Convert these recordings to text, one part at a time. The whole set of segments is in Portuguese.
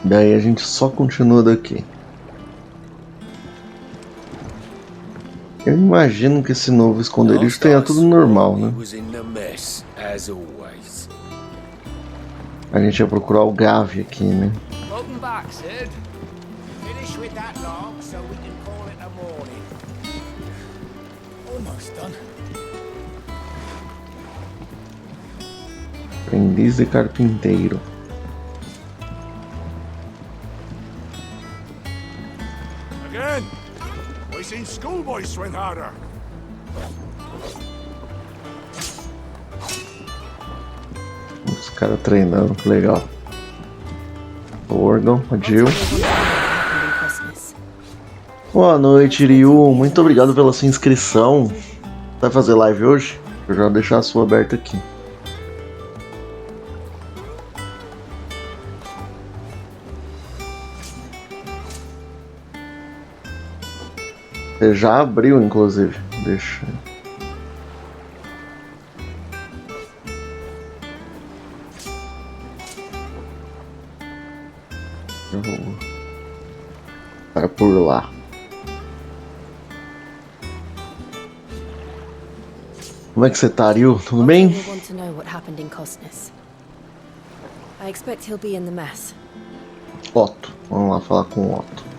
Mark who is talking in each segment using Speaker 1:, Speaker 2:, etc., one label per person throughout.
Speaker 1: Daí a gente só continua daqui. Eu imagino que esse novo esconderijo tenha tudo normal, né? A gente ia procurar o Gavi aqui, né? Aprendiz de carpinteiro.
Speaker 2: Again, I seen schoolboys swing harder.
Speaker 1: Os caras treinando, que legal. O órgão, a Jill. Boa noite, Ryu. Muito obrigado pela sua inscrição. Vai fazer live hoje? Eu já vou deixar a sua aberta aqui. Você já abriu, inclusive. Deixa. Eu vou. Para por lá. Como é que você tá, Ryu? Tudo bem? Otto. Vamos lá falar com o Otto.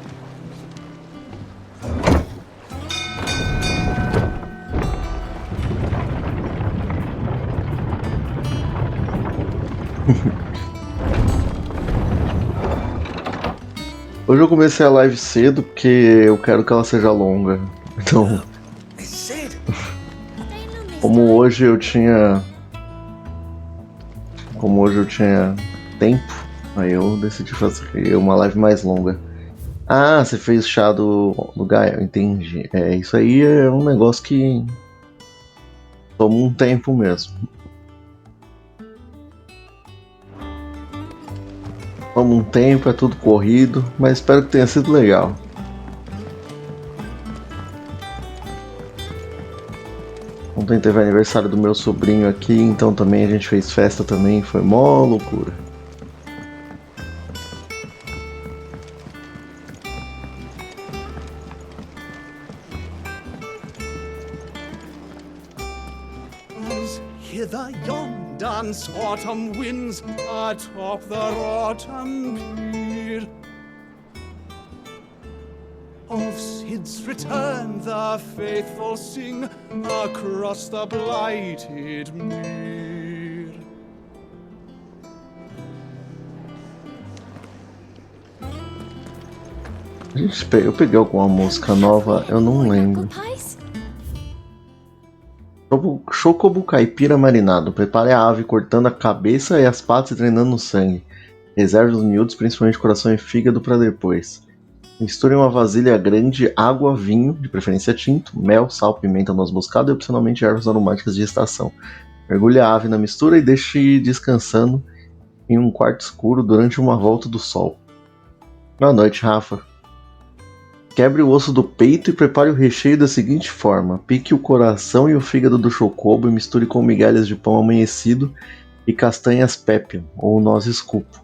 Speaker 1: Hoje eu comecei a live cedo porque eu quero que ela seja longa. Então, como hoje eu tinha tempo, aí eu decidi fazer uma live mais longa. Ah, você fez chá do Gael, entendi. É, isso aí é um negócio que toma um tempo mesmo. Toma um tempo, é tudo corrido, mas espero que tenha sido legal. Ontem teve aniversário do meu sobrinho aqui, então também a gente fez festa também, foi mó loucura.
Speaker 3: Hither yon dance autumn winds atop the rotten pier. Of Sid's return the faithful sing across the blighted mere.
Speaker 1: Eu peguei alguma música nova, eu não lembro. Chocobo caipira marinado. Prepare a ave cortando a cabeça e as patas e treinando no sangue. Reserve os miúdos, principalmente coração e fígado, para depois. Misture em uma vasilha grande água, vinho, de preferência tinto, mel, sal, pimenta, noz moscada e opcionalmente ervas aromáticas de estação. Mergulhe a ave na mistura e deixe descansando em um quarto escuro durante uma volta do sol. Boa noite, Rafa. Quebre o osso do peito e prepare o recheio da seguinte forma: pique o coração e o fígado do chocobo e misture com migalhas de pão amanhecido e castanhas pépium ou nozes cupo,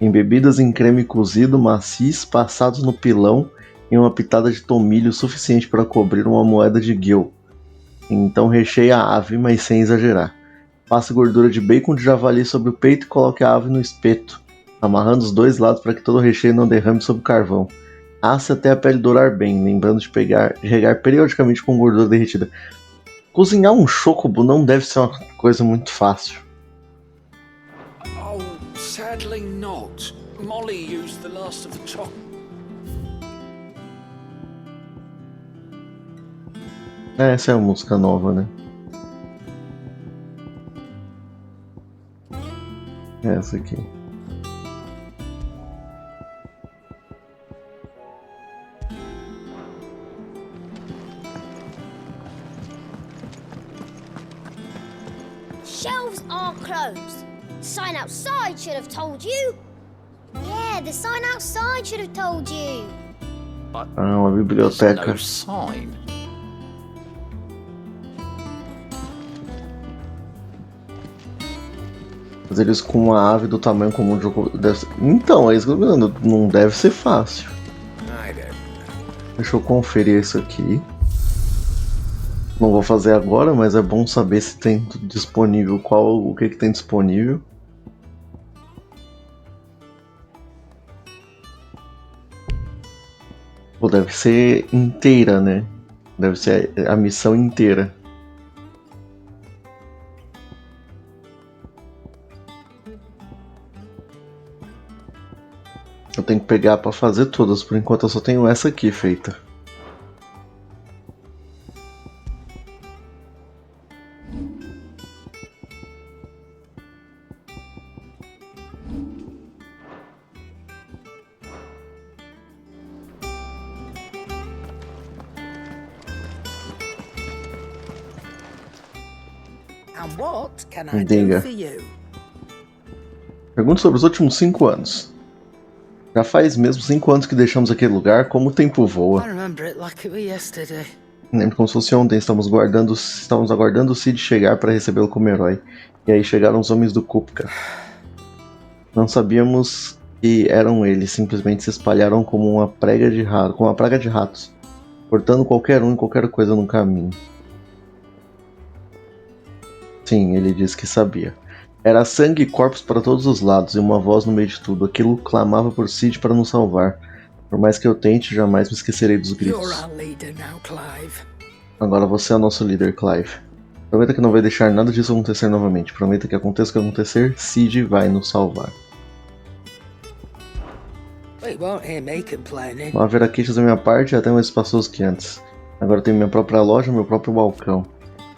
Speaker 1: embebidas em creme cozido maciz passados no pilão e uma pitada de tomilho suficiente para cobrir uma moeda de guil. Então recheie a ave, mas sem exagerar. Passe gordura de bacon de javali sobre o peito e coloque a ave no espeto, amarrando os dois lados para que todo o recheio não derrame sobre o carvão. Asse até a pele dourar bem, lembrando de regar periodicamente com gordura derretida. Cozinhar um chocobo não deve ser uma coisa muito fácil.
Speaker 4: Oh, sadly not. Molly used the last of the chocolate.
Speaker 1: Essa é a música nova, né? Essa aqui.
Speaker 5: Shelves are closed. Sign outside should have told you. Yeah, the sign outside should have told you.
Speaker 1: Uma biblioteca.
Speaker 4: No sign.
Speaker 1: Fazer isso com uma ave do tamanho comum de jogo. Então, é isso que eu tô falando. Não deve ser fácil. Deixa eu conferir isso aqui. Não vou fazer agora, mas é bom saber se tem tudo disponível. O que tem disponível. Pô, deve ser inteira, né? Deve ser a missão inteira. Eu tenho que pegar pra fazer todas. Por enquanto eu só tenho essa aqui feita.
Speaker 6: And what can I
Speaker 1: Diga.
Speaker 6: do for you?
Speaker 1: Pergunta sobre os últimos 5 anos. Já faz mesmo 5 anos que deixamos aquele lugar, como o tempo voa.
Speaker 6: I remember it like it were yesterday.
Speaker 1: Lembro como se fosse ontem, estávamos aguardando o Cid chegar para recebê-lo como herói. E aí chegaram os homens do Kupka. Não sabíamos que eram eles, simplesmente se espalharam como uma praga de ratos, cortando qualquer um e qualquer coisa no caminho. Sim, ele disse que sabia. Era sangue e corpos para todos os lados, e uma voz no meio de tudo. Aquilo clamava por Cid para nos salvar. Por mais que eu tente, jamais me esquecerei dos gritos.
Speaker 6: You're our leader now, Clive.
Speaker 1: Agora você é nosso líder, Clive. Prometa que não vai deixar nada disso acontecer novamente. Prometa que aconteça o que acontecer, Cid vai nos salvar.
Speaker 6: Well, you won't hear me complaining.
Speaker 1: Não haverá queixas da minha parte, até mais espaçoso que antes. Agora tenho minha própria loja, meu próprio balcão.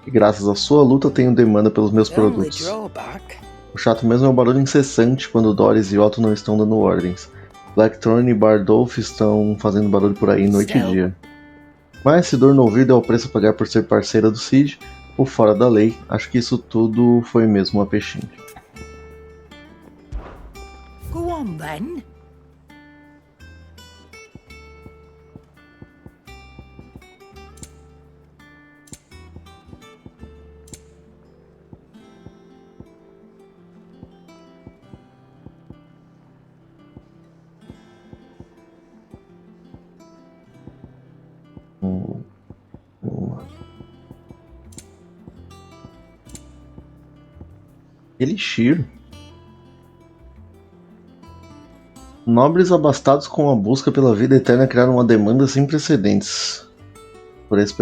Speaker 1: E graças à sua luta tenho demanda pelos meus
Speaker 6: The only
Speaker 1: produtos.
Speaker 6: drawback.
Speaker 1: O chato mesmo é o barulho incessante quando Doris e Otto não estão dando ordens. Blackthorn e Bardolph estão fazendo barulho por aí noite e dia. Mas se dor no ouvido é o preço a pagar por ser parceira do Cid, ou fora da lei, acho que isso tudo foi mesmo uma pechincha.
Speaker 6: Go on then.
Speaker 1: Elixir. Nobres abastados com a busca pela vida eterna criaram uma demanda sem precedentes. Por esse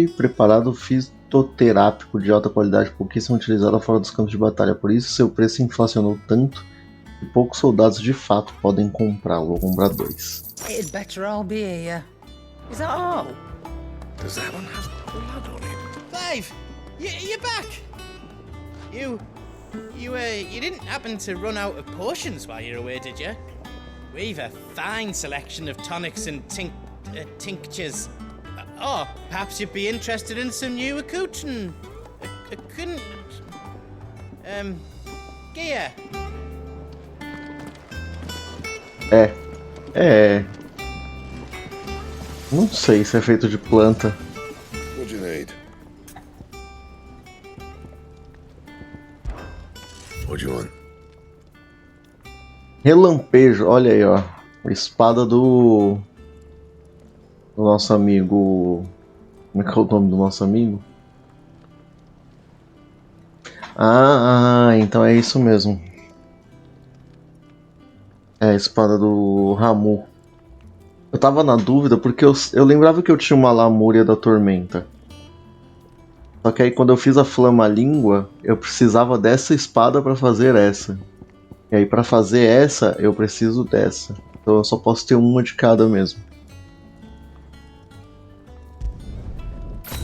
Speaker 1: preparado fitoterápico de alta qualidade pouquíssimo utilizado fora dos campos de batalha. Por isso seu preço inflacionou tanto que poucos soldados de fato podem comprá-lo. Vou comprar 2.
Speaker 6: It'd better all be here. Is that all?
Speaker 2: Does that one have blood on it?
Speaker 7: Clive, you're back. You didn't happen to run out of potions while you're away, did you? We've a fine selection of tonics and tinctures. Or perhaps you'd be interested in some new accoutrement. Gear.
Speaker 1: Não sei se é feito de planta.
Speaker 2: What do you need? What do you want?
Speaker 1: Relampejo, olha aí, ó. A espada do nosso amigo. Como é que é o nome do nosso amigo? Então é isso mesmo. É a espada do Ramu. Eu tava na dúvida porque eu lembrava que eu tinha uma Lamúria da Tormenta. Só que aí quando eu fiz a Flama-Língua, eu precisava dessa espada pra fazer essa. E aí pra fazer essa, eu preciso dessa. Então eu só posso ter uma de cada mesmo.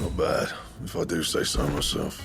Speaker 2: Not bad, if I do say so myself.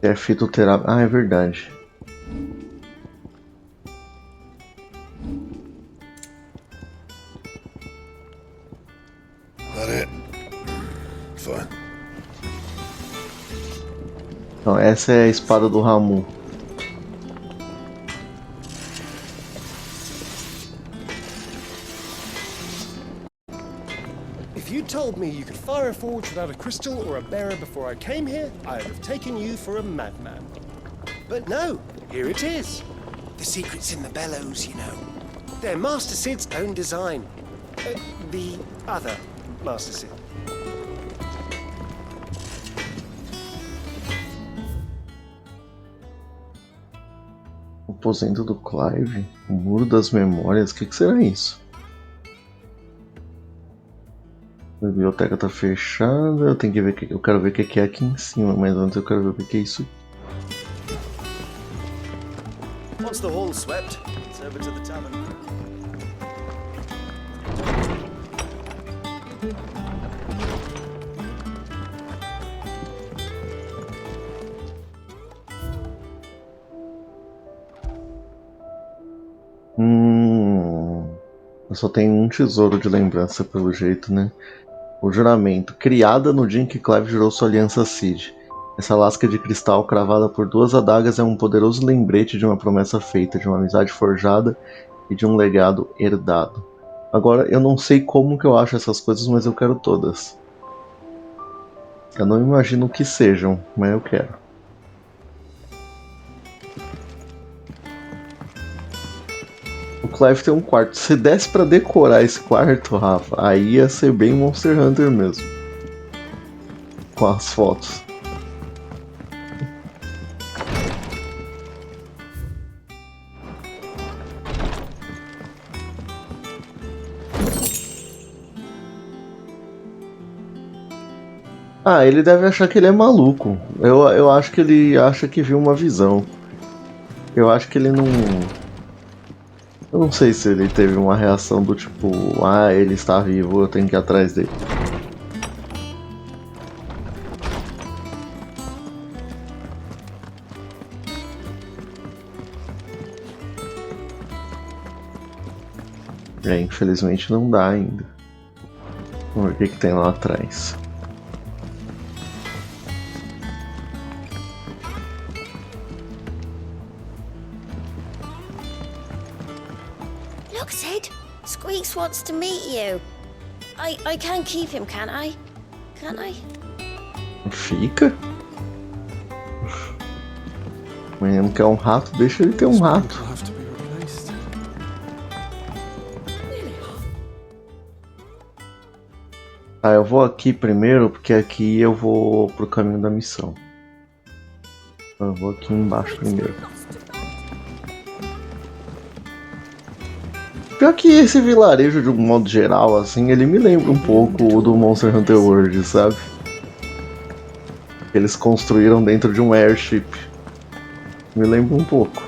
Speaker 1: É fitoterapia. Ah, é verdade.
Speaker 2: That it? Fine.
Speaker 1: Então, essa é a espada do Ramu.
Speaker 8: If you told me you could fire a forge without a crystal or a bearer before I came here, I'd have taken you for a madman. But no, here it is. The secret's in the bellows, you know. They're Master Sid's own design. The other Master Sid.
Speaker 1: O aposento do Clive? O muro das memórias? O que será isso? A biblioteca tá fechada. Eu tenho que ver eu quero ver o que é aqui em cima, mas antes eu quero ver o que é isso.
Speaker 8: Once the hall's swept, it's over to the tavern.
Speaker 1: Eu só tenho um tesouro de lembrança pelo jeito, né? O juramento. Criada no dia em que Clive jurou sua aliança Cid. Essa lasca de cristal cravada por 2 adagas é um poderoso lembrete de uma promessa feita, de uma amizade forjada e de um legado herdado. Agora, eu não sei como que eu acho essas coisas, mas eu quero todas. Eu não imagino o que sejam, mas eu quero. O Clive tem um quarto. Se desse pra decorar esse quarto, Rafa, aí ia ser bem Monster Hunter mesmo. Com as fotos. Ah, ele deve achar que ele é maluco. Eu acho que ele acha que viu uma visão. Eu acho que ele não... Eu não sei se ele teve uma reação do tipo, ah, ele está vivo, eu tenho que ir atrás dele. Infelizmente não dá ainda. Vamos ver o que tem lá atrás.
Speaker 5: Look, Sid. Squeaks wants to meet you. I can keep him, can't I? Can't I?
Speaker 1: Fica? O menino quer um rato, deixa ele ter um rato. Tá, eu vou aqui primeiro, porque aqui eu vou pro caminho da missão. Eu vou aqui embaixo primeiro. Pior que esse vilarejo, de um modo geral, assim, ele me lembra um pouco o do Monster Hunter World, sabe? Eles construíram dentro de um airship. Me lembra um pouco.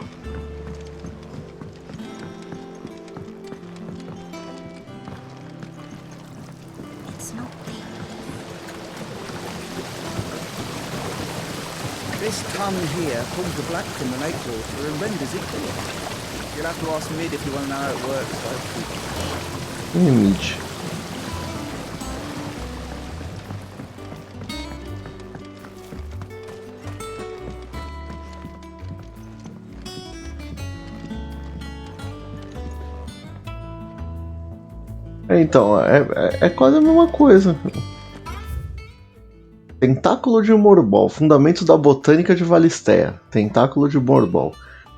Speaker 9: This tongue here pulls the black from the lake water and renders it clear. You'll have to ask Mid if you want to know how it works, though.
Speaker 1: Mid. Então, é quase a mesma coisa. Tentáculo de Morbol. Fundamentos da botânica de Valistea. Tentáculo de Morbol.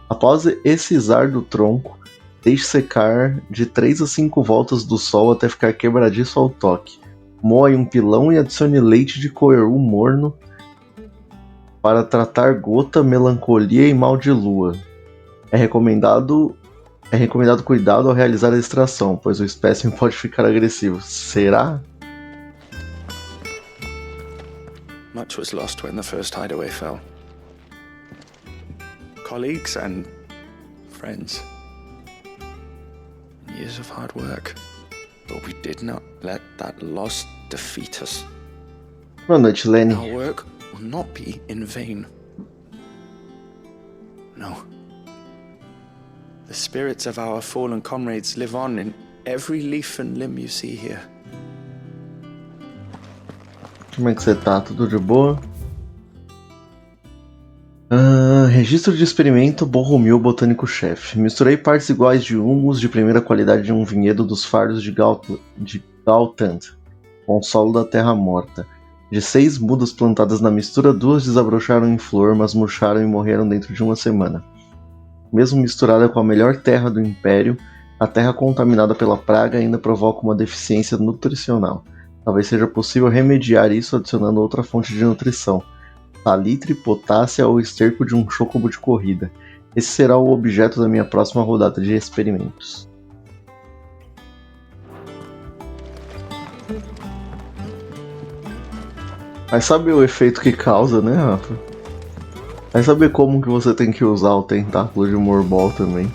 Speaker 1: Após excisar do tronco, deixe secar de 3 a 5 voltas do sol até ficar quebradiço ao toque. Moa em um pilão e adicione leite de coeru morno para tratar gota, melancolia e mal de lua. É recomendado cuidado ao realizar a extração, pois o espécime pode ficar agressivo. Será?
Speaker 4: Much was lost when the first hideaway fell. Colleagues and friends. Years of hard work. But we did not let that loss defeat us.
Speaker 1: Boa noite, Lenny.
Speaker 4: Our work will not be in vain.
Speaker 10: No. The spirits of our fallen comrades live on in every leaf and limb you see here.
Speaker 1: Como é que você tá? Tudo de boa? Registro de experimento Borromil Botânico-Chefe. Misturei partes iguais de humus de primeira qualidade de um vinhedo dos fardos de Galtant, com o solo da terra morta. De 6 mudas plantadas na mistura, 2 desabrocharam em flor, mas murcharam e morreram dentro de uma semana. Mesmo misturada com a melhor terra do Império, a terra contaminada pela praga ainda provoca uma deficiência nutricional. Talvez seja possível remediar isso adicionando outra fonte de nutrição. Salitre, potássio ou esterco de um chocobo de corrida. Esse será o objeto da minha próxima rodada de experimentos. Vai saber o efeito que causa, né, Rafa? Vai saber como que você tem que usar o tentáculo de Morbol também.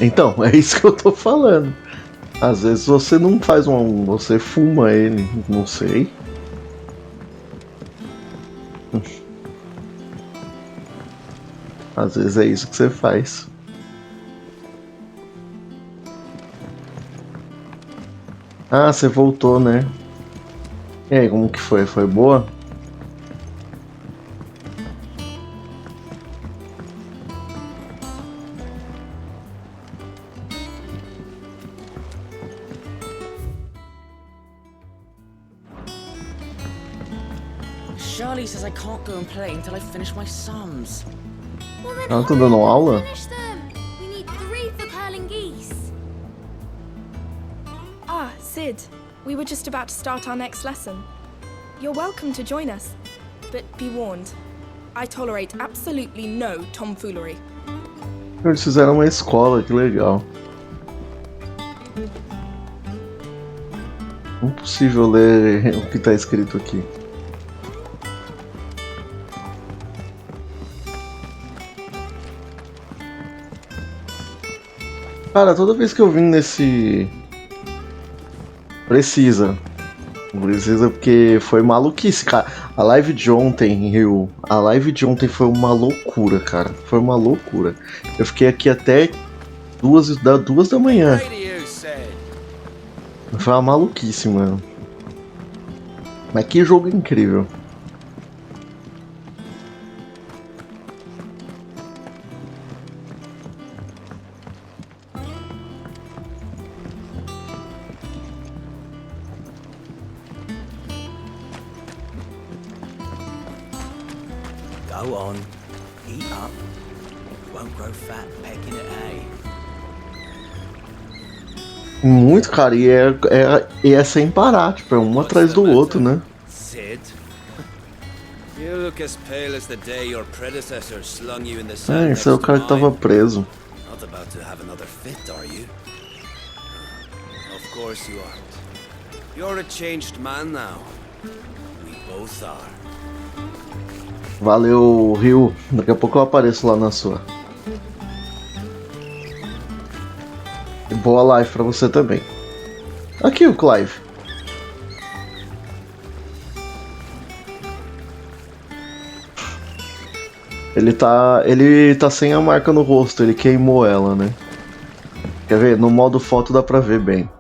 Speaker 1: Então, é isso que eu tô falando. Às vezes você não faz você fuma ele, não sei. Às vezes é isso que você faz. Ah, você voltou, né? E aí, como que foi? Foi boa?
Speaker 11: Charlie says I can't go and play until I finish my sums.
Speaker 5: Well, then
Speaker 1: Ela tá dando aula?
Speaker 5: finish them. We need 3 for curling geese.
Speaker 12: Ah, Sid. We were just about to start our next lesson. You're welcome to join us, but be warned. I tolerate absolutely no tomfoolery.
Speaker 1: Eles fizeram uma escola, que legal. Impossível ler o que tá escrito aqui. Cara, toda vez que eu vim nesse... Precisa porque foi maluquice, cara. A live de ontem, Rio, a live de ontem foi uma loucura, cara. Foi uma loucura. Eu fiquei aqui até 2 da manhã. Foi uma maluquice, mano. Mas que jogo incrível.
Speaker 13: Go on, eat up. Won't grow fat pecking at hay.
Speaker 1: Muito, cara, e é sem parar, tipo, é um atrás do outro, né?
Speaker 13: Sid, you look as pale as the day your predecessor slung you in the sand.
Speaker 1: Esse é o cara que tava preso.
Speaker 13: Not about to have another fit, are you? Of course you aren't. You're a changed man now. We both are.
Speaker 1: Valeu, Rio. Daqui a pouco eu apareço lá na sua. E boa live pra você também. Aqui o Clive. Ele tá sem a marca no rosto, ele queimou ela, né? Quer ver? No modo foto dá pra ver bem.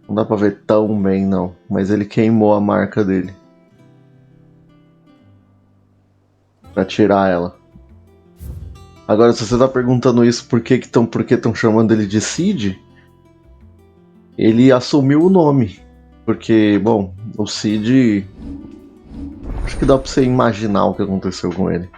Speaker 1: Não dá pra ver tão bem, não. Mas ele queimou a marca dele. Pra tirar ela. Agora, se você tá perguntando isso por que estão chamando ele de Sid, ele assumiu o nome. Porque, bom, o Sid... Acho que dá pra você imaginar o que aconteceu com ele.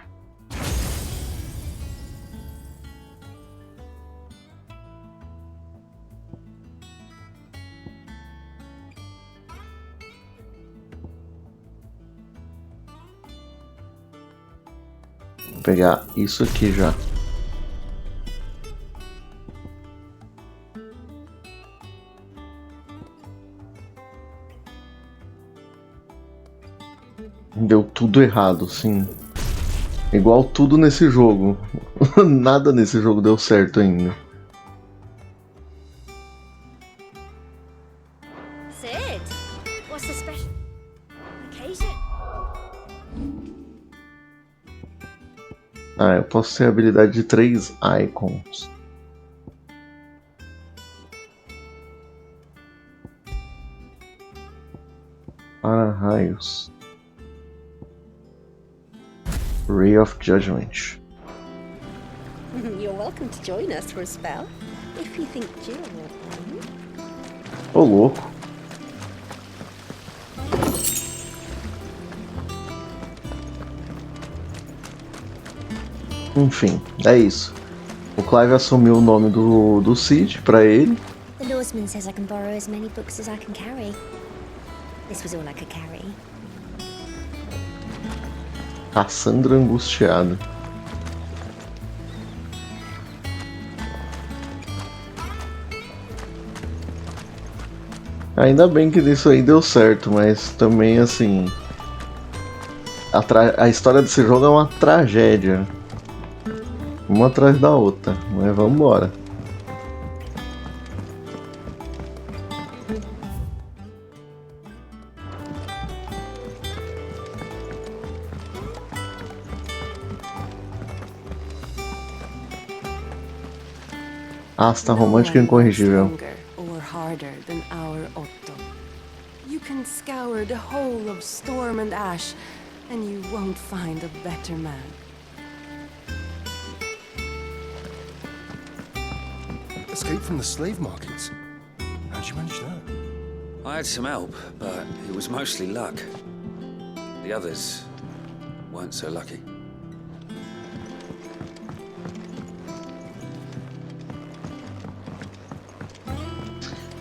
Speaker 1: Vou pegar isso aqui já. tudo errado, sim. Igual tudo nesse jogo. Nada nesse jogo deu certo ainda.
Speaker 5: Sid, what's the special occasion?
Speaker 1: Ah, eu posso ter a habilidade de 3 icons. Para raios. Ray of Judgment.
Speaker 14: You're welcome to join us for a spell, if you think Jill will.
Speaker 1: Ô, louco. Enfim, é isso. O Clive assumiu o nome do Cid pra ele.
Speaker 5: The Norseman says I can borrow as many books as I can carry. This was all I could carry.
Speaker 1: Cassandra angustiada. Ainda bem que isso aí deu certo, mas também assim. A história desse jogo é uma tragédia. Uma atrás da outra. Mas vamos embora. Asta romântica incorrigível.
Speaker 14: Or harder than our Otto. You can scour the whole of Storm and Ash, and you won't find a better man.
Speaker 8: Escape from the slave markets. How'd you manage that?
Speaker 13: I had some help, but it was mostly luck. The others weren't so lucky.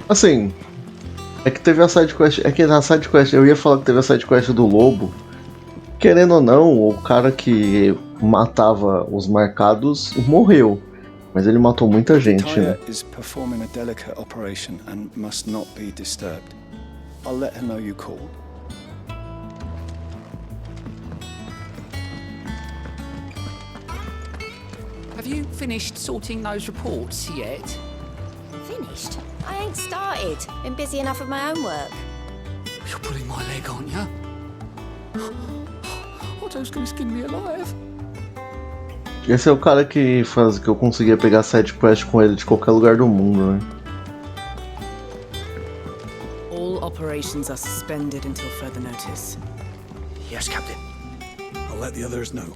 Speaker 1: Assim, é que teve a sidequest. É que na sidequest, eu ia falar que teve a sidequest do lobo. Querendo ou não, o cara que matava os marcados morreu. Mas ele matou muita gente, né?
Speaker 15: Is performing a delicate operation and must not be disturbed. I'll let her know you called.
Speaker 4: Have you finished sorting those reports yet?
Speaker 14: Finished? I ain't started. Been busy enough with my own work.
Speaker 4: You're pulling my leg, aren't you? Otto's gonna skin me alive.
Speaker 1: Esse é o cara que faz que eu conseguia pegar sidequest com ele de qualquer lugar do mundo, né?
Speaker 11: All operations are suspended until further notice.
Speaker 13: Yes, Captain.
Speaker 2: I'll let the others know.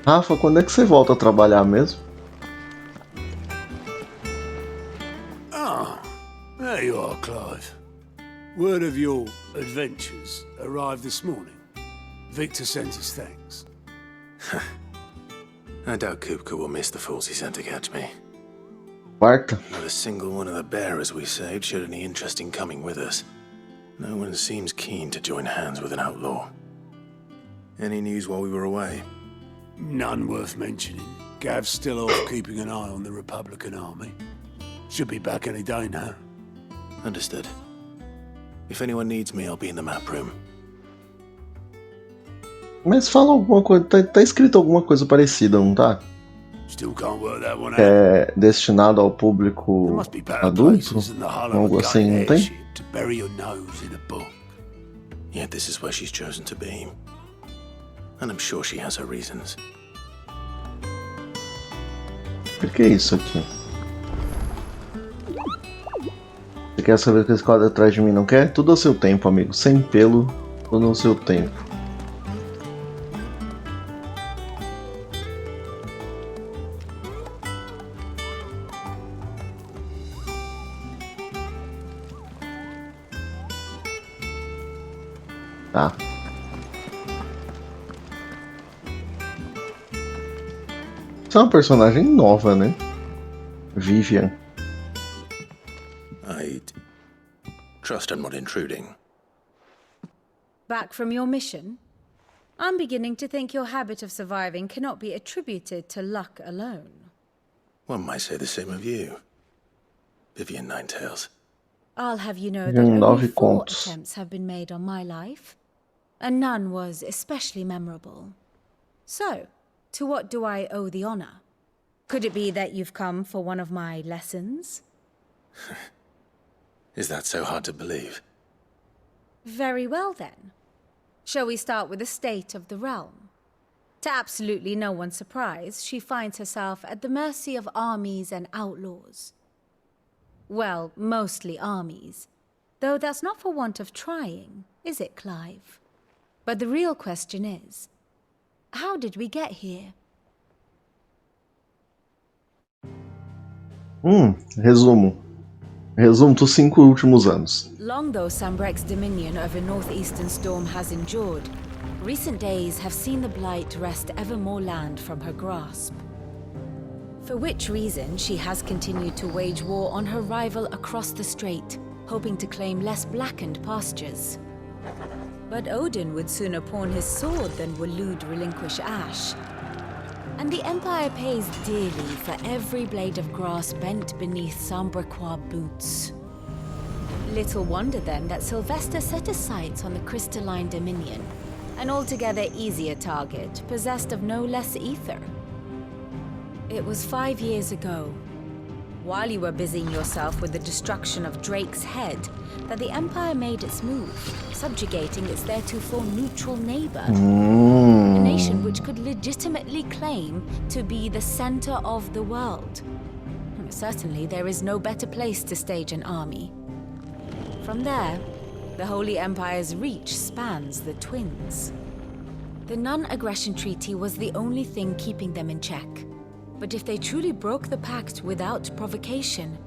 Speaker 1: Rafa, quando é que você volta a trabalhar mesmo?
Speaker 16: Ah, there you are, Clive. Word of your adventures arrived this morning. Victor sent his thanks.
Speaker 2: I doubt Kupka will miss the fools he sent to catch me.
Speaker 1: Quarta.
Speaker 2: Not a single one of the bearers we saved showed any interest in coming with us. No one seems keen to join hands with an outlaw. Any news while we were away?
Speaker 16: None worth mentioning. Gav's still off keeping an eye on the Republican army. Should be back any day now.
Speaker 2: Understood. If anyone needs me, I'll be in the map room.
Speaker 1: Mas fala alguma coisa, tá escrito alguma coisa parecida, não tá?
Speaker 16: Still can't work that one out.
Speaker 1: É destinado ao público adulto? Algo assim, não tem?
Speaker 16: To bury your nose in a book.
Speaker 2: Yet this is where she's chosen to be. And I'm sure she has her reasons.
Speaker 1: O que é isso aqui? Você quer saber o que esse quadro atrás de mim não quer? Tudo ao seu tempo, amigo. Sem pelo, tudo ao seu tempo. Tá. Você é uma personagem nova, né? Vivian.
Speaker 2: I trust I'm not intruding.
Speaker 17: Back from your mission? I'm beginning to think your habit of surviving cannot be attributed to luck alone.
Speaker 2: One might say the same of you, Vivian Ninetails.
Speaker 17: I'll have you know that only
Speaker 1: 9
Speaker 17: 4
Speaker 1: contos.
Speaker 17: attempts have been made on my life, and none was especially memorable. So, to what do I owe the honor? Could it be that you've come for one of my lessons?
Speaker 2: Is that so hard to believe?
Speaker 17: Very well then. Shall we start with the state of the realm? To absolutely no one's surprise, she finds herself at the mercy of armies and outlaws. Well, mostly armies. Though that's not for want of trying, is it, Clive? But the real question is, how did we get here?
Speaker 1: Resumo. Resumo dos 5 últimos anos.
Speaker 17: Long though Sambrek's dominion over northeastern Storm has endured, recent days have seen the Blight wrest ever more land from her grasp. For which reason she has continued to wage war on her rival across the strait, hoping to claim less blackened pastures. But Odin would sooner pawn his sword than Waloed relinquish Ash. And the Empire pays dearly for every blade of grass bent beneath Sambrequois boots. Little wonder then that Sylvester set his sights on the Crystalline Dominion, an altogether easier target, possessed of no less ether. It was 5 years ago, while you were busying yourself with the destruction of Drake's head, that the Empire made its move, subjugating its theretofore neutral neighbor. A nation which could legitimately claim to be the center of the world. Certainly, there is no better place to stage an army. From there, the Holy Empire's reach spans the Twins. The non-aggression treaty was the only thing keeping them in check. But if they truly broke the pact without provocation,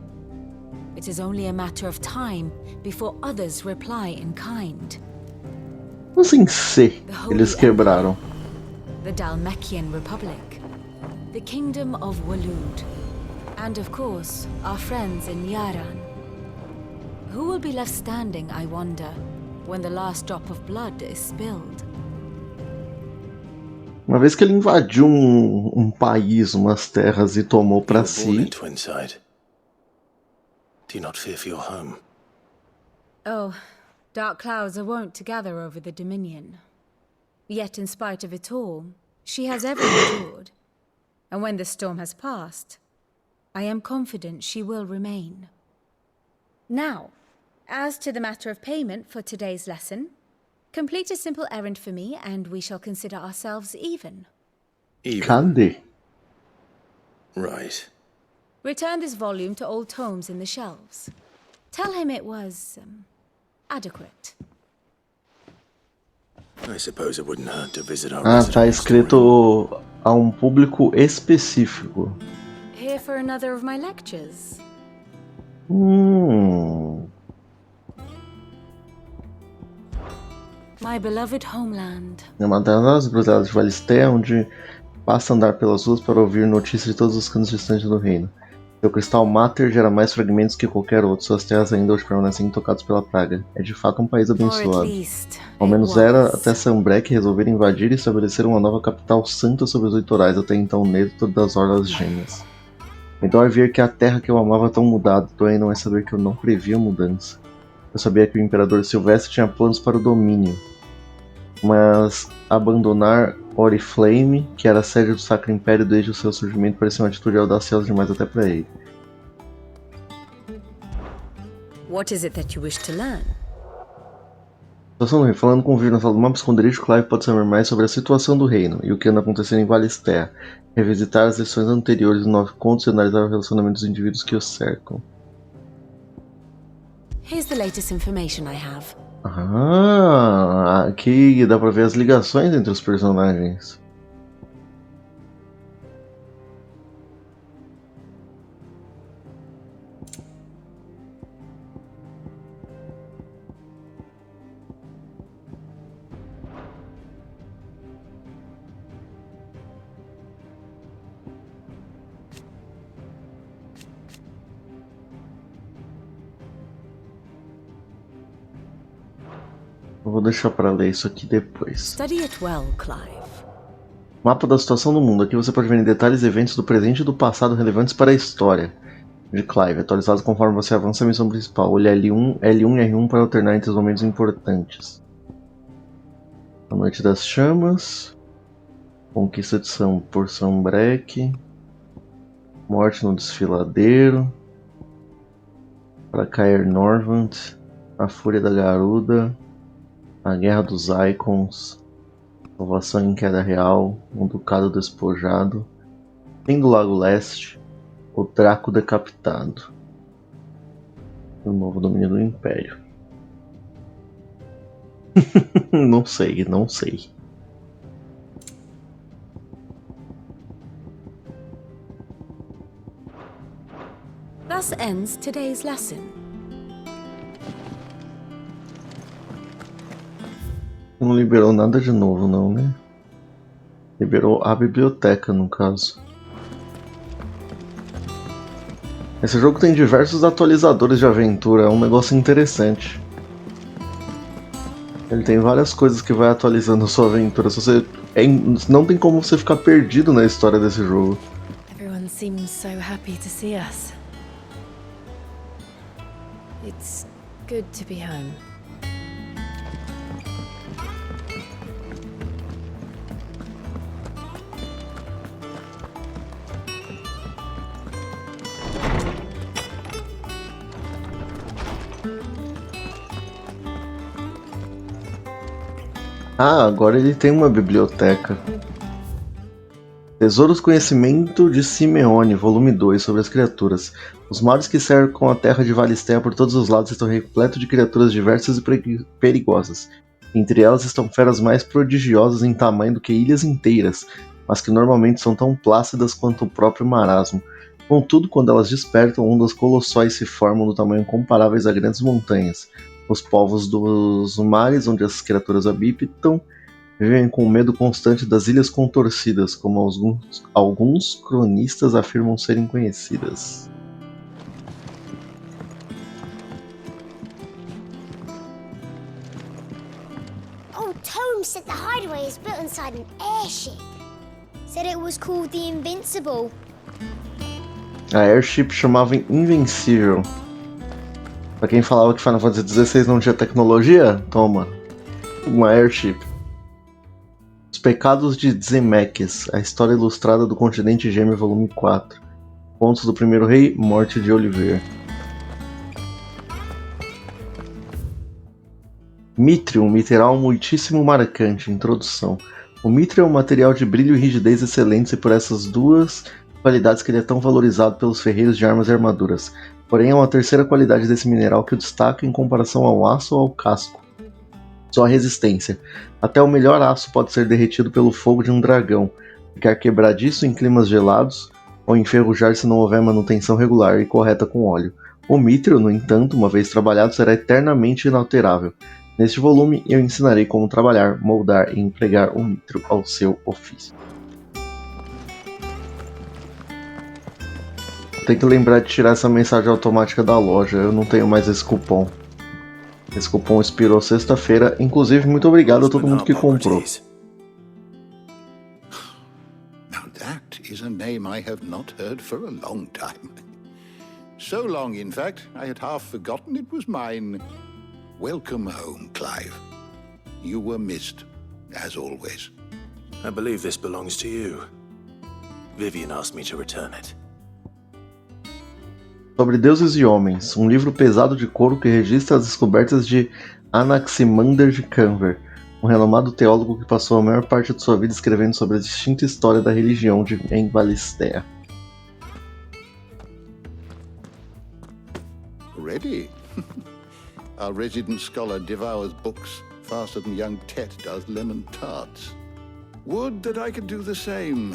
Speaker 17: it is only a matter of time before others reply in kind.
Speaker 1: Como assim se eles quebraram?
Speaker 17: The Dalmekian Republic, the Kingdom of Waloed, and of course, our friends in Yaran. Who will be left standing, I wonder, when the last drop of blood is spilled?
Speaker 1: Uma vez que ele invadiu um país, umas terras e tomou para si.
Speaker 2: Do you not fear for your home?
Speaker 17: Oh, dark clouds are wont to gather over the Dominion. Yet in spite of it all, she has ever endured. And when the storm has passed, I am confident she will remain. Now, as to the matter of payment for today's lesson, complete a simple errand for me and we shall consider ourselves even.
Speaker 1: Cadê?
Speaker 2: Right.
Speaker 17: Return this volume to old tomes in the shelves. Tell him it was adequate.
Speaker 2: I suppose it wouldn't hurt to visit our
Speaker 1: Tá escrito a um público específico.
Speaker 17: Here for another of my lectures. My beloved homeland.
Speaker 1: É uma das cruzadas de Valisté, onde basta andar pelas ruas para ouvir notícias de todos os cantos distantes do reino. Seu cristal Mater gera mais fragmentos que qualquer outro, suas terras ainda hoje permanecem intocadas pela praga. É de fato um país abençoado. Ao menos era até Sambrek resolver invadir e estabelecer uma nova capital santa sobre os litorais, até então neutro das Orlas Gêmeas. Então é ver que a terra que eu amava tão mudada, porém não é saber que eu não previa mudança. Eu sabia que o Imperador Silvestre tinha planos para o domínio, mas abandonar Oriflame, que era a sede do Sacro Império desde o seu surgimento, parecia uma atitude audaciosa demais até para ele.
Speaker 17: What is it that you wish to learn?
Speaker 1: Situação do reino. Falando com o vídeo na sala do mapa esconderijo, Clive pode saber mais sobre a situação do reino e o que anda acontecendo em Valisté, revisitar as lições anteriores dos 9 contos e analisar o relacionamento dos indivíduos que o cercam.
Speaker 17: Here's the latest information I have.
Speaker 1: Aqui dá pra ver as ligações entre os personagens. Eu vou deixar para ler isso aqui depois.
Speaker 17: Study it well, Clive.
Speaker 1: Mapa da situação do mundo. Aqui você pode ver em detalhes eventos do presente e do passado relevantes para a história. de Clive, atualizados conforme você avança a missão principal. Olhe L1 e R1 para alternar entre os momentos importantes. A Noite das Chamas, Conquista de por Sambrec, Morte no Desfiladeiro, Para Cair Norvant, A Fúria da Garuda, A Guerra dos Icons, Salvação em Queda Real, Um Ducado Despojado, Fim do Lago Leste, O Draco Decapitado, O Novo Domínio do Império. Não sei.
Speaker 17: Thus ends today's lesson.
Speaker 1: Não liberou nada de novo não, né? Liberou a biblioteca, no caso. Esse jogo tem diversos atualizadores de aventura, é um negócio interessante. Ele tem várias coisas que vai atualizando a sua aventura. Se você... não tem como você ficar perdido na história desse jogo.
Speaker 14: Everyone seems so happy to see us. It's good to be home.
Speaker 1: Ah, agora ele tem uma biblioteca. Tesouros Conhecimento de Simeone, volume 2, sobre as criaturas. Os mares que cercam a terra de Valistea por todos os lados estão repletos de criaturas diversas e perigosas. Entre elas estão feras mais prodigiosas em tamanho do que ilhas inteiras, mas que normalmente são tão plácidas quanto o próprio marasmo. Contudo, quando elas despertam, ondas colossais se formam do tamanho comparáveis a grandes montanhas. Os povos dos mares, onde as criaturas habitam, vivem com o medo constante das ilhas contorcidas, como alguns cronistas afirmam serem conhecidas.
Speaker 5: Old Tome said the hideaway is built inside an airship. Said it was called the Invincible.
Speaker 1: A airship chamava Invencível. Pra quem falava que Final Fantasy XVI não tinha tecnologia, toma, uma airship. Os Pecados de Zemeckis, a história ilustrada do Continente Gêmeo, volume 4. Contos do Primeiro Rei, Morte de Oliver. Mithril, mineral muitíssimo marcante. Introdução. O Mithril é um material de brilho e rigidez excelentes e por essas duas qualidades que ele é tão valorizado pelos ferreiros de armas e armaduras. Porém, é uma terceira qualidade desse mineral que o destaca em comparação ao aço ou ao casco. Sua resistência. Até o melhor aço pode ser derretido pelo fogo de um dragão, ficar quebradiço em climas gelados ou enferrujar se não houver manutenção regular e correta com óleo. O mithril, no entanto, uma vez trabalhado, será eternamente inalterável. Neste volume, eu ensinarei como trabalhar, moldar e empregar o mithril ao seu ofício. Tem que lembrar de tirar essa mensagem automática da loja, eu não tenho mais esse cupom. Esse cupom expirou sexta-feira, inclusive muito obrigado a todo mundo que comprou.
Speaker 18: Now that is a name I have not heard for a long time. So long, in fact, I had half forgotten it was mine. Welcome home, Clive. You were missed, as always.
Speaker 2: I believe this belongs to you. Vivian asked me to return it.
Speaker 1: Sobre Deuses e Homens, um livro pesado de couro que registra as descobertas de Anaximander de Canver, um renomado teólogo que passou a maior parte de sua vida escrevendo sobre a distinta história da religião em Valistea.
Speaker 18: Ready? Our resident scholar devours books faster than young Tet does lemon tarts. Would that I could do the same,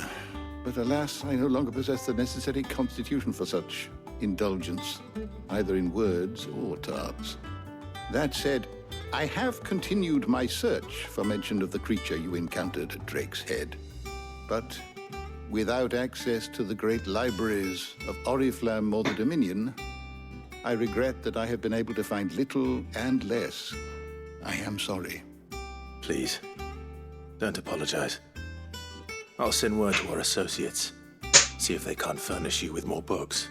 Speaker 18: but alas, I no longer possess the necessary constitution for such indulgence, either in words or tarts. That said, I have continued my search for mention of the creature you encountered at Drake's Head. But without access to the great libraries of Oriflamme or the Dominion, I regret that I have been able to find little and less. I am sorry.
Speaker 2: Please, don't apologize. I'll send word to our associates. See if they can't furnish you with more books.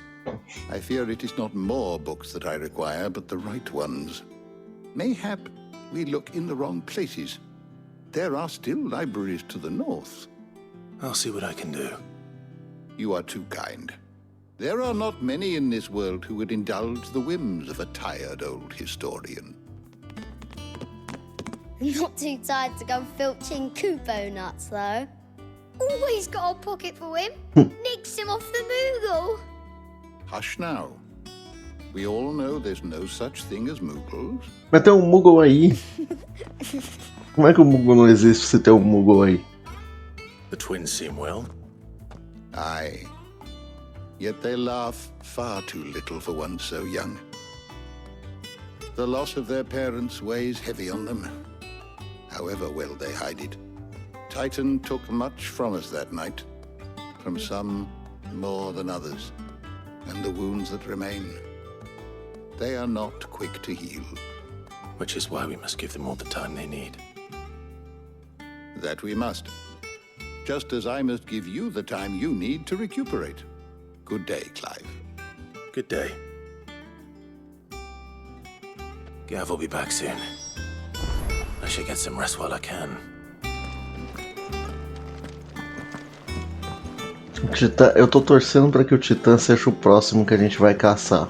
Speaker 18: I fear it is not more books that I require, but the right ones. Mayhap we look in the wrong places. There are still libraries to the north.
Speaker 2: I'll see what I can do.
Speaker 18: You are too kind. There are not many in this world who would indulge the whims of a tired old historian.
Speaker 5: Not too tired to go filching Kupo nuts, though. Always got a pocket for him. Nicks him off the Moogle.
Speaker 18: Hush now. We all know there's no such thing as Moogles.
Speaker 1: Mas tem um Moogle aí. Como é que o Moogle não existe se tem um Moogle aí?
Speaker 2: The twins seem well.
Speaker 18: Aye. Yet they laugh far too little for one so young. The loss of their parents weighs heavy on them, however well they hide it. Titan took much from us that night, from some more than others, and the wounds that remain, they are not quick to heal.
Speaker 2: Which is why we must give them all the time they need.
Speaker 18: That we must. Just as I must give you the time you need to recuperate. Good day, Clive.
Speaker 2: Good day. Gav will be back soon. I should get some rest while I can.
Speaker 1: Eu tô torcendo pra que o Titã seja o próximo que a gente vai caçar.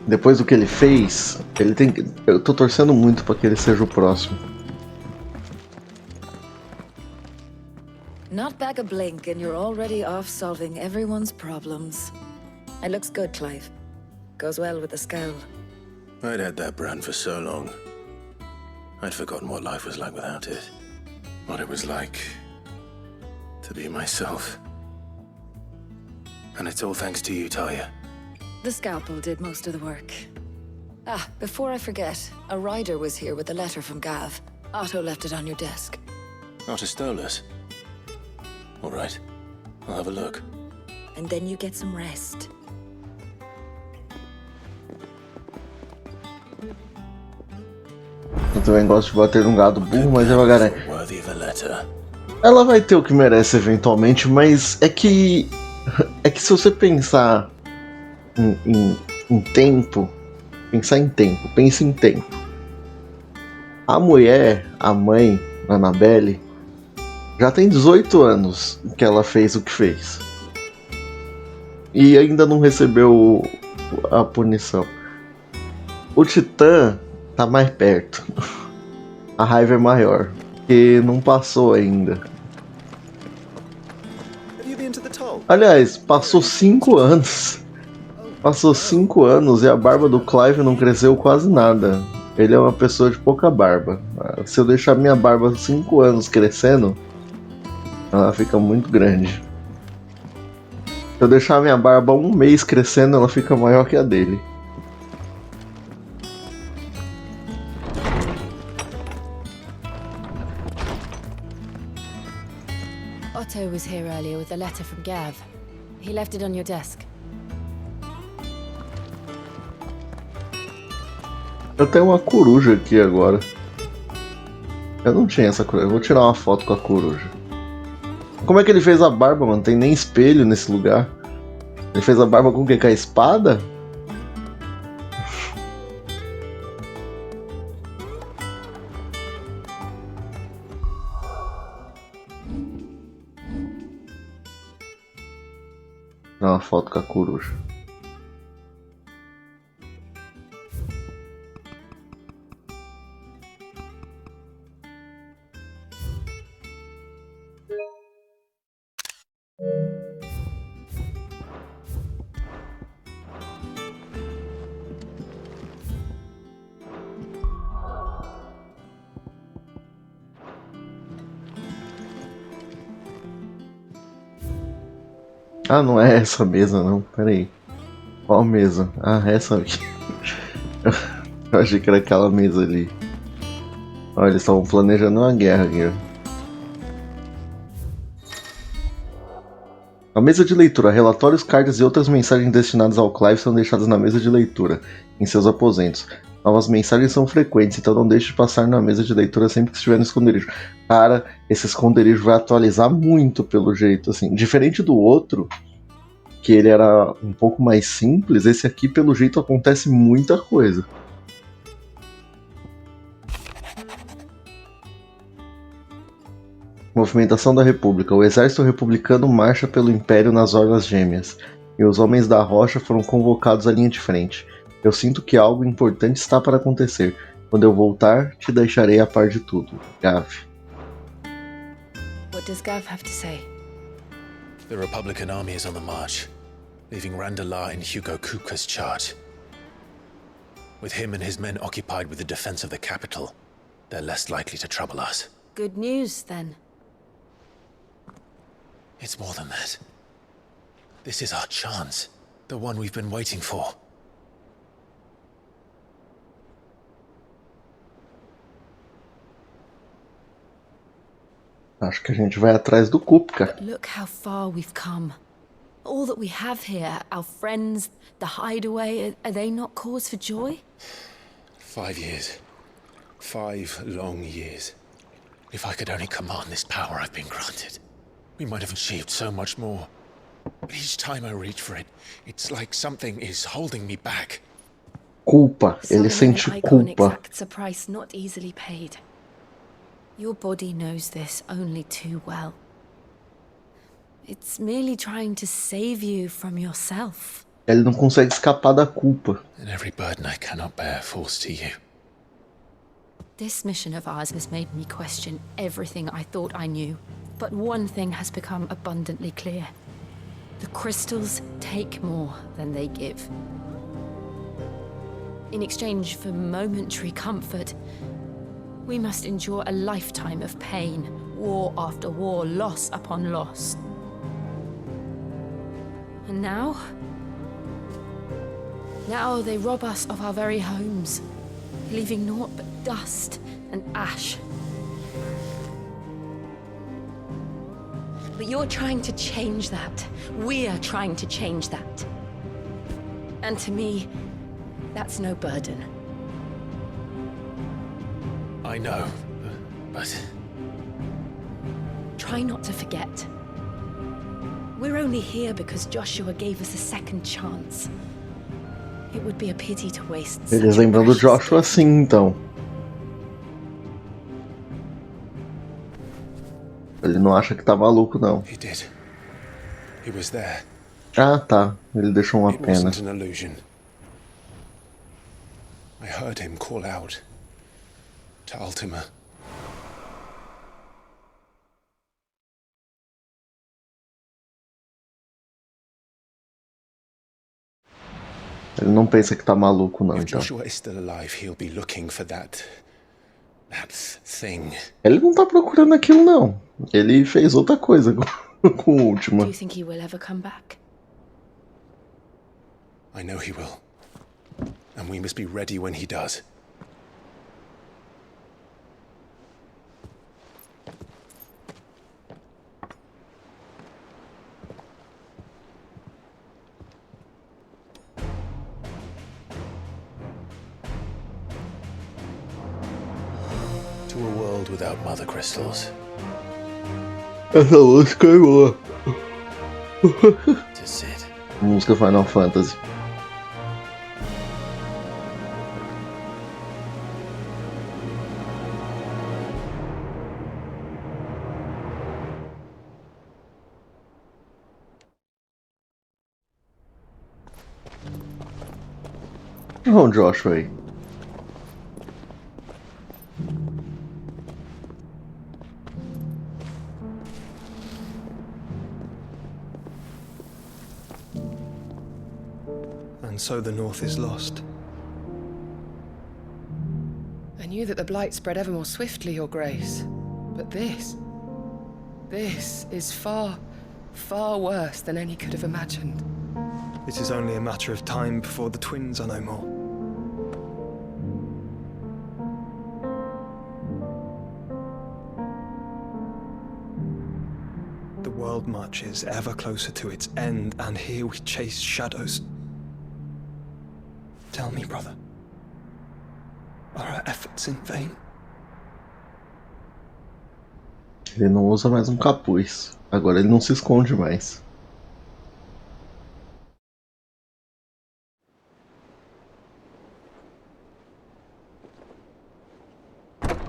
Speaker 1: Depois do que ele fez, eu tô torcendo muito pra que ele seja o próximo.
Speaker 19: Not back a blink and you're already off solving everyone's problems. It looks good, Clive. Goes well with the scowl.
Speaker 2: I'd had that brand for so long. I'd forgotten what life was like without it. What it was like to be myself. And it's all thanks to you, Talia.
Speaker 19: The scalpel did most of the work. Ah, before I forget, a rider was here with a letter from Gav. Otto left it on your desk.
Speaker 2: Otto stole us. All right, I'll have a look.
Speaker 19: And then you get some rest.
Speaker 1: Eu também gosto de bater num gado burro, mas devagarinho.
Speaker 2: Worthy of a letter.
Speaker 1: Ela vai ter o que merece eventualmente, mas é que se você pensar em tempo, pense em tempo. A mulher, a mãe, a Annabelle, já tem 18 anos que ela fez o que fez. E ainda não recebeu a punição. O Titã tá mais perto. A raiva é maior, porque não passou ainda. Aliás, passou 5 anos. Passou 5 anos e a barba do Clive não cresceu quase nada. Ele é uma pessoa de pouca barba. Se eu deixar minha barba 5 anos crescendo, ela fica muito grande. Se eu deixar minha barba 1 mês crescendo, ela fica maior que a dele.
Speaker 17: Otto was here earlier with a letter from Gav. He left it on your desk.
Speaker 1: Eu tenho uma coruja aqui agora. Eu não tinha essa coruja. Eu vou tirar uma foto com a coruja. Como é que ele fez a barba, mano? Tem nem espelho nesse lugar. Ele fez a barba com o quê? Com a espada? Tirar uma foto com a coruja. Ah, não é essa mesa não, pera aí. Qual mesa? Ah, essa aqui. Eu achei que era aquela mesa ali. Olha, eles estavam planejando uma guerra aqui. A mesa de leitura. Relatórios, cartas e outras mensagens destinadas ao Clive são deixadas na mesa de leitura, em seus aposentos. Novas mensagens são frequentes, então não deixe de passar na mesa de leitura sempre que estiver no esconderijo. Cara, esse esconderijo vai atualizar muito pelo jeito, assim. Diferente do outro, que ele era um pouco mais simples, esse aqui pelo jeito acontece muita coisa. Movimentação da República. O exército republicano marcha pelo Império nas Hordas Gêmeas, e os homens da rocha foram convocados à linha de frente. Eu sinto que algo importante está para acontecer. Quando eu voltar, te deixarei a par de tudo. Gav.
Speaker 19: What does Gav have to say?
Speaker 2: The Republican army is on the march, leaving Randalar in Hugo Kupka's charge. With him and his men occupied with the defense of the capital, they're less likely to trouble us.
Speaker 19: Good news, then.
Speaker 2: It's more than that. This is our chance, the one we've been waiting for.
Speaker 1: Acho que a gente vai atrás do Kupka.
Speaker 14: But look how far we've come. All that we have here, our friends, the hideaway, are they not cause for joy?
Speaker 2: 5 years. 5 long years. If I could only command this power I've been granted, we might have achieved so much more. But each time I reach for it, it's like something is holding me back.
Speaker 1: Culpa. Ele sente culpa.
Speaker 14: Exacts a price not easily paid. Your body knows this only too well. It's merely trying to save you from yourself.
Speaker 1: Ele não consegue escapar da culpa.
Speaker 2: And every burden I cannot bear falls to you.
Speaker 14: This mission of ours has made me question everything I thought I knew. But one thing has become abundantly clear. The crystals take more than they give. In exchange for momentary comfort, we must endure a lifetime of pain, war after war, loss upon loss. And now they rob us of our very homes, leaving naught but dust and ash. But you're trying to change that. We're trying to change that. And to me, that's no burden.
Speaker 2: I know, but...
Speaker 14: Try not to forget. We're only here because Joshua gave us a second chance. It would be a pity to waste such
Speaker 1: Eles lembram do Joshua assim, então. Ele não acha que tá maluco, não.
Speaker 2: He did. He was there.
Speaker 1: Ah, tá. Ele deixou uma pena.
Speaker 2: It wasn't an illusion. I heard him call out to Ultima.
Speaker 1: Ele não pensa que tá maluco, não,
Speaker 2: If
Speaker 1: então.
Speaker 2: Joshua is still alive, he'll be looking for that thing.
Speaker 1: Ele não tá procurando aquilo, não. Ele fez outra coisa com o último.
Speaker 14: Do you think he will ever come back?
Speaker 2: I know he will. And we must be ready when he does. To a world without mother crystals.
Speaker 1: Essa música é boa.
Speaker 2: To sit.
Speaker 1: Música Final Fantasy. Olha o Joshua aí.
Speaker 15: And so the North is lost.
Speaker 6: I knew that the blight spread ever more swiftly, Your Grace. But this is far, far worse than any could have imagined.
Speaker 15: It is only a matter of time before the twins are no more. The world marches ever closer to its end, and here we chase shadows. Tell me, brother, Are our efforts in vain?
Speaker 1: Ele não usa mais um capuz. Agora ele não se esconde mais.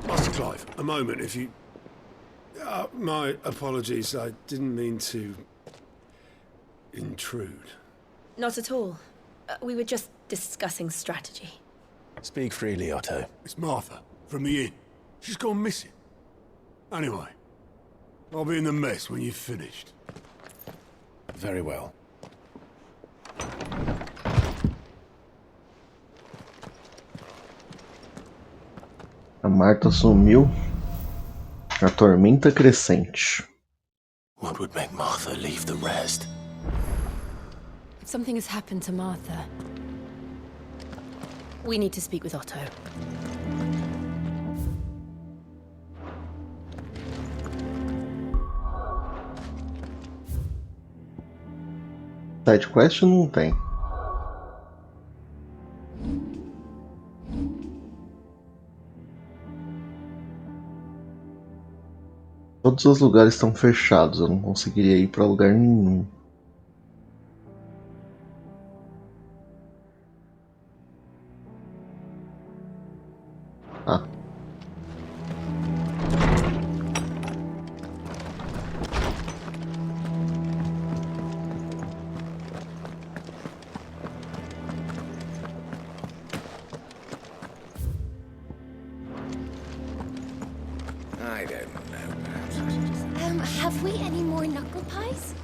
Speaker 16: Master Clive, a moment, if you... my apologies, I didn't mean to... intrude.
Speaker 20: Not at all. We were just discussing strategy.
Speaker 2: Speak freely, Otto.
Speaker 16: It's Martha, from the inn. She's gone missing. Anyway, I'll be in the mess when you've finished.
Speaker 2: Very well.
Speaker 1: A Marta sumiu. A tormenta crescente.
Speaker 2: What would make Martha leave the rest?
Speaker 14: If something has happened to Martha, we need to speak with Otto.
Speaker 1: Side quest não tem. Todos os lugares estão fechados, eu não conseguiria ir para lugar nenhum. Ah.
Speaker 13: I don't know. Perhaps I should just...
Speaker 5: Have we any more knuckle pies?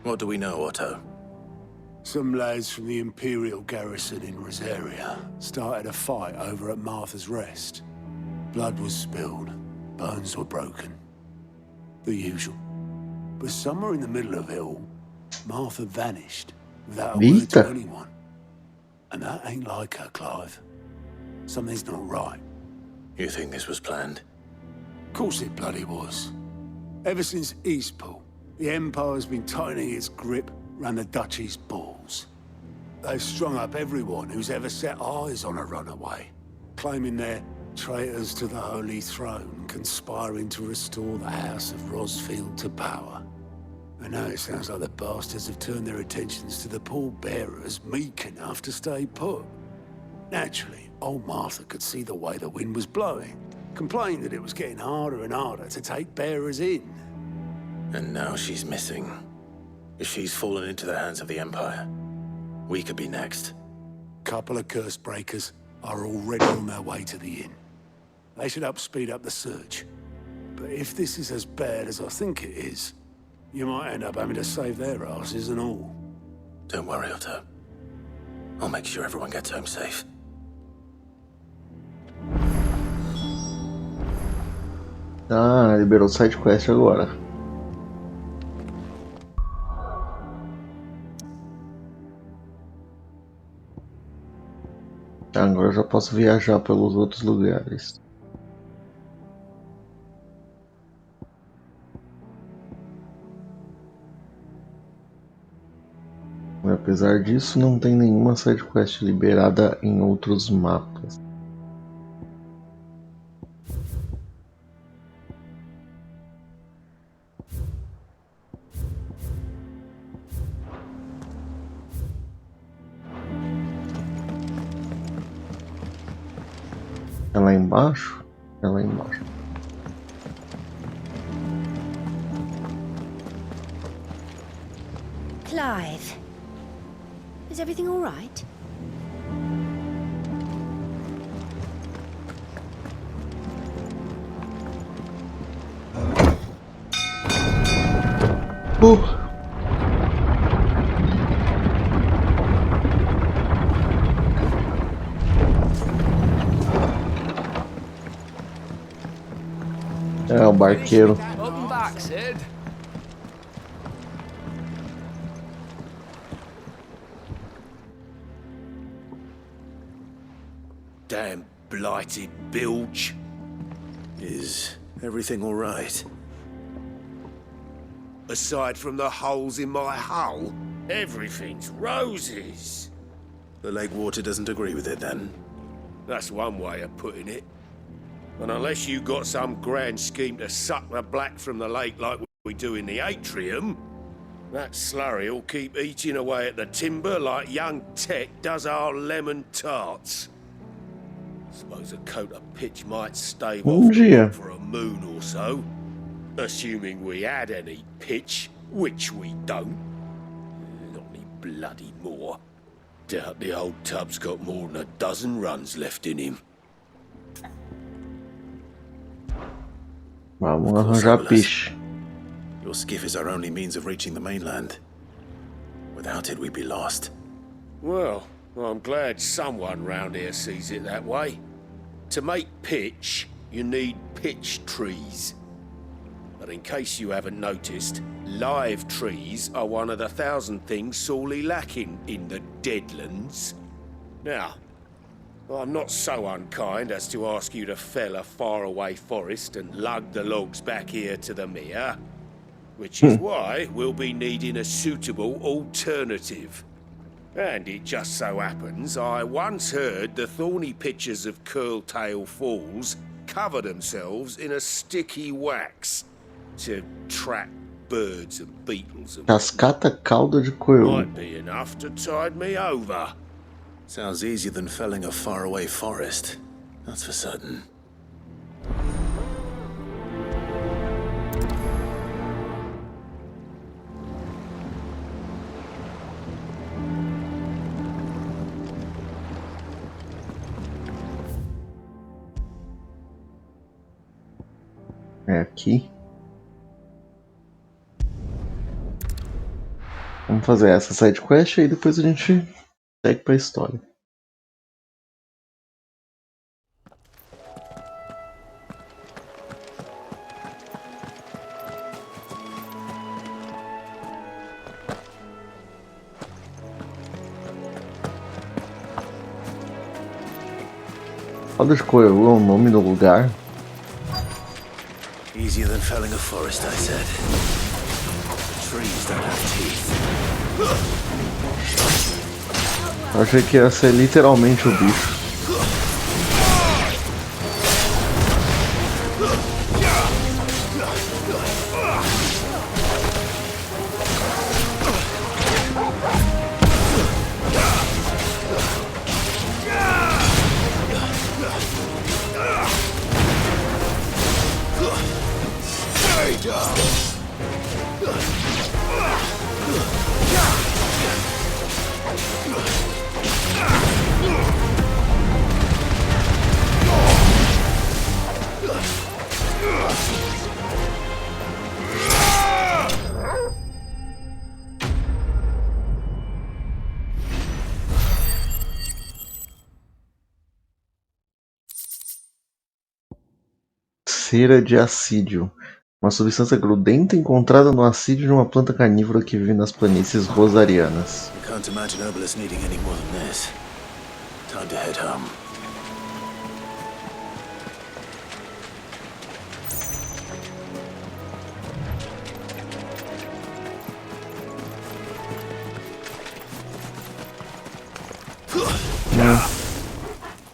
Speaker 2: What do we know, Otto?
Speaker 16: Some lads from the Imperial garrison in Rosaria started a fight over at Martha's Rest. Blood was spilled, bones were broken. The usual. But somewhere in the middle of it all, Martha vanished without a word to anyone. And that ain't like her, Clive. Something's not right.
Speaker 2: You think this was planned?
Speaker 16: Of course it bloody was. Ever since Eastpool, the Empire's been tightening its grip round the Duchy's balls. They've strung up everyone who's ever set eyes on a runaway, claiming they're traitors to the Holy Throne, conspiring to restore the House of Rosfield to power. And now it sounds like the bastards have turned their attentions to the pallbearers meek enough to stay put. Naturally, old Martha could see the way the wind was blowing, complained that it was getting harder and harder to take bearers in.
Speaker 2: And now she's missing. If she's fallen into the hands of the Empire, we could be next.
Speaker 16: Couple of curse breakers are already on their way to the inn. They should help speed up the search. But if this is as bad as I think it is, you might end up having to save their asses and all.
Speaker 2: Don't worry, Otto. I'll make sure everyone gets home safe.
Speaker 1: Ah, liberou o side quest agora. Agora eu já posso viajar pelos outros lugares. Apesar disso, não tem nenhuma sidequest liberada em outros mapas. É lá embaixo? É lá embaixo.
Speaker 5: Clive, is everything all right?
Speaker 1: É o barqueiro.
Speaker 9: Welcome back, Sid.
Speaker 13: Damn blighted bilge.
Speaker 2: Is everything all right?
Speaker 13: Aside from the holes in my hull, everything's roses.
Speaker 2: The lake water doesn't agree with it, then?
Speaker 13: That's one way of putting it. And unless you got some grand scheme to suck the black from the lake like we do in the atrium, that slurry'll keep eating away at the timber like young Tech does our lemon tarts. Suppose a coat of pitch might stave off the rock for a moon or so. Assuming we had any pitch, which we don't. Not any bloody more. Doubt the old tub's got more than a dozen runs left in him.
Speaker 1: Vamos arranjar peixe.
Speaker 2: Your skiff is our only means of reaching the mainland. Without it, we'd be lost.
Speaker 13: Well, I'm glad someone round here sees it that way. To make pitch, you need pitch trees. But in case you haven't noticed, live trees are one of the 1,000 things sorely lacking in the Deadlands. Now, I'm not so unkind as to ask you to fell a faraway forest and lug the logs back here to the mere, which is why we'll be needing a suitable alternative. And it just so happens I once heard the thorny pitchers of Curltail Falls cover themselves in a sticky wax to trap birds and beetles.
Speaker 1: Cascata cauda de coelho.
Speaker 13: Might be enough to tide me over.
Speaker 2: Sounds easier than felling a faraway forest. That's for certain.
Speaker 1: É aqui. Vamos fazer essa side quest e aí depois a gente segue pra história. Calda de coelho é o nome do lugar.
Speaker 2: Easier than felling a forest, I said. The trees don't have teeth.
Speaker 1: Eu achei que ia ser literalmente o bicho. Cera de assídio. Uma substância grudenta encontrada no assídio de uma planta carnívora que vive nas planícies rosarianas.
Speaker 2: I can't imagine herbalists needing any more than this. Time to head home.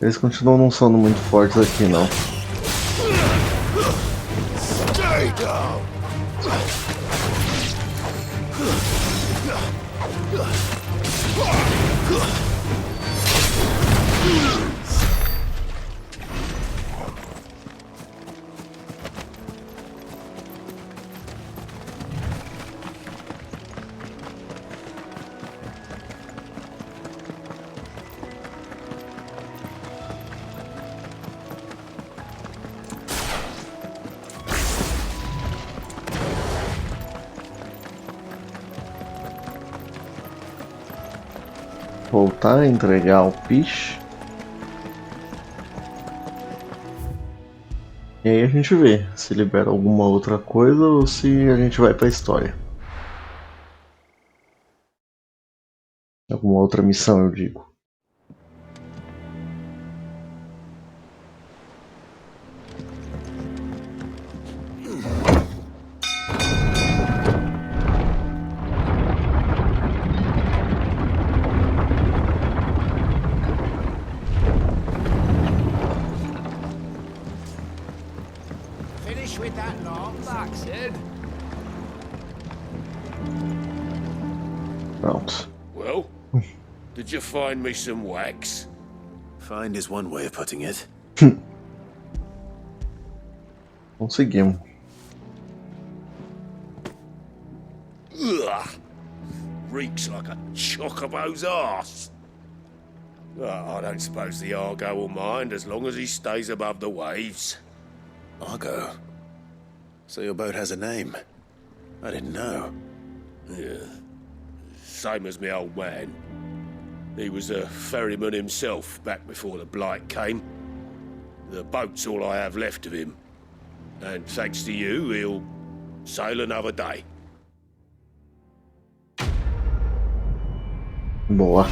Speaker 1: Eles continuam não sendo muito fortes aqui, não.
Speaker 16: Stay down.
Speaker 1: Voltar a entregar o peixe. E aí a gente vê se libera alguma outra coisa ou se a gente vai pra história. Alguma outra missão, eu digo.
Speaker 13: Did you find me some wax?
Speaker 2: Find is one way of putting it.
Speaker 1: Conseguimos.
Speaker 13: Ugh. Reeks like a chocobo's arse. I don't suppose the Argo will mind as long as he stays above the waves.
Speaker 2: Argo? So your boat has a name? I didn't know.
Speaker 13: Yeah. Same as me old man. He was a ferryman himself back before the Blight came. The boat's all I have left of him. And thanks to you, he'll sail another day.
Speaker 1: Boa.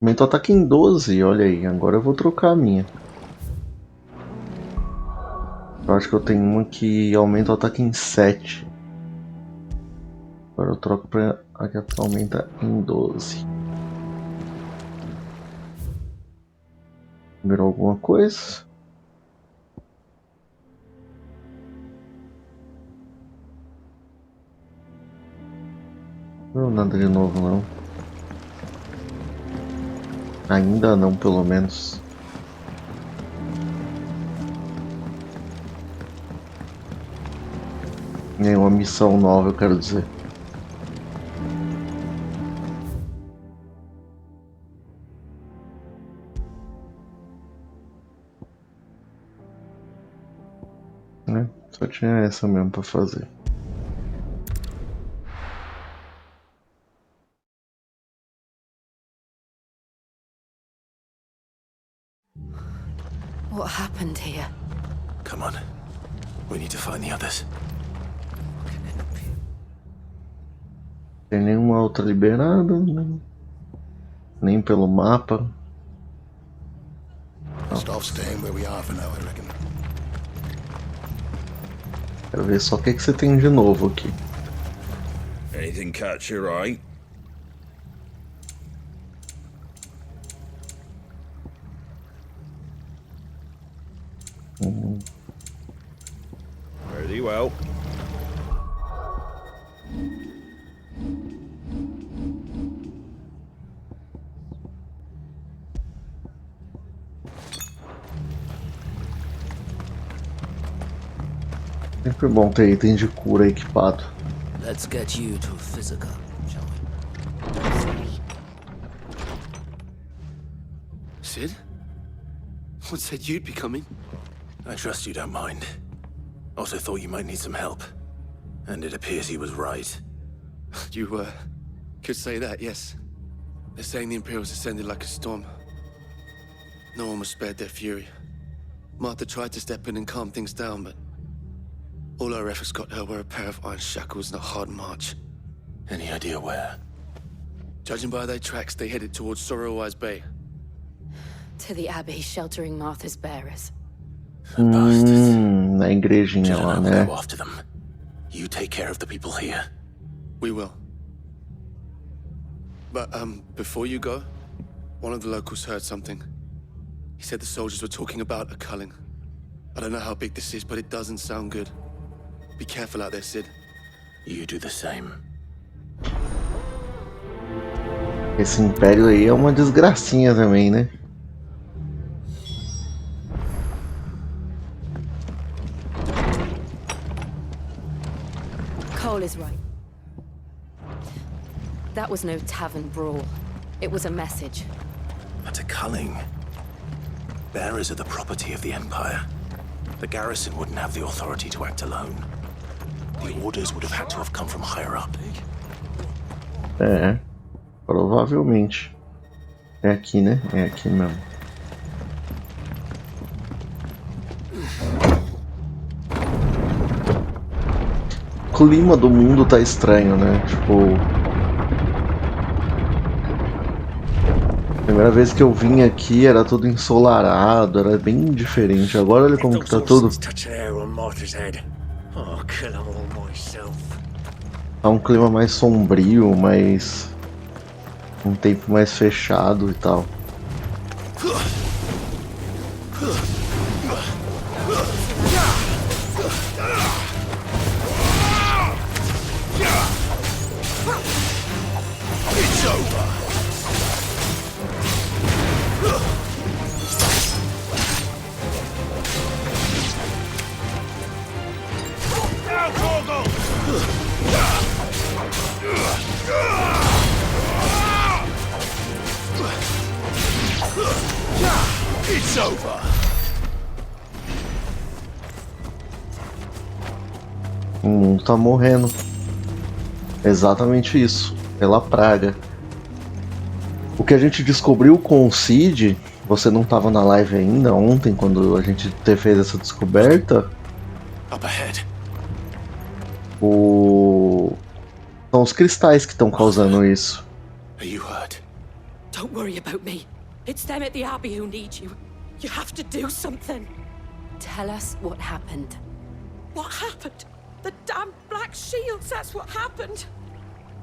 Speaker 1: Aumenta o ataque em 12, olha aí, agora eu vou trocar a minha. Eu acho que eu tenho uma que aumenta o ataque em 7. Agora eu troco pra a que aumenta em 12. Virou alguma coisa? Não, nada de novo não. Ainda não, pelo menos. Nenhuma missão nova, eu quero dizer. Só tinha essa mesmo pra fazer.
Speaker 14: What happened here?
Speaker 2: Come on. We need to find the others.
Speaker 1: Tem nenhuma outra liberada, né? Nem pelo mapa.
Speaker 18: Stop staying where we are for now, I reckon.
Speaker 1: Quero ver só o que você tem de novo aqui.
Speaker 13: Anything catch your eye? Very well.
Speaker 1: Sempre bom ter item de cura equipado.
Speaker 21: Let's get you to physical, shall we?
Speaker 22: Sid? What said you'd be coming?
Speaker 2: I trust you don't mind. Also thought you might need some help. And it appears he was right.
Speaker 22: You, could say that, yes. They're saying the Imperials ascended like a storm. No one was spared their fury. Martha tried to step in and calm things down, but all our efforts got her were a pair of iron shackles and a hard march.
Speaker 2: Any idea where?
Speaker 22: Judging by their tracks, they headed towards Sorrowwise Bay.
Speaker 14: To the Abbey sheltering Martha's bearers.
Speaker 1: Na igrejinha lá, né?
Speaker 2: Go after them. You take care of the people here.
Speaker 22: We will. But, before you go, one of the locals heard something. He said the soldiers were talking about a culling. I don't know how big this is, but it doesn't sound good. Be careful out there, Sid.
Speaker 2: You do the same.
Speaker 1: Esse império aí é uma desgracinha também, né?
Speaker 14: Cole is right. That was no tavern brawl. It was a message.
Speaker 2: But a culling. Bearers are the property of the Empire. The garrison wouldn't have the authority to act alone. The orders would have had to have come from higher up.
Speaker 1: É, provavelmente. É aqui, né? É aqui mesmo. O clima do mundo tá estranho, né? Tipo... A primeira vez que eu vim aqui era tudo ensolarado, era bem diferente. Agora olha como que tá tudo. Tá um clima mais sombrio, mais... um tempo mais fechado e tal.
Speaker 2: It's over.
Speaker 1: O mundo tá morrendo. Exatamente isso. Pela praga. O que a gente descobriu com o Cid, você não estava na live ainda ontem, quando a gente fez essa descoberta.
Speaker 2: Up ahead.
Speaker 1: São os cristais que estão causando isso.
Speaker 2: Are you hurt?
Speaker 3: Don't worry about me. It's them at the Abbey who need you. You have to do something.
Speaker 14: Tell us what happened.
Speaker 3: What happened? The damn Black Shields, that's what happened.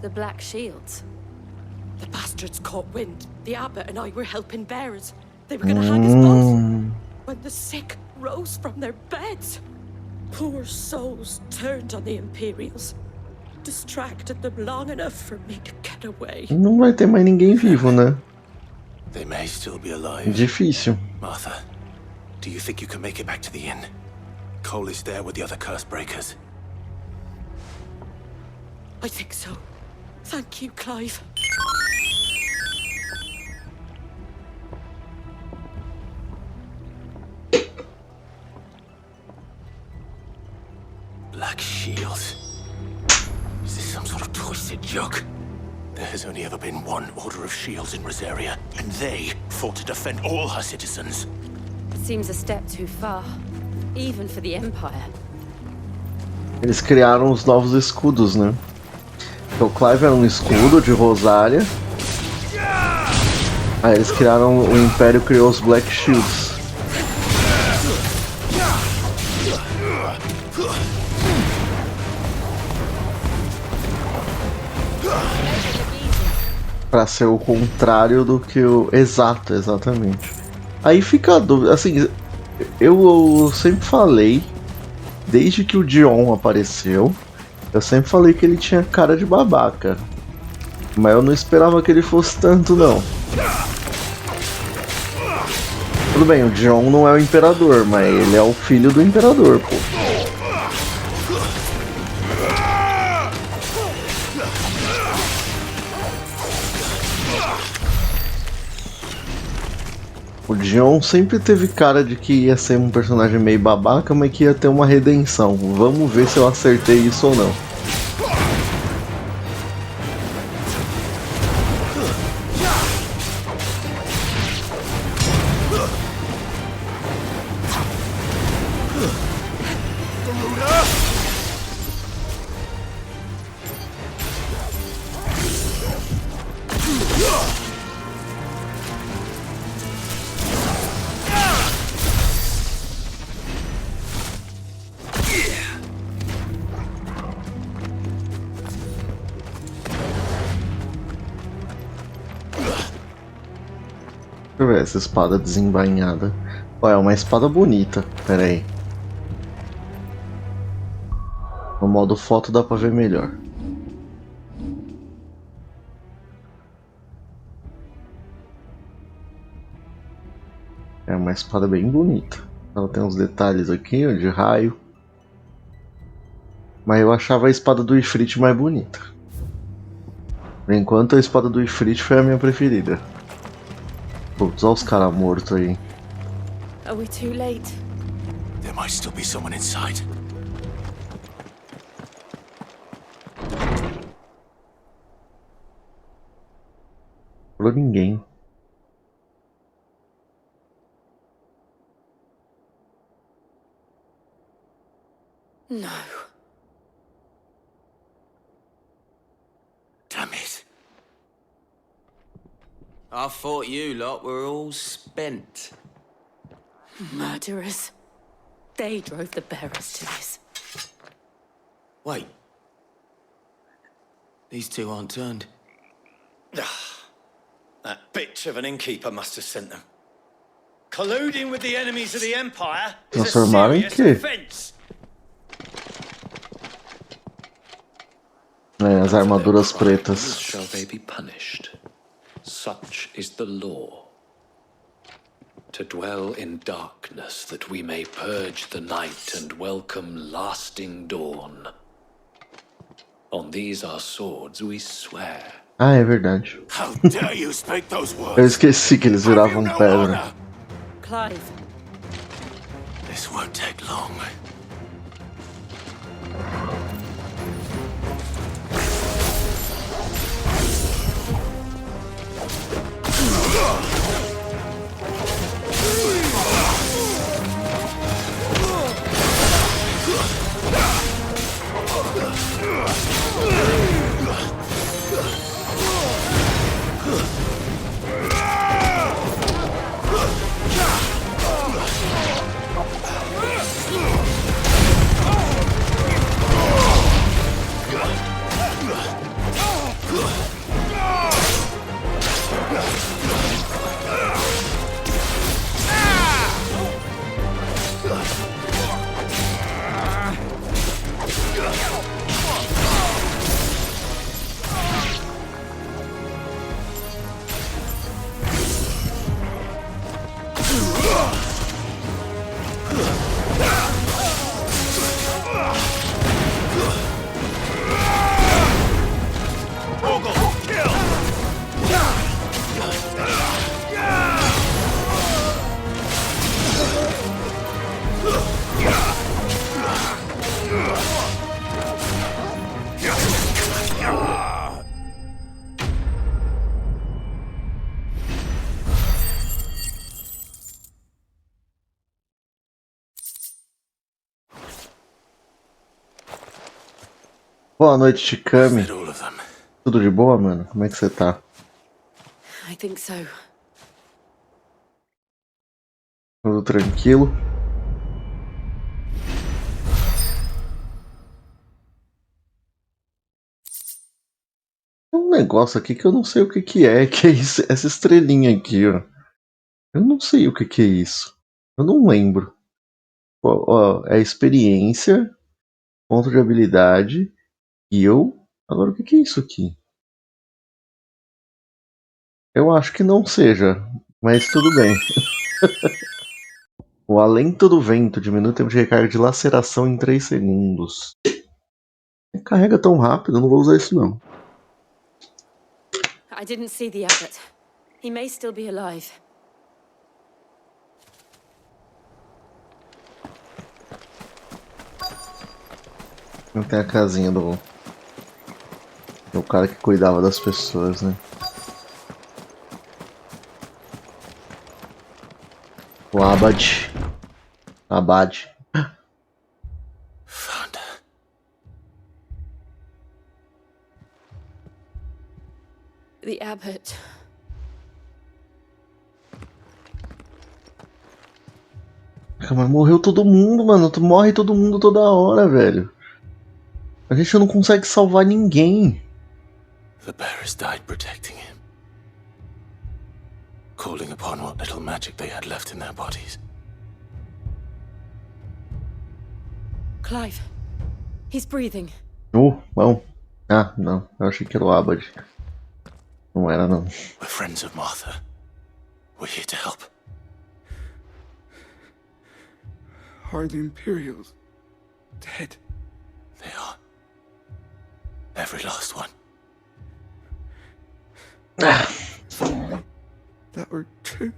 Speaker 14: The Black Shields?
Speaker 3: The bastards caught wind. The abbot and I were helping bearers. They were gonna hang us both. When the sick rose from their beds. Poor souls turned on the Imperials. Distracted them long enough for me to get away.
Speaker 1: Não vai ter mais ninguém vivo, né?
Speaker 2: They may still be alive.
Speaker 1: Difícil.
Speaker 2: Martha, do you think you can make it back to the inn? Cole is there with the other curse breakers.
Speaker 3: I think so. Thank you, Clive.
Speaker 2: Black Shields. Is this some sort of twisted joke? There has only ever been one Order of Shields in Rosaria, and they fought to defend all her citizens.
Speaker 14: It seems a step too far, even for the Empire.
Speaker 1: Eles criaram os novos escudos, né? Então, o Clive era um escudo de Rosária. Aí eles criaram, o Império criou os Black Shields. Pra ser o contrário do que o... Exato, exatamente. Aí fica a dúvida, assim, eu sempre falei, desde que o Dion apareceu, eu sempre falei que ele tinha cara de babaca. Mas eu não esperava que ele fosse tanto, não. Tudo bem, o Dion não é o imperador, mas ele é o filho do imperador, pô. O Dion sempre teve cara de que ia ser um personagem meio babaca, mas que ia ter uma redenção. Vamos ver se eu acertei isso ou não. Deixa eu ver essa espada desembainhada. Ó, é uma espada bonita. Pera aí. No modo foto dá pra ver melhor. É uma espada bem bonita. Ela tem uns detalhes aqui, ó, de raio. Mas eu achava a espada do Ifrit mais bonita. Por enquanto a espada do Ifrit foi a minha preferida. Putz, olha os caras mortos aí.
Speaker 3: Are we too late?
Speaker 2: There might still be someone inside.
Speaker 1: Não ninguém.
Speaker 3: No.
Speaker 2: Damn it.
Speaker 21: I thought you lot were all spent.
Speaker 3: Murderers. They drove the bearers to this.
Speaker 21: Wait. These two aren't turned.
Speaker 7: That bitch of an innkeeper must have sent them. Colluding with the enemies of the Empire is a serious offense.
Speaker 1: É, as armaduras pretas.
Speaker 4: Shall they be punished? Such is the law.
Speaker 10: To dwell in darkness that we may purge the night and welcome lasting dawn. On these our swords we swear.
Speaker 1: Ah, é verdade.
Speaker 10: How dare you speak those words?
Speaker 1: Eu esqueci que eles viravam pedra.
Speaker 3: Clive.
Speaker 10: This won't take long.
Speaker 1: Boa noite, Chikami. Tudo de boa, mano? Como é que você tá?
Speaker 3: I think so.
Speaker 1: Tudo tranquilo? Tem um negócio aqui que eu não sei o que que é isso, essa estrelinha aqui, ó. Eu não sei o que que é isso. Eu não lembro. Ó, é experiência, ponto de habilidade, e eu... Agora o que que é isso aqui? Eu acho que não seja, mas tudo bem. O alento do vento diminui o tempo de recarga de laceração em 3 segundos. Carrega tão rápido, eu não vou usar isso não.
Speaker 3: I didn't see the abbot. He may still be alive.
Speaker 1: Não tem a casinha do cara que cuidava das pessoas, né? O Abad.
Speaker 10: Found her.
Speaker 3: The abbot.
Speaker 1: Mas morreu todo mundo, mano. Morre todo mundo toda hora, velho. A gente não consegue salvar ninguém.
Speaker 10: The bearers died protecting him. Calling upon what little magic they had left in their bodies.
Speaker 3: Clive. He's breathing.
Speaker 1: Bom. Ah, não. Eu achei que era o Abad. Não era, não.
Speaker 10: We're friends of Martha. We're here to help.
Speaker 4: Are the Imperials dead?
Speaker 10: They are. Every last one.
Speaker 4: That were true.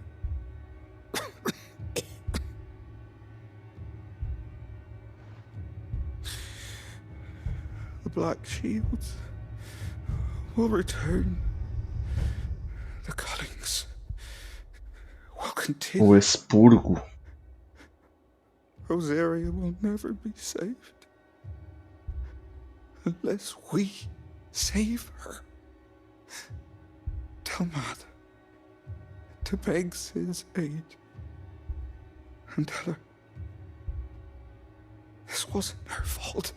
Speaker 4: The Black Shields will return. The Cullings will continue.
Speaker 1: O expurgo.
Speaker 4: Rosaria will never be saved unless we save her. Tell Mother to beg Sid's aid and tell her this wasn't her fault.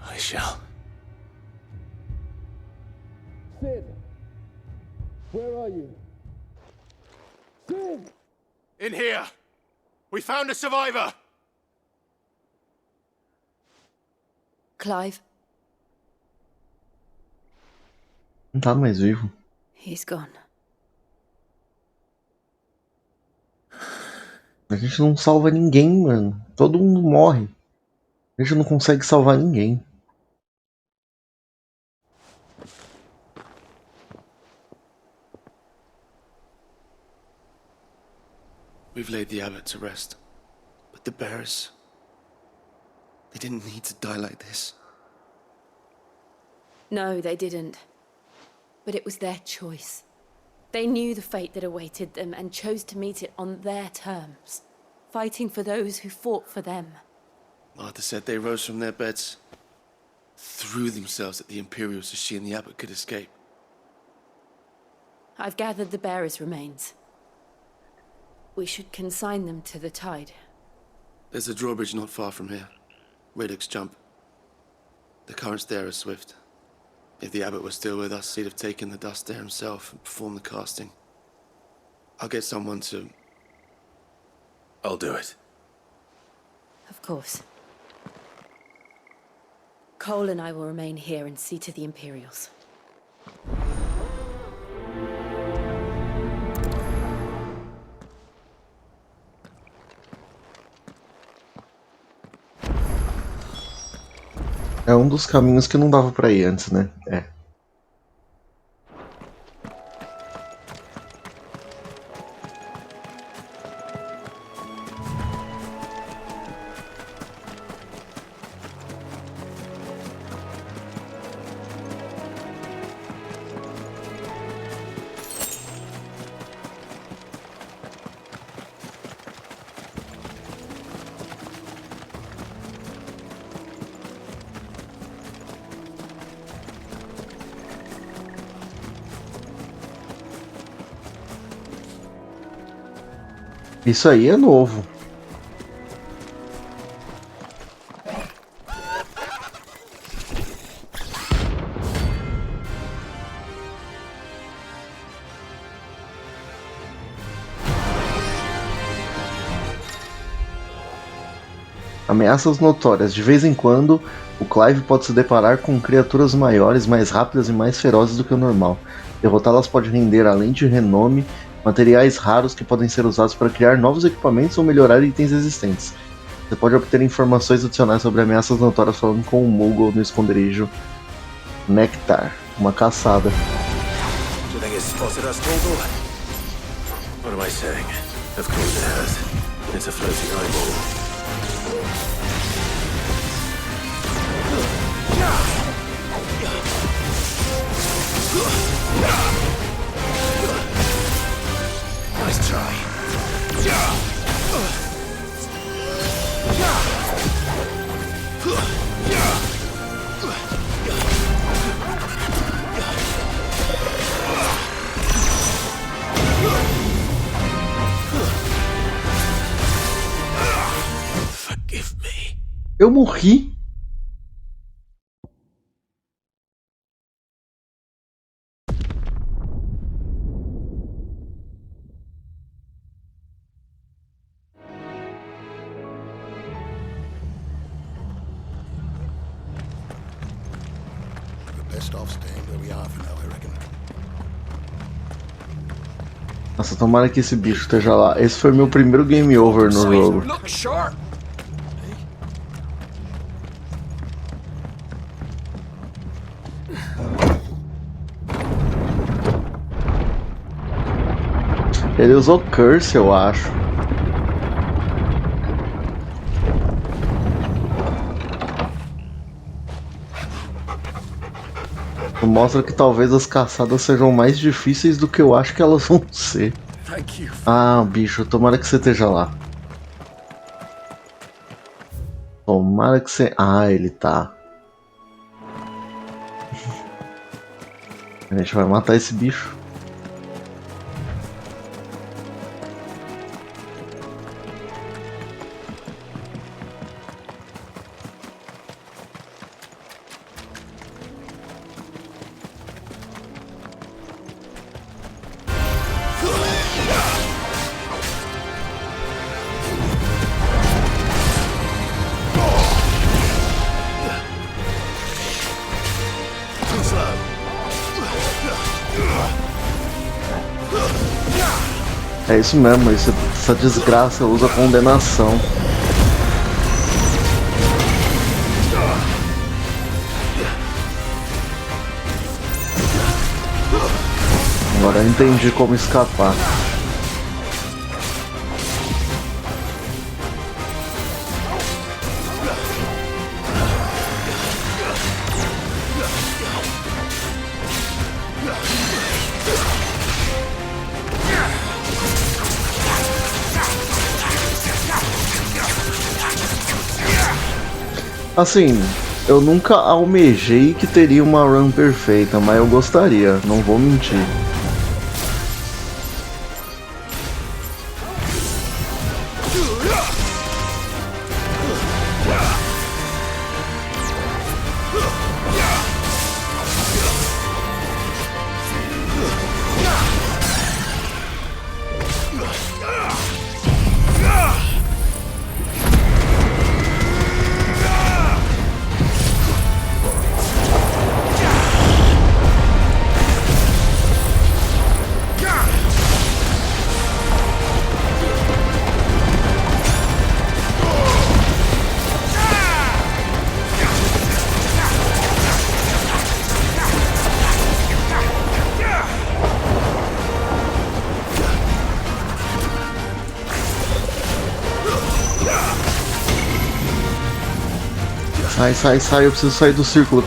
Speaker 10: I shall.
Speaker 12: Sid! Where are you? Sid!
Speaker 13: In here! We found a survivor!
Speaker 3: Clive.
Speaker 1: Não tá mais vivo.
Speaker 3: He's gone.
Speaker 1: A gente não salva ninguém, mano. Todo mundo morre. A gente não consegue salvar ninguém.
Speaker 22: We've laid the abbot to rest. But the bearers... They didn't need to die like this.
Speaker 14: No, they didn't. But it was their choice. They knew the fate that awaited them and chose to meet it on their terms, fighting for those who fought for them.
Speaker 22: Martha said they rose from their beds, threw themselves at the Imperials so she and the abbot could escape.
Speaker 14: I've gathered the bearers' remains. We should consign them to the tide.
Speaker 22: There's a drawbridge not far from here. Radix jump. The currents there are swift. If the abbot was still with us, he'd have taken the dust there himself and performed the casting. I'll get someone to...
Speaker 2: I'll do it.
Speaker 14: Of course. Cole and I will remain here and see to the Imperials.
Speaker 1: É um dos caminhos que não dava pra ir antes, né? É. Isso aí é novo. Ameaças notórias. De vez em quando, o Clive pode se deparar com criaturas maiores, mais rápidas e mais ferozes do que o normal. Derrotá-las pode render, além de renome, materiais raros que podem ser usados para criar novos equipamentos ou melhorar itens existentes. Você pode obter informações adicionais sobre ameaças notórias falando com o Moogle no esconderijo Nectar, uma caçada.
Speaker 2: Do you think it's spotted us, Moogle? What am I saying? Of course it has. It's a floating eyeball. Nice try. Forgive me.
Speaker 1: Eu morri. Nossa, tomara que esse bicho esteja lá. Esse foi meu primeiro game over no jogo. Ele usou Curse, eu acho. Mostra que talvez as caçadas sejam mais difíceis do que eu acho que elas vão ser. Ah, bicho, tomara que você esteja lá. Tomara que você... Ah, ele tá. A gente vai matar esse bicho. É isso mesmo, essa desgraça usa condenação. Agora eu entendi como escapar. Assim, eu nunca almejei que teria uma run perfeita, mas eu gostaria, não vou mentir. Sai, eu preciso sair do círculo,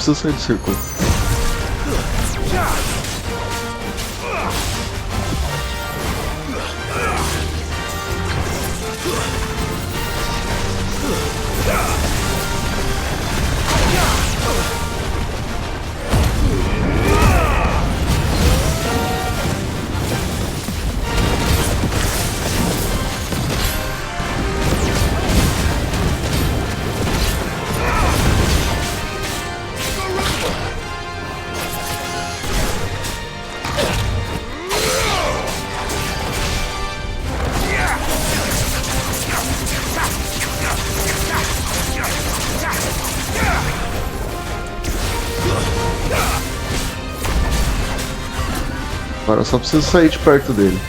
Speaker 1: Agora eu só preciso sair de perto dele.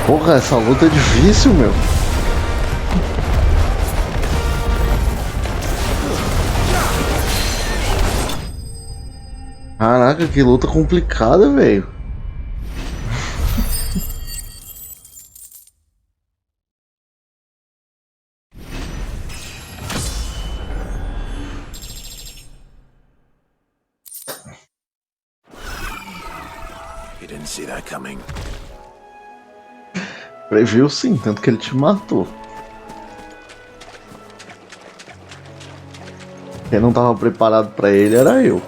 Speaker 1: Porra, essa luta é difícil, meu. Caraca, que luta complicada, velho.
Speaker 2: You didn't see that coming.
Speaker 1: Previu sim, tanto que ele te matou. Quem não tava preparado pra ele era eu.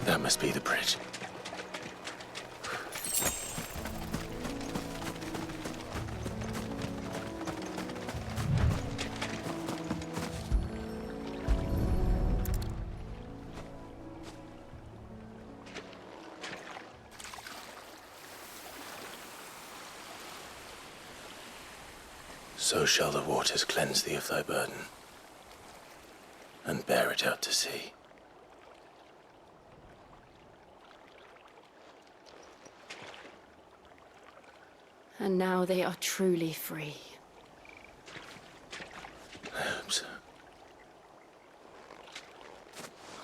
Speaker 2: That must be the bridge. So shall the waters cleanse thee of thy burden. and bear it out to sea.
Speaker 14: And now they are truly free.
Speaker 2: I hope so.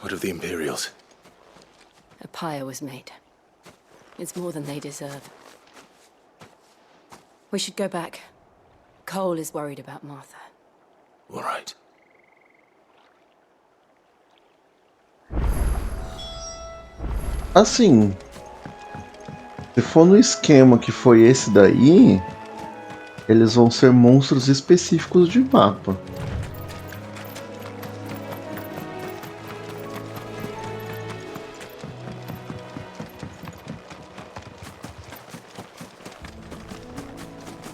Speaker 2: What of the Imperials?
Speaker 14: A pyre was made. It's more than they deserve. We should go back. Cole is worried about Martha.
Speaker 2: All right.
Speaker 1: Assim, se for no esquema que foi esse daí, eles vão ser monstros específicos de mapa.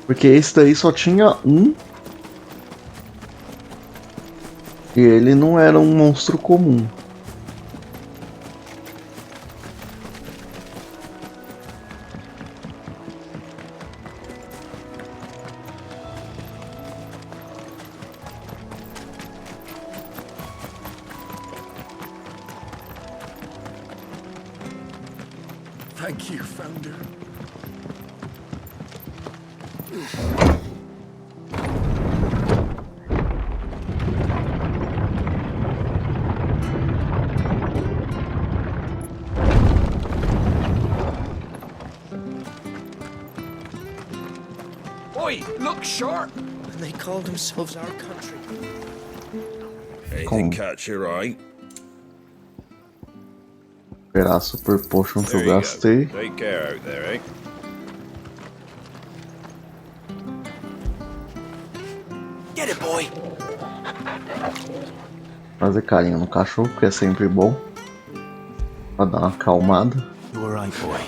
Speaker 1: Porque esse daí só tinha um. E ele não era um monstro comum.
Speaker 12: Thank you, Founder.
Speaker 4: Oi, look sharp!
Speaker 21: And they call themselves our country.
Speaker 13: Anything catch your eye?
Speaker 1: Esperar a Super Potion que eu gastei.
Speaker 13: Take care out there, eh?
Speaker 21: Get it, boy!
Speaker 1: Fazer carinho no cachorro, que é sempre bom. Pra dar uma acalmada.
Speaker 21: You alright, boy?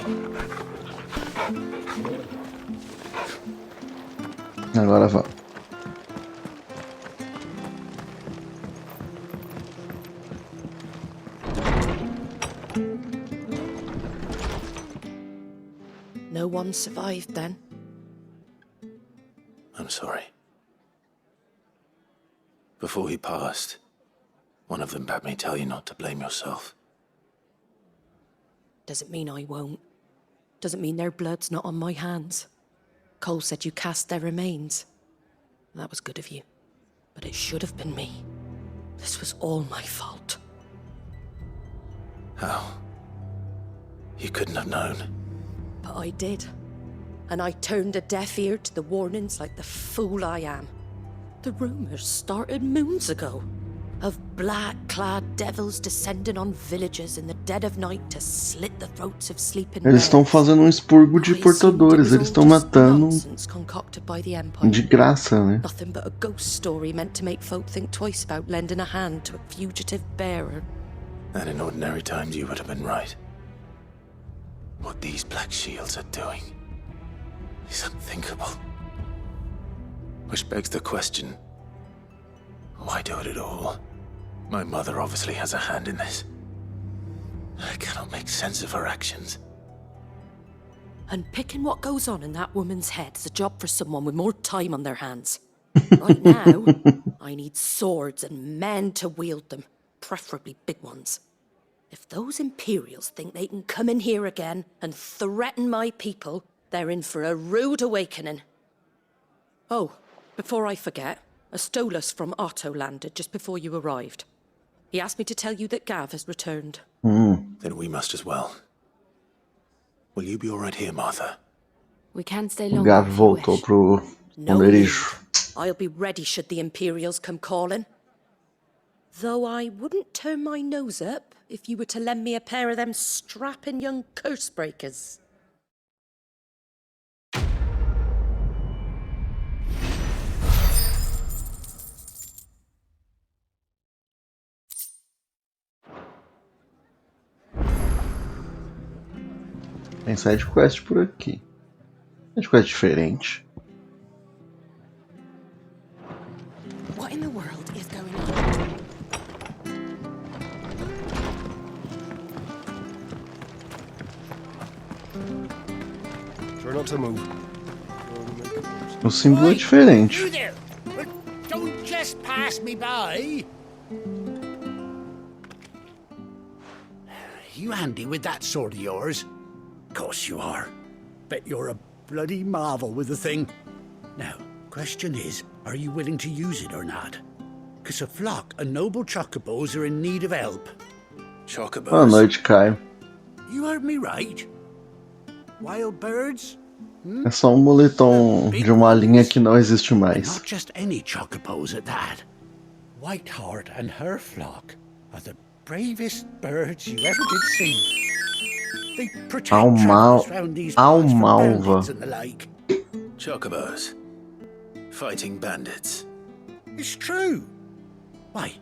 Speaker 1: Agora vamos.
Speaker 3: No one survived then?
Speaker 2: I'm sorry. Before he passed, one of them bade me tell you not to blame yourself.
Speaker 3: Doesn't mean I won't. Doesn't mean their blood's not on my hands. Cole said you cast their remains. That was good of you. But it should have been me. This was all my fault.
Speaker 2: How? You couldn't have known.
Speaker 3: But I did. And I turned a deaf ear to the warnings like the fool I am. The rumors started moons ago. Of black-clad devils descending on villages in the dead of night to slit the throats of sleeping
Speaker 1: Eles estão fazendo um expurgo de portadores. Eles estão matando de graça, né?
Speaker 3: Nothing but a ghost story meant to make folk think twice about lending a hand to a fugitive bearer.
Speaker 2: And in ordinary times you would have been right. What these Black Shields are doing is unthinkable. Which begs the question, why do it at all? My mother obviously has a hand in this. I cannot make sense of her actions.
Speaker 3: And picking what goes on in that woman's head is a job for someone with more time on their hands. Right now, I need swords and men to wield them, preferably big ones. If those Imperials think they can come in here again and threaten my people, they're in for a rude awakening. Oh, before I forget, a Stolas from Otto landed just before you arrived. He asked me to tell you that Gav has returned.
Speaker 2: Then we must as well. Will you be all right here, Martha?
Speaker 14: We can stay
Speaker 1: O
Speaker 14: longer
Speaker 1: Gav
Speaker 14: if you
Speaker 1: voltou
Speaker 14: wish.
Speaker 1: pro esconderijo.
Speaker 3: I'll be ready should the Imperials come calling. Though I wouldn't turn my nose up if you were to lend me a pair of them strapping young curse breakers.
Speaker 1: Tem side quest por aqui. Side quest diferente.
Speaker 3: What in the world is going on?
Speaker 21: Try not to move.
Speaker 1: O símbolo é diferente.
Speaker 12: You there! Don't just pass me by!
Speaker 8: you handy with that sword of yours? Course you are. Bet you're a bloody marvel with the thing. Now, question is, are you willing to use it or not? Because a flock of noble chocobos are in need of help.
Speaker 2: Chocobos?
Speaker 1: Boa noite, Caio.
Speaker 8: You heard me right. Wild birds?
Speaker 1: É só um moletom de uma linha que não existe mais.
Speaker 8: Not just any chocobos at that. Whiteheart and her flock are the bravest birds you ever did see. They protect travelers round these parts from bandits and the like.
Speaker 2: Chocobos. Fighting bandits.
Speaker 8: It's true. Why,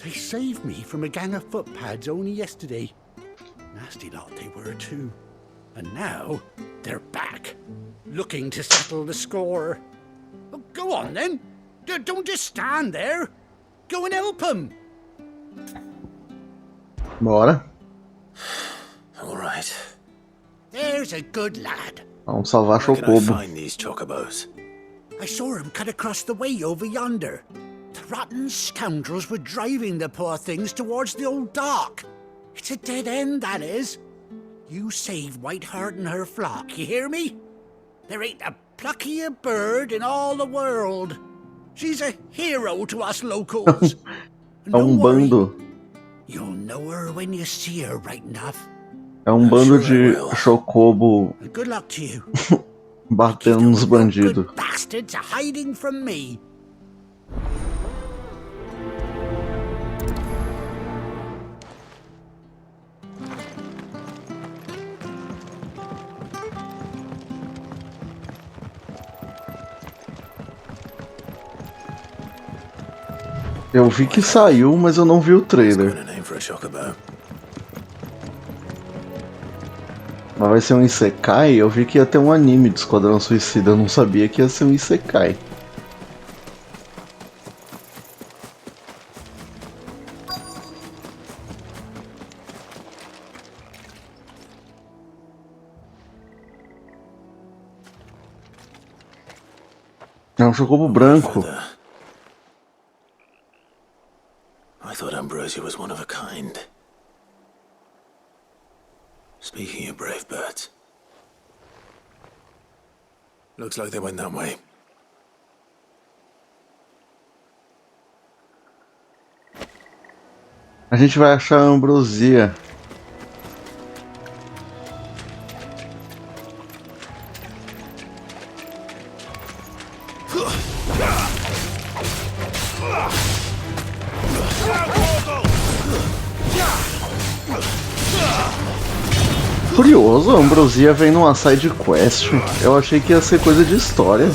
Speaker 8: they saved me from a gang of footpads only yesterday. Nasty lot they were too. And now they're back, looking to settle the score. Oh, go on then. Don't just stand there. Go and help them.
Speaker 1: Bora.
Speaker 2: All right.
Speaker 8: There's a good lad.
Speaker 1: Vamos salvar
Speaker 2: Where can I
Speaker 1: Chocobo.
Speaker 2: find these chocobos?
Speaker 8: I saw him cut across the way over yonder. The rotten scoundrels were driving the poor things towards the old dock. It's a dead end, that is. You save Whiteheart and her flock, you hear me? There ain't a pluckier bird in all the world. She's a hero to us locals.
Speaker 1: É bando.
Speaker 8: You'll know her when you see her, right enough.
Speaker 1: É bando de Chocobo
Speaker 8: Good luck to you.
Speaker 1: batendo nos bandidos.
Speaker 8: Bastards are hiding from me.
Speaker 1: Eu vi que saiu, mas eu não vi o trailer. Mas vai ser um Isekai? Eu vi que ia ter um anime de Esquadrão Suicida, eu não sabia que ia ser um Isekai. É um Chocobo branco.
Speaker 2: I thought Ambrosia was one of a kind. Speaking of brave birds. Looks like they went that way.
Speaker 1: A gente vai achar a Ambrosia. Curioso, a Ambrosia vem numa side quest. Eu achei que ia ser coisa de história.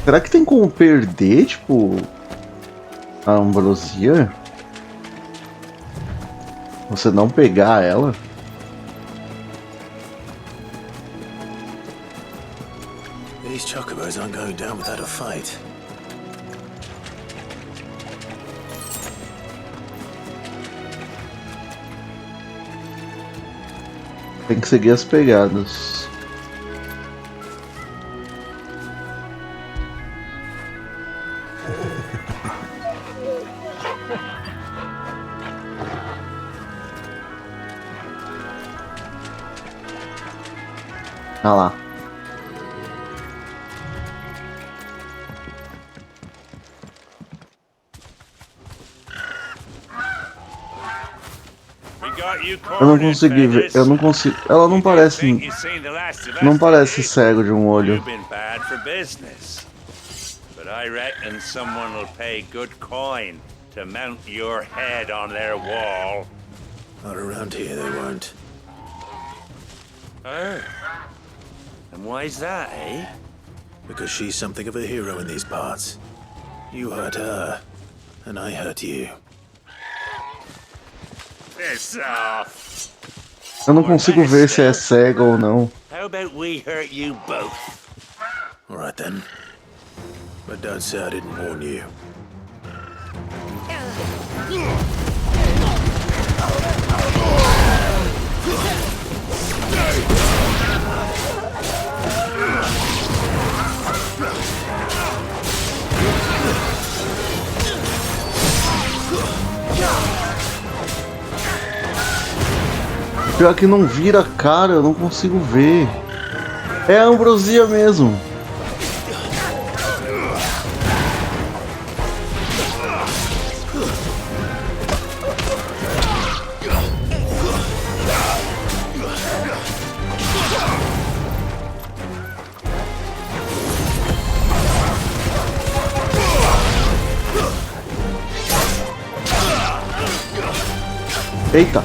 Speaker 1: Será que tem como perder, tipo, a Ambrosia? Você não pegar ela?
Speaker 2: These chocobos aren't going down without a fight.
Speaker 1: Tem que seguir as pegadas. Ah lá. Eu não consegui ver, eu não consigo. Ela não parece. Não parece cego de um olho.
Speaker 11: But I reckon someone will pay good coin to mount your head on their wall.
Speaker 2: Not around here, they won't.
Speaker 11: Oh. And why's that, eh?
Speaker 2: Because she's something of a hero in these parts. You hurt her, and I hurt you.
Speaker 11: Piss off.
Speaker 1: Eu não consigo ver se é cego ou não.
Speaker 11: How about we hurt you both?
Speaker 2: All right then. But don't say I didn't warn you.
Speaker 1: Pior que não vira a cara, eu não consigo ver. É a ambrosia mesmo. Eita!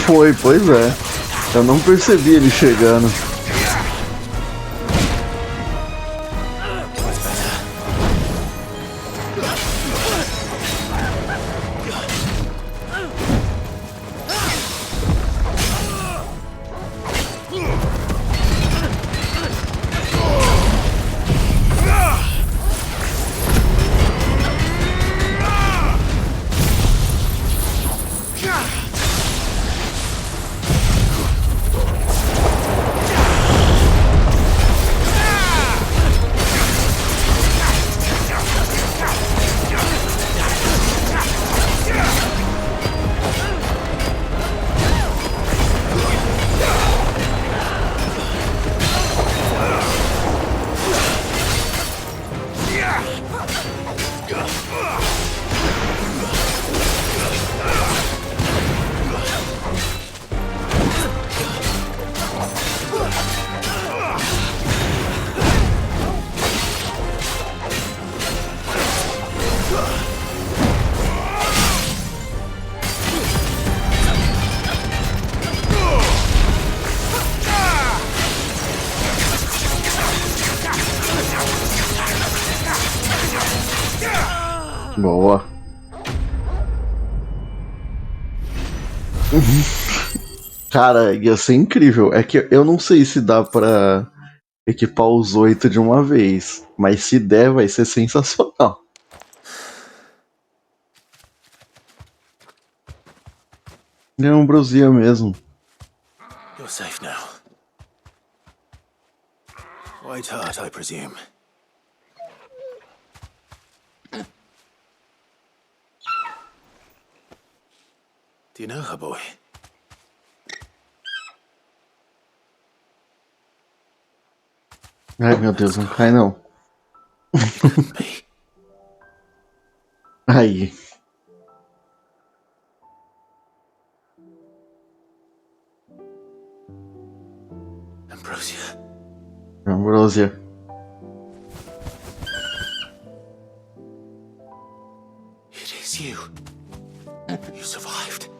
Speaker 1: Foi, pois é. Eu não percebi ele chegando. Boa. Cara, ia ser incrível. É que eu não sei se dá pra equipar os 8 de uma vez, mas se der, vai ser sensacional. É ambrosia mesmo.
Speaker 2: You're safe now. White heart, I presume. Do you know her, boy?
Speaker 1: Ai, meu Deus, não cai não. Aí.
Speaker 2: Ambrosia.
Speaker 1: Ambrosia.
Speaker 2: It is you. You survived.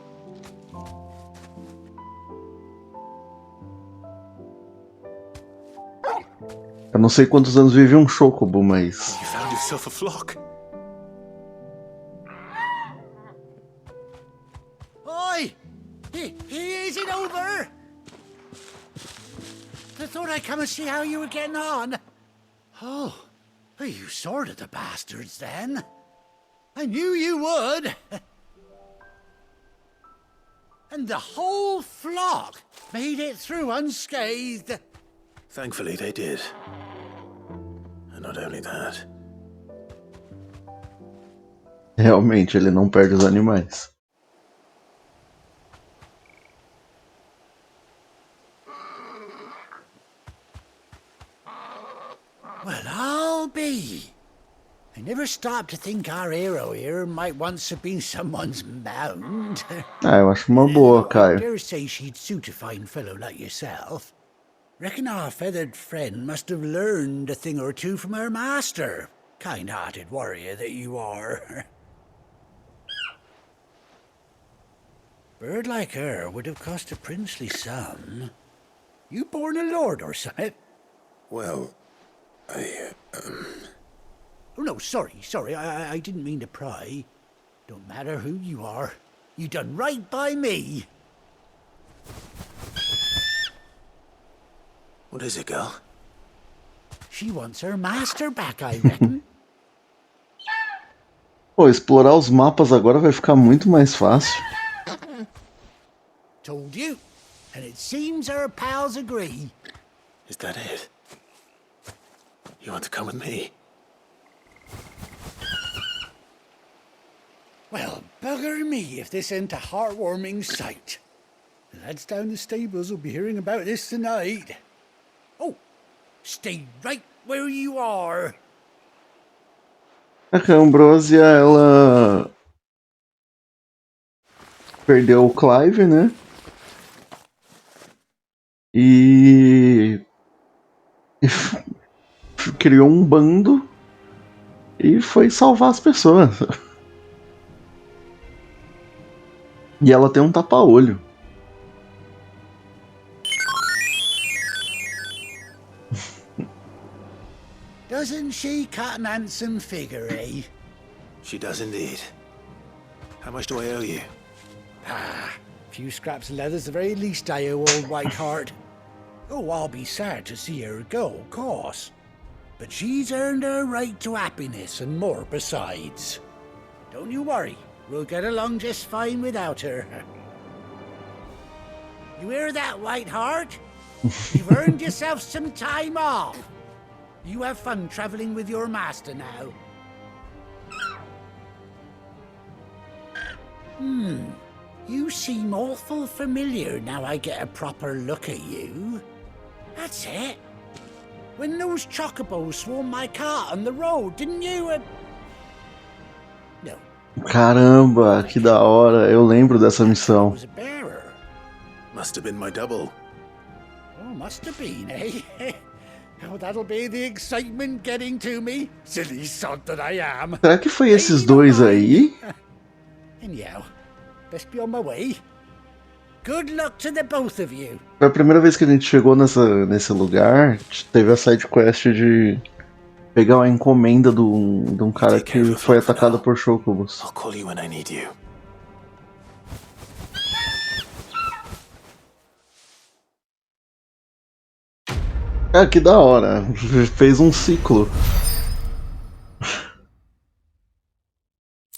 Speaker 1: Eu não sei quantos anos vive um chocobo, mas...
Speaker 2: You found yourself a flock.
Speaker 8: Oi! Is it over? I thought I'd come and see how you were getting on. Oh, you sorted the bastards then. I knew you would. And the whole flock made it through unscathed.
Speaker 2: Thankfully, they did. And not only that.
Speaker 1: Realmente, ele não perde os animais.
Speaker 8: Well, I'll be. I never stopped to think our hero here might once have been someone's mount.
Speaker 1: Ah, eu acho uma boa,
Speaker 8: I
Speaker 1: Caio.
Speaker 8: dare say she'd suit a fine fellow like yourself. Reckon our feathered friend must have learned a thing or two from her master. Kind-hearted warrior that you are. Bird like her would have cost a princely sum. You born a lord or something?
Speaker 2: Well,
Speaker 8: Oh, no, sorry. I didn't mean to pry. Don't matter who you are. You done right by me.
Speaker 2: What is it, girl?
Speaker 8: She wants her master back, I reckon.
Speaker 1: Pô, explorar os mapas agora vai ficar muito mais fácil.
Speaker 8: Told you. And it seems our pals agree.
Speaker 2: Is that it? You want to come with me?
Speaker 8: Well, bugger me if this ain't a heartwarming sight. The lads down the stables will be hearing about this tonight. Oh, stay right where you are.
Speaker 1: A Ambrósia, ela perdeu o Clive, né? E criou um bando e foi salvar as pessoas. E ela tem um tapa-olho.
Speaker 8: Doesn't she cut an handsome figure, eh?
Speaker 2: She does indeed. How much do I owe you?
Speaker 8: Ah, a few scraps of leather's the very least I owe old Whiteheart. Oh, I'll be sad to see her go, of course. But she's earned her right to happiness and more besides. Don't you worry, we'll get along just fine without her. You hear that, Whiteheart? You've earned yourself some time off. You have fun traveling with your master now. You seem awful familiar now I get a proper look at you. That's it. When those chocobos swarmed my cart on the road, didn't you? No.
Speaker 1: Caramba, que da hora. Eu lembro dessa missão.
Speaker 2: Must have been my double.
Speaker 8: Oh, must have been, eh? Oh, that'll be the excitement getting to me, silly sod that I am.
Speaker 1: Será que foi esses dois aí?
Speaker 8: Anyhow, best be on my way. Good luck to the both of you.
Speaker 1: Foi a primeira vez que a gente chegou nesse lugar. Teve a side quest de pegar uma encomenda de um cara que foi atacado por chocobos.
Speaker 2: I'll call you when I need you.
Speaker 1: Ah, que da hora. Fez um ciclo.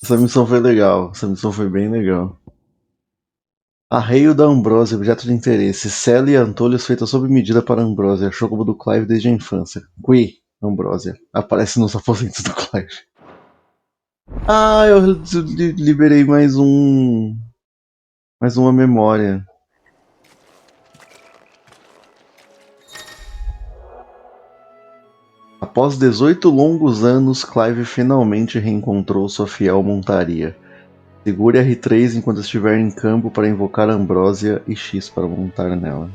Speaker 1: Essa missão foi legal. Essa missão foi bem legal. Arreio da Ambrósia, objeto de interesse. Sela e antolhos feitas sob medida para Ambrósia. Chocobo do Clive desde a infância. Qui, Ambrósia. Aparece nos aposentos do Clive. Ah, eu liberei mais uma memória. Após 18 longos anos, Clive finalmente reencontrou sua fiel montaria. Segure R3 enquanto estiver em campo para invocar Ambrósia e X para montar nela.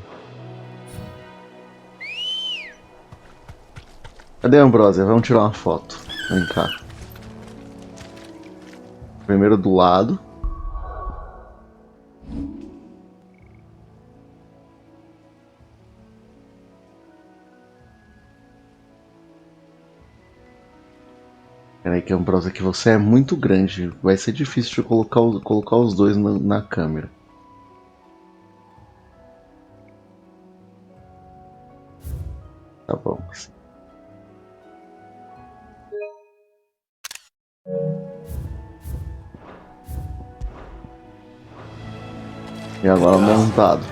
Speaker 1: Cadê a Ambrósia? Vamos tirar uma foto. Vem cá. Primeiro do lado. Peraí que Ambrósia, que você é muito grande. Vai ser difícil de colocar os dois na câmera. Tá bom. E agora montado.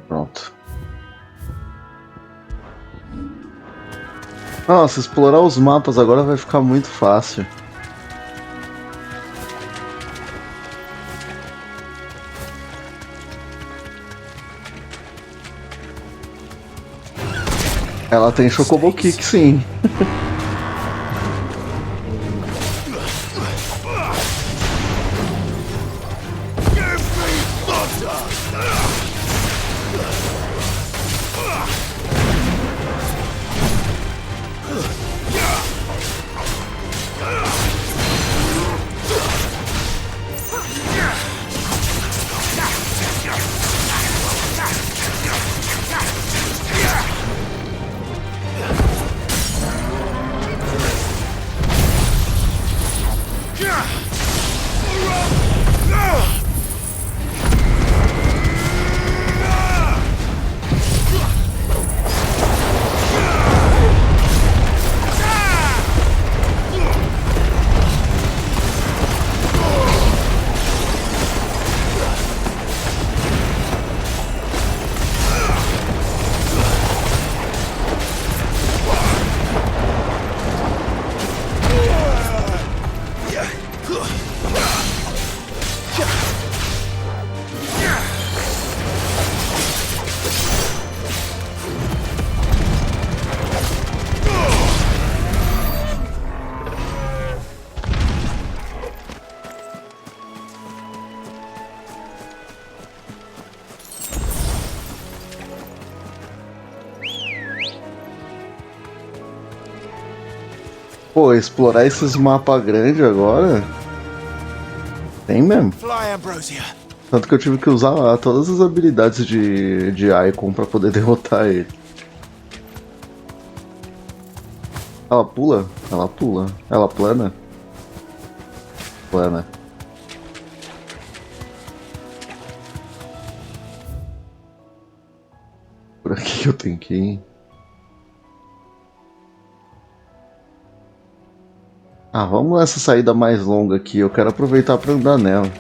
Speaker 1: Pronto. Nossa, explorar os mapas agora vai ficar muito fácil. Ela tem Chocobo Kick, sim. Pô, explorar esses mapas grandes agora... Tem mesmo. Tanto que eu tive que usar lá todas as habilidades de Icon pra poder derrotar ele. Ela pula? Ela pula. Ela plana? Plana. Por aqui que eu tenho que ir. Ah, vamos nessa saída mais longa aqui. Eu quero aproveitar para andar nela.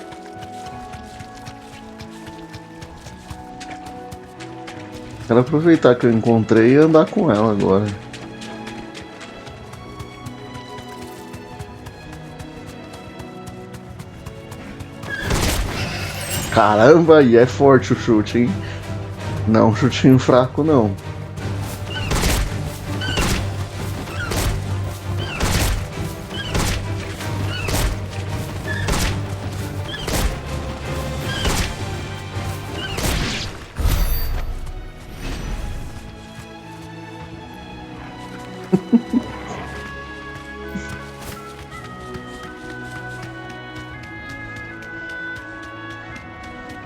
Speaker 1: Quero aproveitar que eu encontrei e andar com ela agora. Caramba, e é forte o chute, hein? Não, um chutinho fraco não.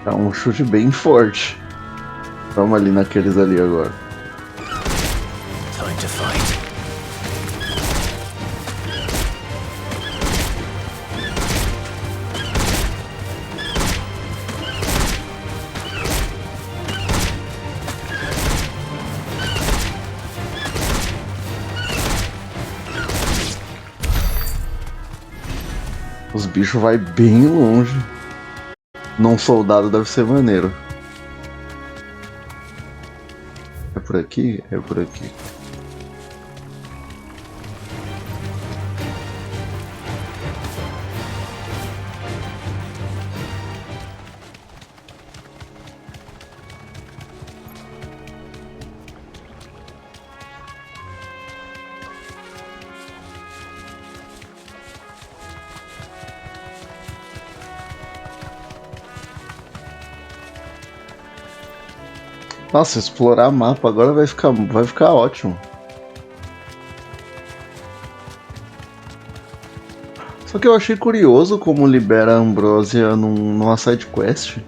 Speaker 1: É um chute bem forte. Vamos ali naqueles ali agora.
Speaker 21: Time to fight.
Speaker 1: Os bichos vai bem longe. Não soldado deve ser maneiro. É por aqui? É por aqui. Nossa, explorar mapa agora vai ficar ótimo. Só que eu achei curioso como libera a Ambrósia numa side quest.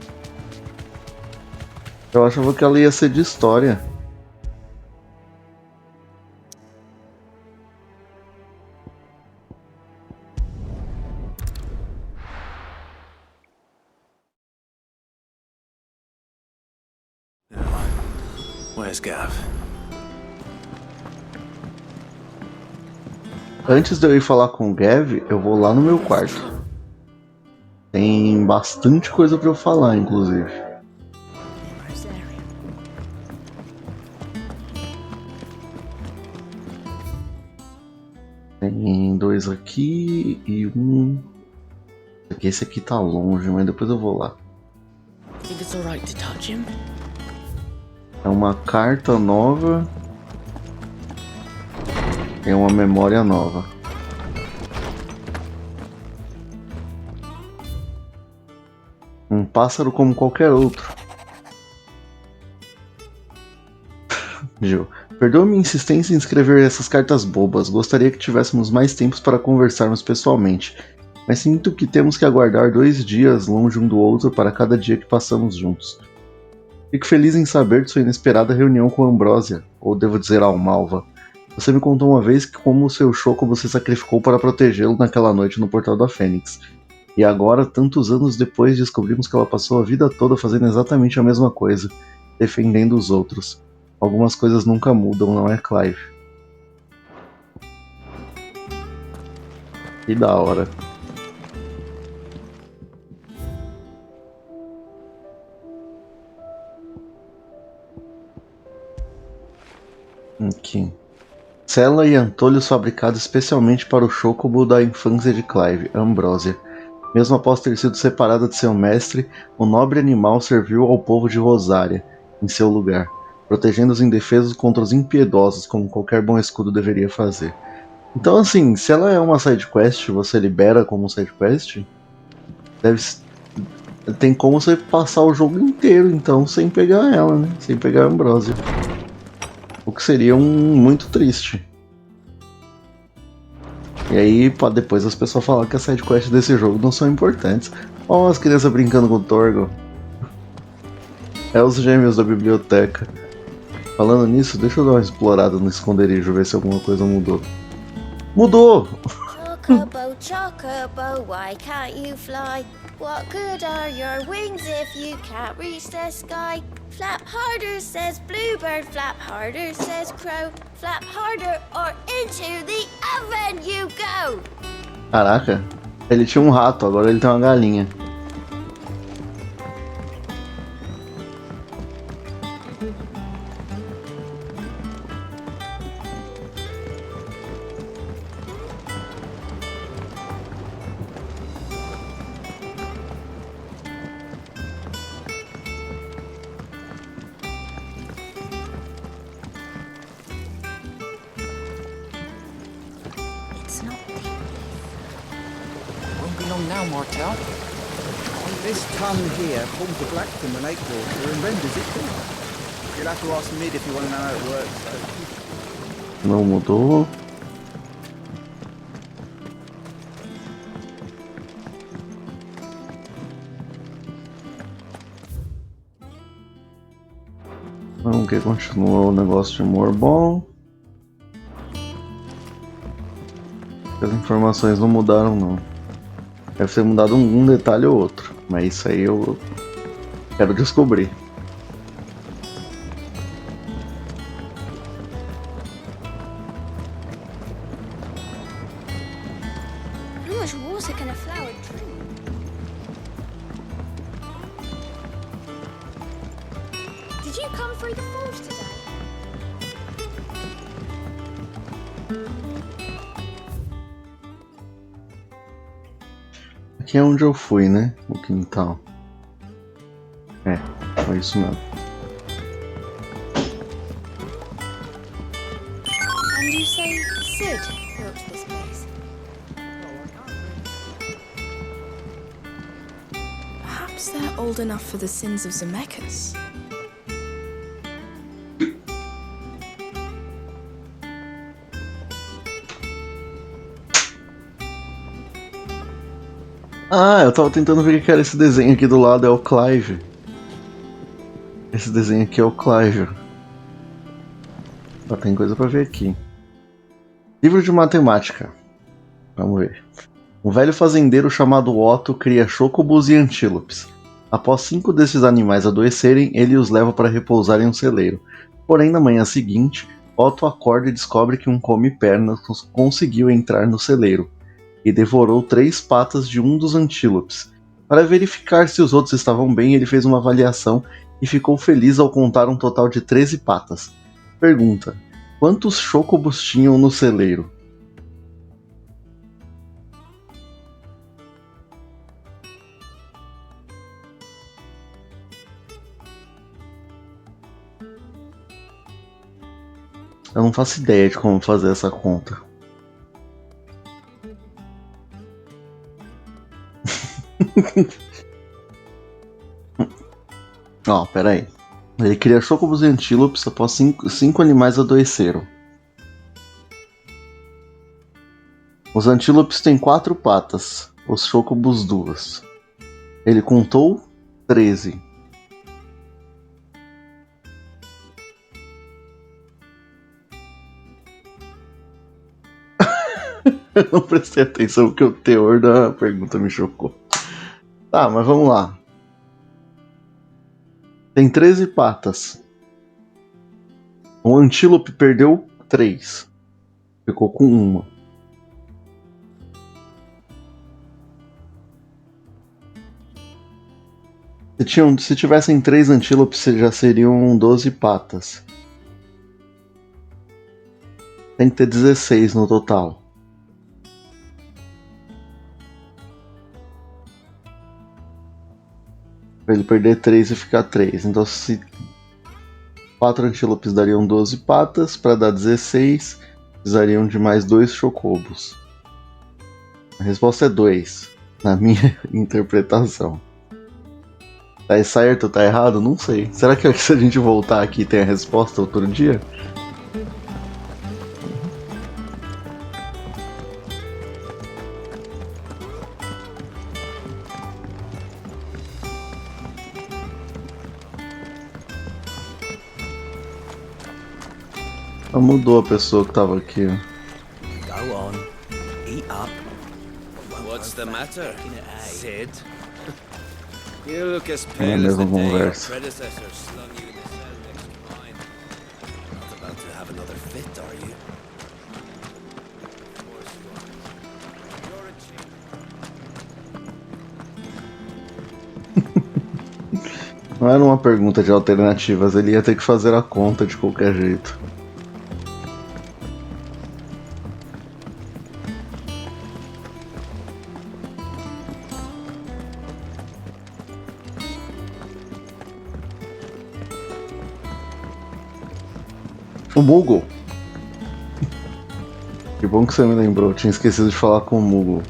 Speaker 1: Eu achava que ela ia ser de história.
Speaker 21: Where's Gav?
Speaker 1: Antes de eu ir falar com o Gav, eu vou lá no meu quarto. Tem bastante coisa pra eu falar, inclusive. Tem dois aqui e um... Esse aqui tá longe, mas depois eu vou lá.
Speaker 21: Think it's alright to touch him?
Speaker 1: É uma carta nova. Tem uma memória nova. Um pássaro como qualquer outro. Gil, perdoa minha insistência em escrever essas cartas bobas. Gostaria que tivéssemos mais tempos para conversarmos pessoalmente. Mas sinto que temos que aguardar 2 dias longe um do outro para cada dia que passamos juntos. Fico feliz em saber de sua inesperada reunião com Ambrósia, ou devo dizer Almalva. Você me contou uma vez que como o seu Choco você sacrificou para protegê-lo naquela noite no Portal da Fênix. E agora, tantos anos depois, descobrimos que ela passou a vida toda fazendo exatamente a mesma coisa, defendendo os outros. Algumas coisas nunca mudam, não é, Clive? Que da hora. Aqui. Cela e antolhos fabricados especialmente para o Chocobo da infância de Clive, Ambrósia. Mesmo após ter sido separada de seu mestre, o nobre animal serviu ao povo de Rosária, em seu lugar, protegendo os indefesos contra os impiedosos, como qualquer bom escudo deveria fazer. Então, assim, se ela é uma sidequest, você libera como sidequest, tem como você passar o jogo inteiro, então, sem pegar ela, né? Sem pegar a Ambrósia. O que seria muito triste. E aí pode depois as pessoas falar que as sidequests desse jogo não são importantes. Ó, as crianças brincando com o Torgo. É os gêmeos da biblioteca. Falando nisso, deixa eu dar uma explorada no esconderijo, ver se alguma coisa mudou. Mudou!
Speaker 5: Chocobo, chocobo, why can't you fly? What good are your wings if you can't reach the sky? Flap harder, says bluebird, flap harder, says crow. Flap harder or into the oven you go!
Speaker 1: Caraca, ele tinha um rato, agora ele tem uma galinha.
Speaker 9: This tongue here pulls the black from the lake water and renders it clear. You'll have to ask Mid if you want to know how it works, though.
Speaker 1: Não mudou. Vamos que continua o negócio de humor bom. As informações não mudaram não. Deve ter mudado um detalhe ou outro, mas isso aí eu quero descobrir.
Speaker 5: How much water can a flower drink? Did you come through the forge today?
Speaker 1: Aqui é onde eu fui, né? O quintal. É, foi isso mesmo.
Speaker 20: And you say Sid built this place? Perhaps they're old enough for the sins of Zemeckis.
Speaker 1: Ah, eu tava tentando ver o que era esse desenho aqui do lado, é o Clive. Esse desenho aqui é o Clive. Só tem coisa pra ver aqui. Livro de matemática. Vamos ver. Um velho fazendeiro chamado Otto cria chocobos e antílopes. Após 5 desses animais adoecerem, ele os leva para repousar em um celeiro. Porém, na manhã seguinte, Otto acorda e descobre que um come-pernas conseguiu entrar no celeiro e devorou 3 patas de um dos antílopes. Para verificar se os outros estavam bem, ele fez uma avaliação e ficou feliz ao contar um total de 13 patas. Pergunta: quantos chocobos tinham no celeiro? Eu não faço ideia de como fazer essa conta. Ó, pera aí. Ele cria chocobos e antílopes após 5 animais adoeceram. Os antílopes têm 4 patas, os chocobos 2. Ele contou 13. Eu não prestei atenção porque o teor da pergunta me chocou. Tá, mas vamos lá. Tem 13 patas. O antílope perdeu 3. Ficou com 1. Se tivessem 3 antílopes, já seriam 12 patas. Tem que ter 16 no total. Pra ele perder 3 e ficar 3. Então, se 4 antílopes dariam 12 patas, para dar 16, precisariam de mais 2 chocobos. A resposta é 2, na minha interpretação. Tá certo, tá errado? Não sei. Será que se a gente voltar aqui tem a resposta outro dia? Mudou a pessoa que tava aqui.
Speaker 21: Go on, eat up.
Speaker 17: What's the matter, Sid? You look as
Speaker 1: É a
Speaker 17: pale as
Speaker 1: mesma
Speaker 17: the day your
Speaker 1: conversa.
Speaker 17: predecessor slung you in the cell next to mine. Not about to have another fit, are you? Of course you are. You're a
Speaker 1: Não era uma pergunta de alternativas, ele ia ter que fazer a conta de qualquer jeito. O Moogle. Que bom que você me lembrou, eu tinha esquecido de falar com o Moogle.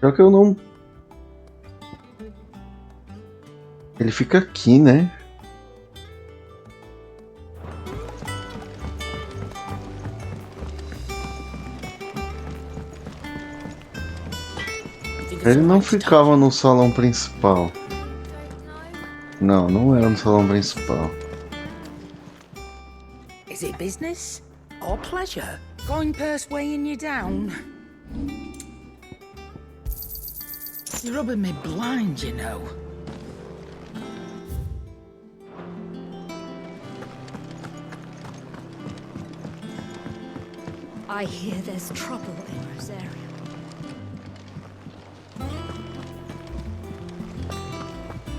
Speaker 1: Só que eu não... Ele fica aqui, né? Ele não ficava no salão principal. Não, não era no salão principal.
Speaker 19: Is it business or pleasure? Going purse weighing you down? You're rubbing me blind, you know.
Speaker 3: I hear there's trouble in Rosario.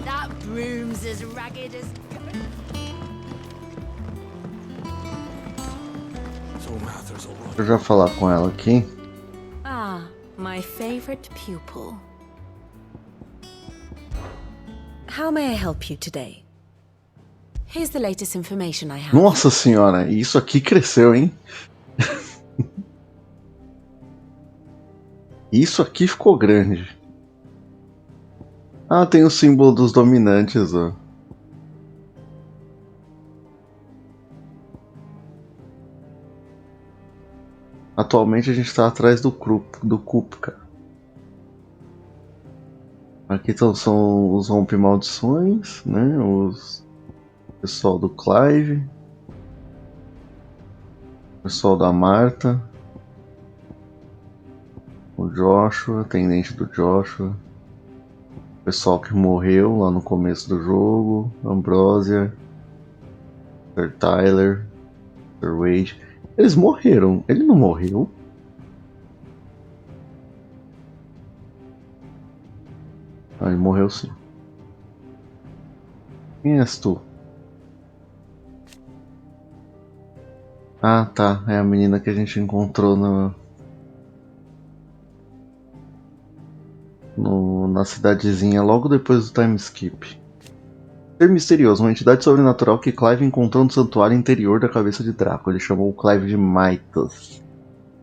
Speaker 5: That broom's as ragged as...
Speaker 1: Deixa eu já falar com ela aqui.
Speaker 23: Ah, my favorite pupil. How may I help you today? Here's the latest information I have.
Speaker 1: Nossa senhora, isso aqui cresceu, hein? Isso aqui ficou grande. Ah, tem o símbolo dos dominantes, ó. Atualmente a gente tá atrás do Kupka. Aqui são os rompe-maldições, né? O pessoal do Clive. O pessoal da Marta. O Joshua, atendente do Joshua. O pessoal que morreu lá no começo do jogo. Ambrosia. Sir Tyler. Sir Wade. Eles morreram. Ele não morreu? Ah, ele morreu sim. Quem és tu? Ah, tá. É a menina que a gente encontrou na cidadezinha logo depois do time skip. Ser misterioso, uma entidade sobrenatural que Clive encontrou no santuário interior da cabeça de Draco. Ele chamou o Clive de Mythos,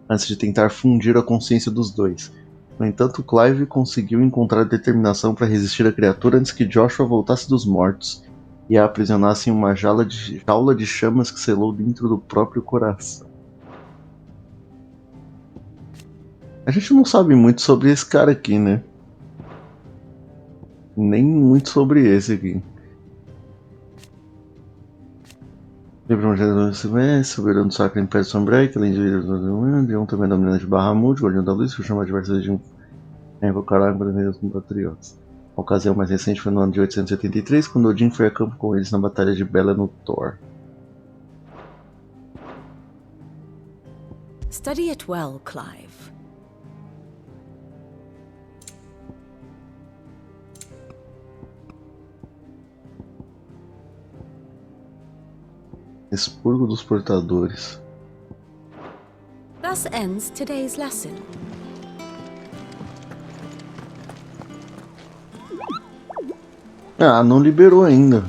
Speaker 1: antes de tentar fundir a consciência dos dois. No entanto, Clive conseguiu encontrar determinação para resistir à criatura antes que Joshua voltasse dos mortos e a aprisionasse em uma jaula de chamas que selou dentro do próprio coração. A gente não sabe muito sobre esse cara aqui, né? Nem muito sobre esse aqui. Soberano do Sacro Império Sunbreak, além de um também dominante de Bahamut, Guardião da Luz, que chama diversas de invocar a água dos compatriotas. A ocasião mais recente foi no ano de 873, quando Odin foi a campo com eles na Batalha de Bela no Thor.
Speaker 23: Study it well, Clive.
Speaker 1: Expurgo dos portadores.
Speaker 23: Thus ends today's lesson.
Speaker 1: Ah, não liberou ainda.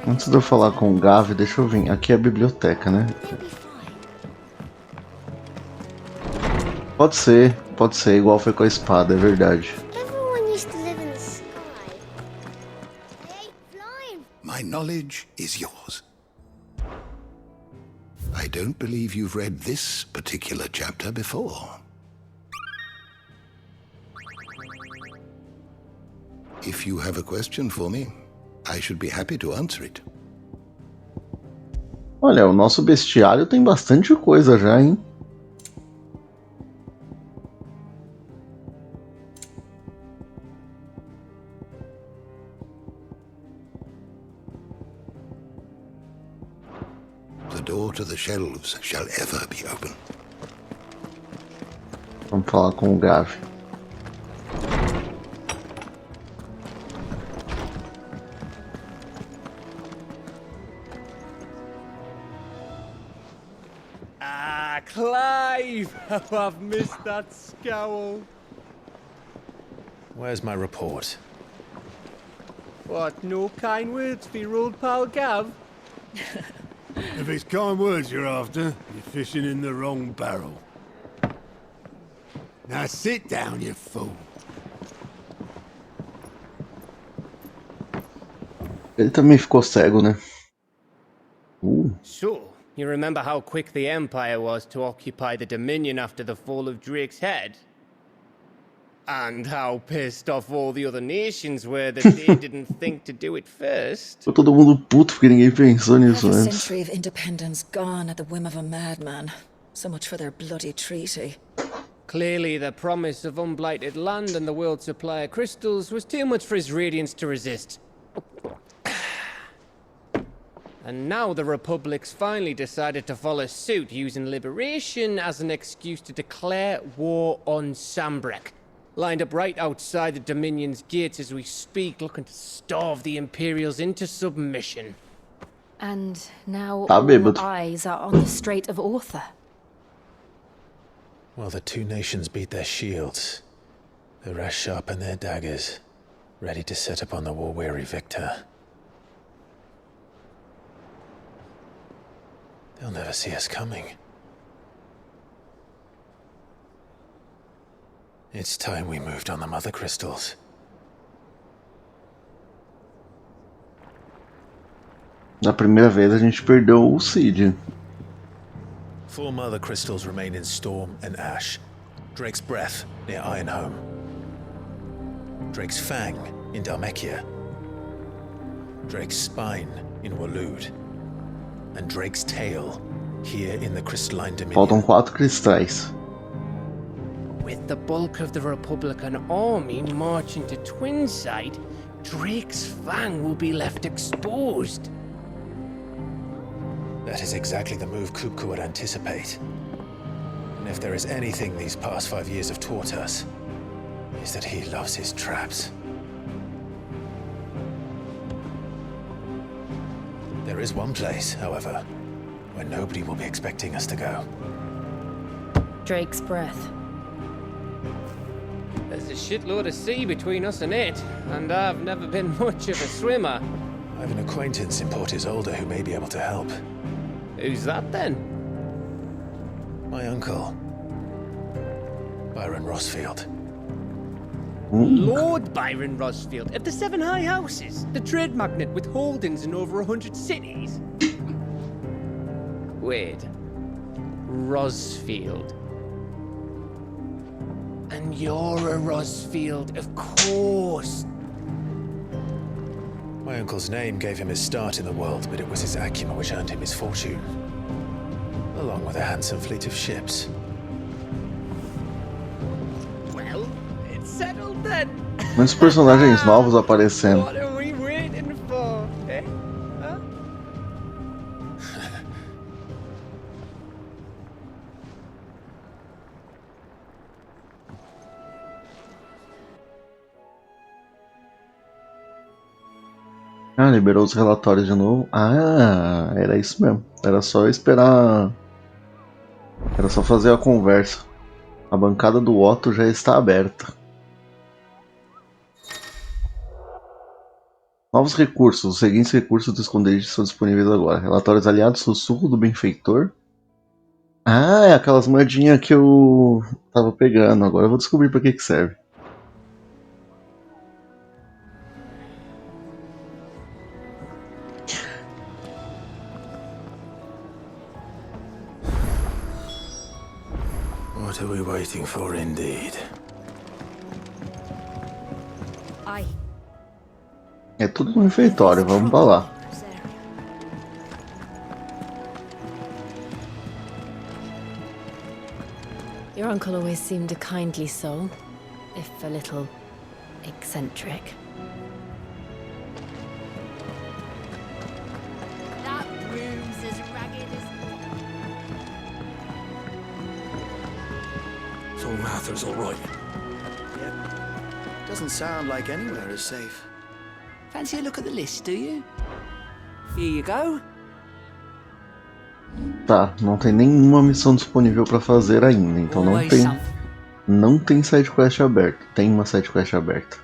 Speaker 1: Antes de eu falar com o Gavi, deixa eu vir. Aqui é a biblioteca, né? Pode ser, igual foi com a espada, é verdade.
Speaker 18: My knowledge is yours. I don't believe you've read this particular chapter before. If you have a question for me, I should be happy to answer it.
Speaker 1: Olha, o nosso bestiário tem bastante coisa já, hein?
Speaker 18: The door to the shelves shall ever be open.
Speaker 1: Vamos falar com o Gavi.
Speaker 6: Clive! How I've missed that scowl.
Speaker 2: Where's my report?
Speaker 6: What, no kind words for your old pal Gav?
Speaker 15: If it's kind words you're after, you're fishing in the wrong barrel. Now sit down, you fool.
Speaker 1: Ele também ficou cego, né?
Speaker 6: So, you remember how quick the Empire was to occupy the Dominion after the fall of Drake's head? And how pissed off all the other nations were that they didn't think to do it first.
Speaker 1: Ficou todo mundo puto porque ninguém pensou nisso
Speaker 16: Half a
Speaker 1: antes.
Speaker 16: century of independence gone at the whim of a madman. So much for their bloody treaty.
Speaker 6: Clearly, the promise of unblighted land and the world supply of crystals was too much for his radiance to resist. And now the Republic's finally decided to follow suit, using liberation as an excuse to declare war on Sambrek. Lined up right outside the Dominion's gates as we speak, looking to starve the Imperials into submission.
Speaker 14: And now
Speaker 1: Tá
Speaker 14: all
Speaker 1: bêbado.
Speaker 14: eyes are on the Strait of Author.
Speaker 2: Well, the two nations beat their shields. The rest sharpen their daggers, ready to set upon the war-weary victor. They'll never see us coming. It's time we moved on the Mother Crystals.
Speaker 1: Na primeira vez a gente perdeu o Cid.
Speaker 2: 4 Mother Crystals remain in Storm and Ash. Drake's Breath near Ironhome. Drake's Fang in Dhalmekia. Drake's Spine in Waloed. And Drake's Tail here in the Crystalline Dominion.
Speaker 1: Faltam 4 cristais.
Speaker 6: With the bulk of the Republican army marching to Twinside, Drake's Fang will be left exposed.
Speaker 2: That is exactly the move Kupku would anticipate. And if there is anything these past 5 years have taught us, is that he loves his traps. There is one place, however, where nobody will be expecting us to go.
Speaker 14: Drake's Breath.
Speaker 6: There's a shitload of sea between us and it, and I've never been much of a swimmer.
Speaker 2: I have an acquaintance in Port Isolde who may be able to help.
Speaker 6: Who's that then?
Speaker 2: My uncle, Byron Rosfield.
Speaker 6: Lord Byron Rosfield of the 7 High Houses, the trade magnate with holdings in over 100 cities. Wait, Rosfield. And you're a Rosfield, of course.
Speaker 2: My uncle's name gave him his start in the world, but it was his acumen which earned him his fortune, along with a handsome fleet of ships.
Speaker 6: Well, it's settled then.
Speaker 1: Muitos personagens novos aparecendo.
Speaker 6: What are we waiting for, eh? Huh?
Speaker 1: Ah, liberou os relatórios de novo. Ah, era isso mesmo. Era só esperar. Era só fazer a conversa. A bancada do Otto já está aberta. Novos recursos. Os seguintes recursos do esconderijo são disponíveis agora. Relatórios aliados, sussurro do benfeitor. Ah, é aquelas moedinhas que eu tava pegando. Agora eu vou descobrir pra que serve.
Speaker 2: What are we waiting for, indeed?
Speaker 23: Ai.
Speaker 1: É tudo no refeitório, vamos pra lá.
Speaker 14: Your uncle always seemed a kindly soul, if a little eccentric.
Speaker 5: That room's as ragged as...
Speaker 12: So Mather's all right.
Speaker 17: Yep. Doesn't sound like anywhere is safe. Fancy a look at the list, do you? Here you go.
Speaker 1: Tá, não tem nenhuma missão disponível pra fazer ainda, então não tem side quest aberto. Tem uma side quest aberta.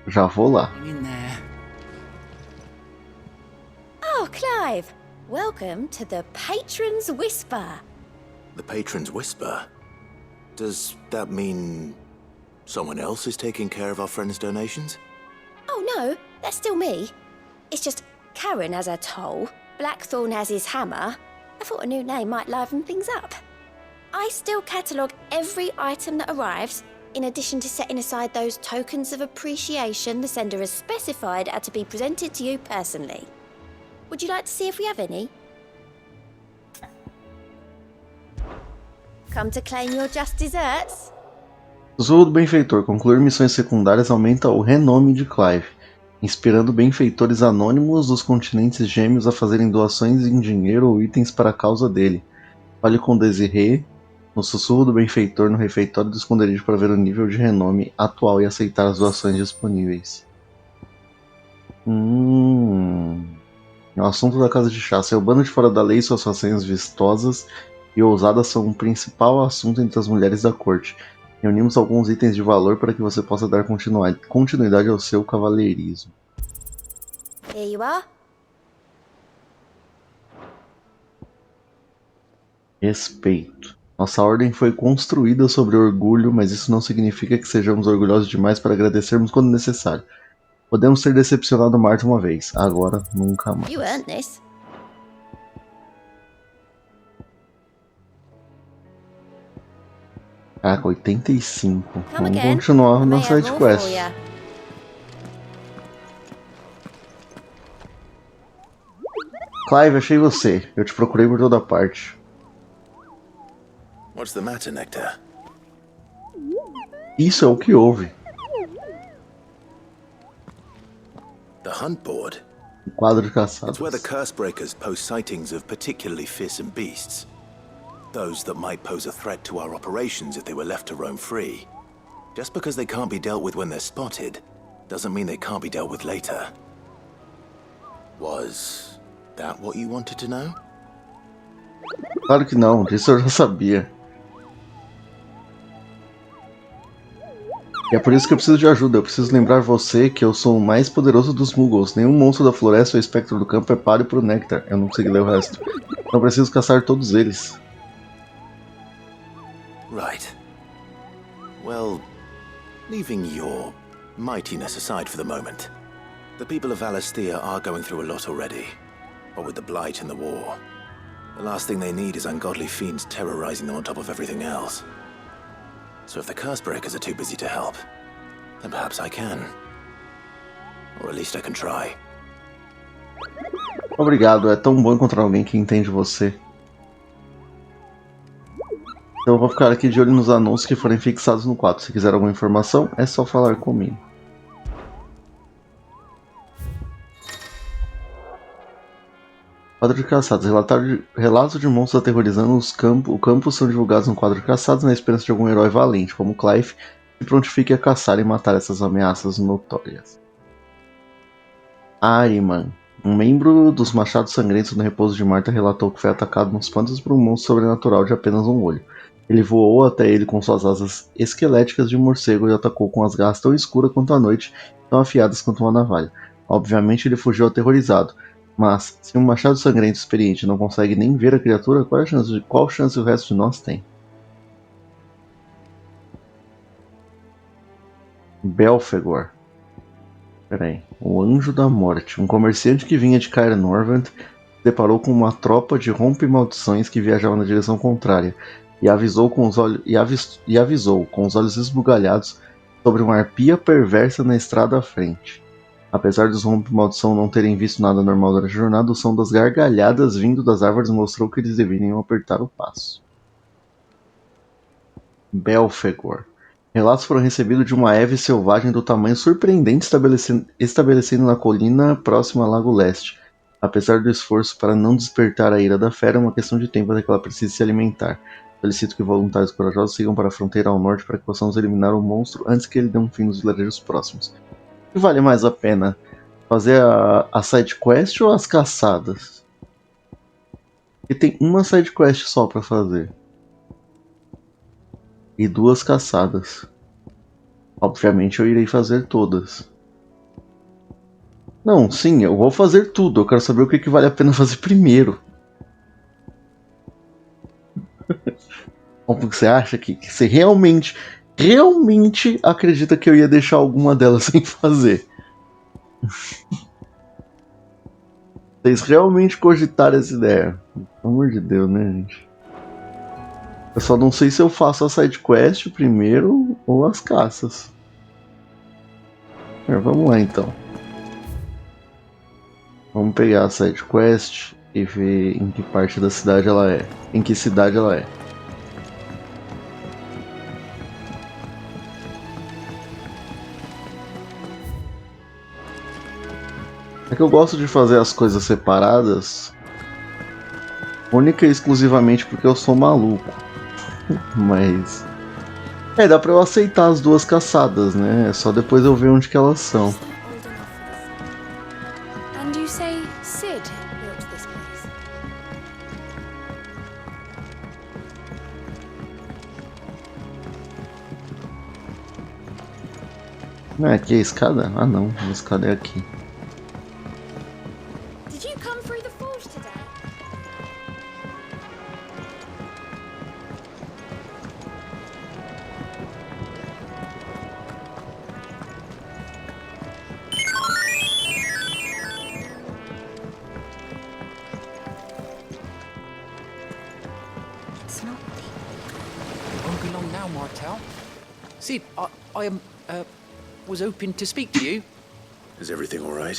Speaker 1: Já vou lá.
Speaker 5: Oh, Clive! Welcome to the Patron's Whisper.
Speaker 7: The Patron's Whisper? Does that mean someone else is taking care of our friend's donations?
Speaker 5: Oh no, that's still me. It's just Karen has her toll, Blackthorn has his hammer. I thought a new name might liven things up. I still catalogue every item that arrives, in addition to setting aside those tokens of appreciation the sender has specified are to be presented to you personally. Would you like to see if we have any? Come to claim your just desserts?
Speaker 1: Sussurro do benfeitor. Concluir missões secundárias aumenta o renome de Clive, inspirando benfeitores anônimos dos continentes gêmeos a fazerem doações em dinheiro ou itens para a causa dele. Fale com Desiree no Sussurro do Benfeitor no refeitório do esconderijo para ver o nível de renome atual e aceitar as doações disponíveis. É o assunto da casa de chá. Seu bando de fora da lei e suas façanhas vistosas e ousadas são o principal assunto entre as mulheres da corte. Reunimos alguns itens de valor para que você possa dar continuidade ao seu cavalheirismo.
Speaker 5: Here you are.
Speaker 1: Respeito. Nossa ordem foi construída sobre orgulho, mas isso não significa que sejamos orgulhosos demais para agradecermos quando necessário. Podemos ter decepcionado Marta uma vez, agora nunca mais.
Speaker 5: You earned this.
Speaker 1: Caraca, 85. Vamos continuar na side quest. Clive, achei você. Eu te procurei por toda parte.
Speaker 7: What's the matter, Nectar?
Speaker 1: Isso é o que houve.
Speaker 7: The hunt board?
Speaker 1: O quadro de caçados.
Speaker 7: It's where the curse breakers post sightings of particularly fearsome beasts. Those that might pose a threat to our operations if they were left to roam free. Just because they can't be dealt with when they're spotted, doesn't mean they can't be dealt with later. Was that what you wanted to know?
Speaker 1: Claro que não, disso eu já sabia. E é por isso que eu preciso de ajuda. Eu preciso lembrar você que eu sou o mais poderoso dos Muggles. Nenhum monstro da floresta ou espectro do campo é páreo pro Nectar. Eu não consegui ler o resto. Então preciso caçar todos eles.
Speaker 7: Right. Well, leaving your mightiness aside for the moment, the people of Valisthea are going through a lot already. What with the Blight and the war, the last thing they need is ungodly fiends terrorizing them on top of everything else. So if the curse breakers are too busy to help, then perhaps I can. Or at least I can try.
Speaker 1: Obrigado, é tão bom encontrar alguém que entende você. Então eu vou ficar aqui de olho nos anúncios que forem fixados no quadro. Se quiser alguma informação, é só falar comigo. Quadro de caçados. Relatos de monstros aterrorizando o campo são divulgados no quadro de caçados na esperança de algum herói valente, como Clive, que prontifique a caçar e matar essas ameaças notórias. Ariman. Um membro dos Machados Sangrentos no repouso de Marta relatou que foi atacado nos pântanos por um monstro sobrenatural de apenas um olho. Ele voou até ele com suas asas esqueléticas de morcego e atacou com as garras tão escuras quanto a noite, tão afiadas quanto uma navalha. Obviamente ele fugiu aterrorizado, mas se um machado sangrento experiente não consegue nem ver a criatura, qual chance o resto de nós tem? Belfegor. Peraí. O Anjo da Morte. Um comerciante que vinha de Caer Norvent se deparou com uma tropa de rompe-maldições que viajava na direção contrária e avisou com os olhos esbugalhados sobre uma arpia perversa na estrada à frente. Apesar dos rompe-maldição não terem visto nada normal durante a jornada, o som das gargalhadas vindo das árvores mostrou que eles deveriam apertar o passo. Belfegor. Relatos foram recebidos de uma ave selvagem do tamanho surpreendente estabelecendo na colina próxima ao Lago Leste. Apesar do esforço para não despertar a ira da fera, é uma questão de tempo até que ela precise se alimentar. Solicito que voluntários corajosos sigam para a fronteira ao norte para que possamos eliminar o monstro antes que ele dê um fim nos vilarejos próximos. O que vale mais a pena? Fazer a side quest ou as caçadas? Porque tem uma side quest só para fazer. E 2 caçadas. Obviamente eu irei fazer todas. Não, sim, eu vou fazer tudo. Eu quero saber o que vale a pena fazer primeiro. Como você acha que você realmente acredita que eu ia deixar alguma delas sem fazer? Vocês realmente cogitaram essa ideia? Pelo amor de Deus, né, gente? Eu só não sei se eu faço a side quest primeiro ou as caças. Vamos lá então. Vamos pegar a side quest e ver em que parte da cidade ela é. Em que cidade ela é. É que eu gosto de fazer as coisas separadas, única e exclusivamente porque eu sou maluco. Mas dá pra eu aceitar as 2 caçadas, né? É só depois eu ver onde que elas são.
Speaker 23: And you say Sid built this place?
Speaker 1: Não é aqui a escada? Ah não, a escada é aqui.
Speaker 5: Did you come through the forge today?
Speaker 17: It's not. Won't be long now, Martel. Sid, I was hoping to speak to you.
Speaker 7: Is everything all right?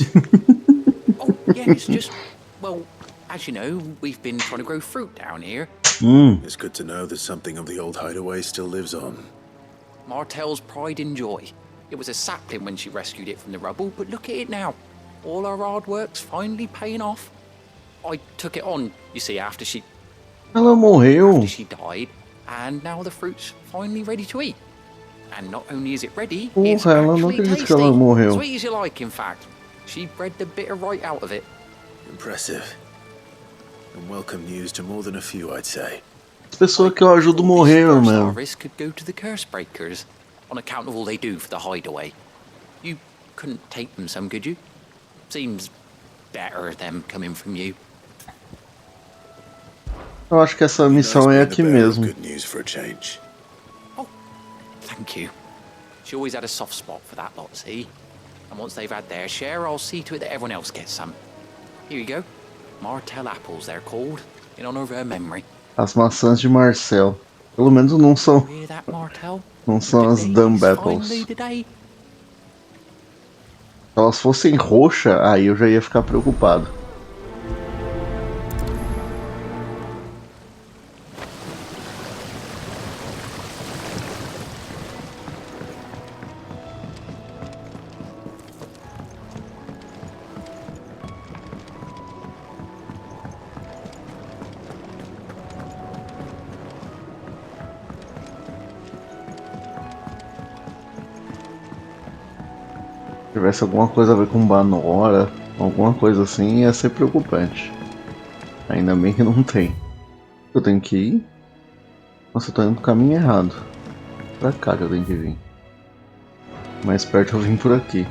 Speaker 17: Oh, yeah, it's just, well, as you know, we've been trying to grow fruit down here.
Speaker 7: It's good to know that something of the old hideaway still lives on.
Speaker 17: Martel's pride and joy. It was a sapling when she rescued it from the rubble, but look at it now. All our hard work's finally paying off. I took it on, you see, after she died, and now the fruit's finally ready to eat. And not only is it ready, it's actually tasty. Sweet as you like, in fact. She bred the bitter right out of it.
Speaker 7: Impressive. And welcome news to more than a few, I'd say.
Speaker 1: As pessoas que eu ajudo morreram, mano.
Speaker 17: Harvest could go to the curse breakers on account of all they do for the hideaway. You couldn't take them some, could you? Seems better them coming from you.
Speaker 1: Eu acho que essa missão é aqui mesmo.
Speaker 7: Good news for a change.
Speaker 17: Thank you. She always had a soft spot for that lot, see? And once they've had their share, I'll see to it that everyone else gets some. Here you go. Martel apples, they're called, in honor of her memory.
Speaker 1: As maçãs de Marcel. Pelo menos não são. Não são as Dumb Apples. Se elas fossem roxas, aí eu já ia ficar preocupado. Se tivesse alguma coisa a ver com Banora, alguma coisa assim, ia ser preocupante. Ainda bem que não tem. Eu tenho que ir. Nossa, eu tô indo pro caminho errado. Pra cá que eu tenho que vir. Mais perto eu vim por aqui.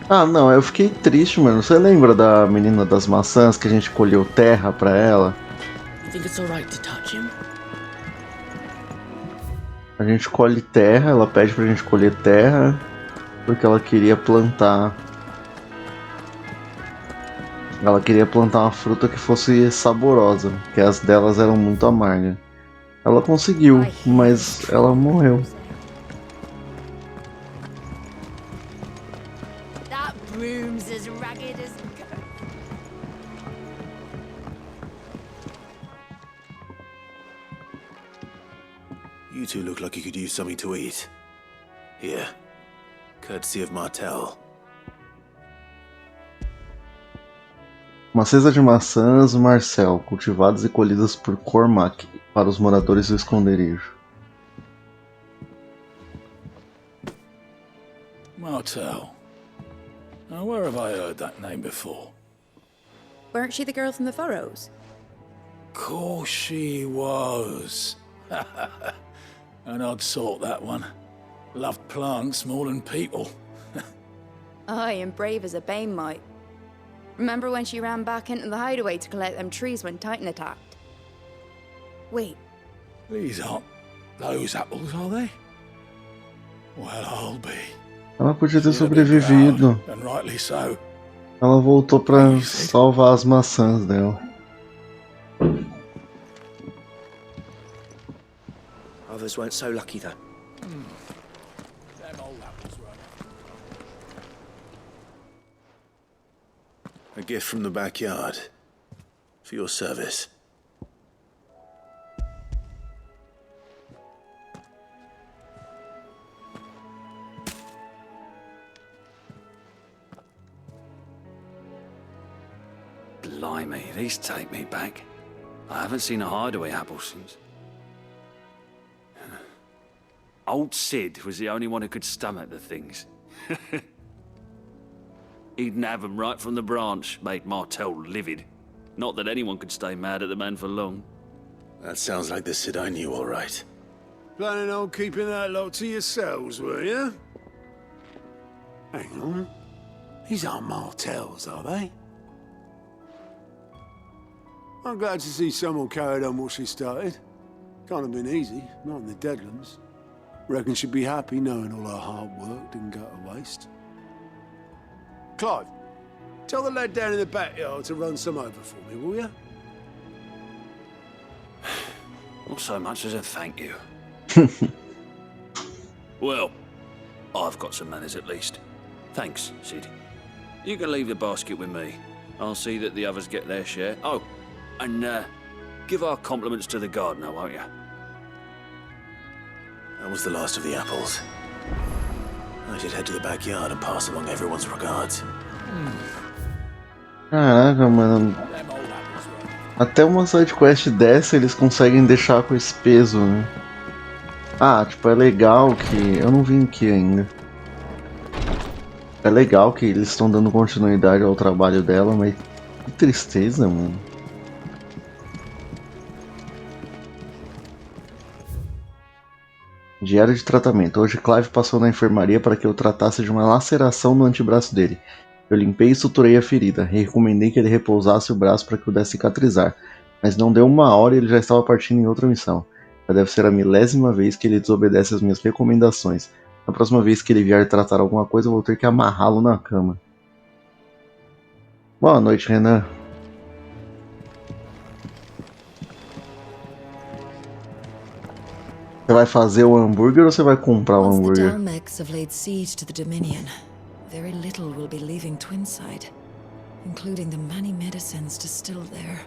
Speaker 1: Ah, não, eu fiquei triste, mano. Você lembra da menina das maçãs que a gente colheu terra pra ela?
Speaker 21: You think it's alright to touch him?
Speaker 1: A gente colhe terra, ela pede pra gente colher terra porque ela queria plantar. Ela queria plantar uma fruta que fosse saborosa, porque as delas eram muito amargas. Ela conseguiu, mas ela morreu.
Speaker 5: That broom's as ragged as...
Speaker 7: You two look like you could use something to eat. Here. Courtesy of Martel.
Speaker 1: Uma cesta de maçãs Marcel, cultivadas e colhidas por Cormac, para os moradores do esconderijo.
Speaker 12: Martel. Now, where have I heard that name before?
Speaker 20: Weren't she the girl from the Furrows?
Speaker 12: Course she was. An odd sort, that one. Loved plants more than people.
Speaker 20: Aye, and brave as a bane might. Remember when she ran back into the hideaway to collect them trees when Titan attacked? Wait.
Speaker 12: These aren't those apples, are they? Well, I'll be.
Speaker 1: Ela podia ter sobrevivido.
Speaker 12: And rightly so.
Speaker 1: Ela voltou pra salvar as maçãs dela.
Speaker 4: Others weren't so lucky, though.
Speaker 12: Them old apples were.
Speaker 7: A gift from the backyard. For your service.
Speaker 10: Blimey, these take me back. I haven't seen a hideaway apple since. Old Sid was the only one who could stomach the things. He'd nab them right from the branch, made Martel livid. Not that anyone could stay mad at the man for long.
Speaker 7: That sounds like the Sid I knew, all right.
Speaker 15: Planning on keeping that lot to yourselves, were you? Hang on. These aren't Martels, are they? I'm glad to see someone carried on what she started. Can't have been easy, not in the Deadlands. Reckon she'd be happy knowing all her hard work didn't go to waste. Clive, tell the lad down in the backyard to run some over for me, will you?
Speaker 10: Not so much as a thank you. Well, I've got some manners at least. Thanks, Sid. You can leave the basket with me. I'll see that the others get their share. Oh, and give our compliments to the gardener, won't you?
Speaker 7: That was the last of the apples. I should head to the backyard and pass along everyone's regards.
Speaker 1: Caraca, mano. Até uma side quest dessa eles conseguem deixar com esse peso, né? Ah, tipo, é legal que... Eu não vim aqui ainda. É legal que eles estão dando continuidade ao trabalho dela, mas que tristeza, mano. Diário de tratamento. Hoje Clive passou na enfermaria para que eu tratasse de uma laceração no antebraço dele. Eu limpei e suturei a ferida. Recomendei que ele repousasse o braço para que pudesse cicatrizar. Mas não deu uma hora e ele já estava partindo em outra missão. Já deve ser a 1000ª vez que ele desobedece às minhas recomendações. Na próxima vez que ele vier tratar alguma coisa, eu vou ter que amarrá-lo na cama. Boa noite, Renan. Você vai fazer o hambúrguer ou você vai comprar o hambúrguer?
Speaker 16: The Dalmecs have laid siege to the Dominion. Very little will be leaving Twinside, including the many medicines distilled there.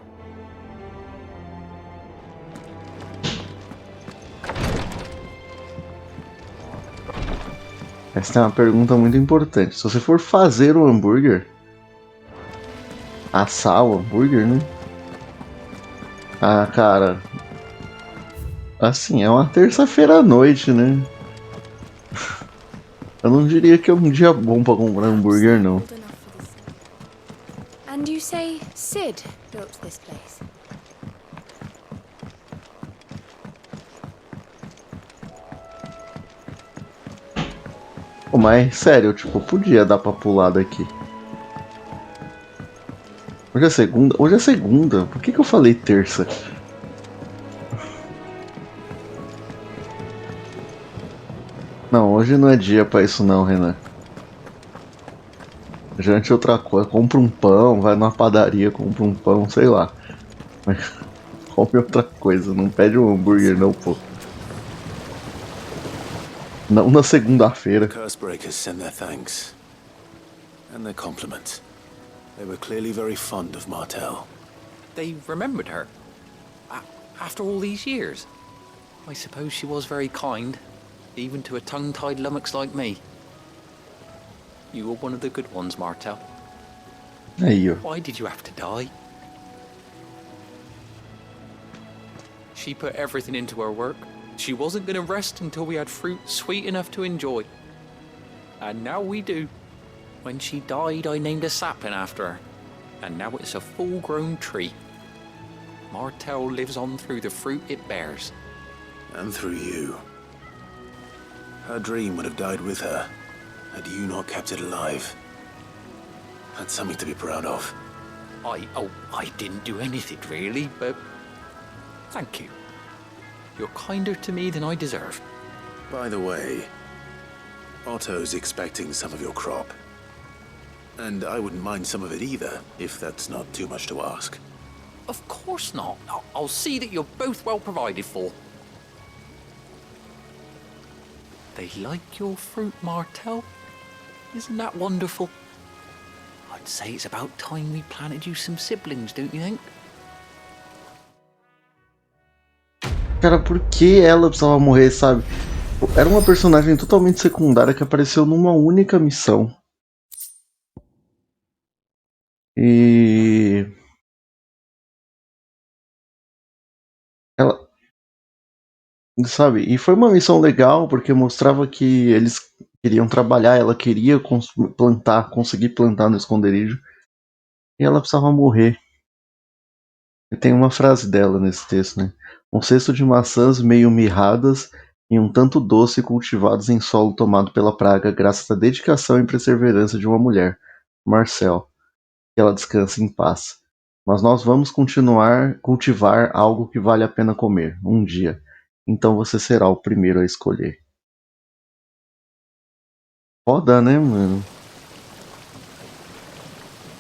Speaker 1: Essa é uma pergunta muito importante. Se você for fazer o hambúrguer, assar o hambúrguer, né? Ah, cara, assim, é uma terça-feira à noite, né? Eu não diria que é um dia bom pra comprar hambúrguer, não.
Speaker 20: And you say Sid built this place?
Speaker 1: Pô, mas sério, tipo, podia dar pra pular daqui. Hoje é segunda? Hoje é segunda. Por que eu falei terça? Não, hoje não é dia pra isso não, Renan. Jante outra coisa. Compra um pão, vai numa padaria, compra um pão, sei lá. Mas come outra coisa. Não pede um hambúrguer não, pô. Não na segunda-feira.
Speaker 7: Cursebreakers send their thanks. And their compliments. They were clearly very fond of Martel.
Speaker 17: They remembered her. After all these years. I suppose she was very kind, even to a tongue-tied lummox like me. You were one of the good ones, Martel.
Speaker 1: Aí, ó.
Speaker 17: Why did you have to die? She put everything into her work. She wasn't going to rest until we had fruit sweet enough to enjoy. And now we do. When she died, I named a sapling after her. And now it's a full-grown tree. Martel lives on through the fruit it bears.
Speaker 7: And through you. Her dream would have died with her, had you not kept it alive. That's something to be proud of.
Speaker 17: I didn't do anything really, but thank you. You're kinder to me than I deserve.
Speaker 7: By the way, Otto's expecting some of your crop. And I wouldn't mind some of it either, if that's not too much to ask.
Speaker 17: Of course not. I'll see that you're both well provided for. They like your fruit, Martel. Isn't that wonderful? I'd say it's about time we planted you some siblings, don't you think?
Speaker 1: Cara, por que ela precisava morrer, sabe? Era uma personagem totalmente secundária que apareceu numa única missão. E... ela... sabe? E foi uma missão legal porque mostrava que eles queriam trabalhar, ela queria conseguir plantar no esconderijo. E ela precisava morrer. E tem uma frase dela nesse texto, né? Um cesto de maçãs meio mirradas e um tanto doce cultivados em solo tomado pela praga graças à dedicação e perseverança de uma mulher, Marcel. Que ela descanse em paz. Mas nós vamos cultivar algo que vale a pena comer, um dia. Então você será o primeiro a escolher. Foda, né, mano?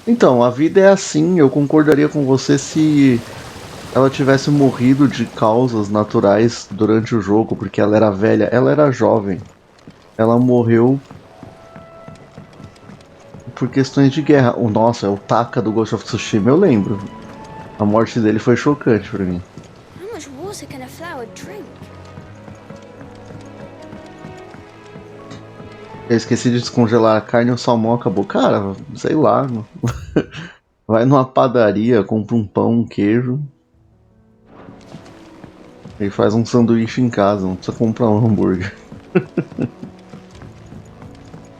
Speaker 1: Então, a vida é assim. Eu concordaria com você se ela tivesse morrido de causas naturais durante o jogo, porque ela era velha. Ela era jovem. Ela morreu por questões de guerra. Nossa, é o Taka do Ghost of Tsushima, eu lembro. A morte dele foi chocante pra mim.
Speaker 5: How much water can a flower drink?
Speaker 1: Eu esqueci de descongelar a carne e o salmão acabou. Cara, sei lá. Vai numa padaria, compra um pão, um queijo. E faz um sanduíche em casa, não precisa comprar um hambúrguer. Não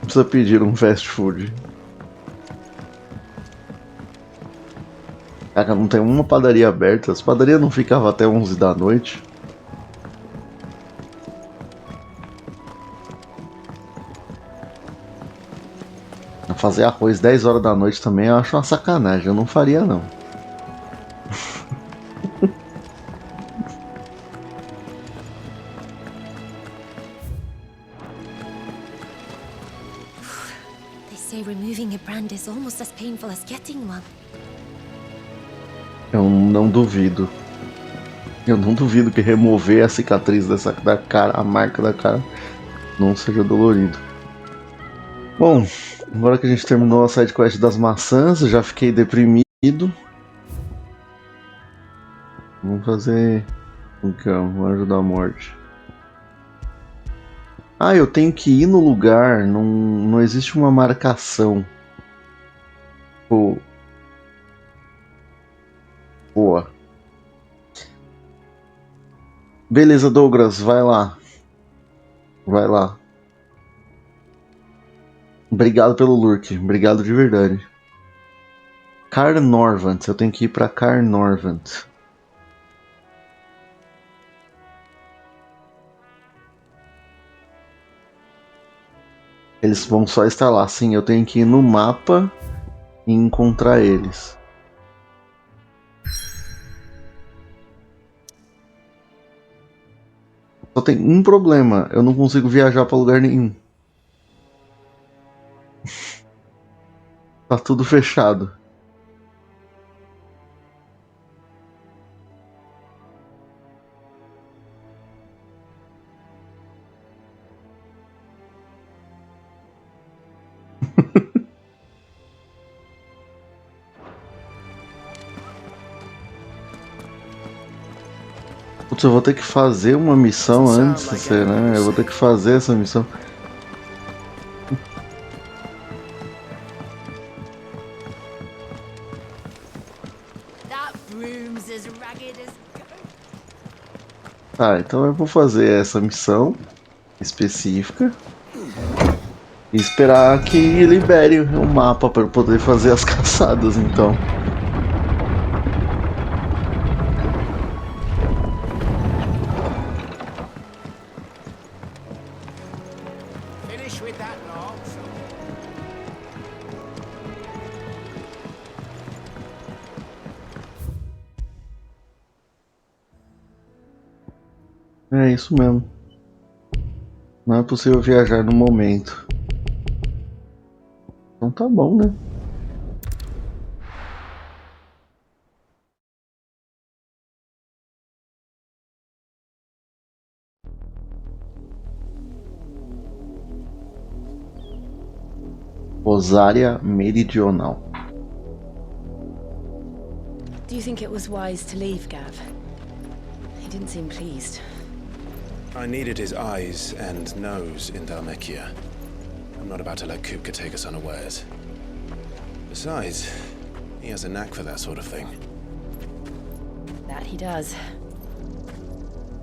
Speaker 1: precisa pedir um fast food. Cara, não tem uma padaria aberta. As padarias não ficavam até 11 da noite. Fazer arroz 10 horas da noite também eu acho uma sacanagem. Eu não faria, não.
Speaker 23: They say removing a brand is almost as painful as getting one.
Speaker 1: Eu não duvido. Eu não duvido que remover a cicatriz da cara, a marca da cara, não seja dolorido. Bom, agora que a gente terminou a sidequest das maçãs, eu já fiquei deprimido. Vamos fazer o Anjo da Morte. Ah, eu tenho que ir no lugar, não existe uma marcação. Pô. Boa. Beleza, Douglas, vai lá. Vai lá. Obrigado pelo lurk, obrigado de verdade. Carnorvant, eu tenho que ir pra Carnorvant. Eles vão só estar lá. Sim, eu tenho que ir no mapa e encontrar eles. Só tem um problema. Eu não consigo viajar pra lugar nenhum. Tá tudo fechado. Putz, eu vou ter que fazer uma missão antes, será? Eu vou ter que fazer essa missão. Tá, então eu vou fazer essa missão específica e esperar que libere o mapa para eu poder fazer as caçadas, então. É isso mesmo. Não é possível viajar no momento. Então tá bom, né? Rosária Meridional.
Speaker 14: Do you think it was wise to leave, Gav? He didn't seem pleased.
Speaker 2: I needed his eyes and nose in Dhalmekia. I'm not about to let Kupka take us unawares. Besides, he has a knack for that sort of thing.
Speaker 14: That he does.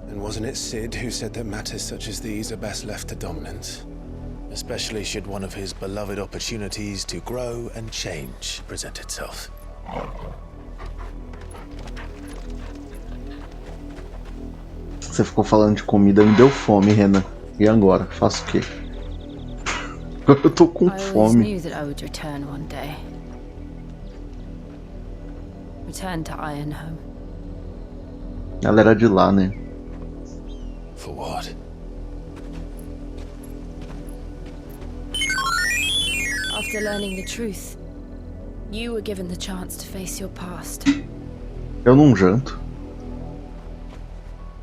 Speaker 2: And wasn't it Sid who said that matters such as these are best left to dominance? Especially should one of his beloved opportunities to grow and change present itself.
Speaker 1: Você ficou falando de comida, me deu fome, Renan. E agora? Faço o quê? Eu tô com fome.
Speaker 14: I knew that I would return one day. Return to Ironhome.
Speaker 1: Ela era de lá, né?
Speaker 2: For what?
Speaker 14: After learning the truth, you were given the chance to face your past.
Speaker 1: Eu não janto.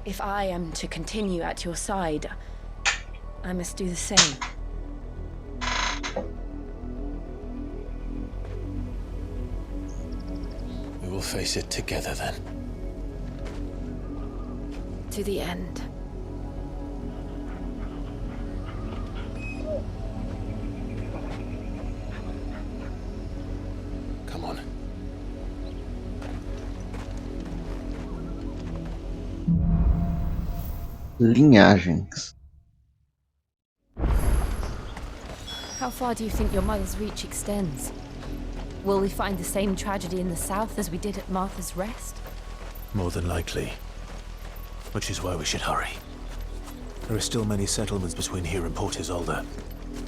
Speaker 14: If I am to continue at your side, I must do the same.
Speaker 2: We will face it together then.
Speaker 14: To the end.
Speaker 2: Come on.
Speaker 1: Linhagens.
Speaker 14: How far do you think your mother's reach extends? Will we find the same tragedy in the south as we did at Martha's Rest?
Speaker 2: More than likely. Which is why we should hurry. There are still many settlements between here and Port Isolde.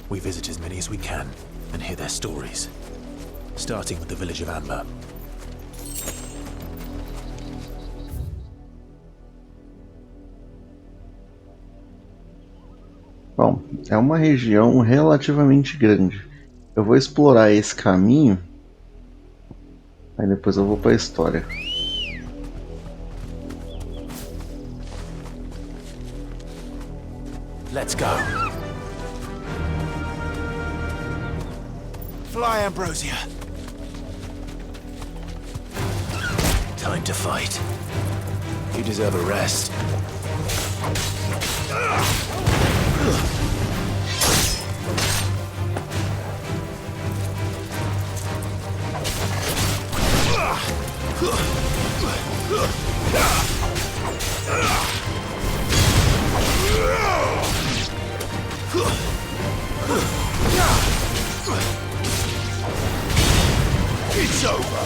Speaker 2: We visit as many as we can and hear their stories. Starting with the village of Amber.
Speaker 1: Bom, é uma região relativamente grande. Eu vou explorar esse caminho. Aí depois eu vou para a história.
Speaker 2: Let's go. Fly, Ambrosia. Time to fight. You deserve a rest. It's over.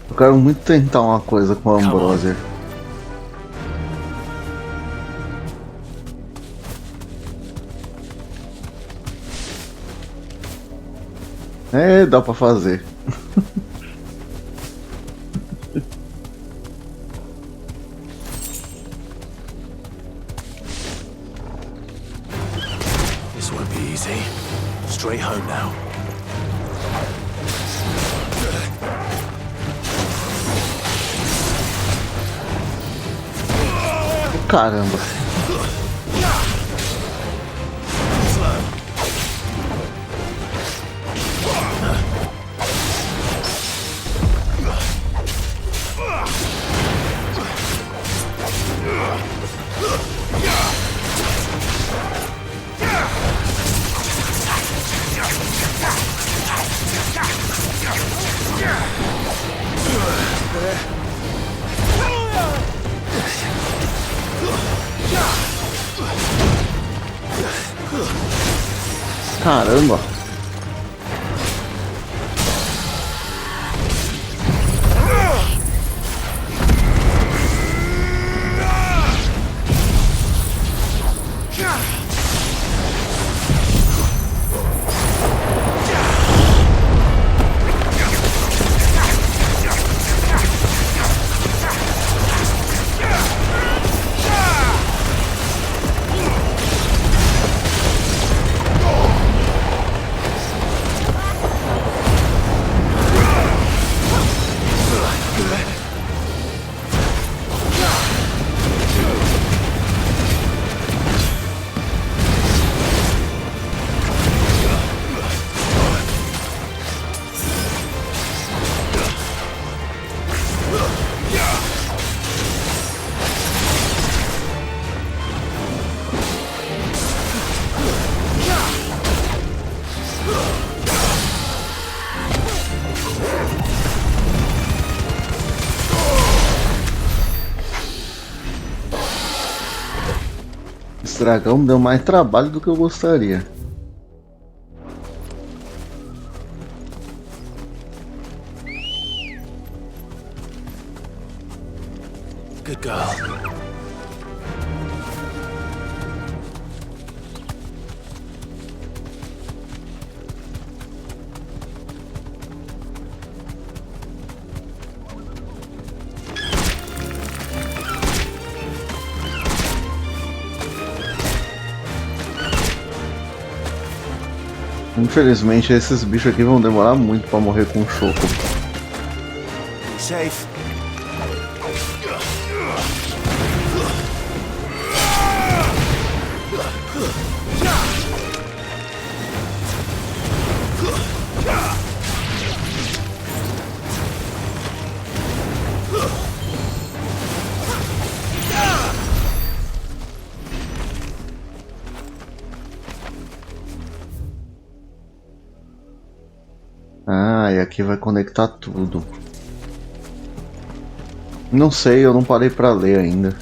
Speaker 1: Eu quero muito tentar uma coisa com a Ambrosia. É, dá pra fazer.
Speaker 2: This won't be easy. Straight home now.
Speaker 1: Caramba. Caramba. Esse dragão deu mais trabalho do que eu gostaria.
Speaker 2: Good girl.
Speaker 1: Infelizmente esses bichos aqui vão demorar muito pra morrer com o choco.
Speaker 4: Safe.
Speaker 1: Ah, e aqui vai conectar tudo. Não sei, eu não parei pra ler ainda.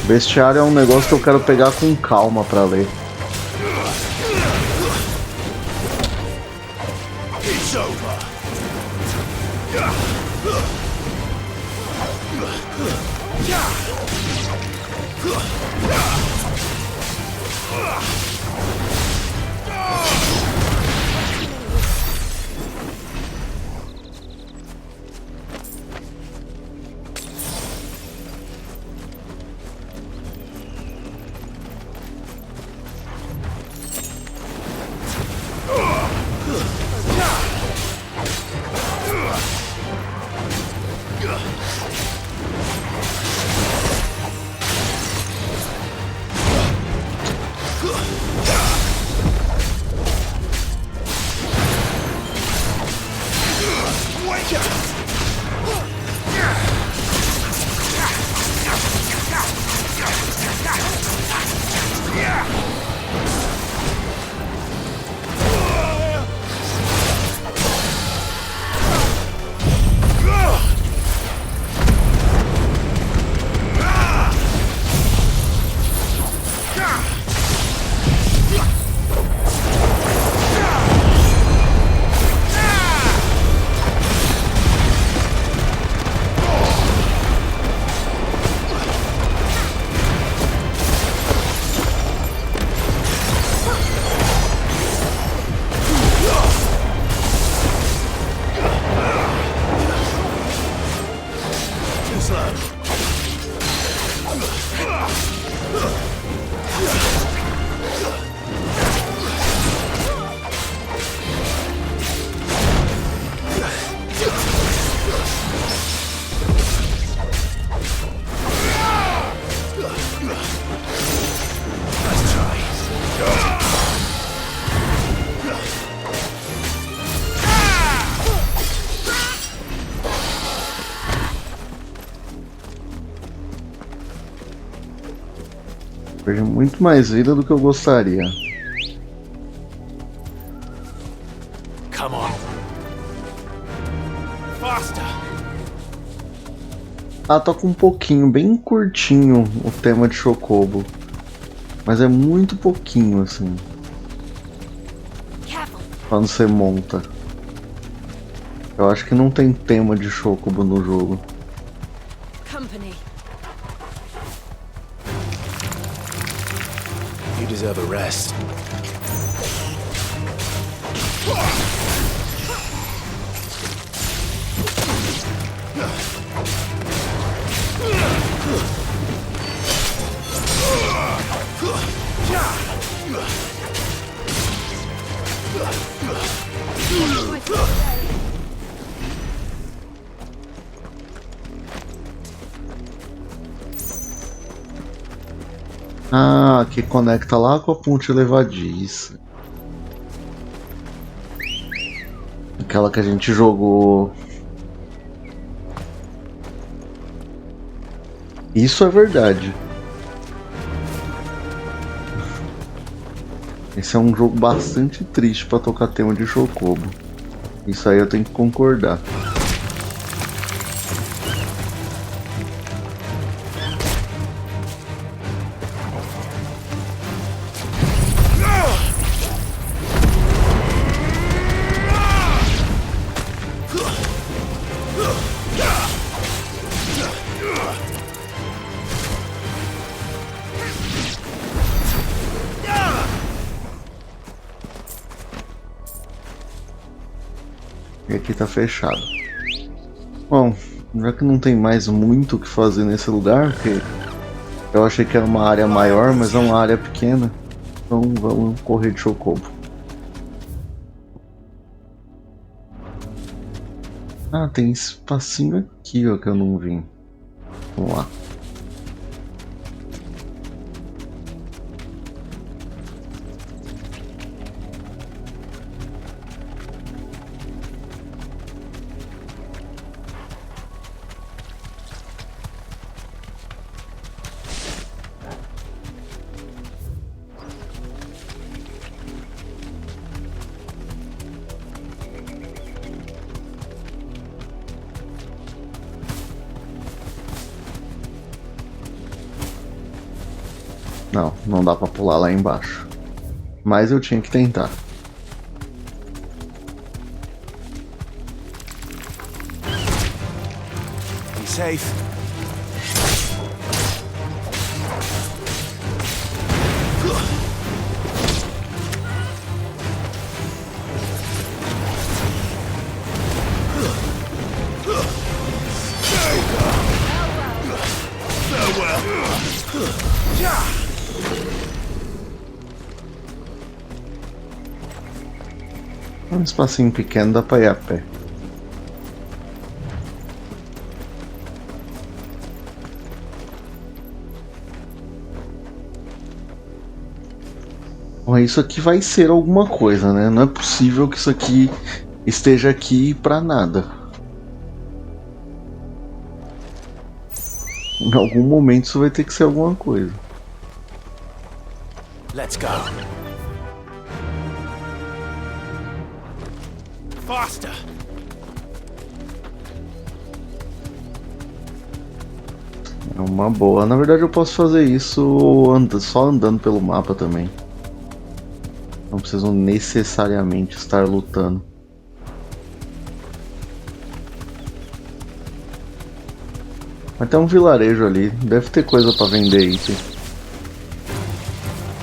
Speaker 1: Bestiário é um negócio que eu quero pegar com calma pra ler.
Speaker 2: It's over.
Speaker 1: Perdi muito mais vida do que eu gostaria.
Speaker 2: Come on. Faster.
Speaker 1: Ah, toca um pouquinho, bem curtinho o tema de Chocobo. Mas é muito pouquinho, assim. Quando você monta. Eu acho que não tem tema de Chocobo no jogo.
Speaker 3: Company.
Speaker 4: You deserve a rest.
Speaker 1: Ah, que conecta lá com a ponte levadiça. Aquela que a gente jogou. Isso é verdade. Esse é um jogo bastante triste pra tocar tema de Chocobo. Isso aí eu tenho que concordar. E aqui tá fechado. Bom, já que não tem mais muito o que fazer nesse lugar, porque eu achei que era uma área maior, mas é uma área pequena. Então vamos correr de Chocobo. Ah, tem espacinho aqui, ó, que eu não vi. Vamos lá. Não, não dá pra pular lá embaixo. Mas eu tinha que tentar.
Speaker 4: Be safe.
Speaker 1: Um espacinho pequeno, dá pra ir a pé. Bom, isso aqui vai ser alguma coisa, né? Não é possível que isso aqui esteja aqui pra nada. Em algum momento isso vai ter que ser alguma coisa.
Speaker 4: Let's go. Faster.
Speaker 1: É uma boa. Na verdade eu posso fazer isso só andando pelo mapa também. Não preciso necessariamente estar lutando. Mas tem um vilarejo ali. Deve ter coisa pra vender item.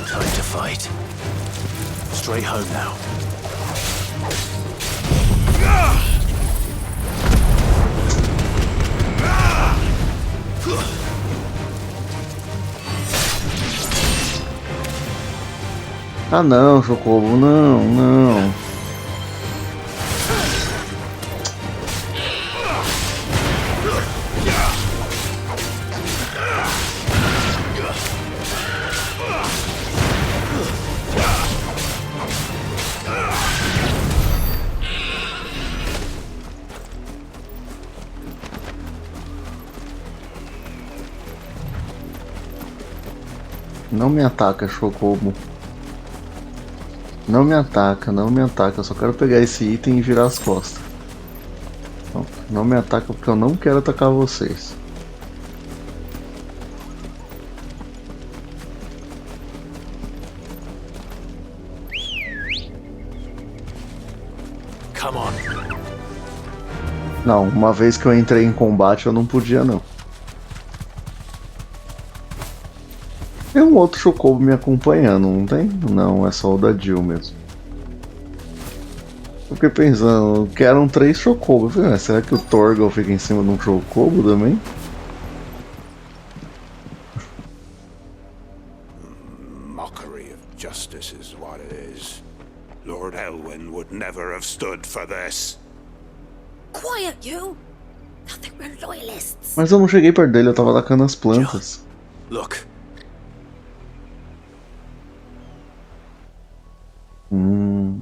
Speaker 4: Time to fight. Straight home now.
Speaker 1: Ah não, Chocobo, não, não. Não me ataca, Chocobo. Não me ataca, não me ataca. Eu só quero pegar esse item e virar as costas. Não me ataca porque eu não quero atacar vocês.
Speaker 4: Come on.
Speaker 1: Não, uma vez que eu entrei em combate eu não podia não. Tem um outro Chocobo me acompanhando, não tem? Não, é só o da Jill mesmo. Eu fiquei pensando que eram 3 Chocobos. Será que o Torgal fica em cima de um Chocobo também?
Speaker 11: Mockery of justice is what it is. Lord Elwyn would never have stood for this.
Speaker 23: Quiet, you! Thought they were loyalists.
Speaker 1: Mas eu não cheguei perto dele, eu tava atacando as plantas.
Speaker 4: Look.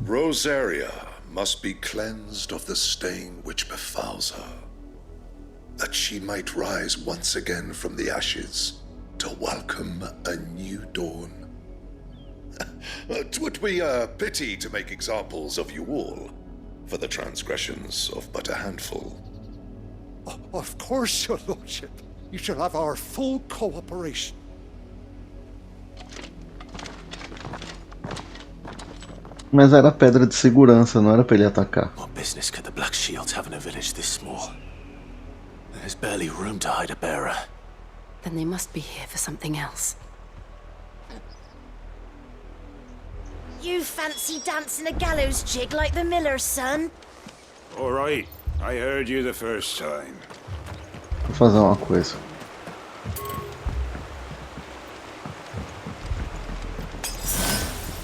Speaker 13: Rosaria must be cleansed of the stain which befouls her, that she might rise once again from the ashes to welcome a new dawn. 'Twould be a pity to make examples of you all, for the transgressions of but a handful.
Speaker 8: Of course, your lordship. You shall have our full cooperation.
Speaker 1: Mas era pedra de segurança, não era pra ele atacar.
Speaker 4: What business could the Black Shields have in a village this small? There's barely room to hide a bearer.
Speaker 23: Then they must be here for something else.
Speaker 5: You fancy dancing a gallows jig like the miller's son?
Speaker 11: All right, I heard you the first time.
Speaker 1: Vou fazer uma coisa.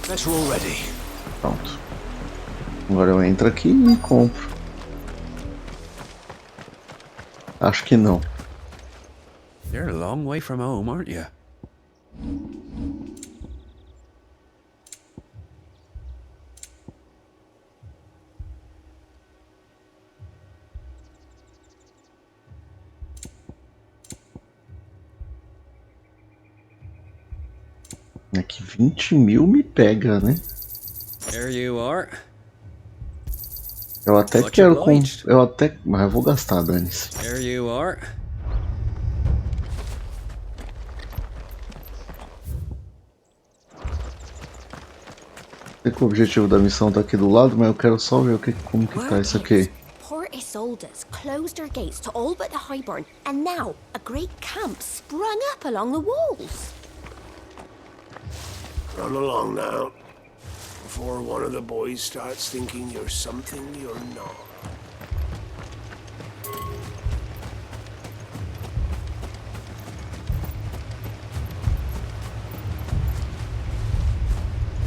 Speaker 4: Better already.
Speaker 1: Pronto. Agora eu entro aqui e compro. Acho que não.
Speaker 10: You're a long way from home, aren't you?
Speaker 1: É que 20 mil me pega, né?
Speaker 10: There you are.
Speaker 1: Eu até quero eu até. Mas eu vou gastar, dane-se.
Speaker 10: There you are.
Speaker 1: Sei que o objetivo da missão tá aqui do lado, mas eu quero só ver como que tá isso aqui.
Speaker 22: Port Isolde's closed their gates to all but the Highborn, and now a great camp sprung up along the walls.
Speaker 15: Run along now, before one of the boys starts thinking you're something you're not.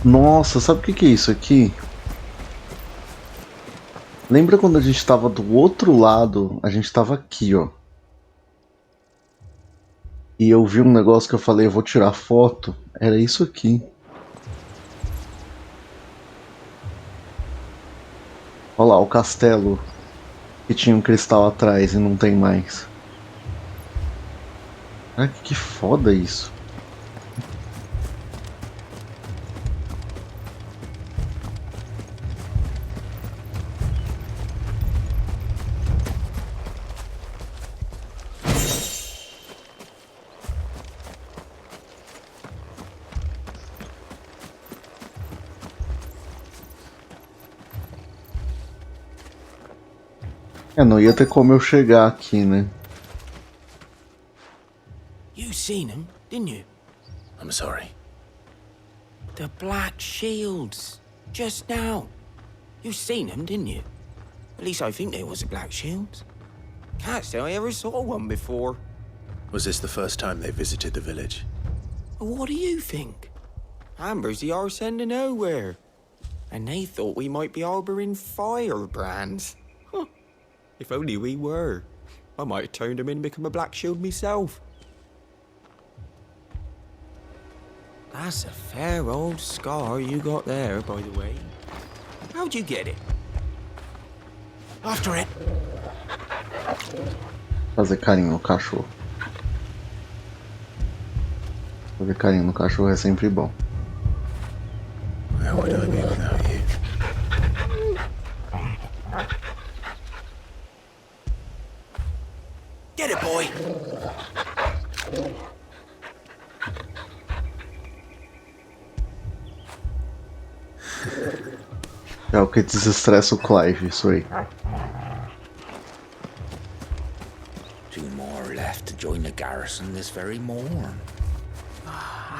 Speaker 1: Nossa, sabe o que é isso aqui? Lembra quando a gente tava do outro lado? A gente tava aqui, ó. E eu vi um negócio que eu falei, eu vou tirar foto. Era isso aqui. Olha lá, o castelo que tinha um cristal atrás e não tem mais. Ah, que foda isso. Não ia ter como eu chegar aqui, né?
Speaker 21: You seen him, didn't you?
Speaker 4: I'm sorry.
Speaker 21: The Black Shields. Just now. You seen them, didn't you? At least I think there was a Black Shield. Can't say I ever saw one before.
Speaker 4: Was this the first time they visited the village?
Speaker 21: What do you think? Amber's the arse end of nowhere. And they thought we might be harbouring firebrands. Huh. If only we were. I might have turned them in and become a Black Shield myself. That's a fair old scar you got there, by the way. How'd you get it? After it.
Speaker 1: Fazer carinho no cachorro. Fazer carinho no cachorro é sempre bom.
Speaker 2: Where would I be without you?
Speaker 8: Get it, boy!
Speaker 1: É o que desestressa o Clive, isso aí.
Speaker 9: Two more left to join the garrison this very morn.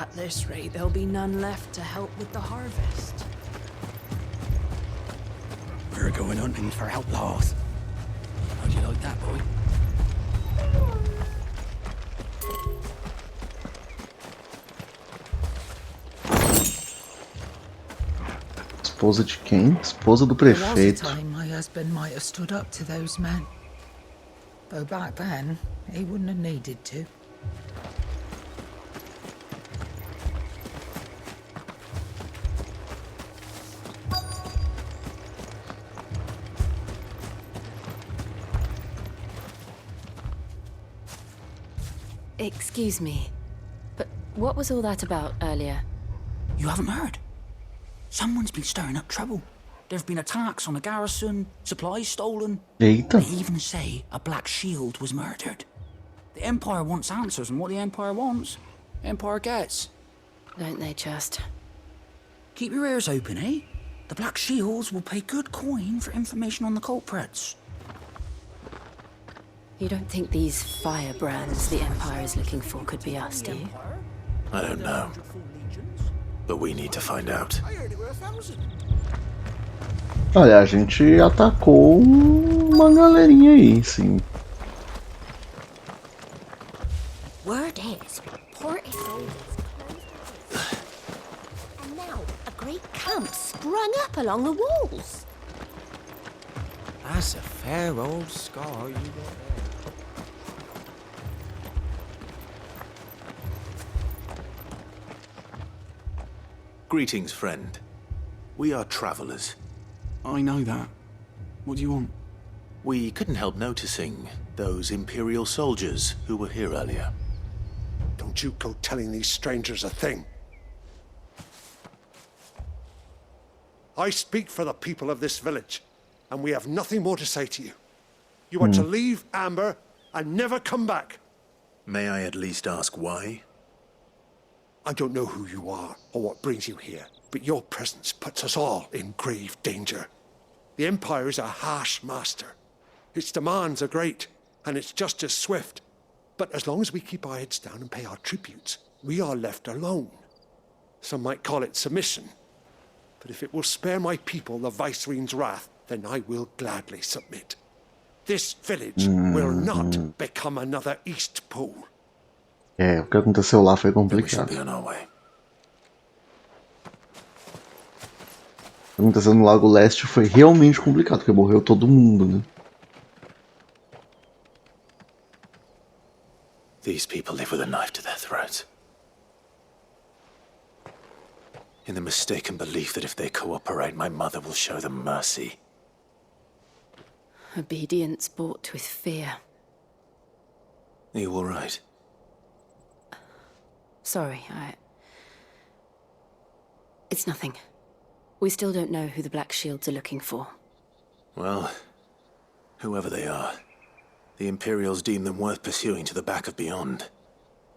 Speaker 16: At this rate, there'll be none left to help with the harvest.
Speaker 9: We're going hunting for outlaws. How'd you like that, boy?
Speaker 1: Esposa de quem? Esposa do
Speaker 18: There was a
Speaker 1: prefeito.
Speaker 18: time my husband might have stood up to those men. Though back then, he wouldn't have needed to.
Speaker 14: Excuse me, but what was all that about earlier?
Speaker 9: You haven't heard? Someone's been stirring up trouble. There've been attacks on the garrison, supplies stolen.
Speaker 1: Eita.
Speaker 9: They even say a Black Shield was murdered. The Empire wants answers, and what the Empire wants, Empire gets.
Speaker 14: Don't they just?
Speaker 9: Keep your ears open, eh? The Black Shields will pay good coin for information on the culprits.
Speaker 14: You don't think these firebrands the Empire is looking for could be us, do you?
Speaker 7: I don't know. But we need to find out.
Speaker 1: Olha, a gente atacou uma galerinha aí, sim.
Speaker 22: Word is, port is old. And now a great camp sprung up along the walls.
Speaker 21: That's a fair old scar you got there.
Speaker 7: Greetings, friend. We are travelers.
Speaker 10: I know that. What do you want?
Speaker 7: We couldn't help noticing those Imperial soldiers who were here earlier.
Speaker 13: Don't you go telling these strangers a thing. I speak for the people of this village, and we have nothing more to say to you. You are to leave Amber and never come back.
Speaker 7: May I at least ask why?
Speaker 13: I don't know who you are or what brings you here, but your presence puts us all in grave danger. The Empire is a harsh master. Its demands are great, and its justice swift. But as long as we keep our heads down and pay our tributes, we are left alone. Some might call it submission. But if it will spare my people the Viceroy's wrath, then I will gladly submit. This village will not become another East Pool.
Speaker 1: É, o que aconteceu lá foi
Speaker 7: Then we should
Speaker 1: complicado.
Speaker 7: be on our way.
Speaker 1: O que aconteceu no Lago Leste foi realmente complicado, porque morreu todo mundo, né?
Speaker 7: These people live with a knife to their throats. In the mistaken belief that if they cooperate, my mother will show them mercy.
Speaker 14: Obedience bought with fear.
Speaker 7: Are you all right?
Speaker 14: Sorry, It's nothing. We still don't know who the Black Shields are looking for.
Speaker 7: Well, whoever they are, the Imperials deem them worth pursuing to the back of beyond.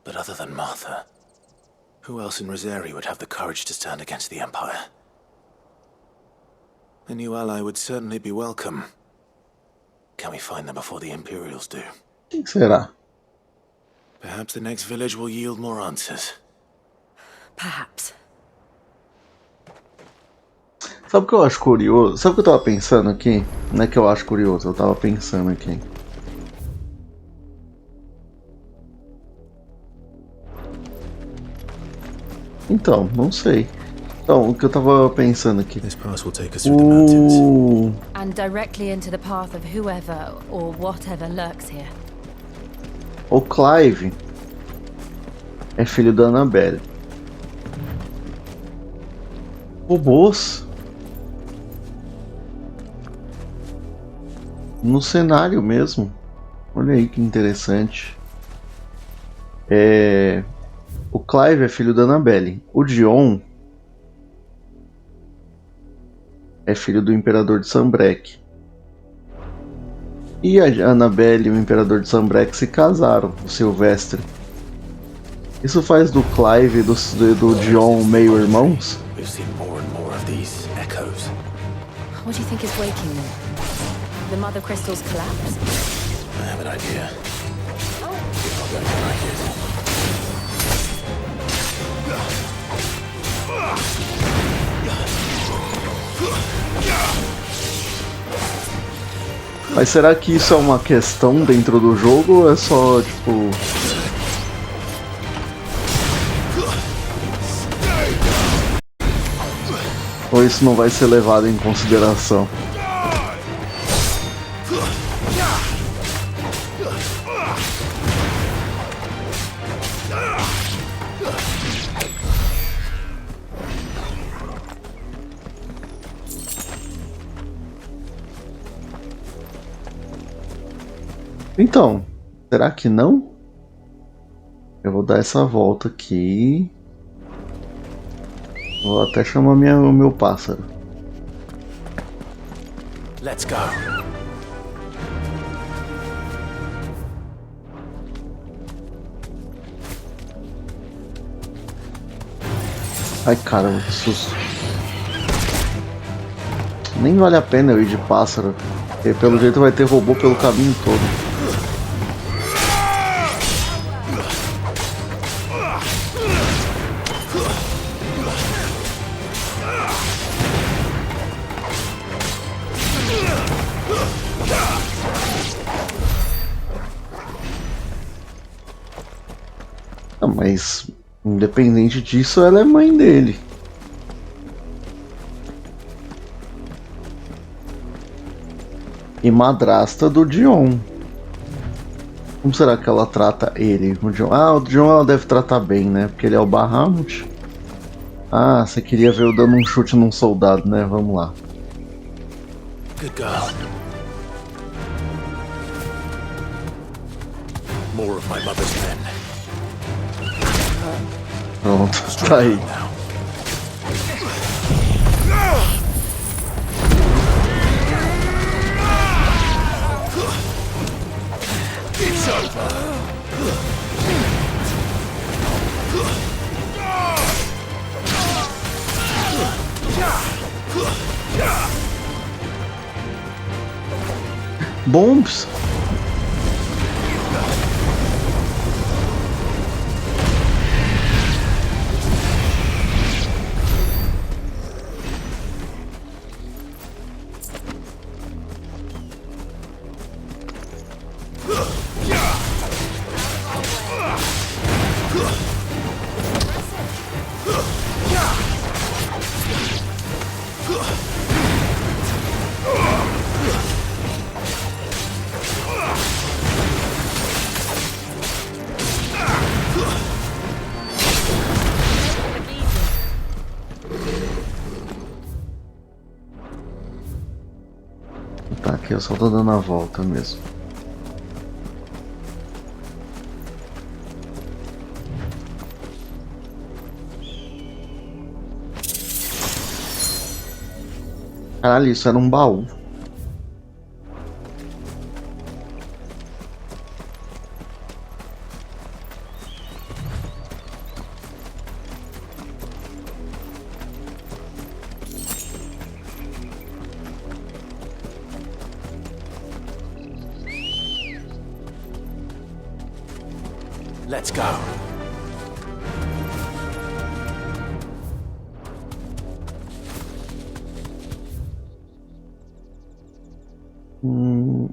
Speaker 7: But other than Martha, who else in Rosari would have the courage to stand against the Empire? A new ally would certainly be welcome. Can we find them before the Imperials do?
Speaker 1: Quem será?
Speaker 7: Perhaps the next village will yield more answers.
Speaker 14: Perhaps.
Speaker 1: Sabe o que eu acho curioso? Sabe o que eu tava pensando aqui? Não é que eu acho curioso, eu tava pensando aqui. Então, não sei. Então, o que eu tava pensando aqui.
Speaker 2: This pass will take us through the mountains.
Speaker 14: And directly into the path of whoever or whatever lurks here.
Speaker 1: O Clive é filho da Annabelle. Robôs no cenário mesmo. Olha aí que interessante. O Clive é filho da Annabelle. O Dion é filho do Imperador de Sanbreque. E a Annabelle e o Imperador de Sanbreque se casaram, o Silvestre. Isso faz do Clive e do Dion meio irmãos?
Speaker 4: We've seen more and more of these echoes.
Speaker 14: What do you think is waking them? The mother crystals collapse?
Speaker 4: I have an idea. You're not going to like it.
Speaker 1: Mas será que isso é uma questão dentro do jogo ou é só, tipo... Ou isso não vai ser levado em consideração? Então, será que não? Eu vou dar essa volta aqui. Vou até chamar o meu pássaro.
Speaker 4: Let's go.
Speaker 1: Ai caramba, que susto. Nem vale a pena eu ir de pássaro, porque pelo jeito vai ter robô pelo caminho todo. Mas, independente disso, ela é mãe dele. E madrasta do Dion. Como será que ela trata ele? O Dion? Ah, o Dion ela deve tratar bem, né? Porque ele é o Bahamut. Ah, você queria ver eu dando um chute num soldado, né? Vamos lá.
Speaker 4: Good girl. More of my mother's men.
Speaker 1: Pronto, tá aí.
Speaker 4: It's over.
Speaker 1: Bombs. Tá, aqui eu só tô dando a volta mesmo. Caralho, isso era um baú.
Speaker 4: Let's go.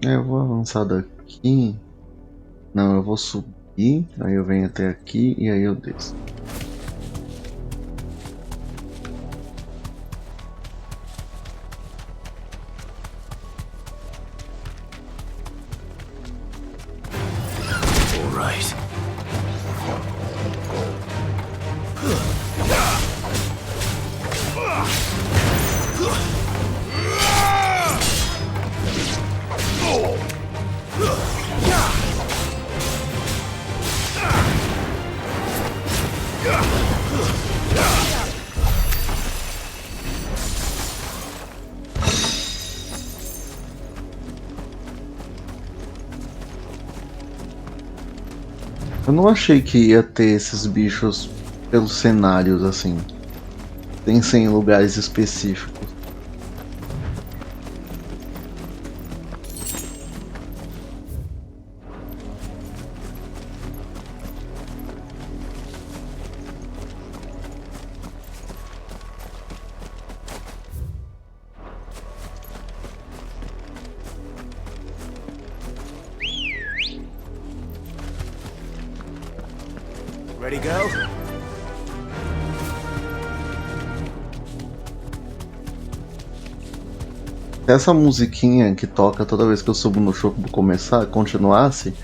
Speaker 1: Eu vou avançar daqui. Não, eu vou subir. Aí eu venho até aqui e aí eu desço.
Speaker 4: All right.
Speaker 1: Eu não achei que ia ter esses bichos pelos cenários assim. Tem em lugares específicos.
Speaker 7: Ready, go?
Speaker 1: Essa musiquinha que toca toda vez que eu subo no Chocobo começar, continuasse,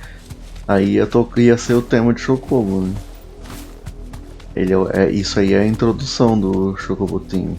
Speaker 1: aí ia ser o tema de Chocobo, né? Isso aí é a introdução do Chocobo Team.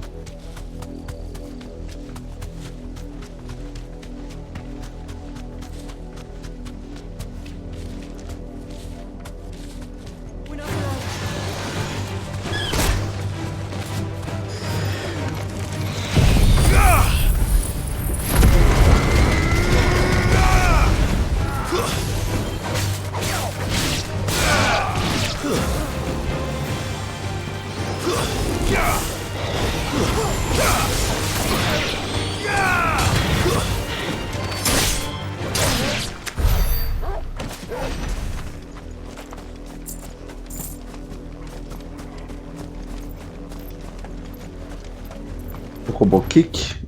Speaker 1: Chocobo Kick.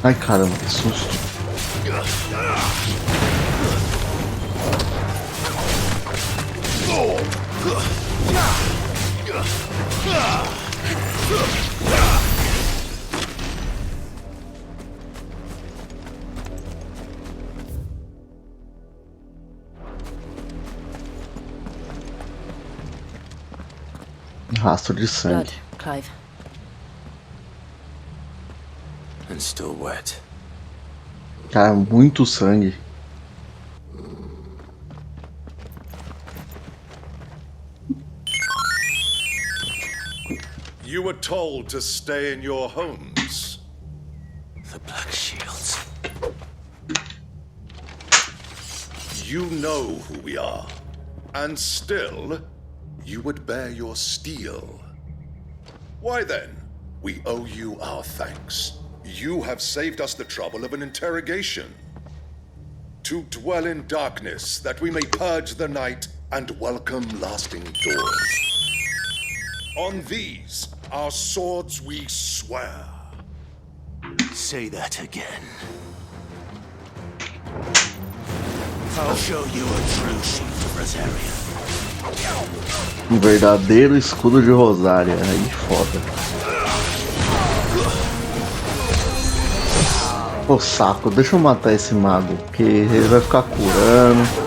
Speaker 1: Ai caramba, que susto. Rastro de sangue.
Speaker 23: Blood, Clive.
Speaker 7: And still wet.
Speaker 1: Cara, muito sangue.
Speaker 6: You were told to stay in your homes.
Speaker 7: The Black Shields.
Speaker 6: You know who we are. And still, you would bear your steel. Why then, we owe you our thanks. You have saved us the trouble of an interrogation. To dwell in darkness, that we may purge the night and welcome lasting dawns. On these, our swords we swear.
Speaker 7: Say that again. I'll show you a true shield of Rosaria.
Speaker 1: Um verdadeiro escudo de Rosária. Aí foda. Ô saco, deixa eu matar esse mago, porque ele vai ficar curando.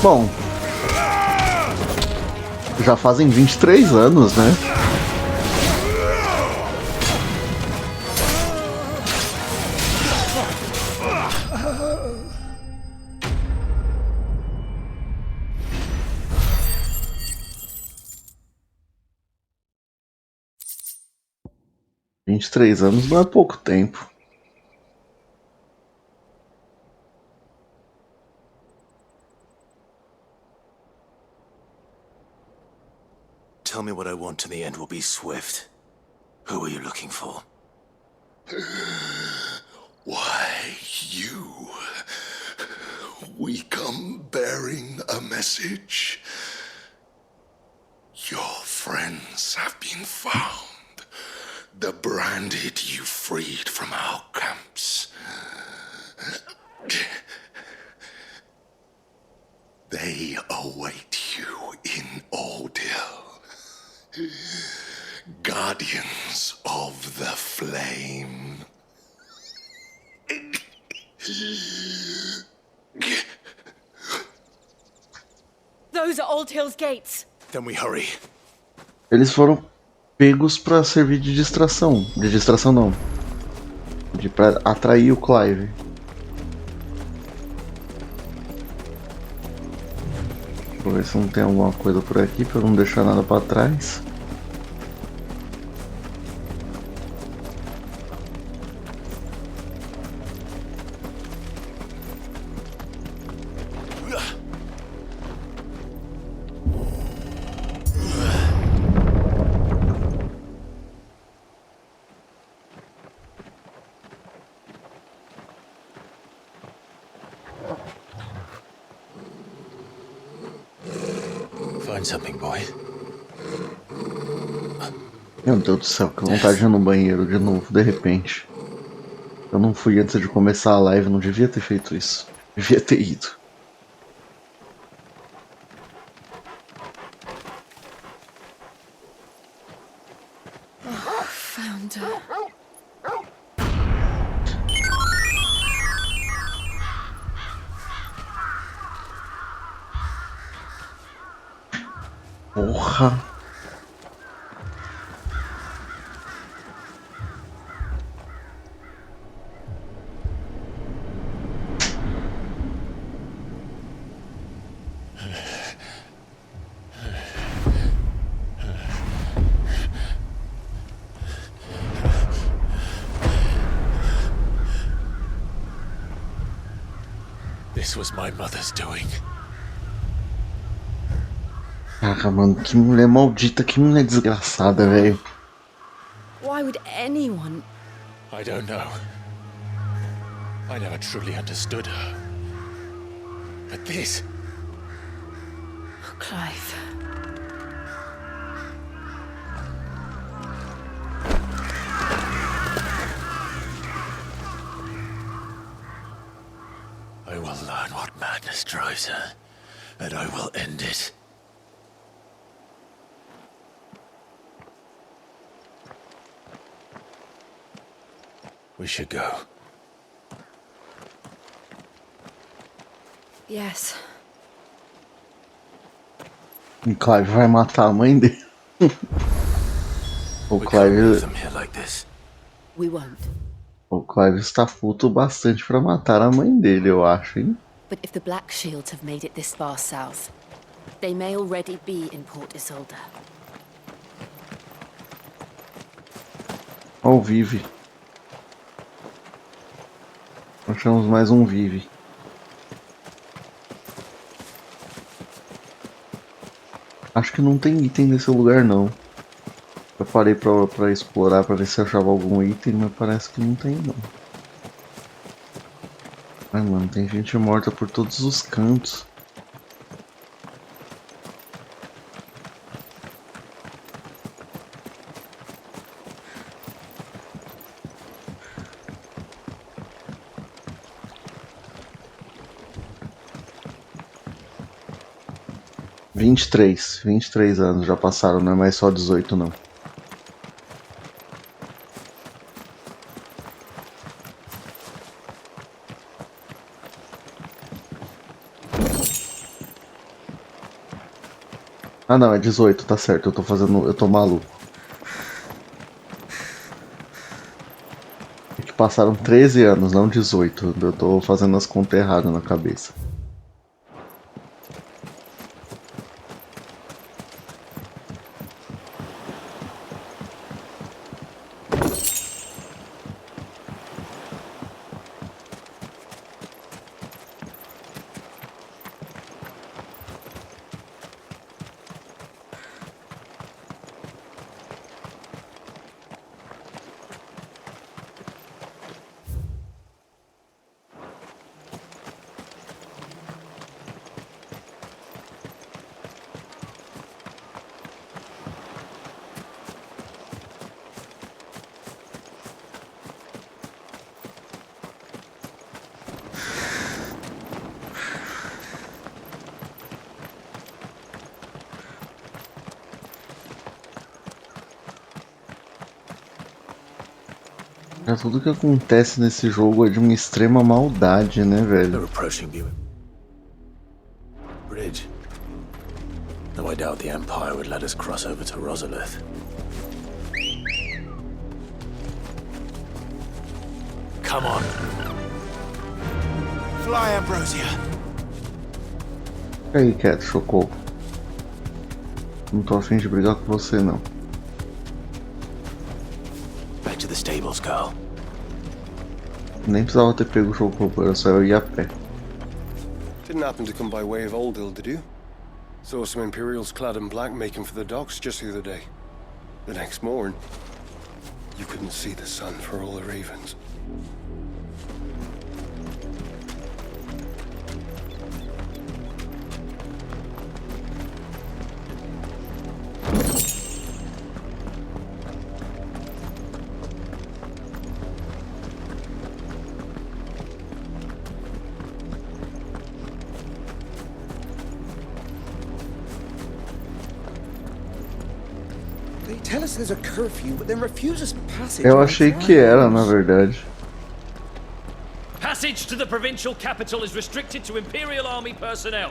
Speaker 1: Bom, já fazem 23 anos, né? Vinte e três anos não é pouco tempo.
Speaker 7: Tell me what I want and the end will be swift. Who are you looking for?
Speaker 6: Why, you... We come bearing a message. Your friends have been found. The branded you freed from our camps. They await you in Odil. Guardians of the Flame.
Speaker 22: Those are Old Hill's gates.
Speaker 7: Then we hurry.
Speaker 1: Eles foram pegos pra servir de distração. De distração não. Pra atrair o Clive. Vou ver se não tem alguma coisa por aqui pra não deixar nada pra trás.
Speaker 2: Find something, boy.
Speaker 1: Meu Deus do céu, que vontade de ir no banheiro de novo, de repente. Eu não fui antes de começar a live, não devia ter feito isso. Devia ter ido.
Speaker 14: Oh, found her.
Speaker 1: Porra.
Speaker 2: This was my mother's doing.
Speaker 1: Caraca, mano, que mulher maldita, que mulher desgraçada, velho.
Speaker 14: Why would anyone?
Speaker 2: I don't know. I never truly understood her. But this...
Speaker 14: Oh, Clive.
Speaker 2: I will learn what madness drives her, and I will end it. We should go.
Speaker 14: Yes.
Speaker 1: O Clive vai matar a mãe dele. O Clive...
Speaker 23: We won't.
Speaker 1: O Clive está puto bastante pra matar a mãe dele, eu acho, hein?
Speaker 23: But if the Black Shields have made it this far south, they may already be in Port Isolde.
Speaker 1: Ó, o Vive. Achamos mais um Vive. Acho que não tem item nesse lugar, não. Eu parei pra explorar pra ver se achava algum item, mas parece que não tem, não. Ai, mano, tem gente morta por todos os cantos. vinte e três anos já passaram, não é mais só 18 não. Ah não, é 18, tá certo, eu tô maluco. É que passaram 13 anos, não 18, eu tô fazendo as contas erradas na cabeça. Cara, tudo que acontece nesse jogo é de uma extrema maldade, né,
Speaker 4: They're
Speaker 1: velho?
Speaker 4: approaching you. Bridge. Though I doubt the Empire would let us cross over to Rosalith. Come on.
Speaker 21: Fly, Ambrosia.
Speaker 1: Fica aí quieto, Chocobo. Não tô afim de brigar com você, não.
Speaker 4: Back to the stables, girl.
Speaker 1: Nem precisava ter pego o Chocobo, era só eu ir a pé.
Speaker 12: Didn't happen to come by way of Oldhill, did you? Saw some Imperials clad in black making for the docks just the other day. The next morn, you couldn't see the sun for all the ravens.
Speaker 19: Tell us there's a curfew, but then refuse us passage.
Speaker 1: Eu achei que era, na verdade.
Speaker 20: Passage to the provincial capital is restricted to Imperial Army personnel.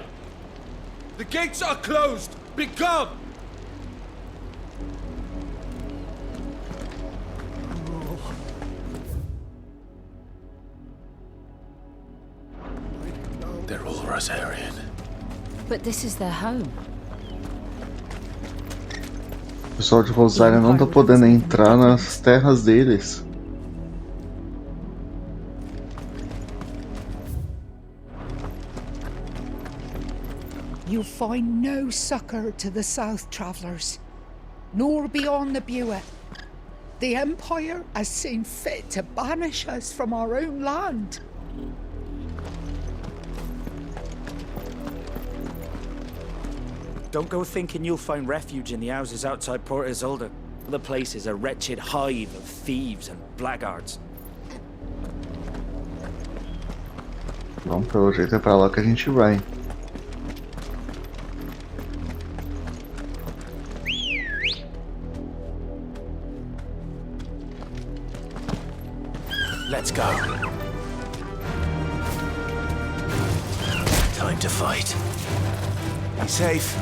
Speaker 19: The gates are closed. Become.
Speaker 4: They're all Rosarian.
Speaker 14: But this is their home.
Speaker 1: O pessoal de Rosária não tá podendo entrar nas terras deles.
Speaker 18: You'll find no succor to the south travellers, nor beyond the Buet. The Empire has seen fit to banish us from our own land.
Speaker 9: Don't go thinking you'll find refuge in the houses outside Port Isolde. The place is a wretched hive of thieves and blackguards.
Speaker 1: Bom, pelo jeito é pra lá que a gente vai.
Speaker 4: Let's go. Time to fight.
Speaker 21: Be safe.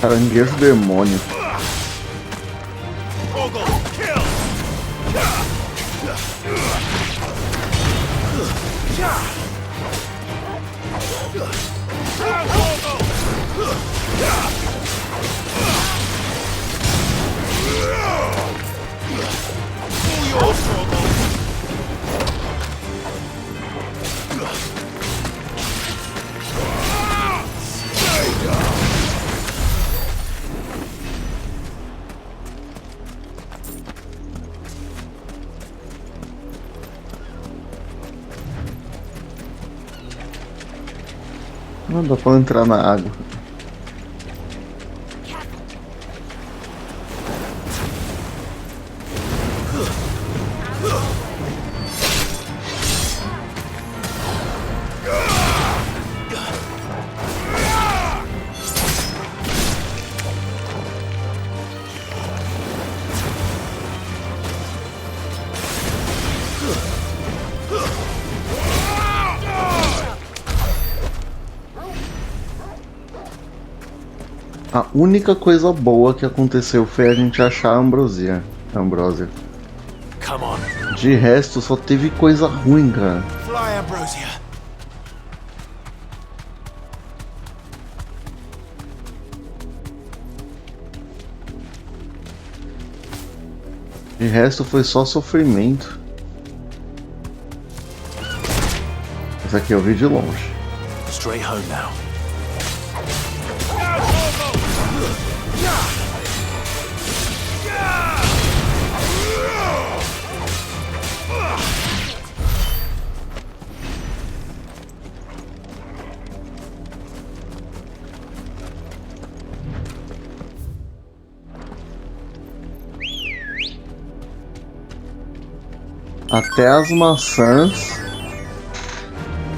Speaker 1: Caranguejo demônio. Não dá pra entrar na água. A única coisa boa que aconteceu foi a gente achar a Ambrosia. De resto, só teve coisa ruim, cara.
Speaker 21: Fly, Ambrosia.
Speaker 1: De resto, foi só sofrimento. Esse aqui eu vi de longe.
Speaker 4: Straight home now.
Speaker 1: Até as maçãs,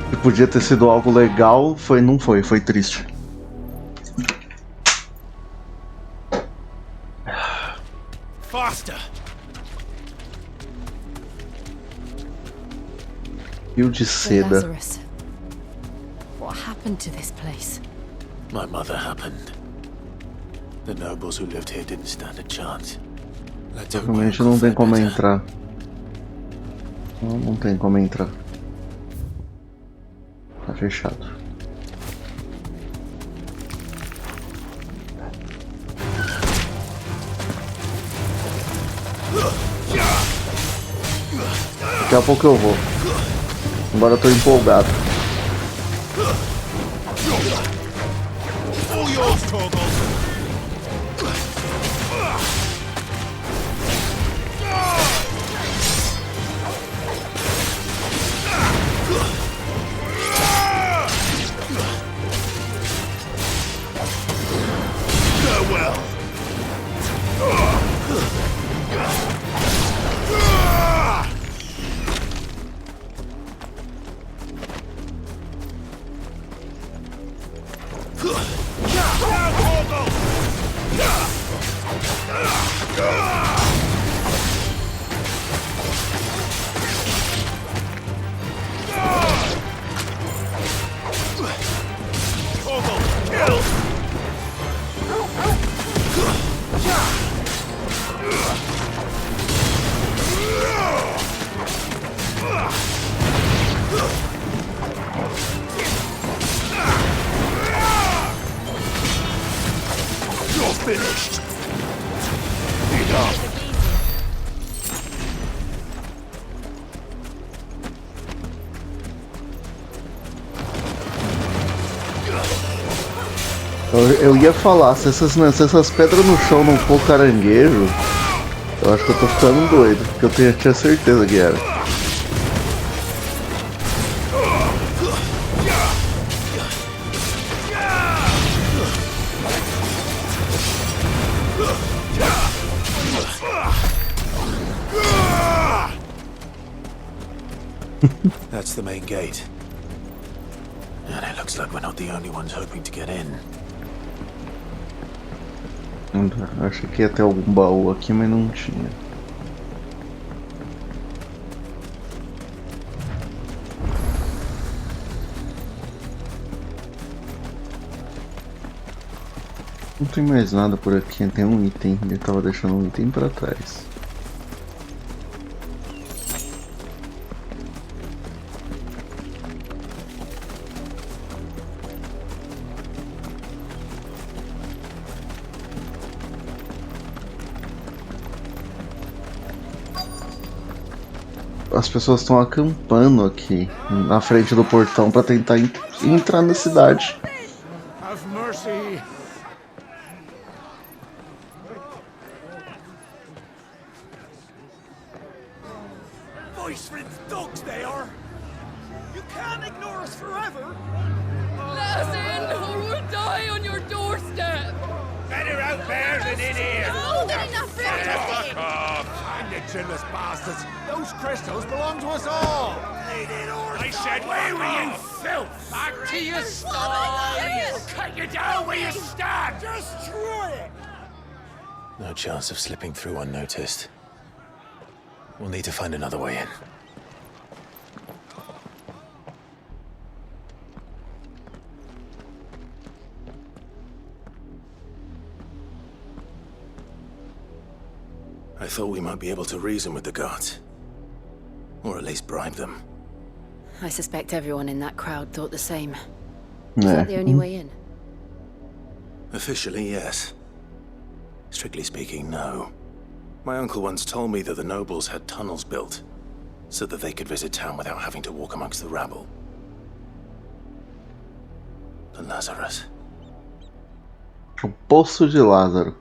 Speaker 1: que podia ter sido algo legal, não foi triste.
Speaker 19: Faster!
Speaker 1: Fio de seda.
Speaker 14: Lazarus. What happened to this place?
Speaker 4: My mother happened. The nobles who lived here didn't stand a chance.
Speaker 1: Realmente não tem como entrar. Não tem como entrar. Tá fechado. Daqui a pouco eu vou. Agora eu tô empolgado. Eu ia falar, se essas pedras no chão não for caranguejo, eu acho que eu tô ficando doido, porque eu tinha certeza que era.
Speaker 4: That's the main gate. And it looks like we're not the only ones hoping to get in.
Speaker 1: Achei que ia ter algum baú aqui, mas não tinha. Não tem mais nada por aqui, tem um item. Ele tava deixando um item pra trás. As pessoas estão acampando aqui na frente do portão para tentar entrar na cidade.
Speaker 19: Have mercy. Voice-riddled dogs they are. You can't ignore us forever.
Speaker 3: Let us in or we'll die on your doorstep.
Speaker 19: Better out there than in here.
Speaker 3: More than enough room to
Speaker 19: Fuck off. And you chinless bastards. Those crystals belong to us all. I said, where were you, filth? Back to your stall. Cut you down where you stand. Just try it.
Speaker 4: No chance of slipping through unnoticed. We'll need to find another way in. I thought we might be able to reason with the guards. Or at least bribe them.
Speaker 14: I suspect everyone in that crowd thought the same. Is that the only way in?
Speaker 4: Officially, yes. Strictly speaking, no. My uncle once told me that the nobles had tunnels built, so that they could visit town without having to walk amongst the rabble. The Lazarus.
Speaker 1: O Poço de Lázaro.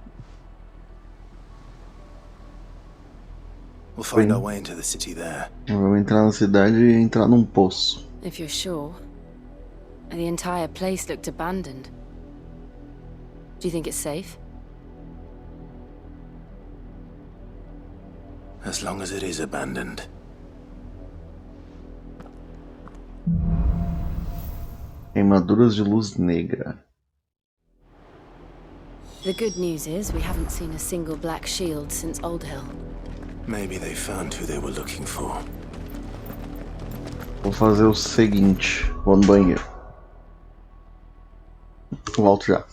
Speaker 4: We'll find our way into the city there.
Speaker 1: Vamos entrar na cidade e entrar num poço.
Speaker 14: If you're sure. The entire place looked abandoned. Do you think it's safe?
Speaker 4: As long as it is abandoned,
Speaker 1: Armaduras de luz negra.
Speaker 23: The good news is we haven't seen a single black shield since Old Hill.
Speaker 7: Maybe they found who they were looking for.
Speaker 1: Vou fazer o seguinte. Vou no banheiro. Volto já.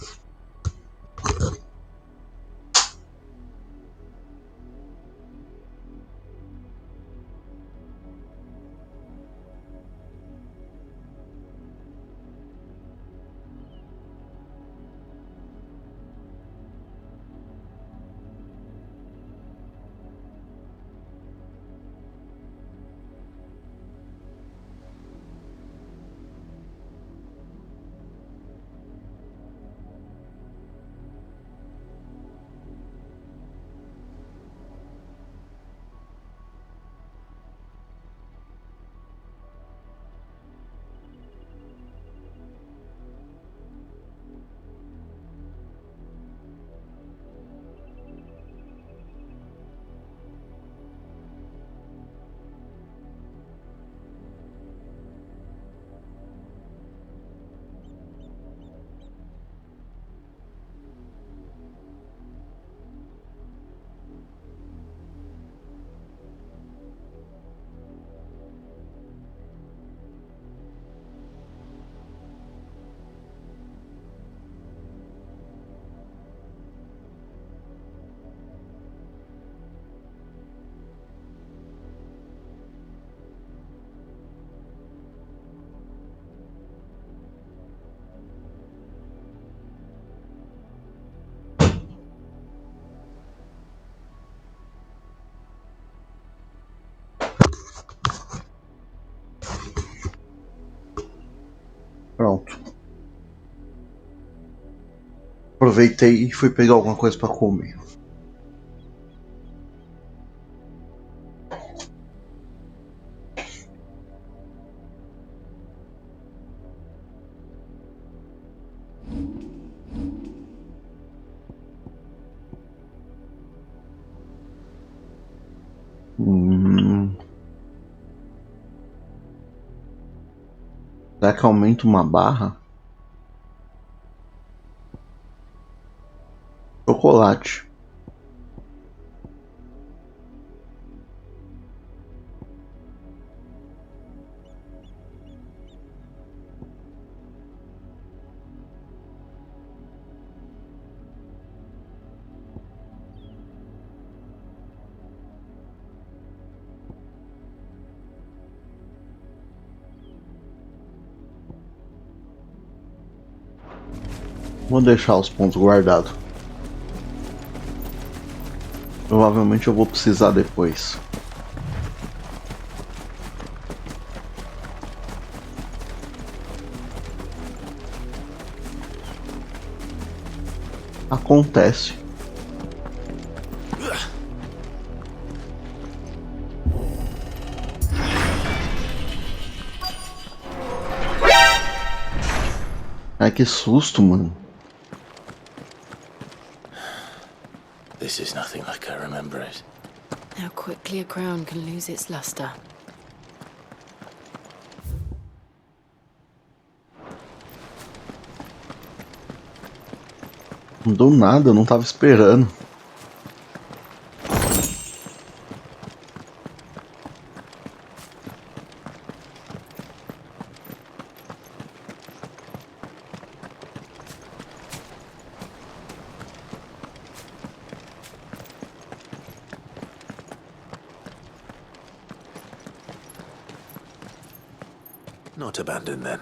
Speaker 1: Pronto. Aproveitei e fui pegar alguma coisa para comer. Será que aumenta uma barra? Chocolate. Vou deixar os pontos guardados. Provavelmente eu vou precisar depois. Acontece. Ai, que susto, mano.
Speaker 7: This is nothing like I remember it.
Speaker 23: How quickly a crown can lose its luster.
Speaker 1: Do nada, eu não tava esperando.
Speaker 7: Not abandoned then.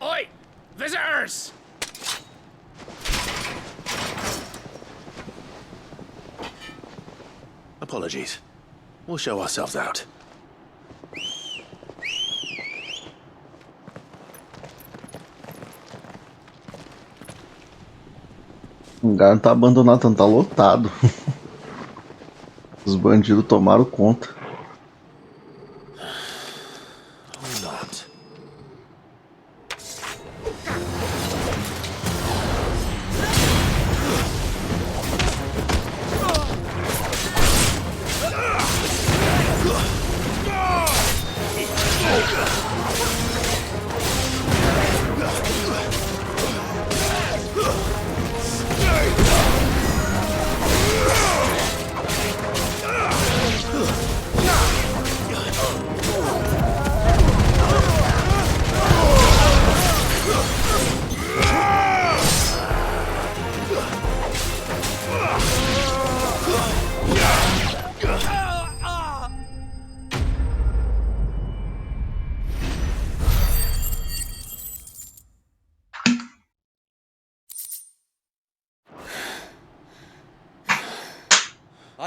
Speaker 19: Oi! Visitors!
Speaker 7: Apologies. We'll show ourselves out.
Speaker 1: O lugar não tá abandonado, não tá lotado. Os bandidos tomaram conta.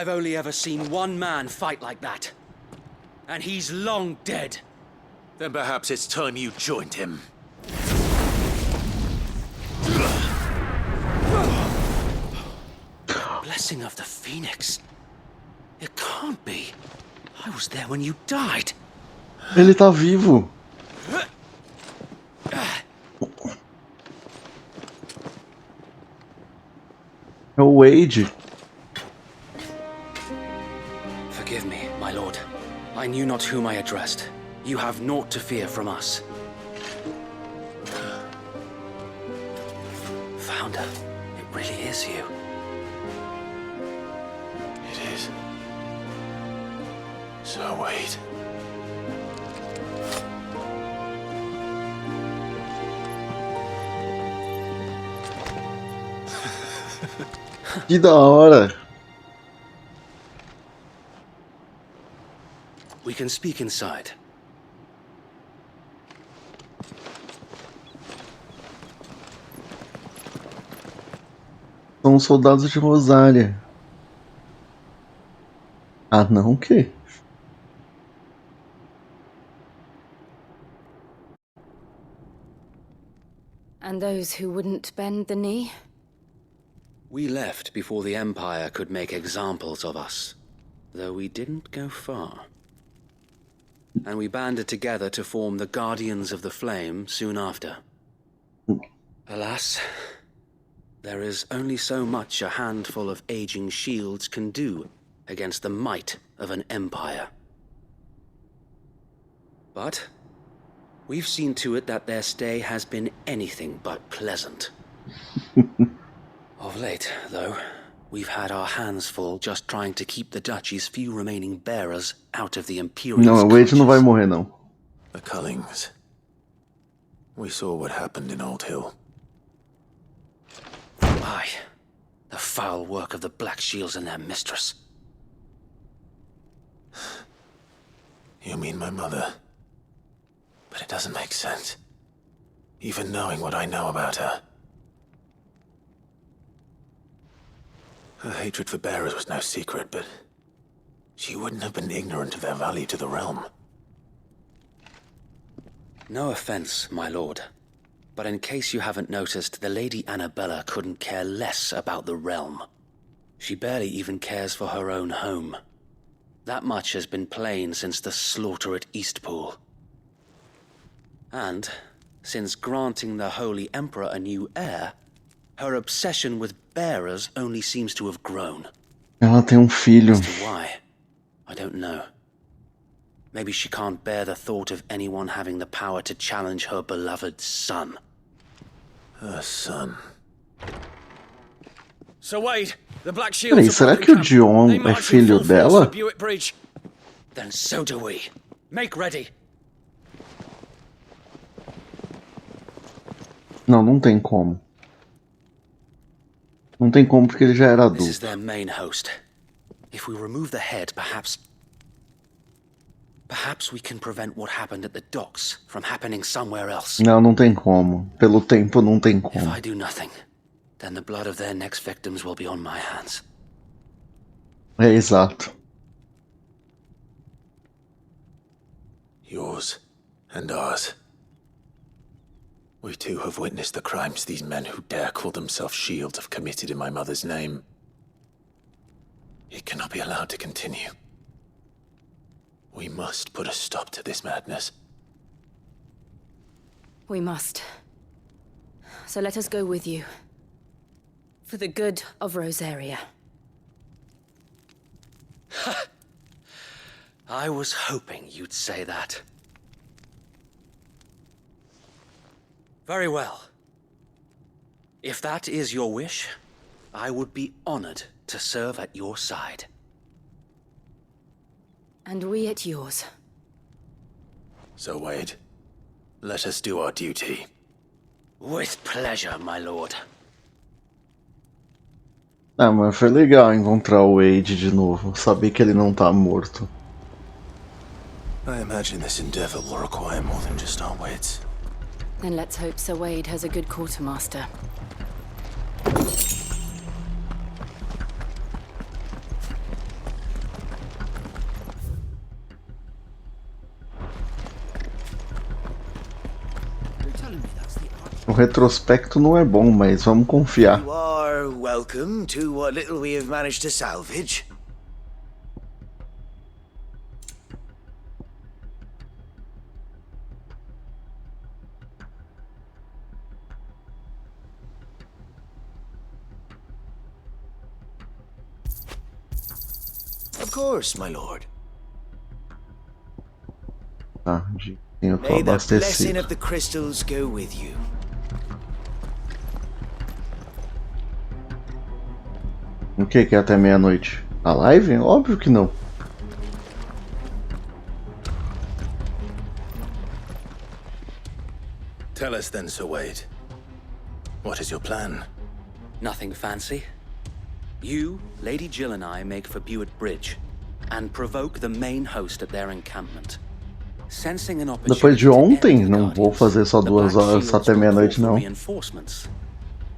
Speaker 20: I've only ever seen one man fight like that. And he's long dead.
Speaker 4: Then perhaps it's time you joined him.
Speaker 20: Blessing of the Phoenix. It can't be. I was there when you died.
Speaker 1: Ele tá vivo. É o Wade.
Speaker 20: Forgive me, my lord. I knew not whom I addressed. You have naught to fear from us. Founder, it really is you.
Speaker 4: It is. So wait.
Speaker 1: Que da hora.
Speaker 20: We can speak inside.
Speaker 1: São os soldados de Rosária. Ah, não, o quê?
Speaker 14: And those who wouldn't bend the knee?
Speaker 20: We left before the Empire could make examples of us, though we didn't go far. And we banded together to form the Guardians of the Flame soon after. Alas, there is only so much a handful of aging shields can do against the might of an empire. But we've seen to it that their stay has been anything but pleasant. Of late, though, we've had our hands full just trying to keep the Duchy's few remaining bearers out of the Imperial's
Speaker 1: Não, o Wade não vai morrer, não.
Speaker 4: The Cullings. We saw what happened in Old Hill.
Speaker 20: Aye, the foul work of the Black Shields and their mistress.
Speaker 4: You mean my mother? But it doesn't make sense. Even knowing what I know about her. Her hatred for bearers was no secret, but she wouldn't have been ignorant of their value to the realm.
Speaker 20: No offense, my lord, but in case you haven't noticed, the Lady Annabella couldn't care less about the realm. She barely even cares for her own home. That much has been plain since the slaughter at Eastpool. And, since granting the Holy Emperor a new heir, her obsession with bearers only seems to have grown.
Speaker 1: Ela tem filho.
Speaker 20: As to why, I don't know. Maybe she can't bear the thought of anyone having the power to challenge her beloved son.
Speaker 4: Her son.
Speaker 20: So Wade, the Black
Speaker 1: Peraí, será que o Dion é filho dela?
Speaker 20: Then so do we. Make ready.
Speaker 1: Não, não tem como. Não tem como porque ele já era
Speaker 20: This is
Speaker 1: adulto.
Speaker 20: their main host. If we remove the head, perhaps we can prevent what happened at the docks from happening somewhere else.
Speaker 1: Não, não tem como. Pelo tempo não tem
Speaker 20: If
Speaker 1: como.
Speaker 20: I do nothing, then the blood of their next victims will be on my hands.
Speaker 1: É exato.
Speaker 4: Yours and ours. We too have witnessed the crimes these men who dare call themselves shields have committed in my mother's name. It cannot be allowed to continue. We must put a stop to this madness.
Speaker 14: We must. So let us go with you. For the good of Rosaria.
Speaker 20: I was hoping you'd say that. Very well. If that is your wish, I would be honored to serve at your side.
Speaker 14: And we at yours.
Speaker 4: So, Wade, let us do our duty.
Speaker 20: With pleasure, my lord.
Speaker 1: Ah, mas foi legal encontrar o Wade de novo. Saber que ele não tá morto.
Speaker 4: I imagine this endeavor will require more than just our wits.
Speaker 14: Then let's hope Sir Wade has a good quartermaster.
Speaker 1: O retrospecto não é bom, mas vamos confiar.
Speaker 5: You are welcome to what little we have managed to salvage. Of course, my lord.
Speaker 1: Tá, eu tô
Speaker 5: May the blessing
Speaker 1: abastecido.
Speaker 5: of the crystals go with you.
Speaker 1: O que é até meia-noite? A live? Óbvio que não.
Speaker 7: Tell us then, Sir Wade. What is your plan?
Speaker 20: Nothing fancy. You, Lady Jill and I make for Buett Bridge and provoke the main host at their encampment. Sensing an
Speaker 1: Depois
Speaker 20: opportunity
Speaker 1: de ontem, não vou fazer só 2 horas
Speaker 20: Shields
Speaker 1: até
Speaker 20: will
Speaker 1: meia-noite
Speaker 20: call for
Speaker 1: não.
Speaker 20: reinforcements,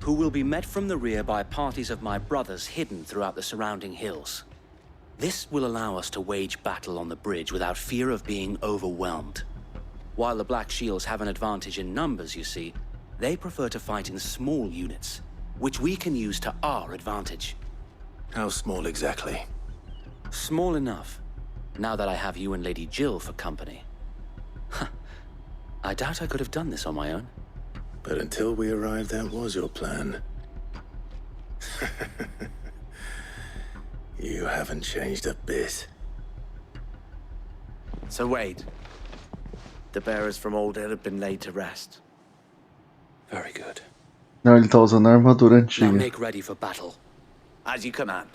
Speaker 20: who will be met from the rear by parties of my brothers hidden throughout the surrounding hills. This will allow us to wage battle on the bridge without fear of being overwhelmed. While the Black Shields have an advantage in numbers, you see, they prefer to fight in small units, which we can use to our advantage.
Speaker 7: How small exactly?
Speaker 20: Small enough, now that I have you and Lady Jill for company. I doubt I could have done this on my own.
Speaker 7: But until we arrived, that was your plan. You haven't changed a bit.
Speaker 21: So Wade, the bearers from Old Hill have been laid to rest.
Speaker 20: Very good.
Speaker 1: Não, ele tá usando a armadura
Speaker 20: Now
Speaker 1: antiga.
Speaker 20: make ready for battle.
Speaker 21: As you command.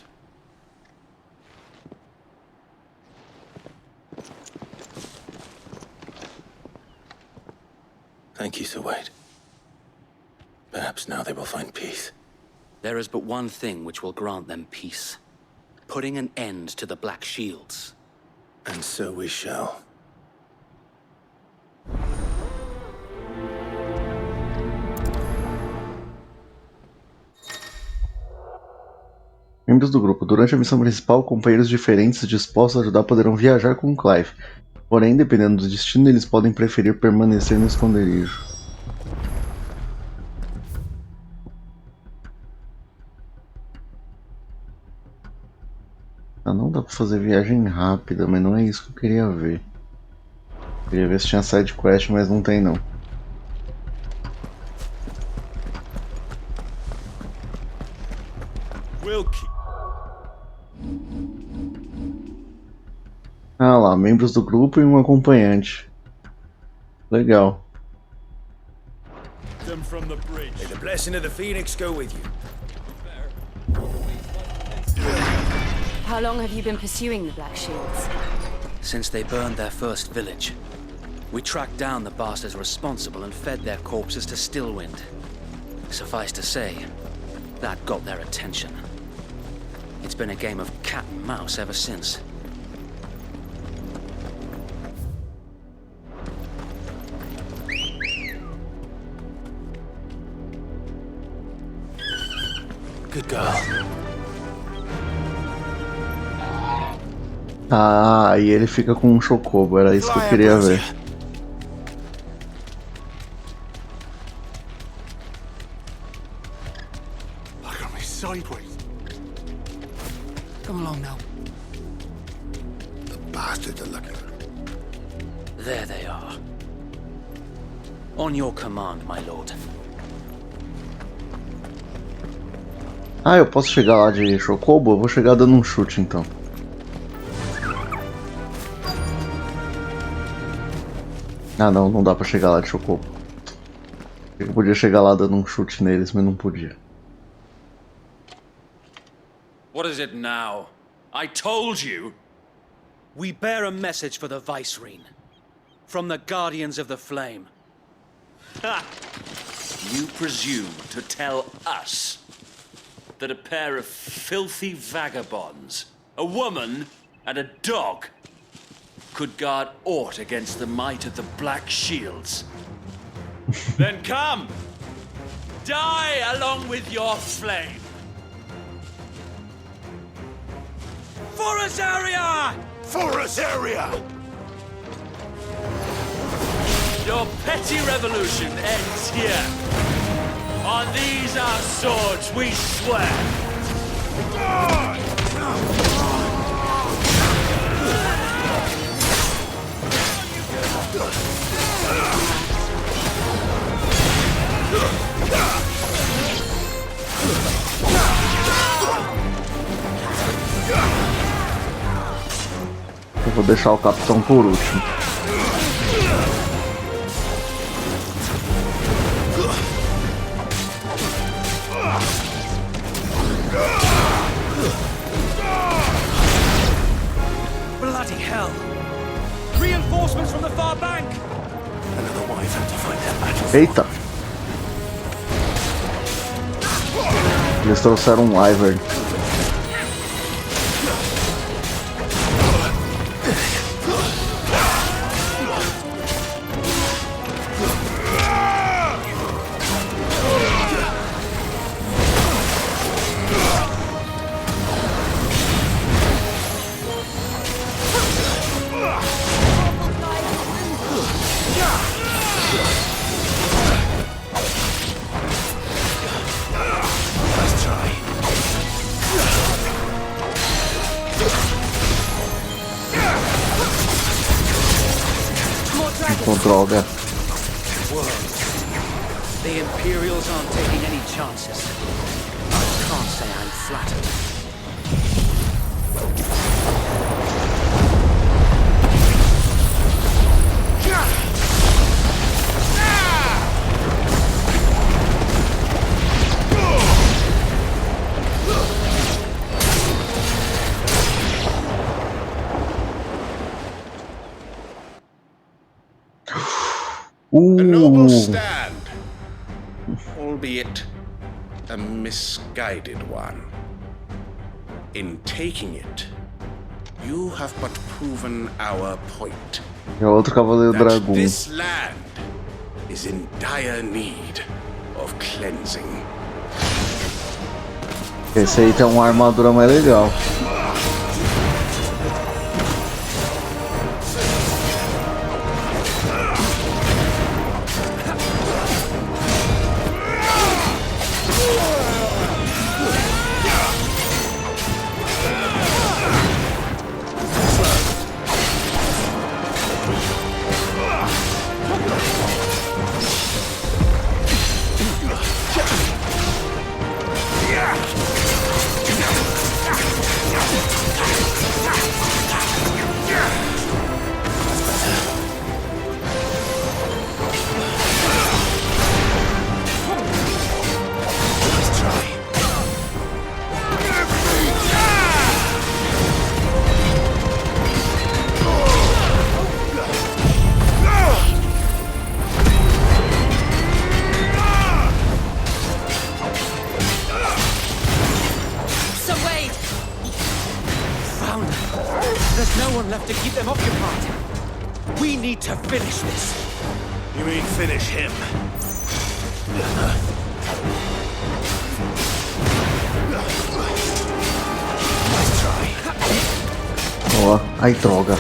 Speaker 7: Thank you, Sir Wade. Perhaps now they will find peace.
Speaker 20: There is but one thing which will grant them peace. Putting an end to the Black Shields.
Speaker 7: And so we shall.
Speaker 1: Membros do grupo. Durante a missão principal, companheiros diferentes dispostos a ajudar poderão viajar com Clive. Porém, dependendo do destino, eles podem preferir permanecer no esconderijo. Ah, não dá pra fazer viagem rápida, mas não é isso que eu queria ver. Queria ver se tinha side quest, mas não tem não. Ah lá, membros do grupo e um acompanhante. Legal.
Speaker 5: May the blessing of the Phoenix go with you.
Speaker 23: How long have you been pursuing the Black Shields?
Speaker 20: Since they burned their first village. We tracked down the bastards responsible and fed their corpses to Stillwind. Suffice to say, that got their attention. It's been a game of cat and mouse ever since.
Speaker 7: Good girl.
Speaker 1: Ah, e ele fica com um chocobo, era isso que eu queria ver.
Speaker 19: Look at me sideways.
Speaker 21: Come along now.
Speaker 19: The bastards are looking.
Speaker 20: There they are. On your command, my lord.
Speaker 1: Ah, eu posso chegar lá de chocobo? Eu vou chegar dando um chute então. Ah não, não dá pra chegar lá de chocobo. Eu podia chegar lá dando um chute neles, mas não podia.
Speaker 10: What is it now? I told you!
Speaker 20: We bear a message for the Vicereine. From the Guardians of the Flame.
Speaker 10: Ha! You presume to tell us that a pair of filthy vagabonds, a woman and a dog, could guard aught against the might of the Black Shields? Then come! Die along with your flame! For us area!
Speaker 19: For us area!
Speaker 10: Your petty revolution ends here. On these our swords we swear.
Speaker 1: Eu vou deixar o capitão por último.
Speaker 9: Bloody hell! Reinforcements from the far bank!
Speaker 7: Another wyvern to fight their battle.
Speaker 1: Eita! Eles trouxeram um wyvern. Droga.
Speaker 9: The Imperials aren't taking any chances. I can't say I'm flattered.
Speaker 6: A noble stand, albeit a misguided one. In taking it, you have but proven our point.
Speaker 1: É outro cavaleiro
Speaker 6: That
Speaker 1: dragão.
Speaker 6: this land is in dire need of cleansing.
Speaker 1: Esse aí tem uma armadura mais legal.
Speaker 9: To keep them occupied. We need to finish this.
Speaker 19: You mean finish him?
Speaker 9: Let's try.
Speaker 1: Ó, ai droga.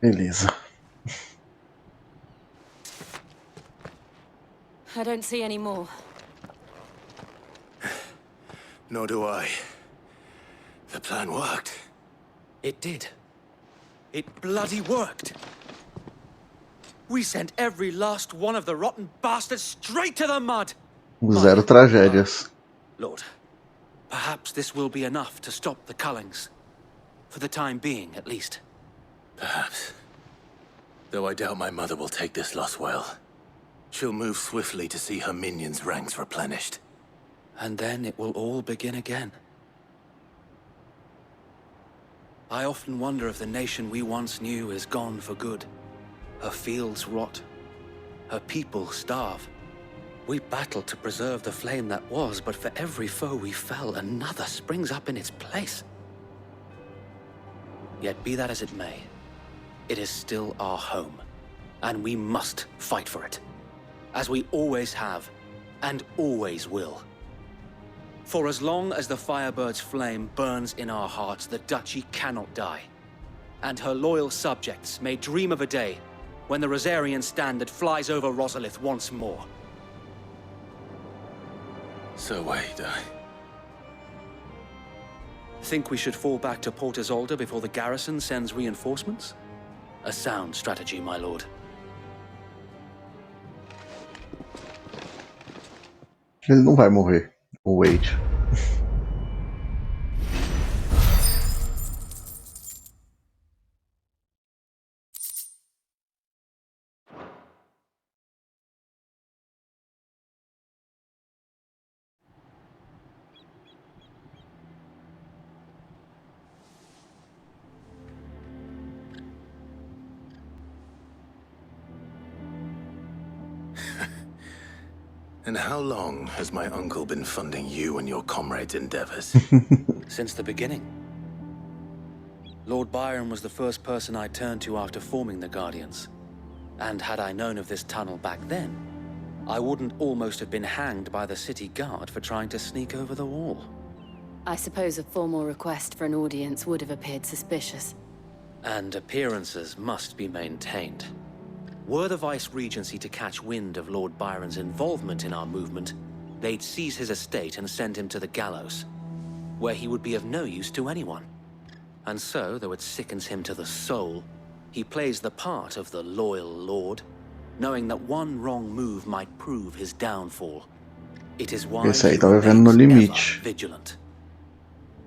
Speaker 1: Beleza.
Speaker 23: I don't see any more.
Speaker 7: Nor do I. The plan worked.
Speaker 9: It did. It bloody worked. We sent every last one of the rotten bastards straight to the mud.
Speaker 1: Zero tragédias.
Speaker 20: Lord, perhaps this will be enough to stop the Cullings. For the time being, at least.
Speaker 4: Perhaps. Though I doubt my mother will take this loss well. She'll move swiftly to see her minions' ranks replenished.
Speaker 20: And then it will all begin again. I often wonder if the nation we once knew is gone for good. Her fields rot. Her people starve. We battled to preserve the flame that was, but for every foe we fell, another springs up in its place. Yet be that as it may, it is still our home, and we must fight for it, as we always have, and always will. For as long as the Firebird's flame burns in our hearts, the Duchy cannot die, and her loyal subjects may dream of a day when the Rosarian standard flies over Rosalith once more.
Speaker 4: So wait,
Speaker 20: Think we should fall back to Port Isolde before the garrison sends reinforcements? A sound strategy, my lord.
Speaker 1: Ele não vai morrer. Wait.
Speaker 4: And how long has my uncle been funding you and your comrades' endeavors?
Speaker 20: Since the beginning. Lord Byron was the first person I turned to after forming the Guardians. And had I known of this tunnel back then, I wouldn't almost have been hanged by the city guard for trying to sneak over the wall.
Speaker 14: I suppose a formal request for an audience would have appeared suspicious.
Speaker 20: And appearances must be maintained. Were the Vice-Regency to catch wind of Lord Byron's involvement in our movement, they'd seize his estate and send him to the gallows, where he would be of no use to anyone. And so, though it sickens him to the soul, he plays the part of the loyal lord, knowing that one wrong move might prove his downfall. It is why
Speaker 1: Esse aí
Speaker 20: he
Speaker 1: tá vivendo no
Speaker 20: remains
Speaker 1: limite.
Speaker 20: ever vigilant.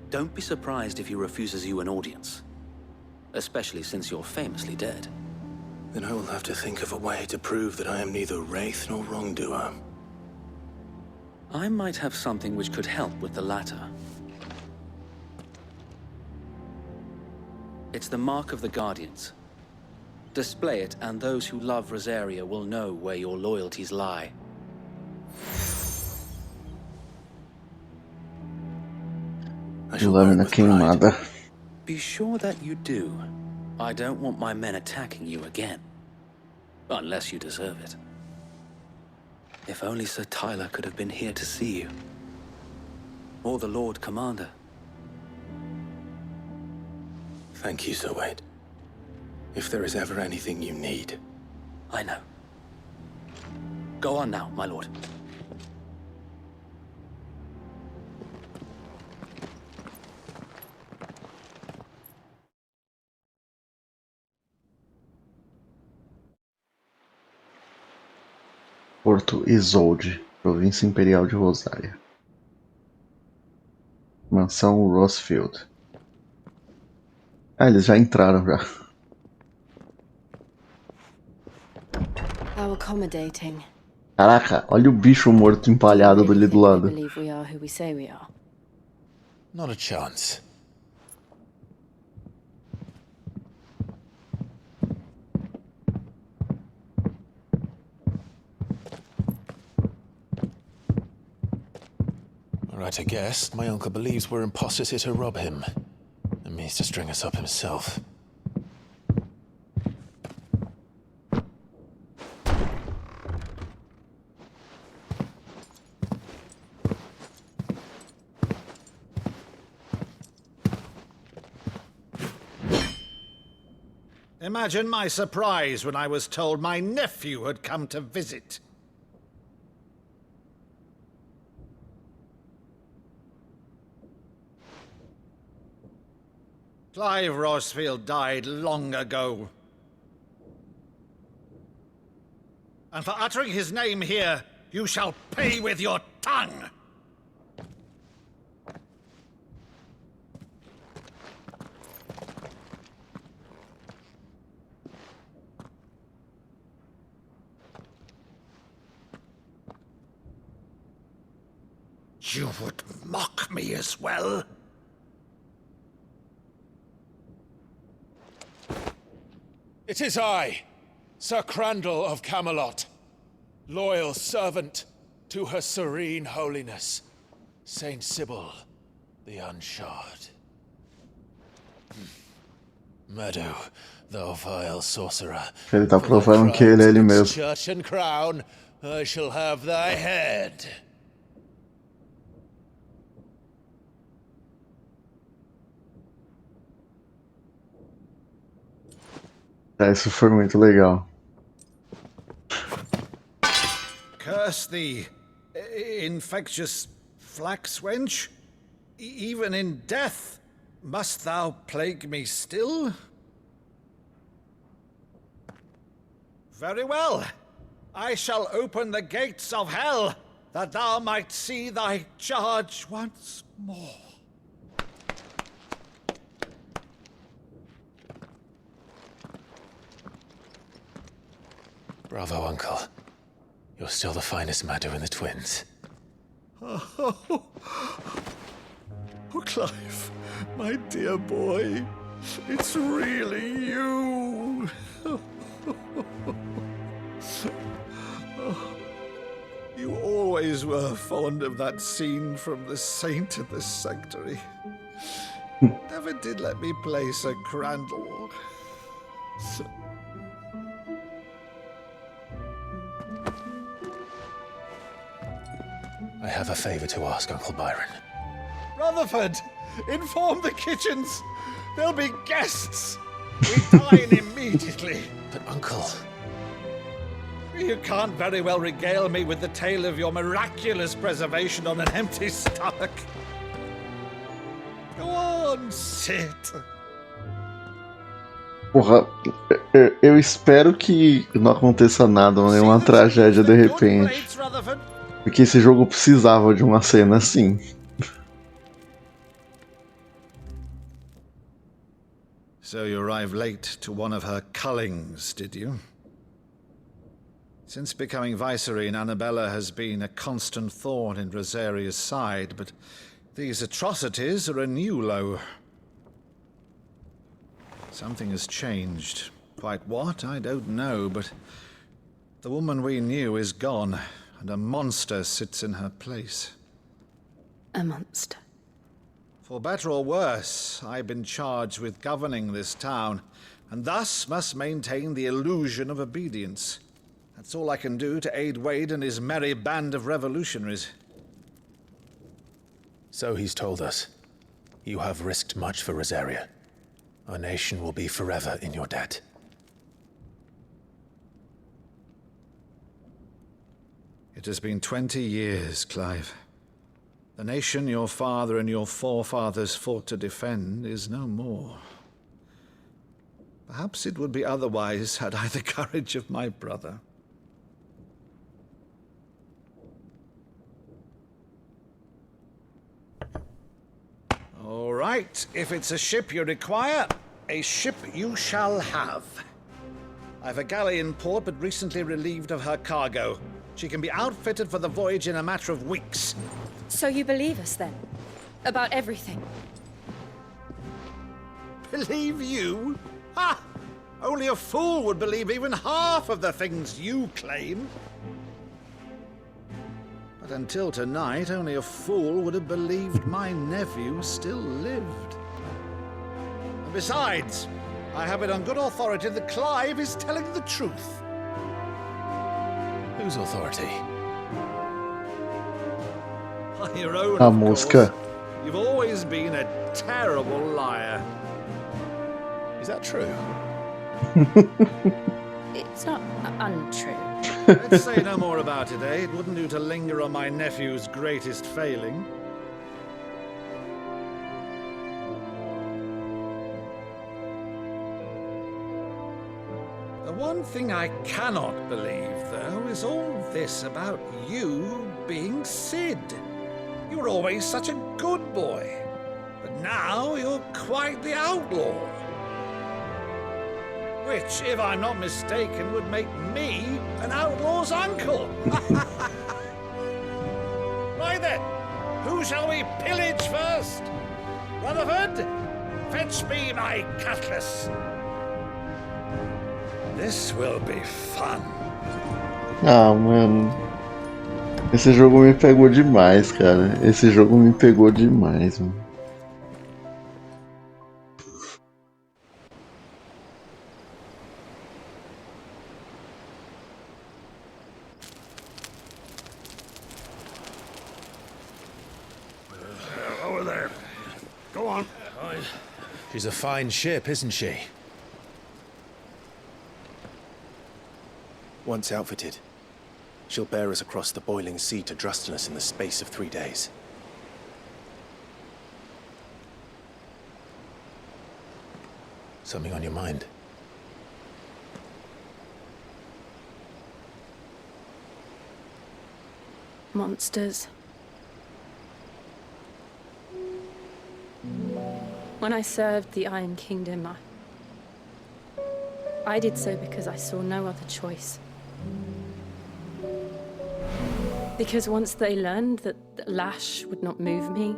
Speaker 20: Don't be surprised if he refuses you an audience, especially since you're famously dead.
Speaker 4: Then I will have to think of a way to prove that I am neither wraith nor wrongdoer.
Speaker 20: I might have something which could help with the latter. It's the mark of the Guardians. Display it, and those who love Rosaria will know where your loyalties lie.
Speaker 1: Lâmina queimada.
Speaker 20: Be sure that you do. I don't want my men attacking you again. Unless you deserve it. If only Sir Tyler could have been here to see you. Or the Lord Commander.
Speaker 4: Thank you, Sir Wade. If there is ever anything you need.
Speaker 20: I know. Go on now, my lord.
Speaker 1: Porto Isolde, província imperial de Rosária. Mansão Rossfield. Ah, eles já entraram já.
Speaker 14: How accommodating.
Speaker 1: Caraca, olha o bicho morto empalhado ali do lado.
Speaker 14: Believe we are who we say we are.
Speaker 2: Not a chance. Right, I guess. My uncle believes we're imposters here to rob him. And means to string us up himself.
Speaker 19: Imagine my surprise when I was told my nephew had come to visit. Clive Rosfield died long ago. And for uttering his name here, you shall pay with your tongue! You would mock me as well?
Speaker 2: It is I, Sir Crandall of Camelot, loyal servant to Her Serene Holiness, Saint Sybil the Unshod. Meadow, thou vile sorcerer,
Speaker 1: Ele tá
Speaker 2: for thy
Speaker 1: provando que ele é ele
Speaker 2: crimes
Speaker 1: mesmo.
Speaker 2: against Church and crown, I shall have thy head.
Speaker 1: Isso foi muito legal.
Speaker 19: Curse thee, infectious flax wench. Even in death, must thou plague me still? Very well. I shall open the gates of hell, that thou might see thy charge once more.
Speaker 2: Bravo, Uncle. You're still the finest Meadow in the twins.
Speaker 19: Oh, Clive, my dear boy, it's really you. You always were fond of that scene from The Saint of the Sanctuary. Never did let me play Sir Crandall.
Speaker 2: I have a favor to ask, Uncle Byron.
Speaker 19: Rutherford, inform the kitchens. There'll be guests. We dine immediately.
Speaker 2: But, Uncle...
Speaker 19: You can't very well regale me with the tale of your miraculous preservation on an empty stomach. Go on, sit.
Speaker 1: Porra, eu espero que não aconteça nada, nenhuma tragédia de repente. Porque esse jogo precisava de uma cena assim.
Speaker 19: So you arrived late to one of her cullings, did you? Since becoming Vicereine, Annabella has been a constant thorn in Rosaria's side, but these atrocities are a new low. Something has changed. Quite what, I don't know, but the woman we knew is gone, and a monster sits in her place.
Speaker 14: A monster?
Speaker 19: For better or worse, I've been charged with governing this town, and thus must maintain the illusion of obedience. That's all I can do to aid Wade and his merry band of revolutionaries.
Speaker 2: So he's told us. You have risked much for Rosaria. Our nation will be forever in your debt.
Speaker 19: It has been 20 years, Clive. The nation your father and your forefathers fought to defend is no more. Perhaps it would be otherwise had I the courage of my brother. All right, if it's a ship you require, a ship you shall have. I've a galley in port, but recently relieved of her cargo. She can be outfitted for the voyage in a matter of weeks.
Speaker 14: So you believe us, then? About everything?
Speaker 19: Believe you? Ha! Only a fool would believe even half of the things you claim. But until tonight, only a fool would have believed my nephew still lived. And besides, I have it on good authority that Clive is telling the truth.
Speaker 2: Whose authority?
Speaker 19: On your own,
Speaker 1: A
Speaker 19: of
Speaker 1: mosca.
Speaker 19: course. You've always been a terrible liar.
Speaker 2: Is that true?
Speaker 14: It's not untrue.
Speaker 19: Let's say no more about it, eh? It wouldn't do to linger on my nephew's greatest failing. The one thing I cannot believe, though, is all this about you being Sid. You were always such a good boy, but now you're quite the outlaw. Which, if I'm not mistaken, would make me an outlaw's uncle. Right then, who shall we pillage first? Rutherford, fetch me my cutlass. This will be fun.
Speaker 1: Ah, mano. Esse jogo me pegou demais, cara. Esse jogo me pegou demais, mano.
Speaker 19: Over there. Go on.
Speaker 2: She's a fine ship, isn't she?
Speaker 7: Once outfitted, she'll bear us across the boiling sea to Drustenus in the space of 3 days.
Speaker 2: Something on your mind?
Speaker 14: Monsters. When I served the Iron Kingdom, I did so because I saw no other choice. Because once they learned that Lash would not move me,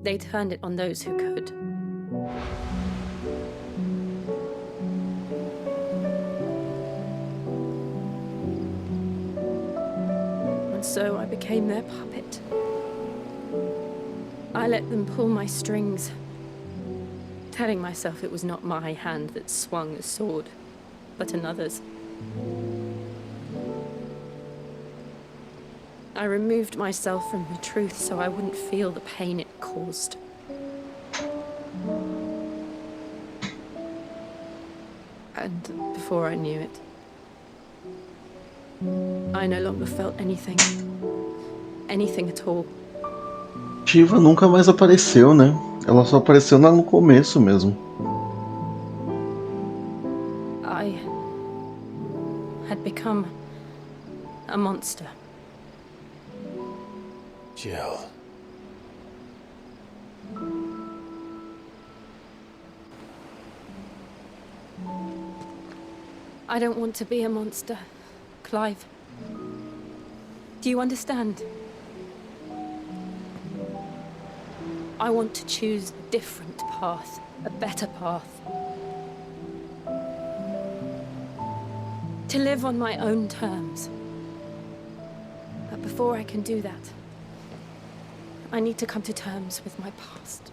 Speaker 14: they turned it on those who could. And so I became their puppet. I let them pull my strings, telling myself it was not my hand that swung a sword, but another's. I removed myself from the truth so I wouldn't feel the pain it caused. And before I knew it, I no longer felt anything. Anything at all.
Speaker 1: Shiva nunca mais apareceu, né? Ela só apareceu lá no começo mesmo.
Speaker 14: I had become a monster.
Speaker 2: Jill.
Speaker 14: I don't want to be a monster, Clive. Do you understand? I want to choose a different path, a better path. To live on my own terms. But before I can do that, I need to come to terms with my past.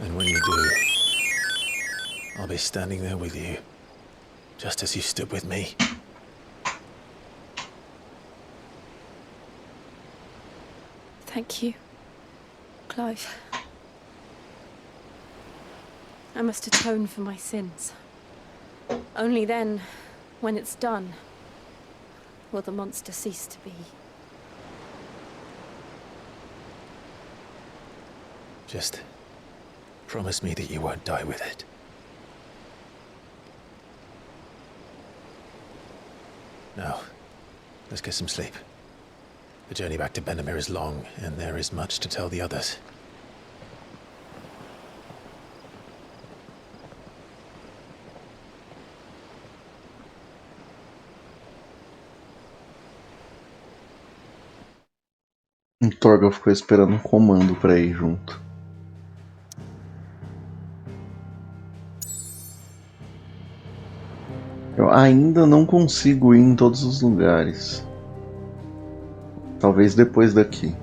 Speaker 2: And when you do, I'll be standing there with you, just as you stood with me.
Speaker 14: Thank you, Clive. I must atone for my sins. Only then, when it's done, will the monster cease to be.
Speaker 2: Just promise me that you won't die with it. Now, let's get some sleep. The journey back to Benamir is long, and there is much to tell the others.
Speaker 1: O Torgal ficou esperando um comando pra ir junto. Eu ainda não consigo ir em todos os lugares. Talvez depois daqui.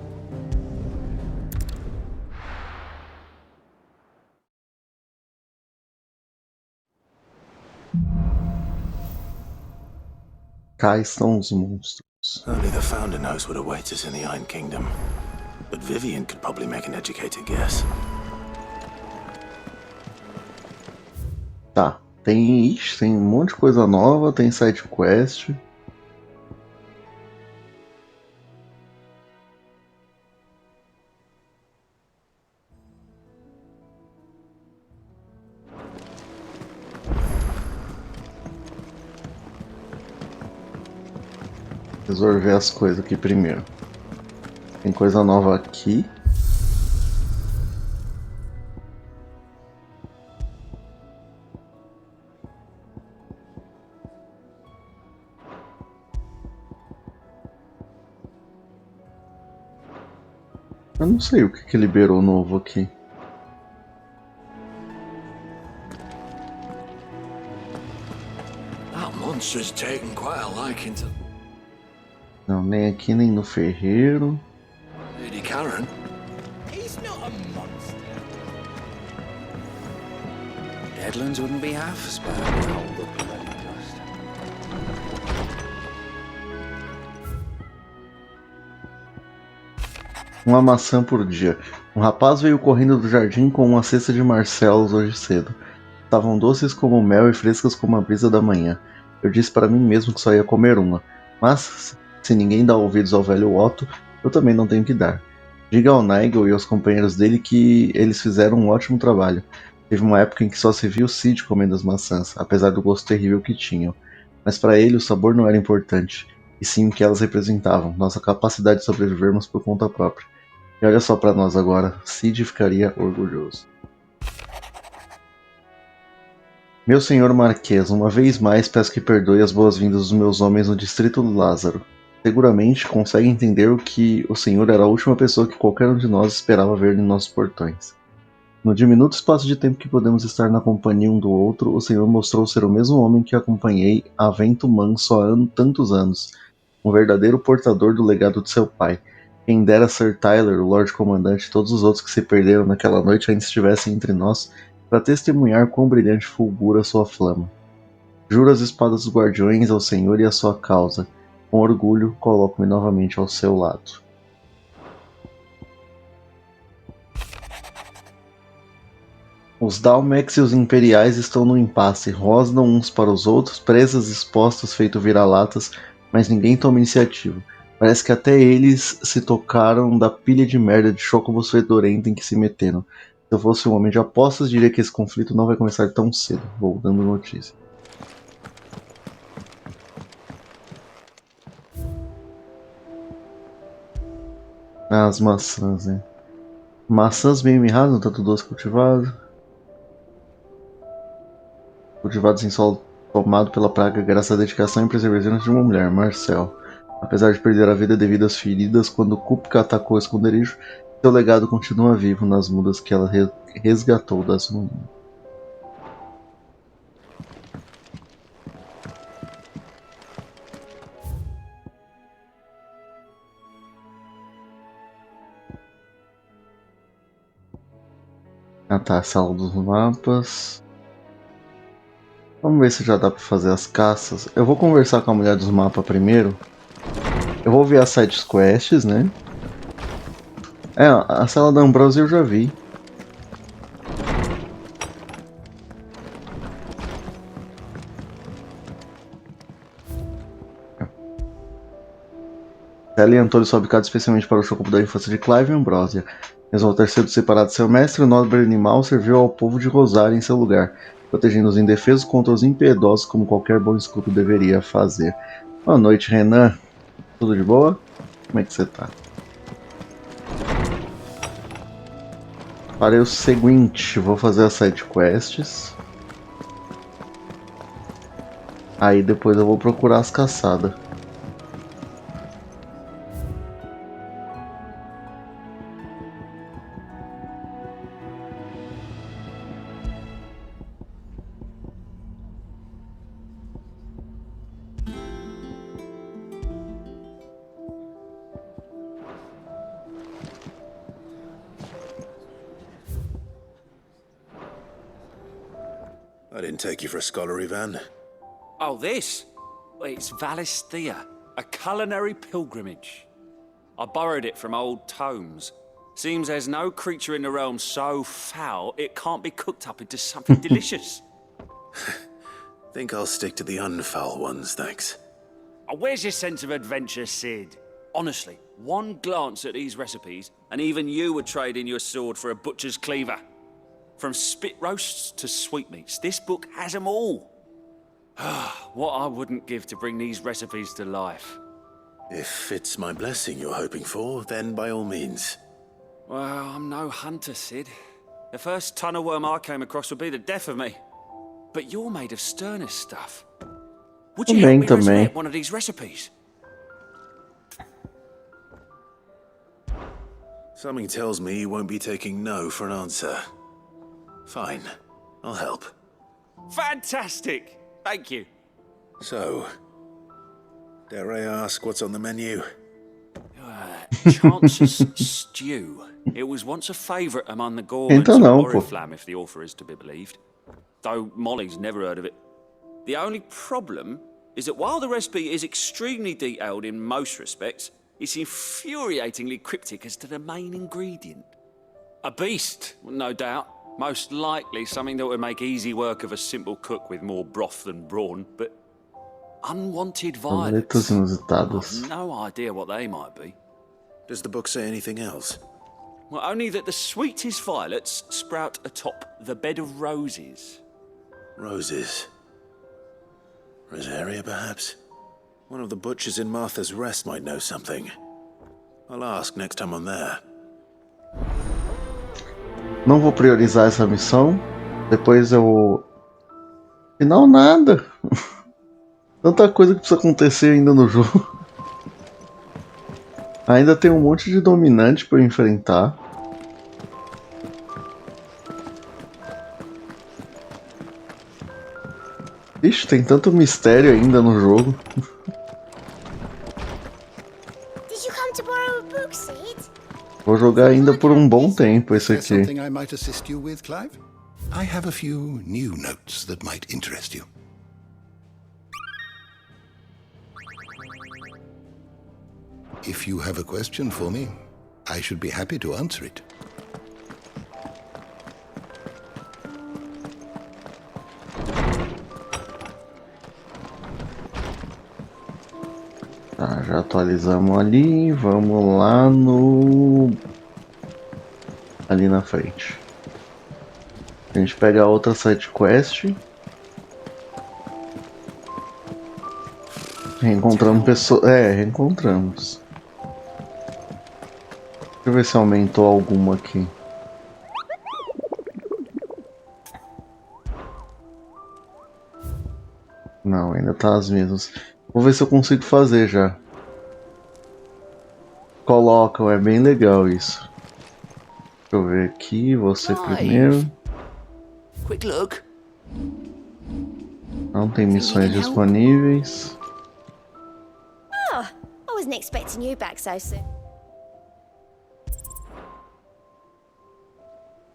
Speaker 1: Cá estão os monstros.
Speaker 7: Only the Founder knows what awaits us in the Iron Kingdom. But Vivian could probably make an educated guess.
Speaker 1: Tá, tem um monte de coisa nova, tem side quest. resolver as coisas aqui primeiro. Tem coisa nova aqui. Eu não sei o que liberou novo aqui.
Speaker 19: That monster's taken quite a liking to
Speaker 1: Não, nem aqui nem no ferreiro.
Speaker 19: Lady Karen.
Speaker 21: He's not a monster. Deadlands wouldn't be half as bad without the bloody dust.
Speaker 1: Uma maçã por dia. Um rapaz veio correndo do jardim com uma cesta de marcelos hoje cedo. Estavam doces como o mel e frescas como a brisa da manhã. Eu disse para mim mesmo que só ia comer uma. Mas, se ninguém dá ouvidos ao velho Otto, eu também não tenho que dar. Diga ao Nigel e aos companheiros dele que eles fizeram um ótimo trabalho. Teve uma época em que só se viu Sid comendo as maçãs, apesar do gosto terrível que tinham. Mas para ele o sabor não era importante, e sim o que elas representavam, nossa capacidade de sobrevivermos por conta própria. E olha só para nós agora, Sid ficaria orgulhoso. Meu senhor Marquês, uma vez mais peço que perdoe as boas-vindas dos meus homens no distrito do Lázaro. Seguramente consegue entender o que o senhor era a última pessoa que qualquer um de nós esperava ver em nossos portões. No diminuto espaço de tempo que podemos estar na companhia um do outro, o senhor mostrou ser o mesmo homem que acompanhei a vento manso há tantos anos, um verdadeiro portador do legado de seu pai. Quem dera Sir Tyler, o Lorde Comandante e todos os outros que se perderam naquela noite ainda estivessem entre nós, para testemunhar quão brilhante fulgura sua flama. Juro as espadas dos guardiões ao Senhor e à sua causa. Com orgulho, coloco-me novamente ao seu lado. Os Dalmex e os Imperiais estão no impasse, rosnam uns para os outros, presas expostas feito vira-latas, mas ninguém toma iniciativa. Parece que até eles se tocaram da pilha de merda de chocobos fedorenta em que se meteram. Se eu fosse um homem de apostas, diria que esse conflito não vai começar tão cedo. Vou dando notícia. As maçãs, né? Maçãs bem mirradas, no tanto doce cultivado. Cultivados em solo tomado pela praga graças à dedicação e perseverança de uma mulher, Marcel. Apesar de perder a vida devido às feridas quando Kupka atacou o esconderijo, seu legado continua vivo nas mudas que ela resgatou das ruínas. Ah tá, sala dos mapas. Vamos ver se já dá pra fazer as caças. Eu vou conversar com a mulher dos mapas primeiro. Eu vou ver as side quests, né? É, a sala da Ambrose eu já vi. Ela e Antônio são ubicados especialmente para o chocobo da infância de Clive e Ambrosia. Mesmo ao ter sido separado de seu mestre, o nobre animal serviu ao povo de Rosário em seu lugar, protegendo os indefesos contra os impiedosos como qualquer bom escudo deveria fazer. Boa noite, Renan. Tudo de boa? Como é que você tá? Farei o seguinte, vou fazer as side quests. Aí depois eu vou procurar as caçadas.
Speaker 4: I didn't take you for a scholar, Ivan.
Speaker 10: Oh, this? It's Valisthea, a culinary pilgrimage. I borrowed it from old tomes. Seems there's no creature in the realm so foul it can't be cooked up into something delicious.
Speaker 4: Think I'll stick to the unfoul ones, thanks.
Speaker 10: Oh, where's your sense of adventure, Sid? Honestly, one glance at these recipes, and even you would trade in your sword for a butcher's cleaver. From spit roasts to sweetmeats, this book has them all. What I wouldn't give to bring these recipes to life.
Speaker 4: If it's my blessing you're hoping for, then by all means.
Speaker 10: Well, I'm no hunter, Sid. The first tunnel worm I came across would be the death of me. But you're made of sterner stuff. Would you help me resurrect one of these recipes?
Speaker 4: Something tells me you won't be taking no for an answer. Fine, I'll help.
Speaker 10: Fantastic! Thank you.
Speaker 4: So, dare I ask what's on the menu?
Speaker 10: Chance's Stew. It was once a favourite among the Gormans of Oriflamme, if the author is to be believed. Though Molly's never heard of it. The only problem is that while the recipe is extremely detailed in most respects, it's infuriatingly cryptic as to the main ingredient. A beast, no doubt. Most likely something that would make easy work of a simple cook with more broth than brawn, but unwanted violets. I've no idea what they might be.
Speaker 4: Does the book say anything else?
Speaker 10: Well, only that the sweetest violets sprout atop the bed of roses.
Speaker 4: Roses. Rosaria, perhaps? One of the butchers in Martha's Rest might know something. I'll ask next time I'm there.
Speaker 1: Não vou priorizar essa missão. Depois eu... Final nada. Tanta coisa que precisa acontecer ainda no jogo. Ainda tem um monte de dominante para eu enfrentar. Ixi, tem tanto mistério ainda no jogo. Vou jogar ainda por um bom tempo esse aqui.
Speaker 11: Something I might assist you with, Clive? I have a few new notes that might interest you. If you have a question for me, I should be happy to answer it.
Speaker 1: Tá, já atualizamos ali, vamos lá no... ali na frente. A gente pega a outra side quest. Reencontramos pessoas... reencontramos. Deixa eu ver se aumentou alguma aqui. Não, ainda tá as mesmas. Vou ver se eu consigo fazer já. Colocam, é bem legal isso. Deixa eu ver aqui, você primeiro.
Speaker 5: Quick look.
Speaker 1: Não tem missões disponíveis.
Speaker 22: Oh, I wasn't expecting you back so soon.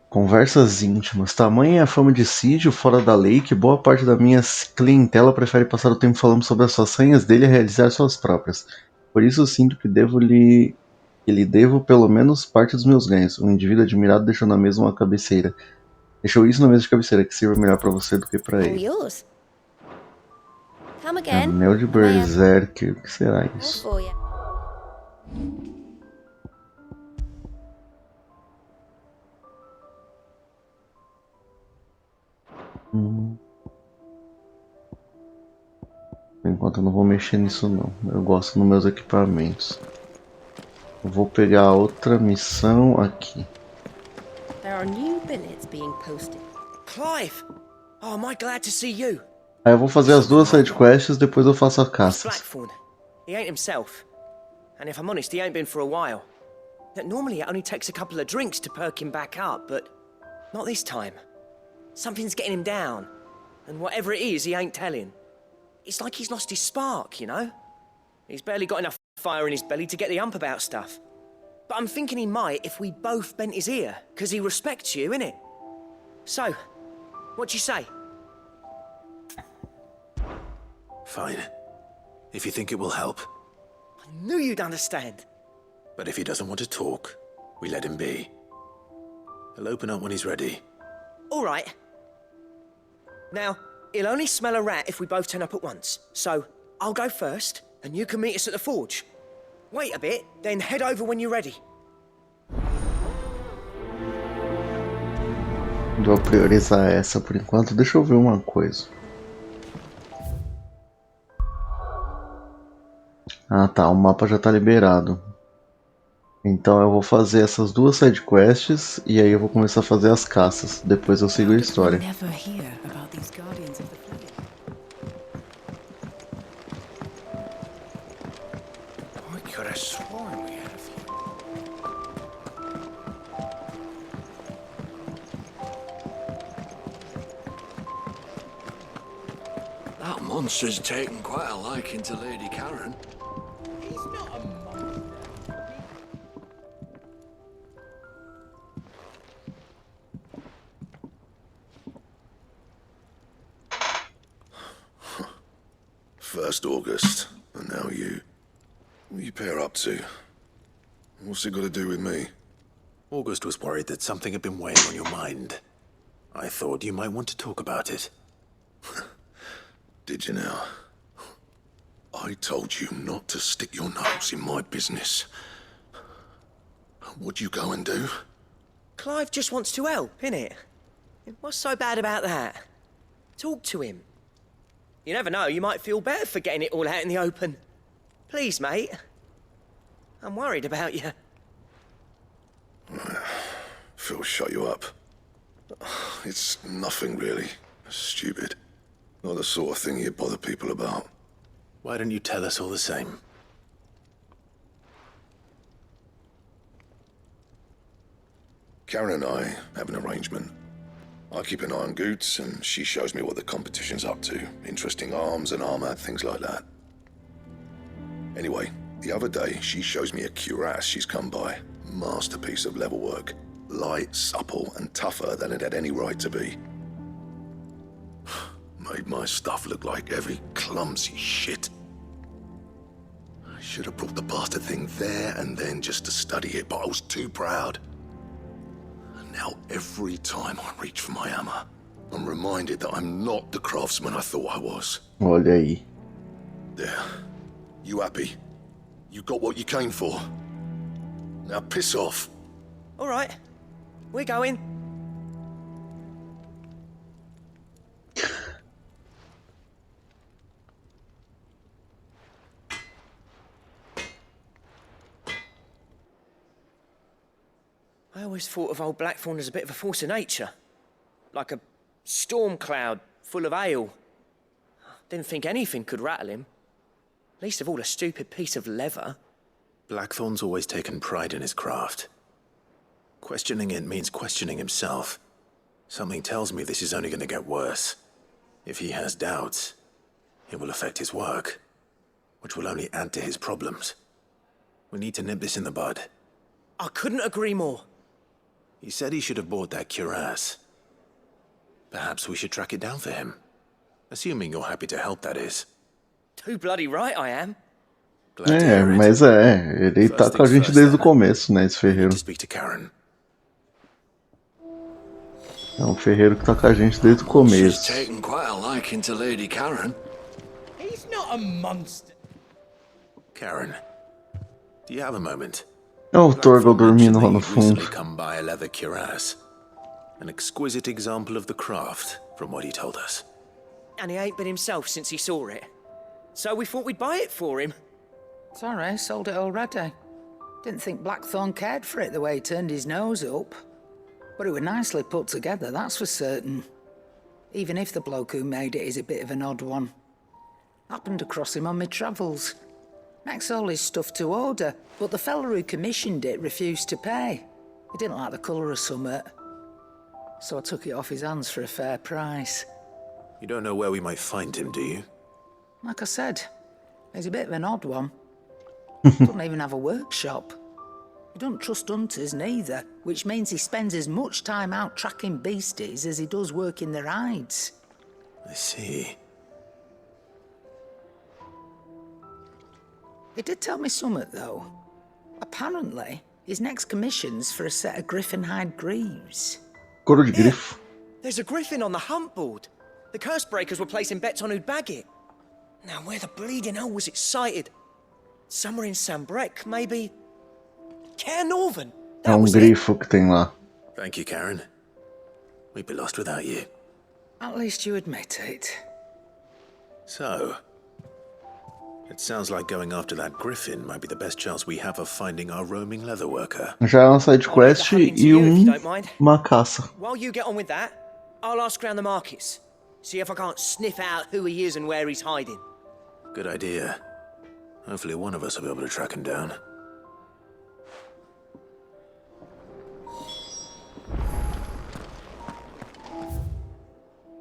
Speaker 1: Conversas íntimas. Tamanha é a fama de Cid, fora da lei, que boa parte da minha clientela prefere passar o tempo falando sobre as façanhas dele a realizar suas próprias. Por isso sinto que lhe devo pelo menos parte dos meus ganhos. Um indivíduo admirado deixou na mesa uma cabeceira. Deixou isso na mesa de cabeceira, que sirva melhor pra você do que pra ele. Anel de Berserker, o que será isso? Por enquanto eu não vou mexer nisso não. Eu gosto nos meus equipamentos. Eu vou pegar outra missão aqui.
Speaker 22: There are new billets being posted.
Speaker 5: Clive! Oh, am I glad to see you?
Speaker 1: Aí eu vou fazer as duas sidequests, depois eu faço a caça.
Speaker 5: Blackthorn. He ain't himself. And if I'm honest, he ain't been for a while. Normally it only takes a couple of drinks to perk him back up, but not this time. Something's getting him down. And whatever it is, he ain't telling. It's like he's lost his spark, you know? He's barely got enough fire in his belly to get the ump about stuff. But I'm thinking he might if we both bent his ear, because he respects you, innit? So, what do you say?
Speaker 4: Fine. If you think it will help.
Speaker 5: I knew you'd understand.
Speaker 4: But if he doesn't want to talk, we let him be. He'll open up when he's ready.
Speaker 5: All right. Now, he'll only smell a rat if we both turn up at once. So, I'll go first, and you can meet us at the forge. Wait a bit, then head over when you're ready.
Speaker 1: Vou priorizar essa por enquanto. Deixa eu ver uma coisa. Ah tá, o mapa já tá liberado. Então eu vou fazer essas duas sidequests e aí eu vou começar a fazer as caças. Depois eu sigo a história.
Speaker 16: Never hear about these guardians of the flame.
Speaker 19: I could have sworn we had a few. That monster's taken quite a liking to Lady Karen. He's not a monster.
Speaker 6: First August, and now you. What are you pair up to? What's it got to do with me?
Speaker 4: August was worried that something had been weighing on your mind. I thought you might want to talk about it.
Speaker 6: Did you now? I told you not to stick your nose in my business. What'd you go and do?
Speaker 5: Clive just wants to help, innit? What's so bad about that? Talk to him. You never know, you might feel better for getting it all out in the open. Please, mate. I'm worried about you.
Speaker 6: Phil shut you up. It's nothing really. Stupid. Not the sort of thing you bother people about.
Speaker 4: Why don't you tell us all the same?
Speaker 6: Karen and I have an arrangement. I keep an eye on Goots, and she shows me what the competition's up to. Interesting arms and armor, things like that. Anyway, the other day, she shows me a cuirass she's come by. Masterpiece of level work. Light, supple, and tougher than it had any right to be. Made my stuff look like heavy, clumsy shit. I should have brought the bastard thing there and then just to study it, but I was too proud. Now, every time I reach for my hammer, I'm reminded that I'm not the craftsman I thought I was.
Speaker 1: Olha aí.
Speaker 6: There. You happy? You got what you came for? Now piss off.
Speaker 5: All right. We're going. I always thought of old Blackthorn as a bit of a force of nature. Like a storm cloud full of ale. Didn't think anything could rattle him. Least of all a stupid piece of leather.
Speaker 4: Blackthorn's always taken pride in his craft. Questioning it means questioning himself. Something tells me this is only going to get worse. If he has doubts, it will affect his work, which will only add to his problems. We need to nip this in the bud.
Speaker 5: I couldn't agree more.
Speaker 4: He said he should have bought that cuirass. Perhaps we should track it down for him. Assuming you're happy to help, that is.
Speaker 5: Too bloody right I am.
Speaker 1: É, mas ele tá com a gente desde o começo, né, esse ferreiro. É um ferreiro que tá com a gente desde o começo.
Speaker 19: Taken quite a liking to Lady Karen. He's not a monster.
Speaker 4: Karen, do you have a moment?
Speaker 1: É o Torgal dormindo lá no fundo.
Speaker 4: Come by a leather cuirass. An exquisite example of the craft, from what he told us.
Speaker 5: And he ain't been himself since he saw it. So we thought we'd buy it for him.
Speaker 18: Sorry, sold it already. Didn't think Blackthorn cared for it the way he turned his nose up. But it was nicely put together, that's for certain. Even if the bloke who made it is a bit of an odd one. Happened across him on my travels. Makes all his stuff to order, but the fella who commissioned it refused to pay. He didn't like the colour of summit. So I took it off his hands for a fair price.
Speaker 4: You don't know where we might find him, do you?
Speaker 18: Like I said, he's a bit of an odd one. Doesn't even have a workshop. He doesn't trust hunters neither, which means he spends as much time out tracking beasties as he does working their hides.
Speaker 4: I see.
Speaker 18: He did tell me something, though. Apparently, his next commission's for a set of griffin hide greaves.
Speaker 1: Couro de grifo.
Speaker 5: There's a griffin on the hunt board. The curse breakers were placing bets on who'd bag it. Now, where the bleeding hell was it sighted? Somewhere in Sambrec, maybe? Care Northern?
Speaker 1: É um grifo que tem lá.
Speaker 4: Thank you, Karen. We'd be lost without you.
Speaker 18: At least you admit it.
Speaker 4: So, It sounds like going after that griffin might be the best chance we have of finding our roaming leatherworker.
Speaker 1: Já é uma side quest e uma caça.
Speaker 5: While you get on with that, I'll ask around the markets. See if I can't sniff out who he is and where he's hiding.
Speaker 4: Good idea. Hopefully one of us will be able to track him down.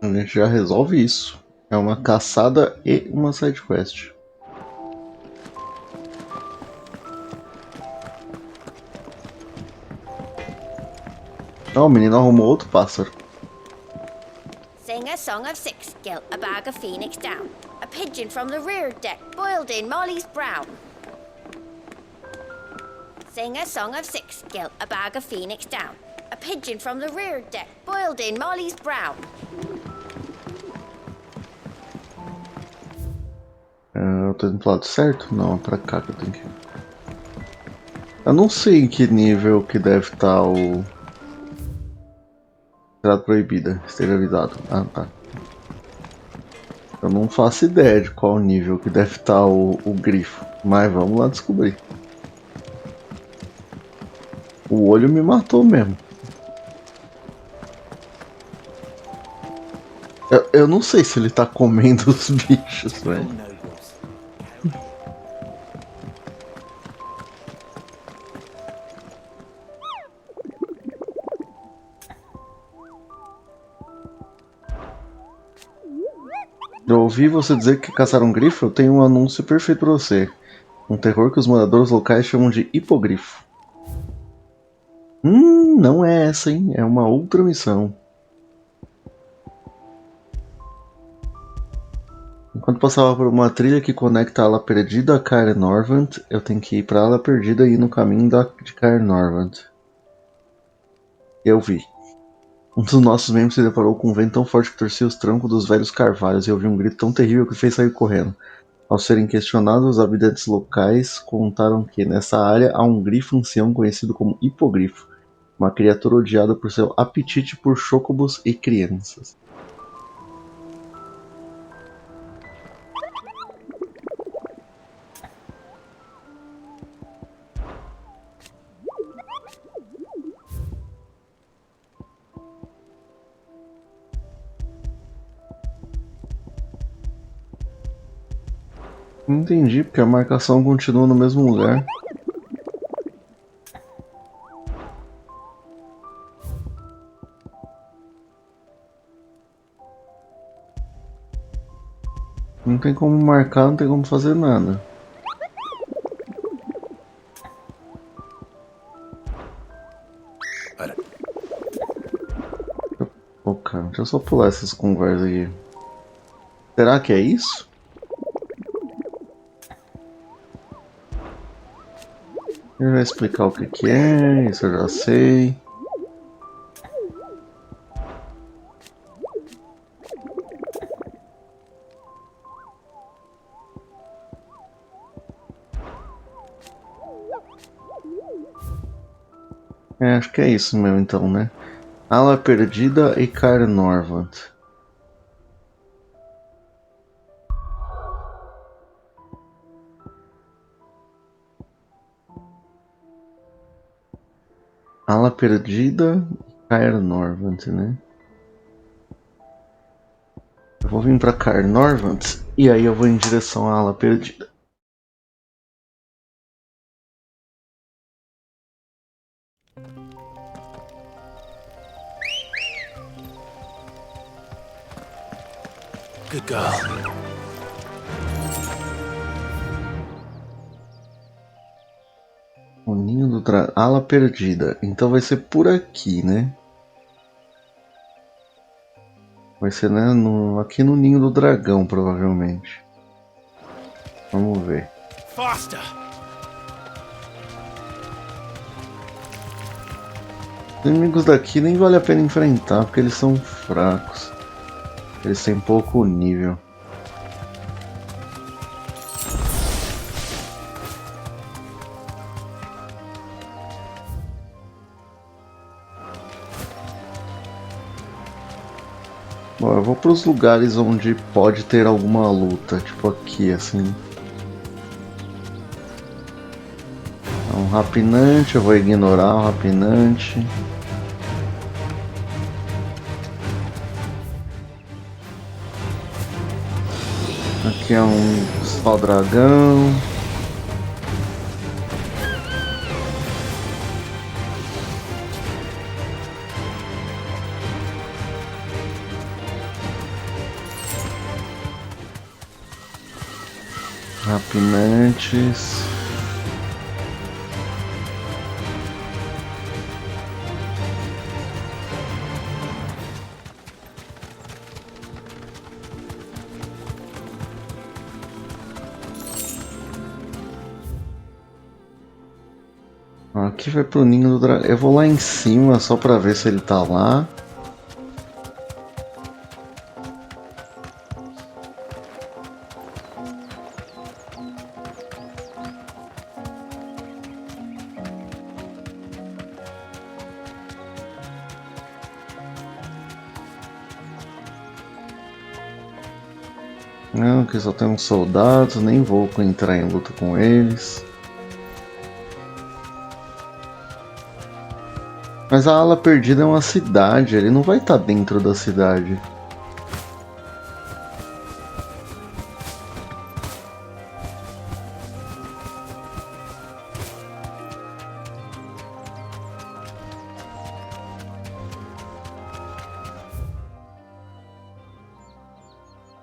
Speaker 1: A gente já resolve isso. É uma caçada e uma side quest. O menino arrumou outro pássaro.
Speaker 22: Sing a song of six, gilt a bag of phoenix down. A pigeon from the rear deck, boiled in Molly's brown. Sing a song of six, gilt a bag of phoenix down. A pigeon from the rear deck, boiled in Molly's brown.
Speaker 1: Eu tô indo pro lado certo? Não, é pra cá que eu tenho que ir. Eu não sei em que nível que deve estar o... Entrada proibida, esteja avisado. Ah, tá. Eu não faço ideia de qual nível que deve estar o grifo, mas vamos lá descobrir. O olho me matou mesmo. Eu não sei se ele tá comendo os bichos, velho. Eu ouvi você dizer que caçaram um grifo? Eu tenho um anúncio perfeito pra você. Um terror que os moradores locais chamam de hipogrifo. Não é essa, hein? É uma outra missão. Enquanto passava por uma trilha que conecta a Ala Perdida a Caernarvon, eu tenho que ir pra Ala Perdida e ir no caminho de Caernarvon. Eu vi. Um dos nossos membros se deparou com um vento tão forte que torcia os troncos dos velhos carvalhos e ouviu um grito tão terrível que fez sair correndo. Ao serem questionados, os habitantes locais contaram que nessa área há um grifo ancião conhecido como hipogrifo, uma criatura odiada por seu apetite por chocobos e crianças. Não entendi, porque a marcação continua no mesmo lugar. Não tem como marcar, não tem como fazer nada. Pô, cara, deixa eu só pular essas conversas aqui. Será que é isso? Ele vai explicar o que é, isso eu já sei. Acho que é isso mesmo então, né? Ala Perdida e Caernarvon. Ala Perdida e Caernarvon, né? Eu vou vir pra Caernarvon e aí eu vou em direção à Ala Perdida.
Speaker 4: Good girl.
Speaker 1: O ninho do dragão. Ala Perdida. Então vai ser por aqui, né? Vai ser, né, aqui no ninho do dragão, provavelmente. Vamos ver.
Speaker 19: Faster!
Speaker 1: Os inimigos daqui nem vale a pena enfrentar, porque eles são fracos. Eles têm pouco nível. Bom, eu vou para os lugares onde pode ter alguma luta, tipo aqui, assim. um rapinante, eu vou ignorar o rapinante. Aqui é um pau-dragão. Rapinantes. Aqui vai pro ninho do dragão. Eu vou lá em cima só pra ver se ele tá lá. Não, que só tem uns soldados, nem vou entrar em luta com eles. Mas a ala perdida é uma cidade, ele não vai estar dentro da cidade.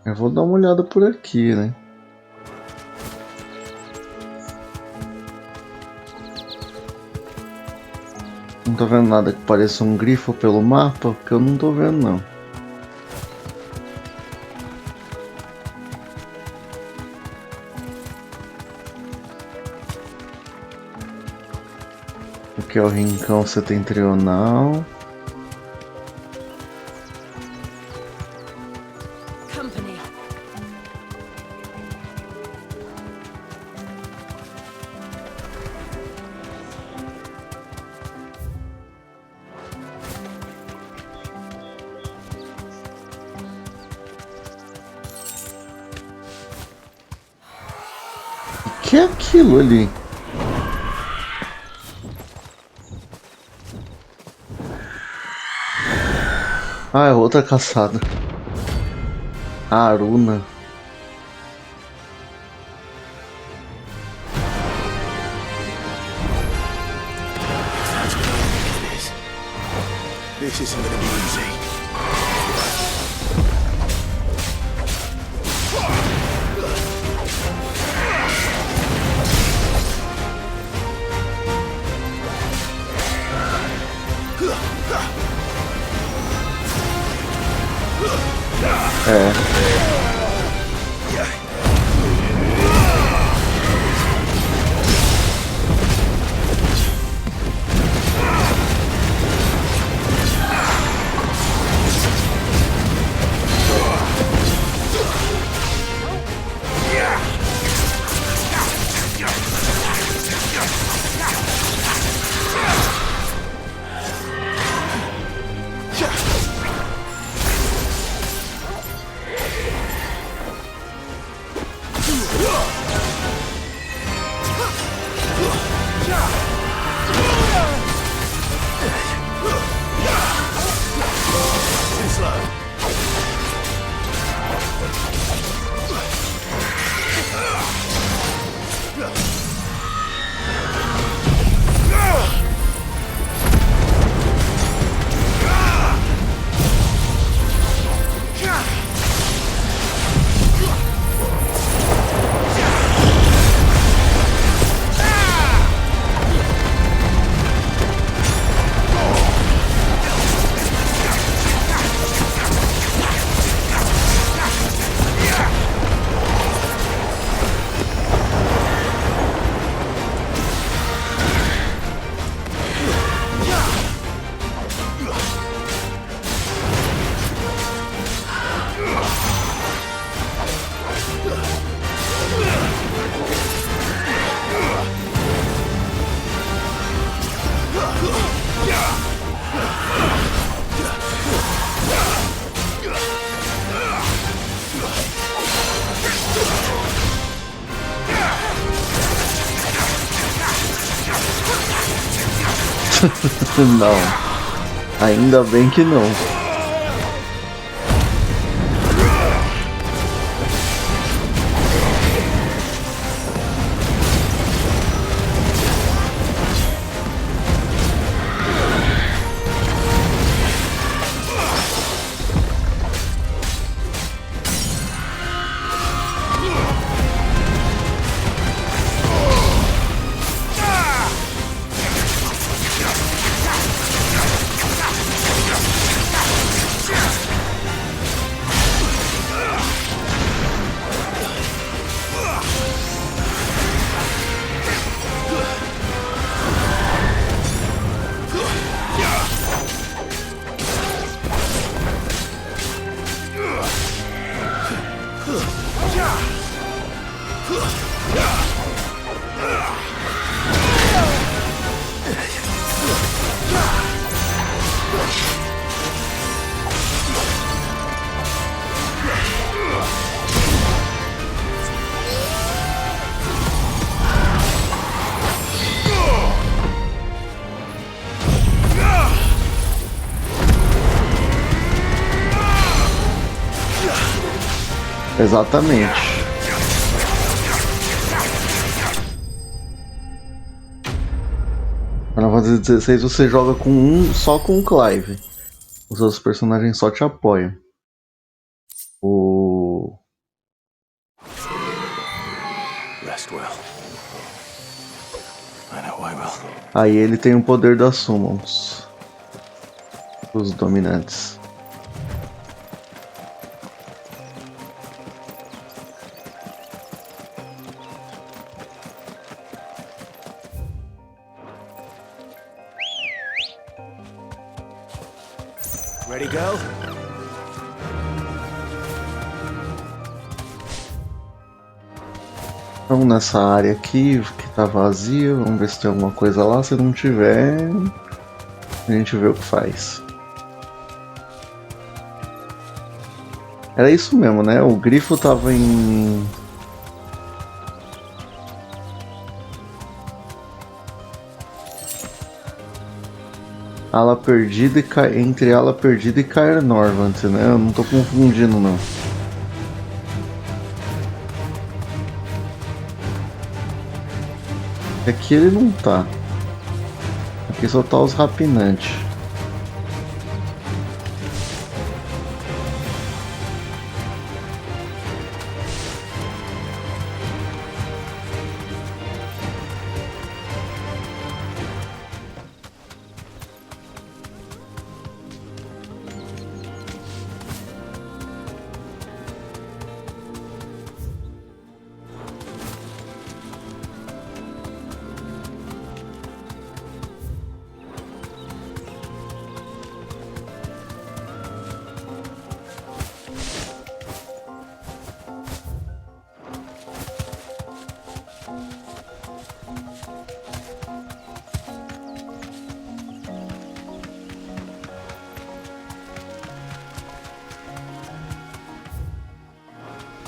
Speaker 1: Eu vou dar uma olhada por aqui, né? Não tô vendo nada que pareça um grifo pelo mapa, porque eu não tô vendo não. Aqui é o rincão setentrional. O que é aquilo ali? Ah, é outra caçada. A Aruna.
Speaker 4: This isn't gonna be easy.
Speaker 1: Não. Ainda bem que não. Exatamente. Final Fantasy XVI você joga só com o Clive. Os outros personagens só te apoiam.
Speaker 7: Rest well. I know I will.
Speaker 1: Aí ele tem o poder das Summons. Os dominantes.
Speaker 9: Ready, go?
Speaker 1: Vamos nessa área aqui que tá vazia. Vamos ver se tem alguma coisa lá. Se não tiver, a gente vê o que faz. Era isso mesmo, né? O grifo tava em... Ala Perdida e entre Ala Perdida e Caer Norvant, né? Eu não tô confundindo, não. Aqui ele não tá. Aqui só tá os rapinantes.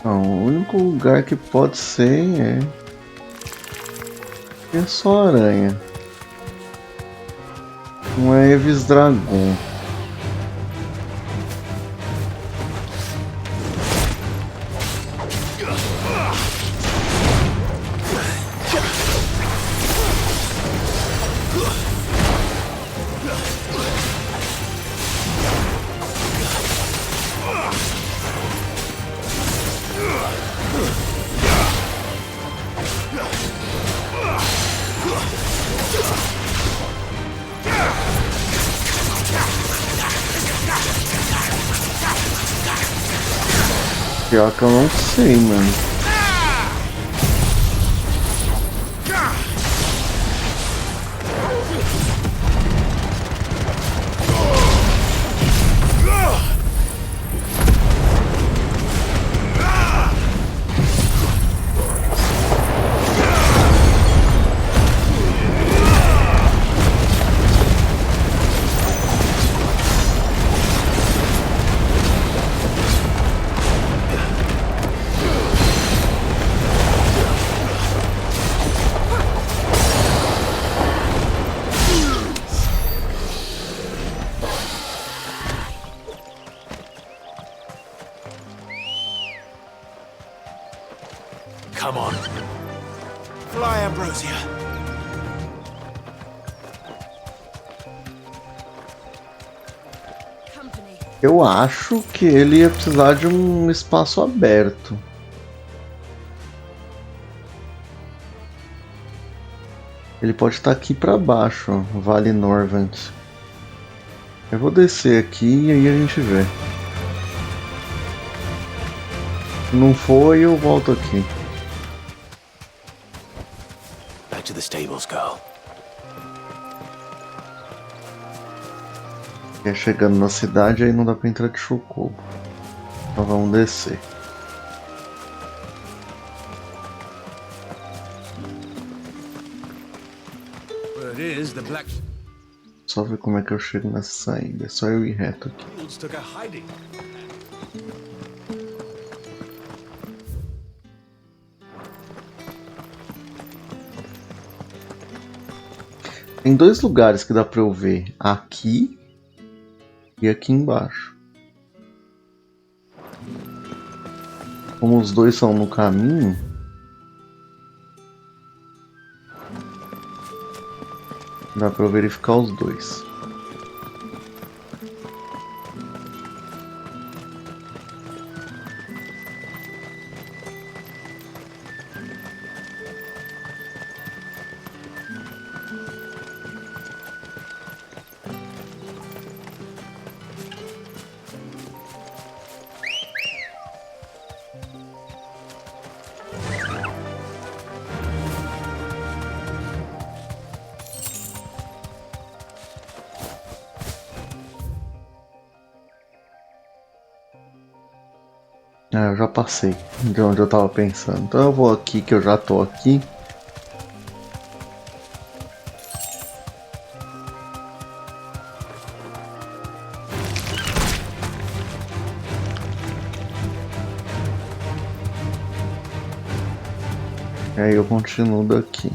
Speaker 1: Não, o único lugar que pode ser é só aranha. Não é Evis Dragon. Pior que eu não sei, mano.
Speaker 19: Fly, Ambrosia.
Speaker 1: Eu acho que ele ia precisar de um espaço aberto. Ele pode estar aqui para baixo, ó, Vale Norvant. Eu vou descer aqui e aí a gente vê. Se não for, eu volto aqui.
Speaker 7: Back to the stables, girl.
Speaker 1: Chegando na cidade, aí não dá pra entrar de chocobo. Então vamos descer. Só ver como é que eu chego nessa saída. É só eu ir reto aqui. Tem dois lugares que dá pra eu ver. Aqui e aqui embaixo. Como os dois são no caminho, dá pra eu verificar os dois. Ah, eu já passei de onde eu tava pensando. Então eu vou aqui, que eu já tô aqui. E aí eu continuo daqui.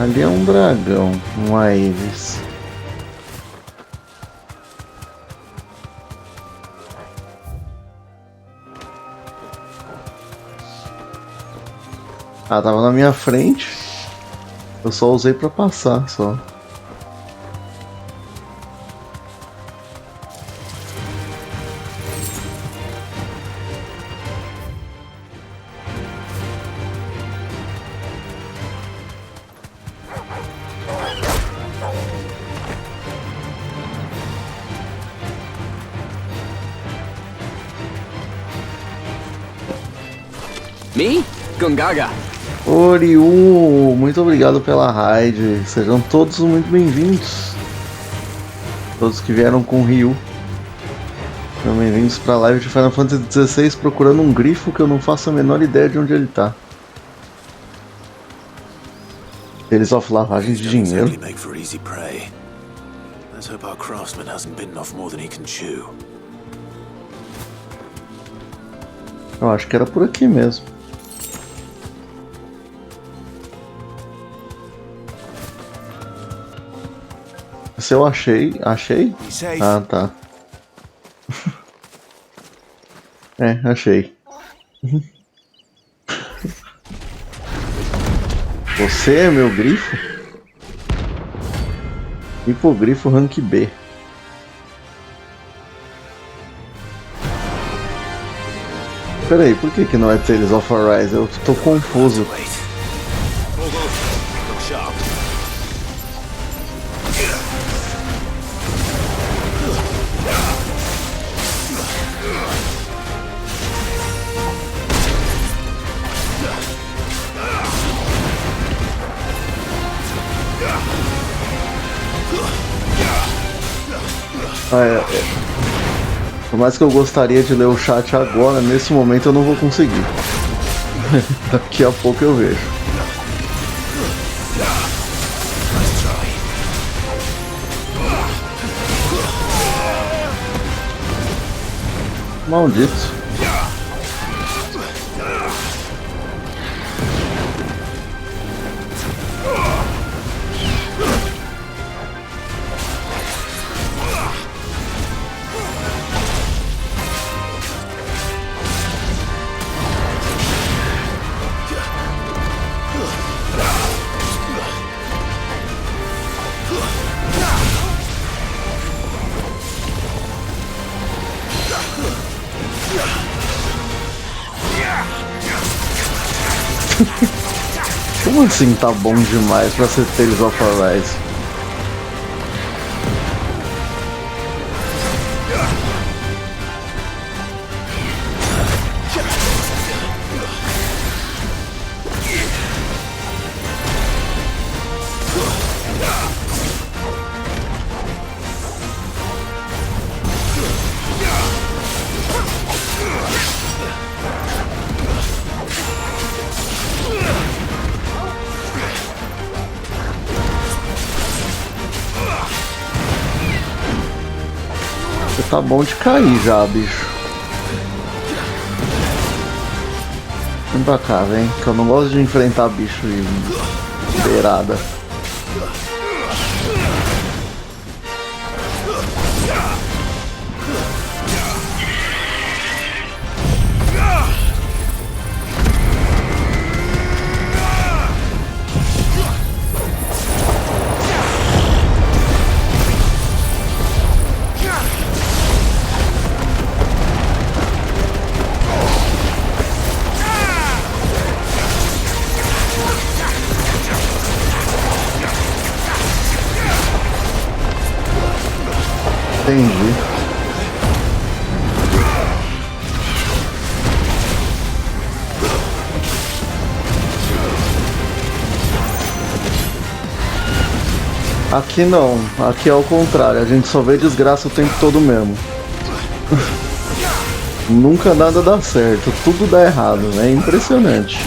Speaker 1: Ali é um dragão, um Aedes. Ah, tava na minha frente. Eu só usei pra passar, só.
Speaker 8: Me? Gungaga.
Speaker 1: Oriu, muito obrigado pela raid. Sejam todos muito bem-vindos. Todos que vieram com Ryu. Sejam bem-vindos pra live de Final Fantasy XVI procurando um grifo que eu não faço a menor ideia de onde ele tá. Eles sofrem lavagem de dinheiro. Eu acho que era por aqui mesmo. Se eu achei? Ah, tá. É, achei. Você é meu grifo? Hipogrifo rank B. Peraí, por que não é Tales of Arise? Eu tô confuso. Por mais que eu gostaria de ler o chat agora, nesse momento eu não vou conseguir. Daqui a pouco eu vejo. Maldito. Como assim tá bom demais pra ser Tales of Arise? Tá bom de cair já, bicho. Vem pra cá, vem, que eu não gosto de enfrentar bicho e beirada. Entendi. Aqui não, aqui é o contrário, a gente só vê desgraça o tempo todo mesmo. Nunca nada dá certo, tudo dá errado, é impressionante.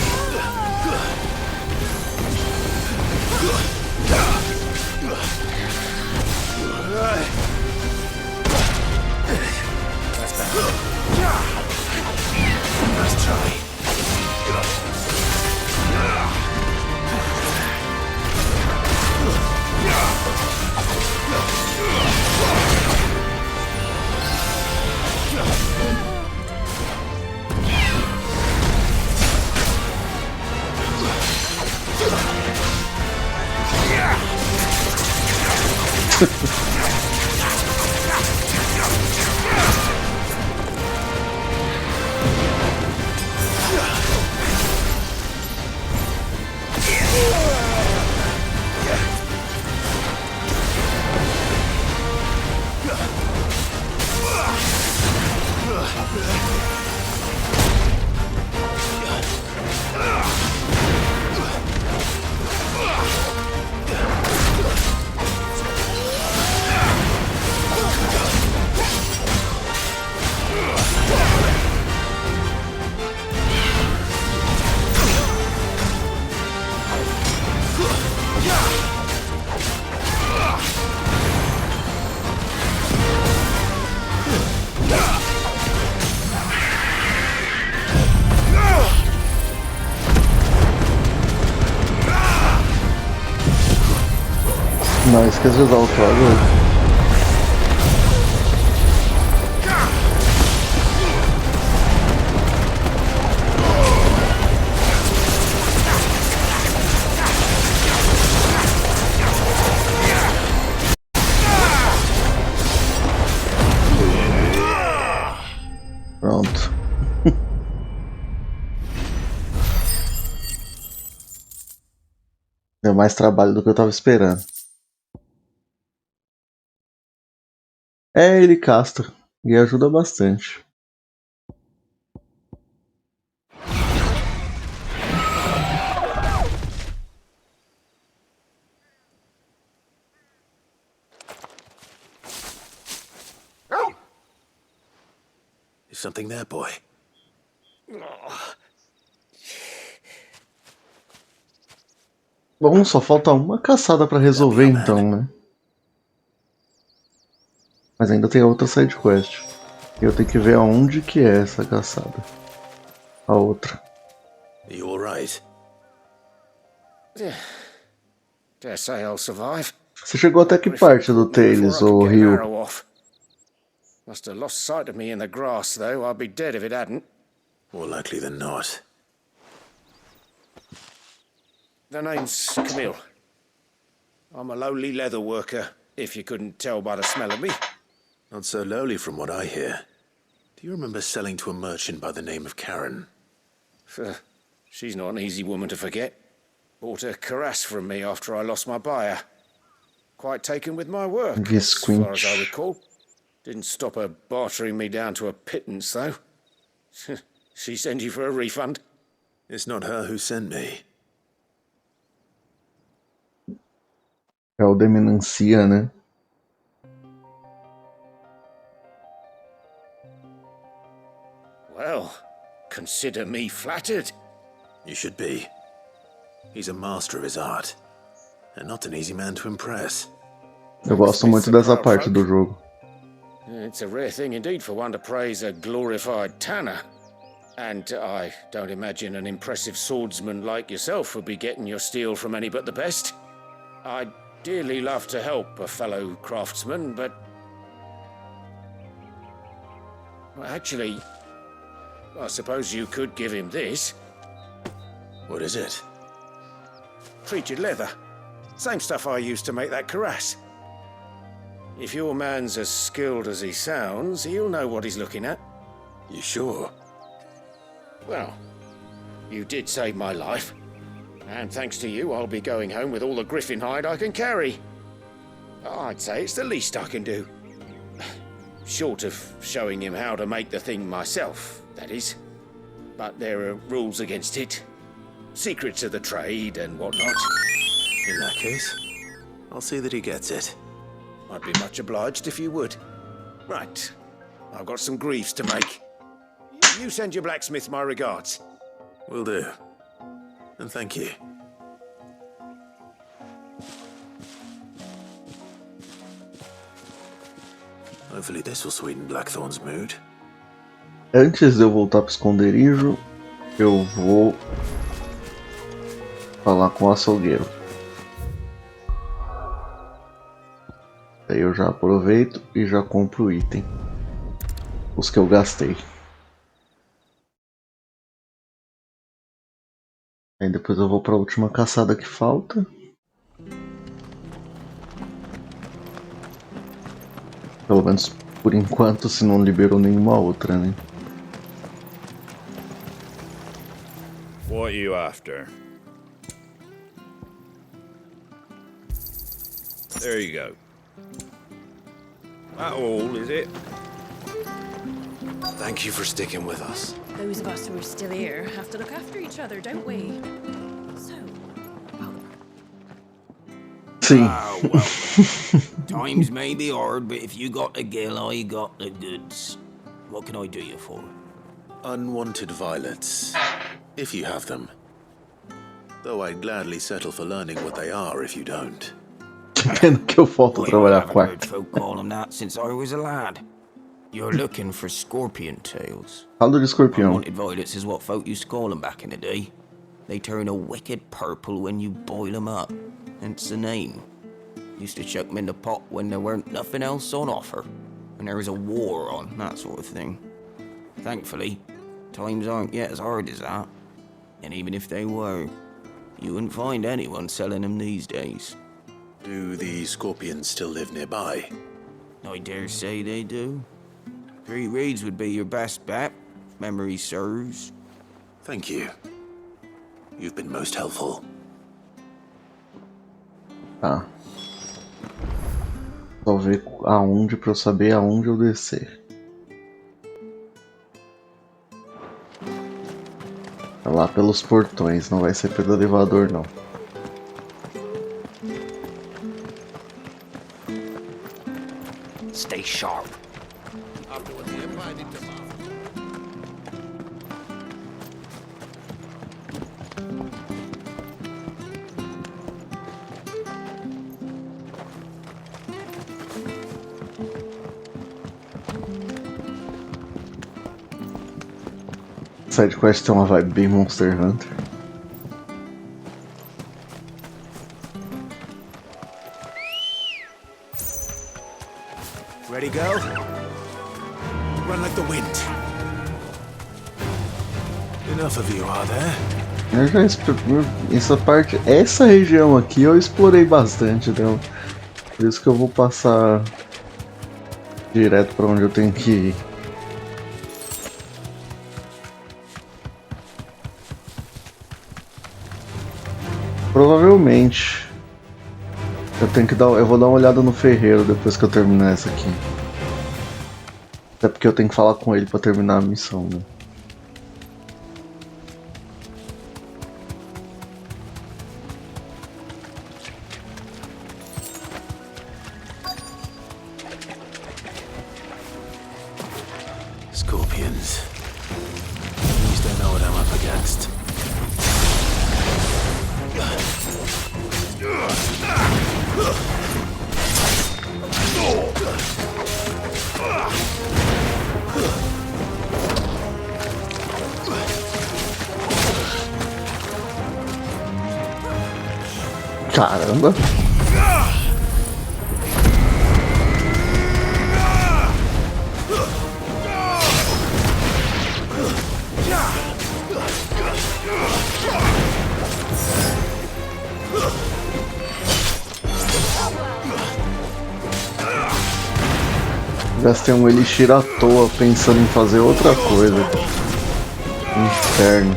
Speaker 1: Não, esqueci de usar o código. Pronto. Deu mais trabalho do que eu tava esperando. É, ele casta e ajuda bastante.
Speaker 7: Is something there, boy?
Speaker 1: Bom, só falta uma caçada pra resolver então, né? Mas ainda tem outra side quest. E eu tenho que ver aonde que é essa caçada. A outra.
Speaker 7: You all right?
Speaker 19: Dare say I'll survive.
Speaker 1: Você chegou até que parte do Tales, ô Ryu?
Speaker 19: Must have lost sight of me in the grass, though. I'd be dead if it hadn't.
Speaker 7: More likely than not.
Speaker 19: The name's Camille. I'm a lowly leather worker, if you couldn't tell by the smell of me.
Speaker 7: Not so lowly from what I hear. Do you remember selling to a merchant by the name of Karen?
Speaker 2: She's not an easy woman to forget. Bought a cuirass from me after I lost my buyer. Quite taken with my work, as far as I recall. Didn't stop her bartering me down to a pittance, though. She sent you for a refund?
Speaker 4: It's not her who sent me.
Speaker 1: É o da melancia, né?
Speaker 2: Well, consider me flattered.
Speaker 4: You should be. He's a master of his art, and not an easy man to impress.
Speaker 1: Eu gosto muito dessa parte do jogo.
Speaker 2: It's a rare thing indeed for one to praise a glorified tanner. And I don't imagine an impressive swordsman like yourself would be getting your steel from any but the best. I'd dearly love to help a fellow craftsman, but... Well, actually, I suppose you could give him this.
Speaker 4: What is it?
Speaker 2: Treated leather. Same stuff I used to make that cuirass. If your man's as skilled as he sounds, he'll know what he's looking at.
Speaker 4: You sure?
Speaker 2: Well, you did save my life. And thanks to you, I'll be going home with all the griffin hide I can carry. I'd say it's the least I can do. Short of showing him how to make the thing myself, that is. But there are rules against it. Secrets of the trade and whatnot.
Speaker 4: In that case, I'll see that he gets it.
Speaker 2: I'd be much obliged if you would. Right. I've got some greaves to make. You send your blacksmith my regards.
Speaker 4: Will do. And thank you. Hopefully this will sweeten Blackthorn's mood.
Speaker 1: Antes de eu voltar pro esconderijo, eu vou falar com o açougueiro. Aí eu já aproveito e já compro o item. Os que eu gastei. Aí depois eu vou para a última caçada que falta. Pelo menos por enquanto, se não liberou nenhuma outra, né?
Speaker 13: What are you after? There you go. That all, is it?
Speaker 4: Thank you for sticking with us.
Speaker 3: Those of us who are still here have to look after each other, don't we? So,
Speaker 1: Sim.
Speaker 21: Well, times may be hard, but if you got the gill, I got the goods. What can I do you for?
Speaker 4: Unwanted violets, if you have them. Though I'd gladly settle for learning what they are if you don't.
Speaker 1: Pena que eu volto a trabalhar quarta.
Speaker 21: I've heard folk call them that since I was a lad. You're looking for scorpion tails.
Speaker 1: Caldo de escorpião.
Speaker 21: Unwanted violets is what folk used to call them back in the day. They turn a wicked purple when you boil them up. Hence the name. Used to chuck them in the pot when there weren't nothing else on offer. When there was a war on, that sort of thing. Thankfully, times aren't yet as hard as that. And even if they were, you wouldn't find anyone selling them these days.
Speaker 4: Do the scorpions still live nearby?
Speaker 21: I dare say they do. 3 reeds would be your best bet, if memory serves.
Speaker 4: Thank you. You've been most helpful.
Speaker 1: Tá. Só ver aonde pra eu saber aonde eu descer. Tá lá pelos portões, não vai ser pelo elevador não.
Speaker 21: Stay sharp.
Speaker 1: Side quest tem uma vibe bem Monster Hunter.
Speaker 4: Ready, go? Run like the wind. Enough of you, are there?
Speaker 1: Eu já essa parte, essa região aqui eu explorei bastante, então por isso que eu vou passar direto para onde eu tenho que ir. Provavelmente. Eu vou dar uma olhada no ferreiro depois que eu terminar essa aqui. Até porque eu tenho que falar com ele pra terminar a missão, né?
Speaker 4: Scorpions. Please don't know what I'm up against.
Speaker 1: Caramba! Gastei um elixir à toa pensando em fazer outra coisa. Inferno.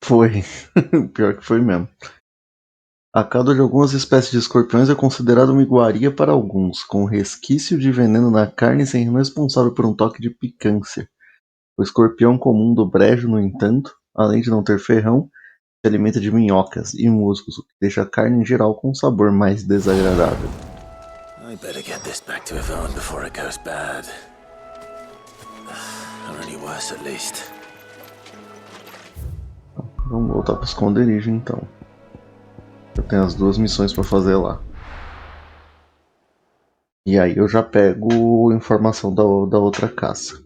Speaker 1: Foi. Pior que foi mesmo. A cauda de algumas espécies de escorpiões é considerada uma iguaria para alguns, com resquício de veneno na carne sendo responsável por um toque de picância. O escorpião comum do brejo, no entanto, além de não ter ferrão, se alimenta de minhocas e musgos, o que deixa a carne em geral com um sabor mais desagradável.
Speaker 4: I better get this back to Yvonne before it goes bad. Or any worse, at least.
Speaker 1: Vamos voltar para o esconderijo então. Eu tenho as duas missões para fazer lá. E aí eu já pego informação da outra caça.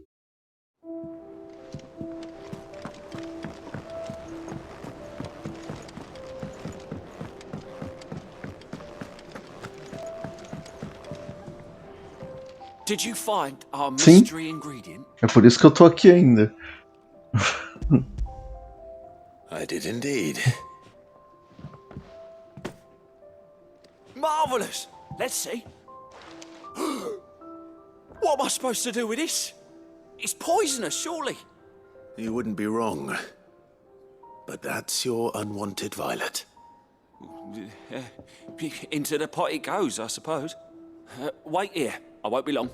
Speaker 10: Did you find our
Speaker 1: Sim,
Speaker 10: mystery ingredient?
Speaker 1: é por isso que eu tô aqui ainda.
Speaker 4: I did indeed.
Speaker 10: Marvelous! Let's see. What am I supposed to do with this? It's poisonous, surely.
Speaker 4: You wouldn't be wrong. But that's your unwanted violet.
Speaker 10: Into the pot it goes, I suppose. Wait here. I won't be long.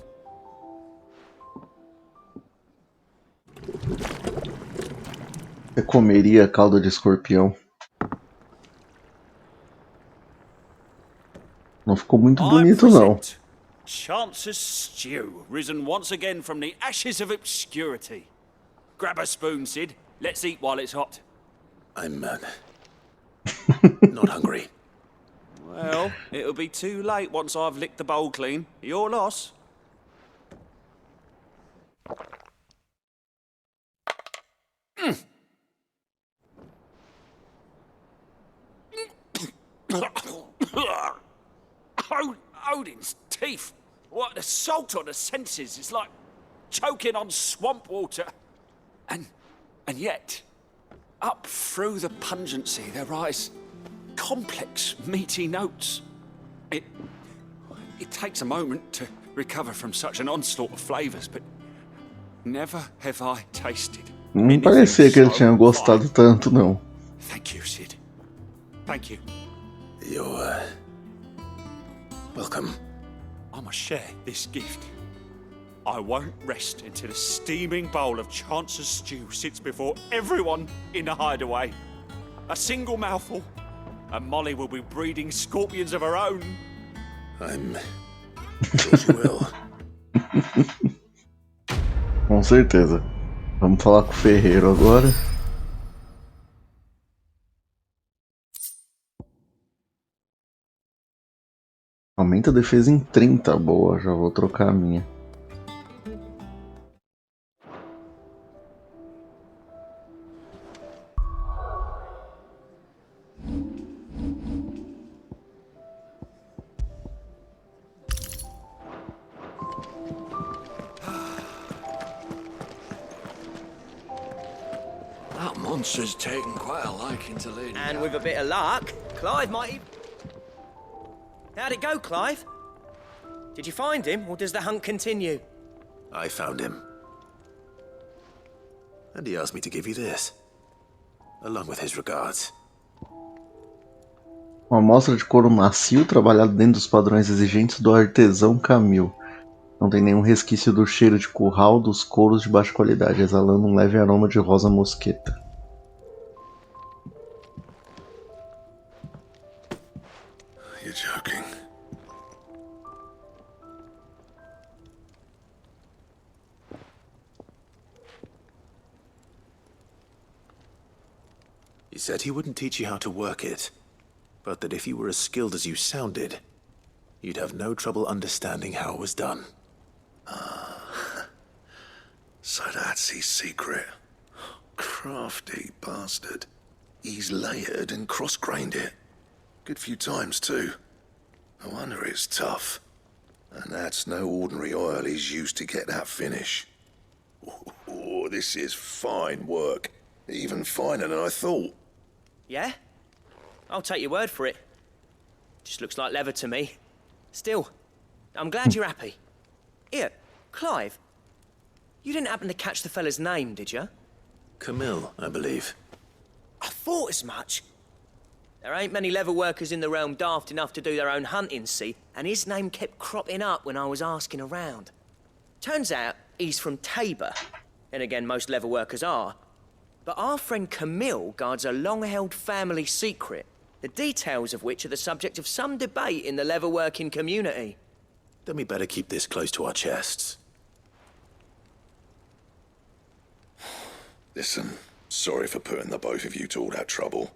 Speaker 1: Eu comeria a cauda de escorpião. Não ficou muito bonito, não.
Speaker 10: Chance's stew, risen once again from the ashes of obscurity. Grab a spoon, Sid. Let's eat while it's hot.
Speaker 4: I'm not hungry.
Speaker 10: Well, it'll be too late once I've licked the bowl clean. Your loss. Odin's teeth. What the salt on the senses is like choking on swamp water. And yet, up through the pungency there rise complex, meaty notes. It takes a moment to recover from such an onslaught of flavors, but never have I tasted.
Speaker 1: Não parecia que ele tinha gostado tanto, não.
Speaker 10: Thank you, Sid. Thank you.
Speaker 4: You're welcome.
Speaker 10: I must share this gift. I won't rest until a steaming bowl of Chance's stew sits before everyone in the hideaway. A single mouthful, and Molly will be breeding scorpions of her own.
Speaker 4: I'm sure she will.
Speaker 1: Com certeza. Vamos falar com o ferreiro agora. Aumenta a defesa em 30, boa, já vou trocar a minha.
Speaker 5: That
Speaker 2: Monster's taken quite a liking to Lady.
Speaker 5: And with a bit of luck, Clive might even... How'd it go, Clive? Did you find him, or does the hunt continue?
Speaker 7: I found him. And he asked me to give you this, along with his regards.
Speaker 1: Uma amostra de couro macio trabalhado dentro dos padrões exigentes do artesão Camil. Não tem nenhum resquício do cheiro de curral dos couros de baixa qualidade, exalando um leve aroma de rosa mosqueta.
Speaker 6: You're joking.
Speaker 7: He said he wouldn't teach you how to work it, but that if you were as skilled as you sounded, you'd have no trouble understanding how it was done.
Speaker 6: So that's his secret. Crafty bastard. He's layered and cross-grained it. Good few times, too. No wonder it's tough. And that's no ordinary oil he's used to get that finish. Oh, this is fine work. Even finer than I thought.
Speaker 5: Yeah? I'll take your word for it. Just looks like leather to me. Still, I'm glad you're happy. Here, Clive, you didn't happen to catch the fella's name, did you?
Speaker 7: Camille, I believe.
Speaker 5: I thought as much. There ain't many leather workers in the realm daft enough to do their own hunting, see? And his name kept cropping up when I was asking around. Turns out he's from Tabor. And again, most leather workers are. But our friend Camille guards a long-held family secret, the details of which are the subject of some debate in the leather-working community.
Speaker 7: Then we better keep this close to our chests.
Speaker 6: Listen, sorry for putting the both of you to all that trouble.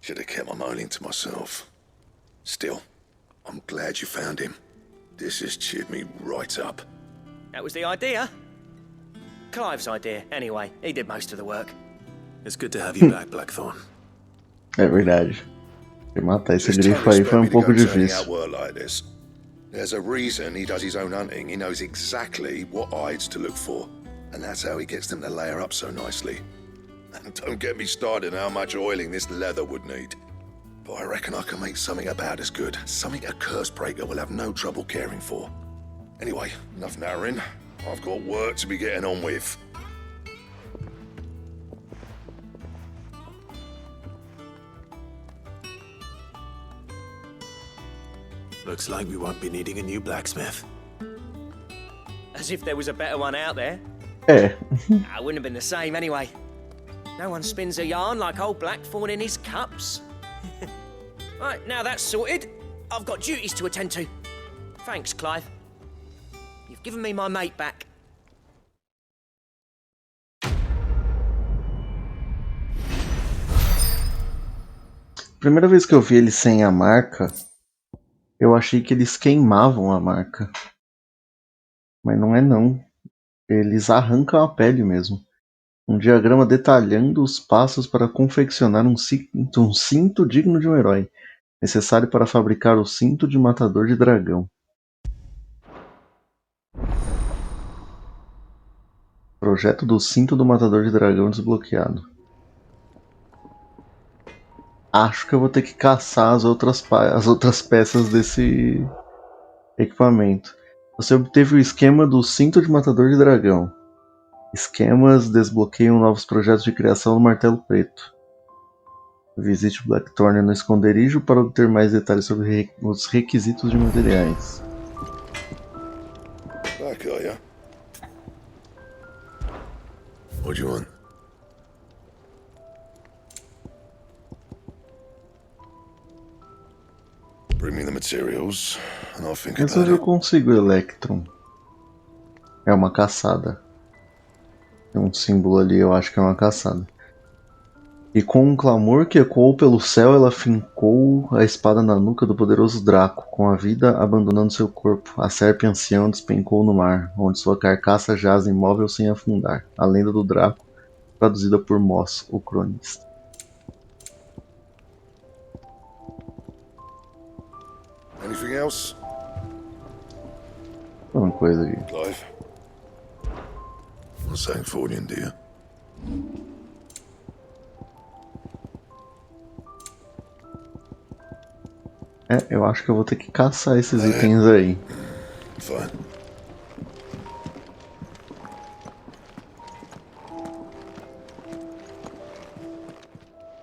Speaker 6: Should have kept my moaning to myself. Still, I'm glad you found him. This has cheered me right up.
Speaker 5: That was the idea. Clive's idea, anyway. He did most of the work.
Speaker 7: It's good to have you back, Blackthorn.
Speaker 1: É verdade. Matar esse
Speaker 6: Just
Speaker 1: grifo
Speaker 6: don't
Speaker 1: aí
Speaker 6: expect
Speaker 1: foi
Speaker 6: me to
Speaker 1: pouco
Speaker 6: go turning
Speaker 1: difícil.
Speaker 6: out work like this. There's a reason he does his own hunting. He knows exactly what hides to look for. And that's how he gets them to layer up so nicely. And don't get me started on how much oiling this leather would need. But I reckon I can make something about as good. Something a Cursebreaker will have no trouble caring for. Anyway, enough narrowing. I've got work to be getting on with.
Speaker 7: Looks like we won't be needing a new blacksmith.
Speaker 5: As if there was a better one out there.
Speaker 1: É.
Speaker 5: I wouldn't have been the same anyway. No one spins a yarn like old Blackthorn in his cups. Right, now that's sorted, I've got duties to attend to. Thanks, Clive. You've given me my mate back.
Speaker 1: Primeira vez que eu vi ele sem a marca, eu achei que eles queimavam a marca. Mas não é não. Eles arrancam a pele mesmo. Um diagrama detalhando os passos para confeccionar um cinto digno de um herói, necessário para fabricar o cinto de matador de dragão. Projeto do cinto do matador de dragão desbloqueado. Acho que eu vou ter que caçar as outras peças desse equipamento. Você obteve o esquema do cinto de matador de dragão. Esquemas desbloqueiam novos projetos de criação do martelo preto. Visite Blackthorn no esconderijo para obter mais detalhes sobre os requisitos de materiais.
Speaker 6: Back, are ya? What do you want? Bring me the materials, and I'll think
Speaker 1: Mas
Speaker 6: about
Speaker 1: onde eu
Speaker 6: it.
Speaker 1: consigo Electron? É uma caçada. Tem um símbolo ali, eu acho que é uma caçada. E com um clamor que ecoou pelo céu, ela fincou a espada na nuca do poderoso Draco, com a vida abandonando seu corpo. A serpe anciã despencou no mar, onde sua carcaça jaz imóvel sem afundar. A lenda do Draco, traduzida por Moss, o cronista.
Speaker 6: Anything else?
Speaker 1: Uma coisa aqui.
Speaker 6: Clive? What's that for you, dear?
Speaker 1: Eu acho que eu vou ter que caçar esses itens aí.
Speaker 6: Fine.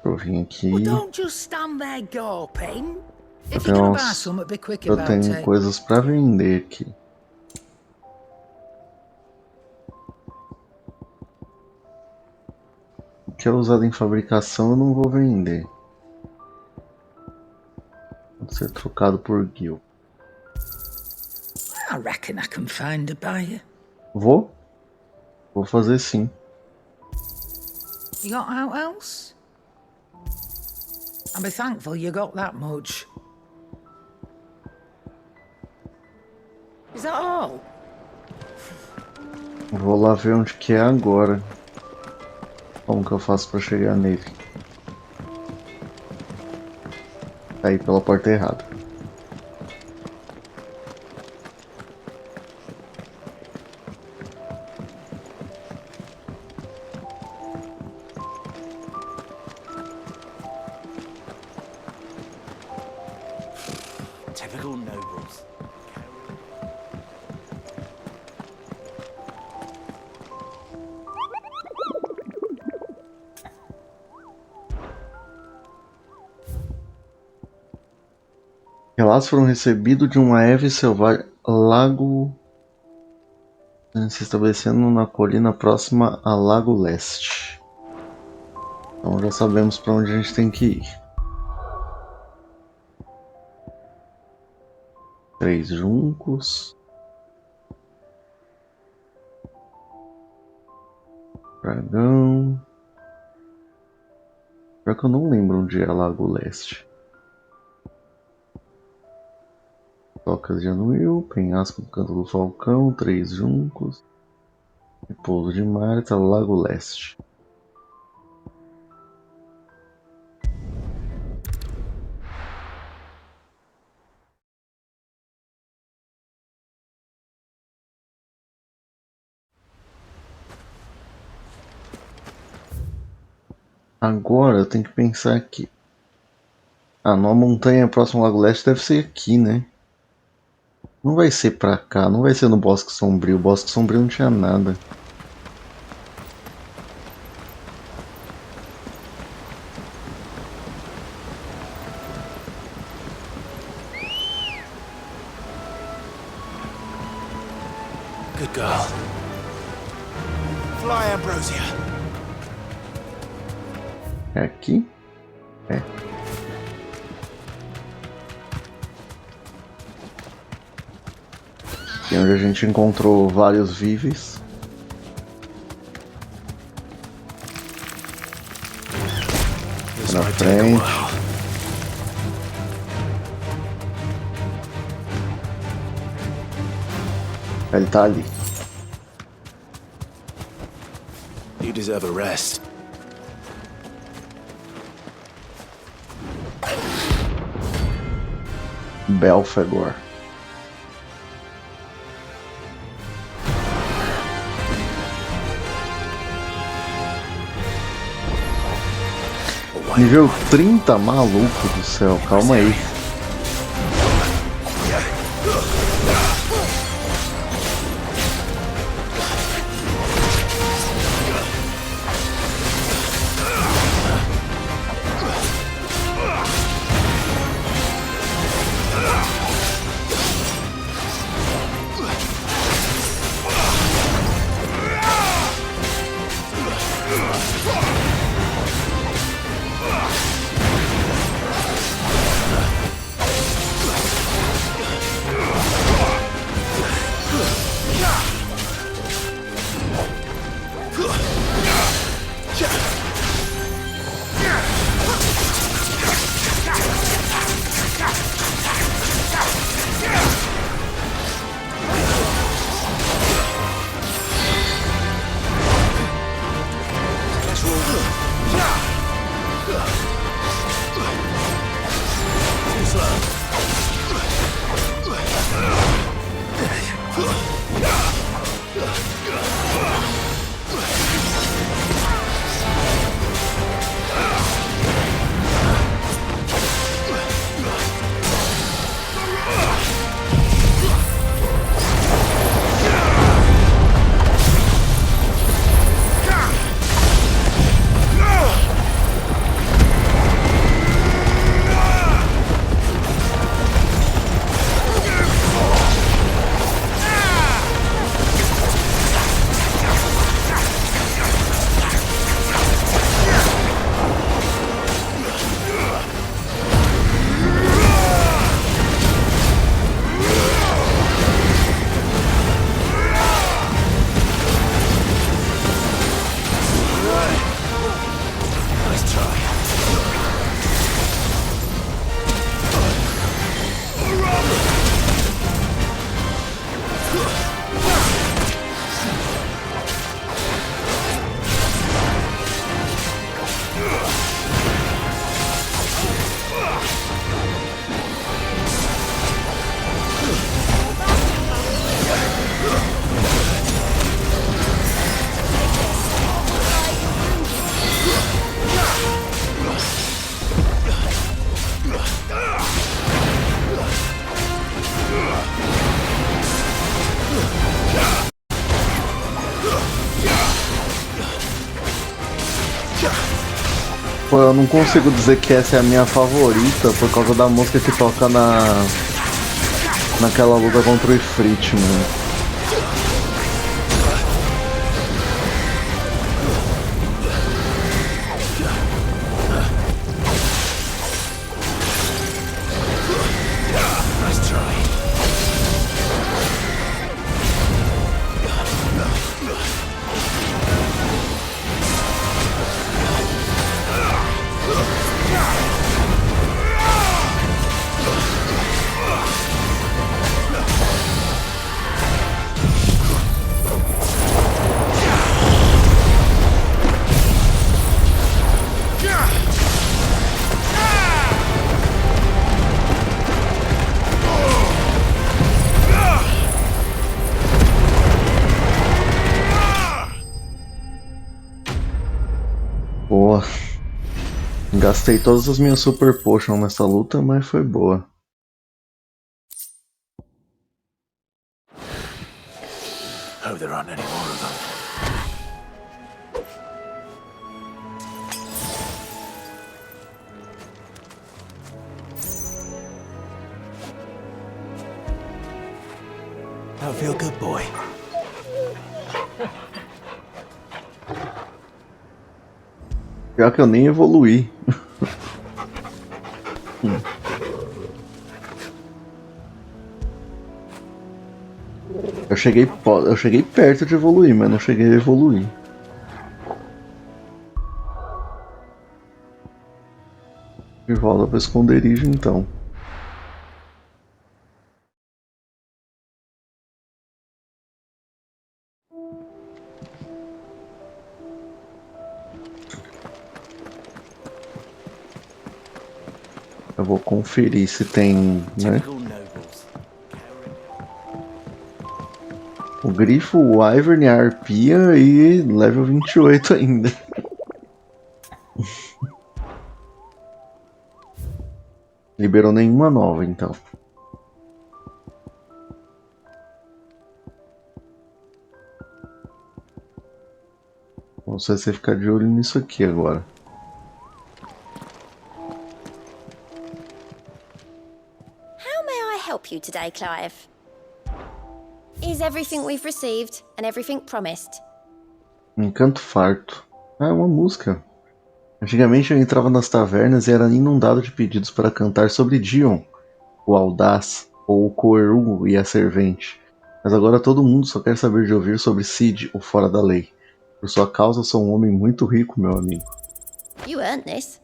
Speaker 1: Eu vim aqui.
Speaker 18: Well, don't just stand there gawping.
Speaker 1: Eu
Speaker 18: If you're
Speaker 1: tenho,
Speaker 18: gonna buy something, be quick
Speaker 1: eu
Speaker 18: about
Speaker 1: tenho
Speaker 18: it.
Speaker 1: coisas pra vender aqui. O que é usado em fabricação eu não vou vender. Pode ser trocado por gil.
Speaker 18: I reckon I can find a buyer.
Speaker 1: Vou fazer sim.
Speaker 18: You got out else? I'll be thankful you got that much. Is that all?
Speaker 1: Vou lá ver onde que é agora. Como que eu faço pra chegar nele? Tá aí pela porta errada.
Speaker 9: Typical nobles.
Speaker 1: Relatos foram recebidos de uma ave selvagem lago se estabelecendo na colina próxima a Lago Leste. Então já sabemos para onde a gente tem que ir. 3 juncos. Dragão. Pior que eu não lembro onde é Lago Leste. Tocas de Anuil, penhasco do Canto do Falcão, 3 juncos. Repouso de Marta, Lago Leste. Agora eu tenho que pensar aqui. Numa montanha próxima ao Lago Leste deve ser aqui, né? Não vai ser pra cá, não vai ser no Bosque Sombrio. O Bosque Sombrio não tinha nada.
Speaker 4: Good girl. Fly, Ambrosia.
Speaker 1: É aqui? É. Aqui onde a gente encontrou vários víveis. Na frente. Ele tá ali.
Speaker 4: You deserve a rest.
Speaker 1: Belfegor. Nível 30, maluco do céu, calma aí. Tipo, eu não consigo dizer que essa é a minha favorita por causa da música que toca naquela luta contra o Ifrit, mano. Boa. Gastei todas as minhas Super Potion nessa luta, mas foi boa.
Speaker 4: Hope there aren't any more of them.
Speaker 7: Don't feel good, boy.
Speaker 1: Pior que eu nem evoluí. Eu cheguei perto de evoluir, mas não cheguei a evoluir. De volta para o esconderijo, então. Eu vou conferir se tem, né? O grifo, o Ivern, a arpia e level 28 ainda. Liberou nenhuma nova, então. Vou só você ficar de olho nisso aqui agora.
Speaker 22: Help you today, Clive? Is everything we've received and everything promised?
Speaker 1: Encanto farto. Ah, é uma música. Antigamente eu entrava nas tavernas e era inundado de pedidos para cantar sobre Dion, o audaz, ou o Coeru e a servente. Mas agora todo mundo só quer saber de ouvir sobre Cid, o fora da lei. Por sua causa sou um homem muito rico, meu amigo.
Speaker 22: You earned this.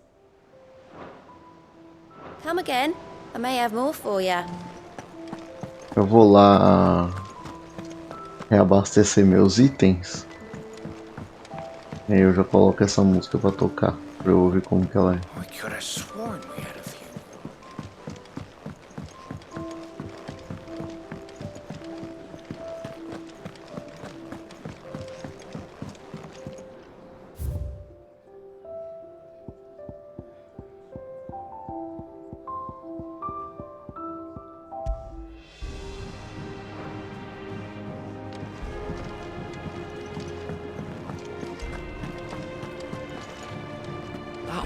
Speaker 22: Come again. I may have more for you.
Speaker 1: Eu vou lá reabastecer meus itens. E aí eu já coloco essa música pra tocar, pra eu ouvir como que ela é.
Speaker 2: I could have sworn we had a few.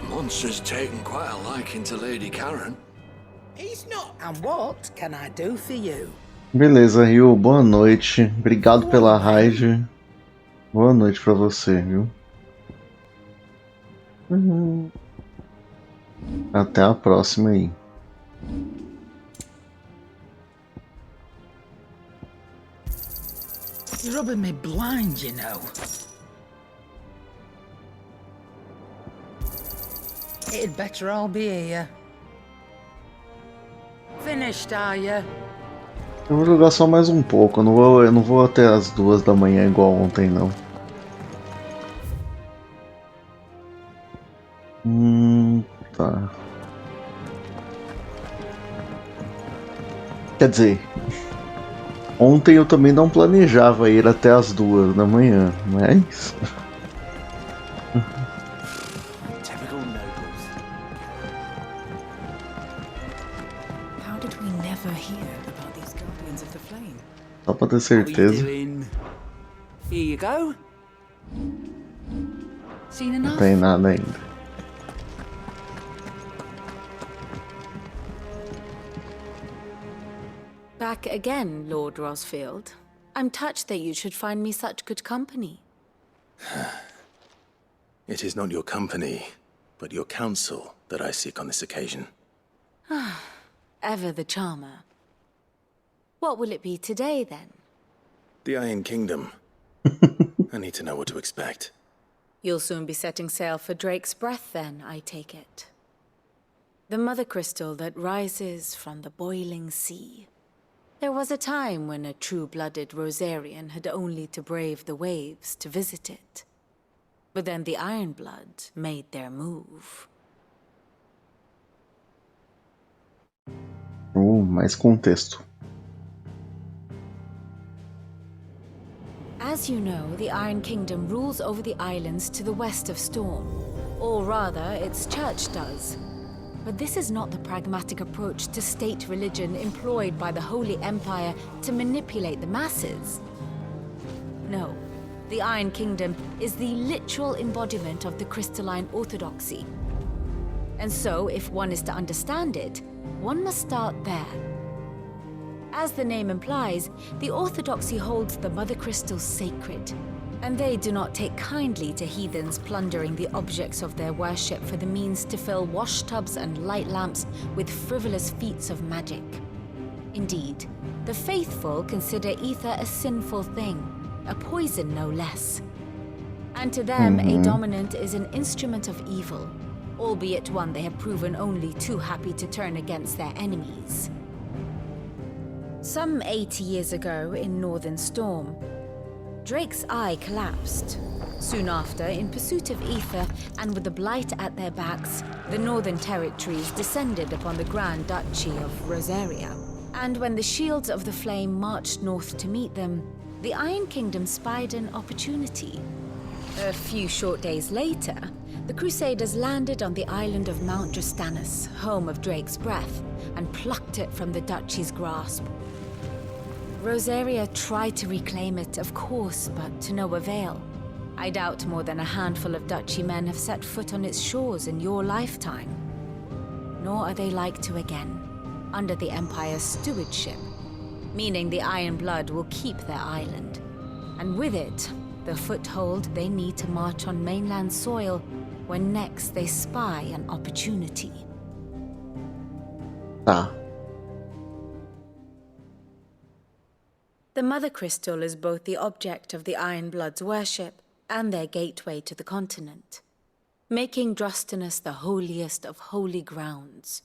Speaker 12: Monster's taken quite a liking to Lady Karen.
Speaker 18: He's not. And what can I do for you?
Speaker 1: Beleza, Rio, boa noite. Obrigado pela raid. Boa noite pra você, viu? Até a próxima aí.
Speaker 18: You're rubbing me blind, you know. It'd better all be here. Finished, are you?
Speaker 1: Eu vou jogar só mais um pouco, eu não vou até as 2 da manhã igual ontem, não. Tá. Quer dizer, ontem eu também não planejava ir até as 2 da manhã, mas... Só pra ter certeza. Não tem nada ainda.
Speaker 15: back again, Lord Rosfield. I'm touched that you should find me such good company.
Speaker 7: It is not your company, but your counsel that I seek on this occasion.
Speaker 15: Ever the charmer. What will it be today, then?
Speaker 7: The Iron Kingdom. I need to know what to expect.
Speaker 15: You'll soon be setting sail for Drake's Breath, then, I take it. The mother crystal that rises from the boiling sea. There was a time when a true-blooded Rosarian had only to brave the waves to visit it. But then the Ironblood made their move.
Speaker 1: Mais contexto.
Speaker 15: As you know, the Iron Kingdom rules over the islands to the west of Storm. Or rather, its church does. But this is not the pragmatic approach to state religion employed by the Holy Empire to manipulate the masses. No, the Iron Kingdom is the literal embodiment of the crystalline orthodoxy. And so, if one is to understand it, one must start there. As the name implies, the orthodoxy holds the mother crystals sacred, and they do not take kindly to heathens plundering the objects of their worship for the means to fill washtubs and light lamps with frivolous feats of magic. Indeed, the faithful consider ether a sinful thing, a poison no less. And to them, a dominant is an instrument of evil, albeit one they have proven only too happy to turn against their enemies. Some 80 years ago in Northern Storm, Drake's eye collapsed. Soon after, in pursuit of ether and with the blight at their backs, the Northern Territories descended upon the Grand Duchy of Rosaria. And when the Shields of the Flame marched north to meet them, the Iron Kingdom spied an opportunity. A few short days later, the Crusaders landed on the island of Mount Drastanus, home of Drake's Breath, and plucked it from the duchy's grasp. Rosaria tried to reclaim it, of course, but to no avail. I doubt more than a handful of duchy men have set foot on its shores in your lifetime. Nor are they like to again, under the Empire's stewardship, meaning the Iron Blood will keep their island, and with it, the foothold they need to march on mainland soil when next they spy an opportunity.
Speaker 1: Tá.
Speaker 15: The Mother Crystal is both the object of the Iron Blood's worship and their gateway to the continent, making Drastanus the holiest of holy grounds,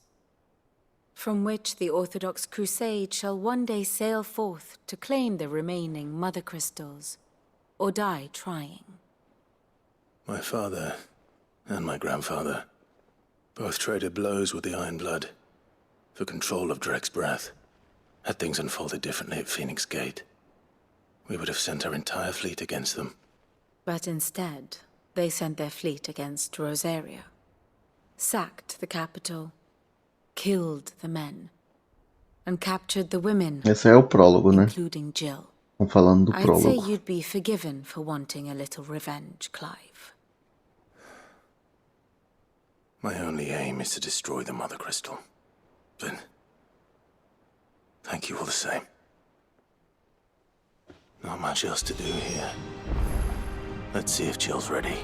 Speaker 15: from which the Orthodox Crusade shall one day sail forth to claim the remaining Mother Crystals, or die trying.
Speaker 7: My father and my grandfather both traded blows with the Iron Blood for control of Drake's Breath. Had things unfolded differently at Phoenix Gate, we would have sent our entire fleet against them.
Speaker 15: But instead, they sent their fleet against Rosaria, sacked the capital, killed the men, and captured the women,
Speaker 1: Esse é o prólogo, né?
Speaker 15: including Jill.
Speaker 1: Estamos falando do
Speaker 15: I'd
Speaker 1: prólogo.
Speaker 15: say you'd be forgiven for wanting a little revenge, Clive.
Speaker 7: My only aim is to destroy the Mother Crystal. But thank you all the same. Not much else to do here. Let's see if Jill's ready.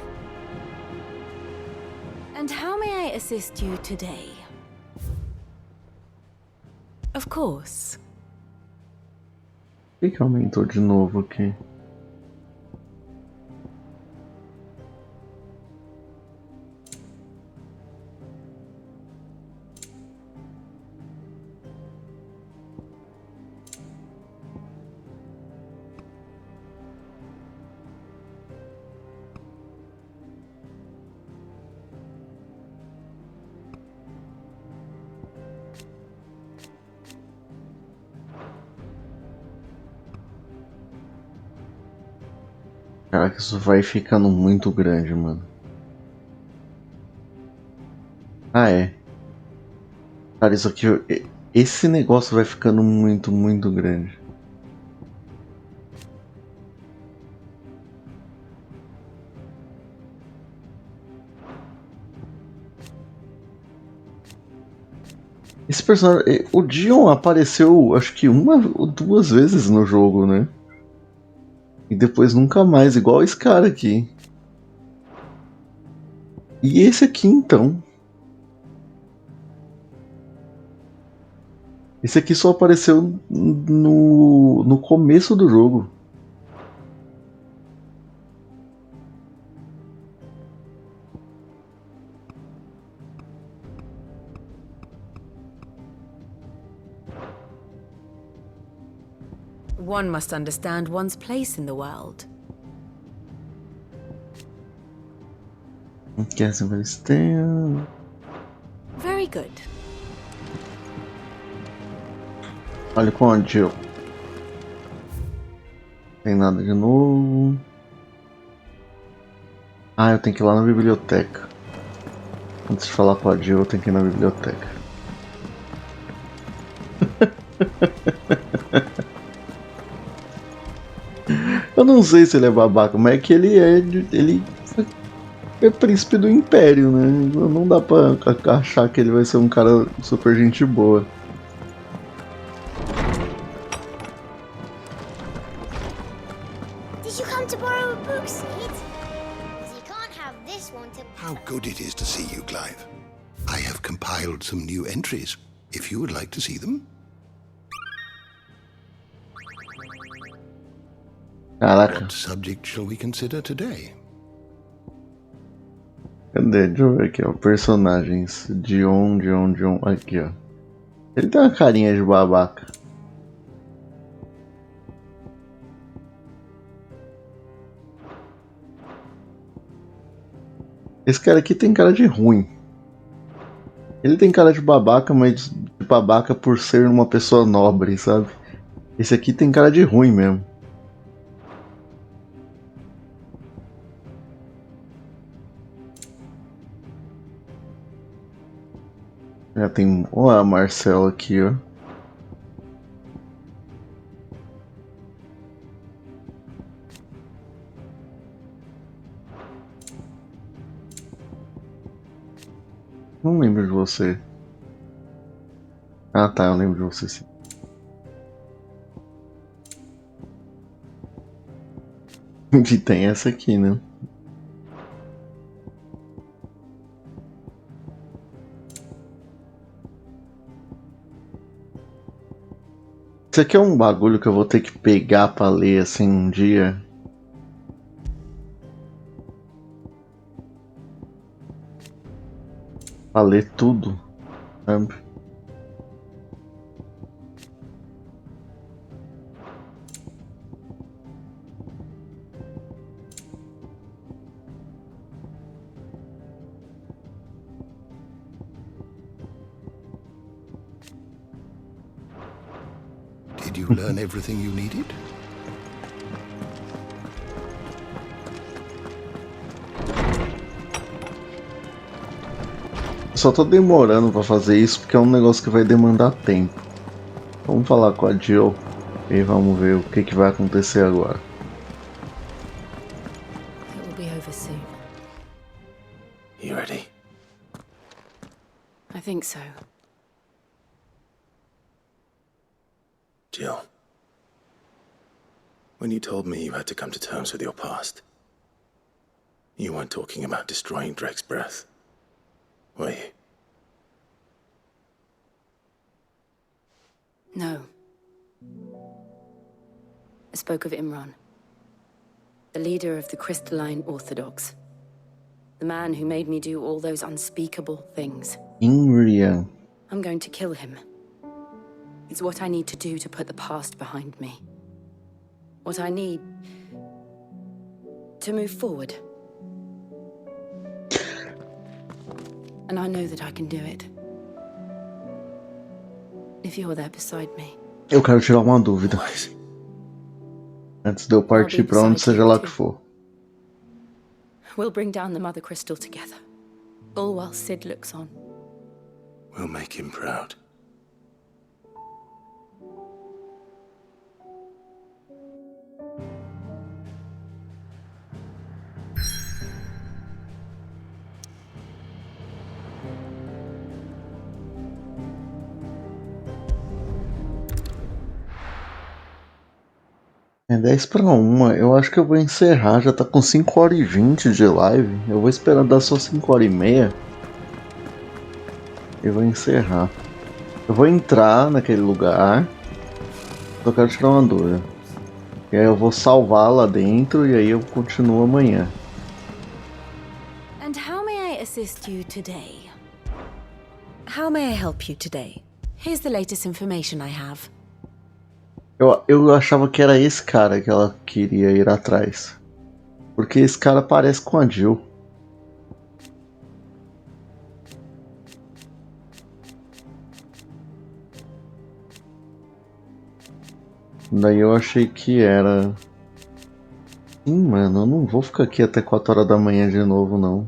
Speaker 15: And how may I assist you today? Of course.
Speaker 1: Por que aumentou de novo aqui? Caraca, isso vai ficando muito grande, mano. Ah, é. Cara, isso aqui... Esse negócio vai ficando muito, muito grande. Esse personagem, o Dion apareceu acho que uma ou duas vezes no jogo, né? E depois nunca mais, igual esse cara aqui. E esse aqui então? Esse aqui só apareceu no começo do jogo.
Speaker 15: One must understand one's place in the world. Very good.
Speaker 1: Olha com a Jill. Tem nada de novo. Ah, eu tenho que ir lá na biblioteca. Antes de falar com a Jill, eu tenho que ir na biblioteca. Eu não sei se ele é babaca, mas é que ele é príncipe do Império, né? Não dá pra achar que ele vai ser um cara super gente boa.
Speaker 17: Did you come to borrow a book, Sid? Because you can't have this one to...
Speaker 11: How good it is to see you, Clive. I have compiled some new entries, if you would like to see them.
Speaker 1: Caraca.
Speaker 11: What subject shall we consider today?
Speaker 1: Cadê? Deixa eu ver aqui, ó. Personagens. Dion. Aqui, ó. Ele tem uma carinha de babaca. Esse cara aqui tem cara de ruim. Ele tem cara de babaca, mas de babaca por ser uma pessoa nobre, sabe? Esse aqui tem cara de ruim mesmo. Já tem a Marcela aqui, ó. Não lembro de você. Ah tá, eu lembro de você sim. E tem essa aqui, né? Isso aqui é um bagulho que eu vou ter que pegar pra ler assim um dia. Pra ler tudo, sabe?
Speaker 11: Did you learn everything you needed?
Speaker 1: Eu só tô demorando pra fazer isso porque é um negócio que vai demandar tempo. Vamos falar com a Jill e vamos ver o que vai acontecer agora.
Speaker 14: It will be over soon.
Speaker 7: You ready?
Speaker 14: I think so.
Speaker 7: Jill, when you told me you had to come to terms with your past, you weren't talking about destroying Drake's breath, were you?
Speaker 14: No. I spoke of Imran, the leader of the Crystalline Orthodox. The man who made me do all those unspeakable things.
Speaker 1: Reunião.
Speaker 14: I'm going to kill him. It's what I need to do to put the past behind me. What I need to move forward. And I know that I can do it. If you're there beside me.
Speaker 1: Eu quero tirar uma dúvida. Antes de eu partir pra onde seja lá que for.
Speaker 14: We'll bring down the Mother Crystal together. All while Sid looks on.
Speaker 7: We'll make him proud.
Speaker 1: É 10:01, eu acho que eu vou encerrar, já tá com 5h20 de live. Eu vou esperar dar só 5h30 e vou encerrar. Eu vou entrar naquele lugar, só quero tirar uma dúvida. E aí eu vou salvar lá dentro e aí eu continuo amanhã.
Speaker 15: And how may I assist you today? How may I help you today? Here's the latest information I have.
Speaker 1: Eu achava que era esse cara que ela queria ir atrás. Porque esse cara parece com a Jill. Daí eu achei que era... mano, eu não vou ficar aqui até 4h da manhã de novo, não.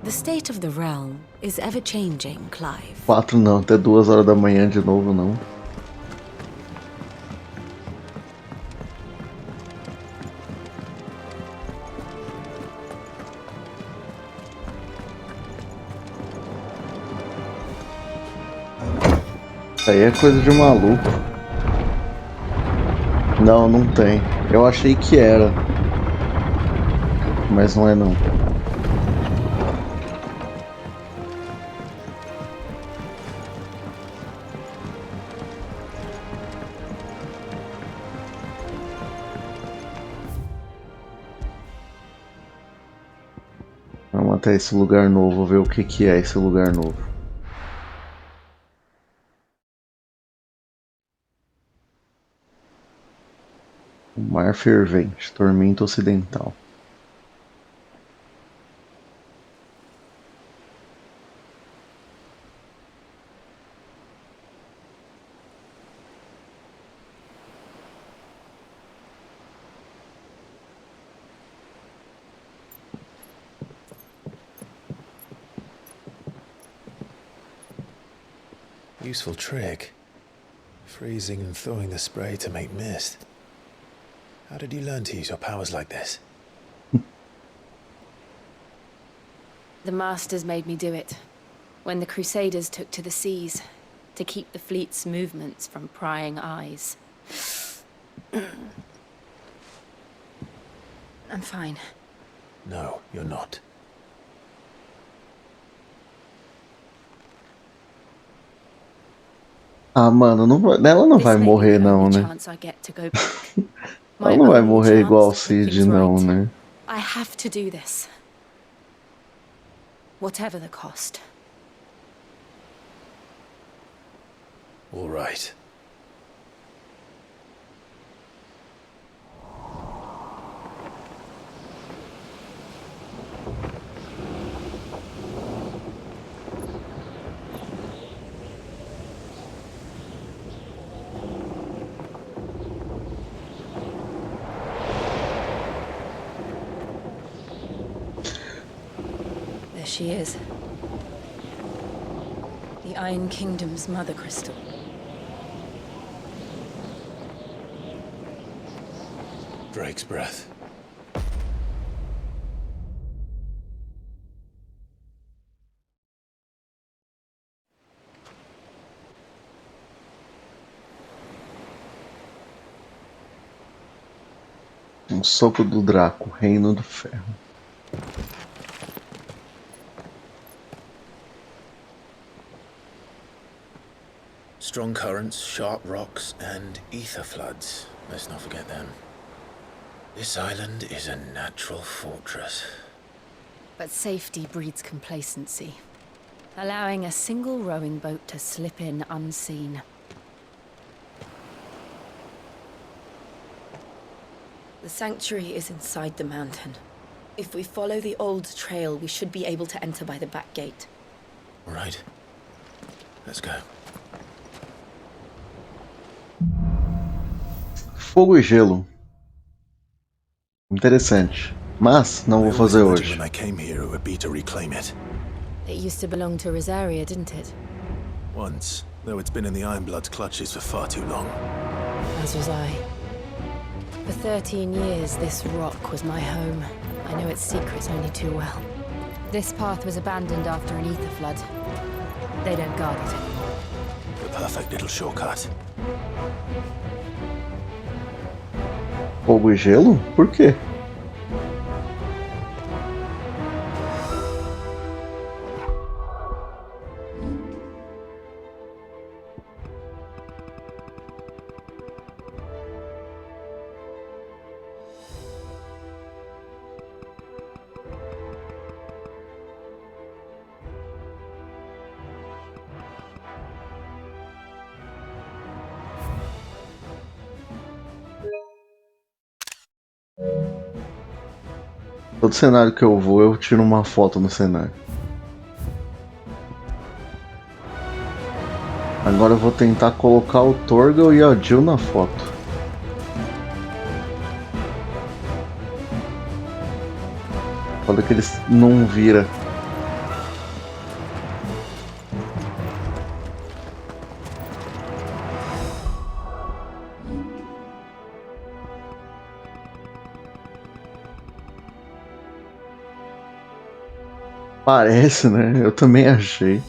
Speaker 15: The state of the realm is ever changing, Clive.
Speaker 1: 4 não, até 2h da manhã de novo, não. Isso aí é coisa de maluco. Não, não tem. Eu achei que era. Mas não é não. Vamos até esse lugar novo, ver o que é esse lugar novo. O Mar Fervente, Tormenta Ocidental.
Speaker 4: Useful trick. Freezing and thawing the spray to make mist. How did you learn to use your powers like this?
Speaker 14: The masters made me do it. When the Crusaders took to the seas, to keep the fleet's movements from prying eyes. I'm fine.
Speaker 4: No, you're not.
Speaker 1: Ah, mano, ela não vai morrer não, né? Ela não vai morrer igual o Cid não, né?
Speaker 14: I have to do this. Whatever the cost.
Speaker 4: All right.
Speaker 14: She is. The Iron Kingdom's mother crystal.
Speaker 4: Drake's breath.
Speaker 1: Um soco do Draco, Reino do Ferro.
Speaker 4: Strong currents, sharp rocks, and ether floods. Let's not forget them. This island is a natural fortress.
Speaker 14: But safety breeds complacency, allowing a single rowing boat to slip in unseen. The sanctuary is inside the mountain. If we follow the old trail, we should be able to enter by the back gate.
Speaker 4: All right. Let's go.
Speaker 1: Fogo e gelo. Interessante. Mas não vou fazer hoje.
Speaker 4: When I came here, it would be to reclaim it.
Speaker 14: It used to belong to Rosaria, didn't it?
Speaker 4: Once, though it's been in the Ironblood's clutches for far too long.
Speaker 14: As was I. For 13 years, this rock was my home. I know its secrets only too well. This path was abandoned after an ether flood. They don't guard it anymore.
Speaker 4: The perfect little shortcut.
Speaker 1: Fogo e gelo? Por quê? Todo cenário que eu vou, eu tiro uma foto no cenário. Agora eu vou tentar colocar o Torgal e a Jill na foto. Foda que eles não viram. Parece, né? Eu também achei.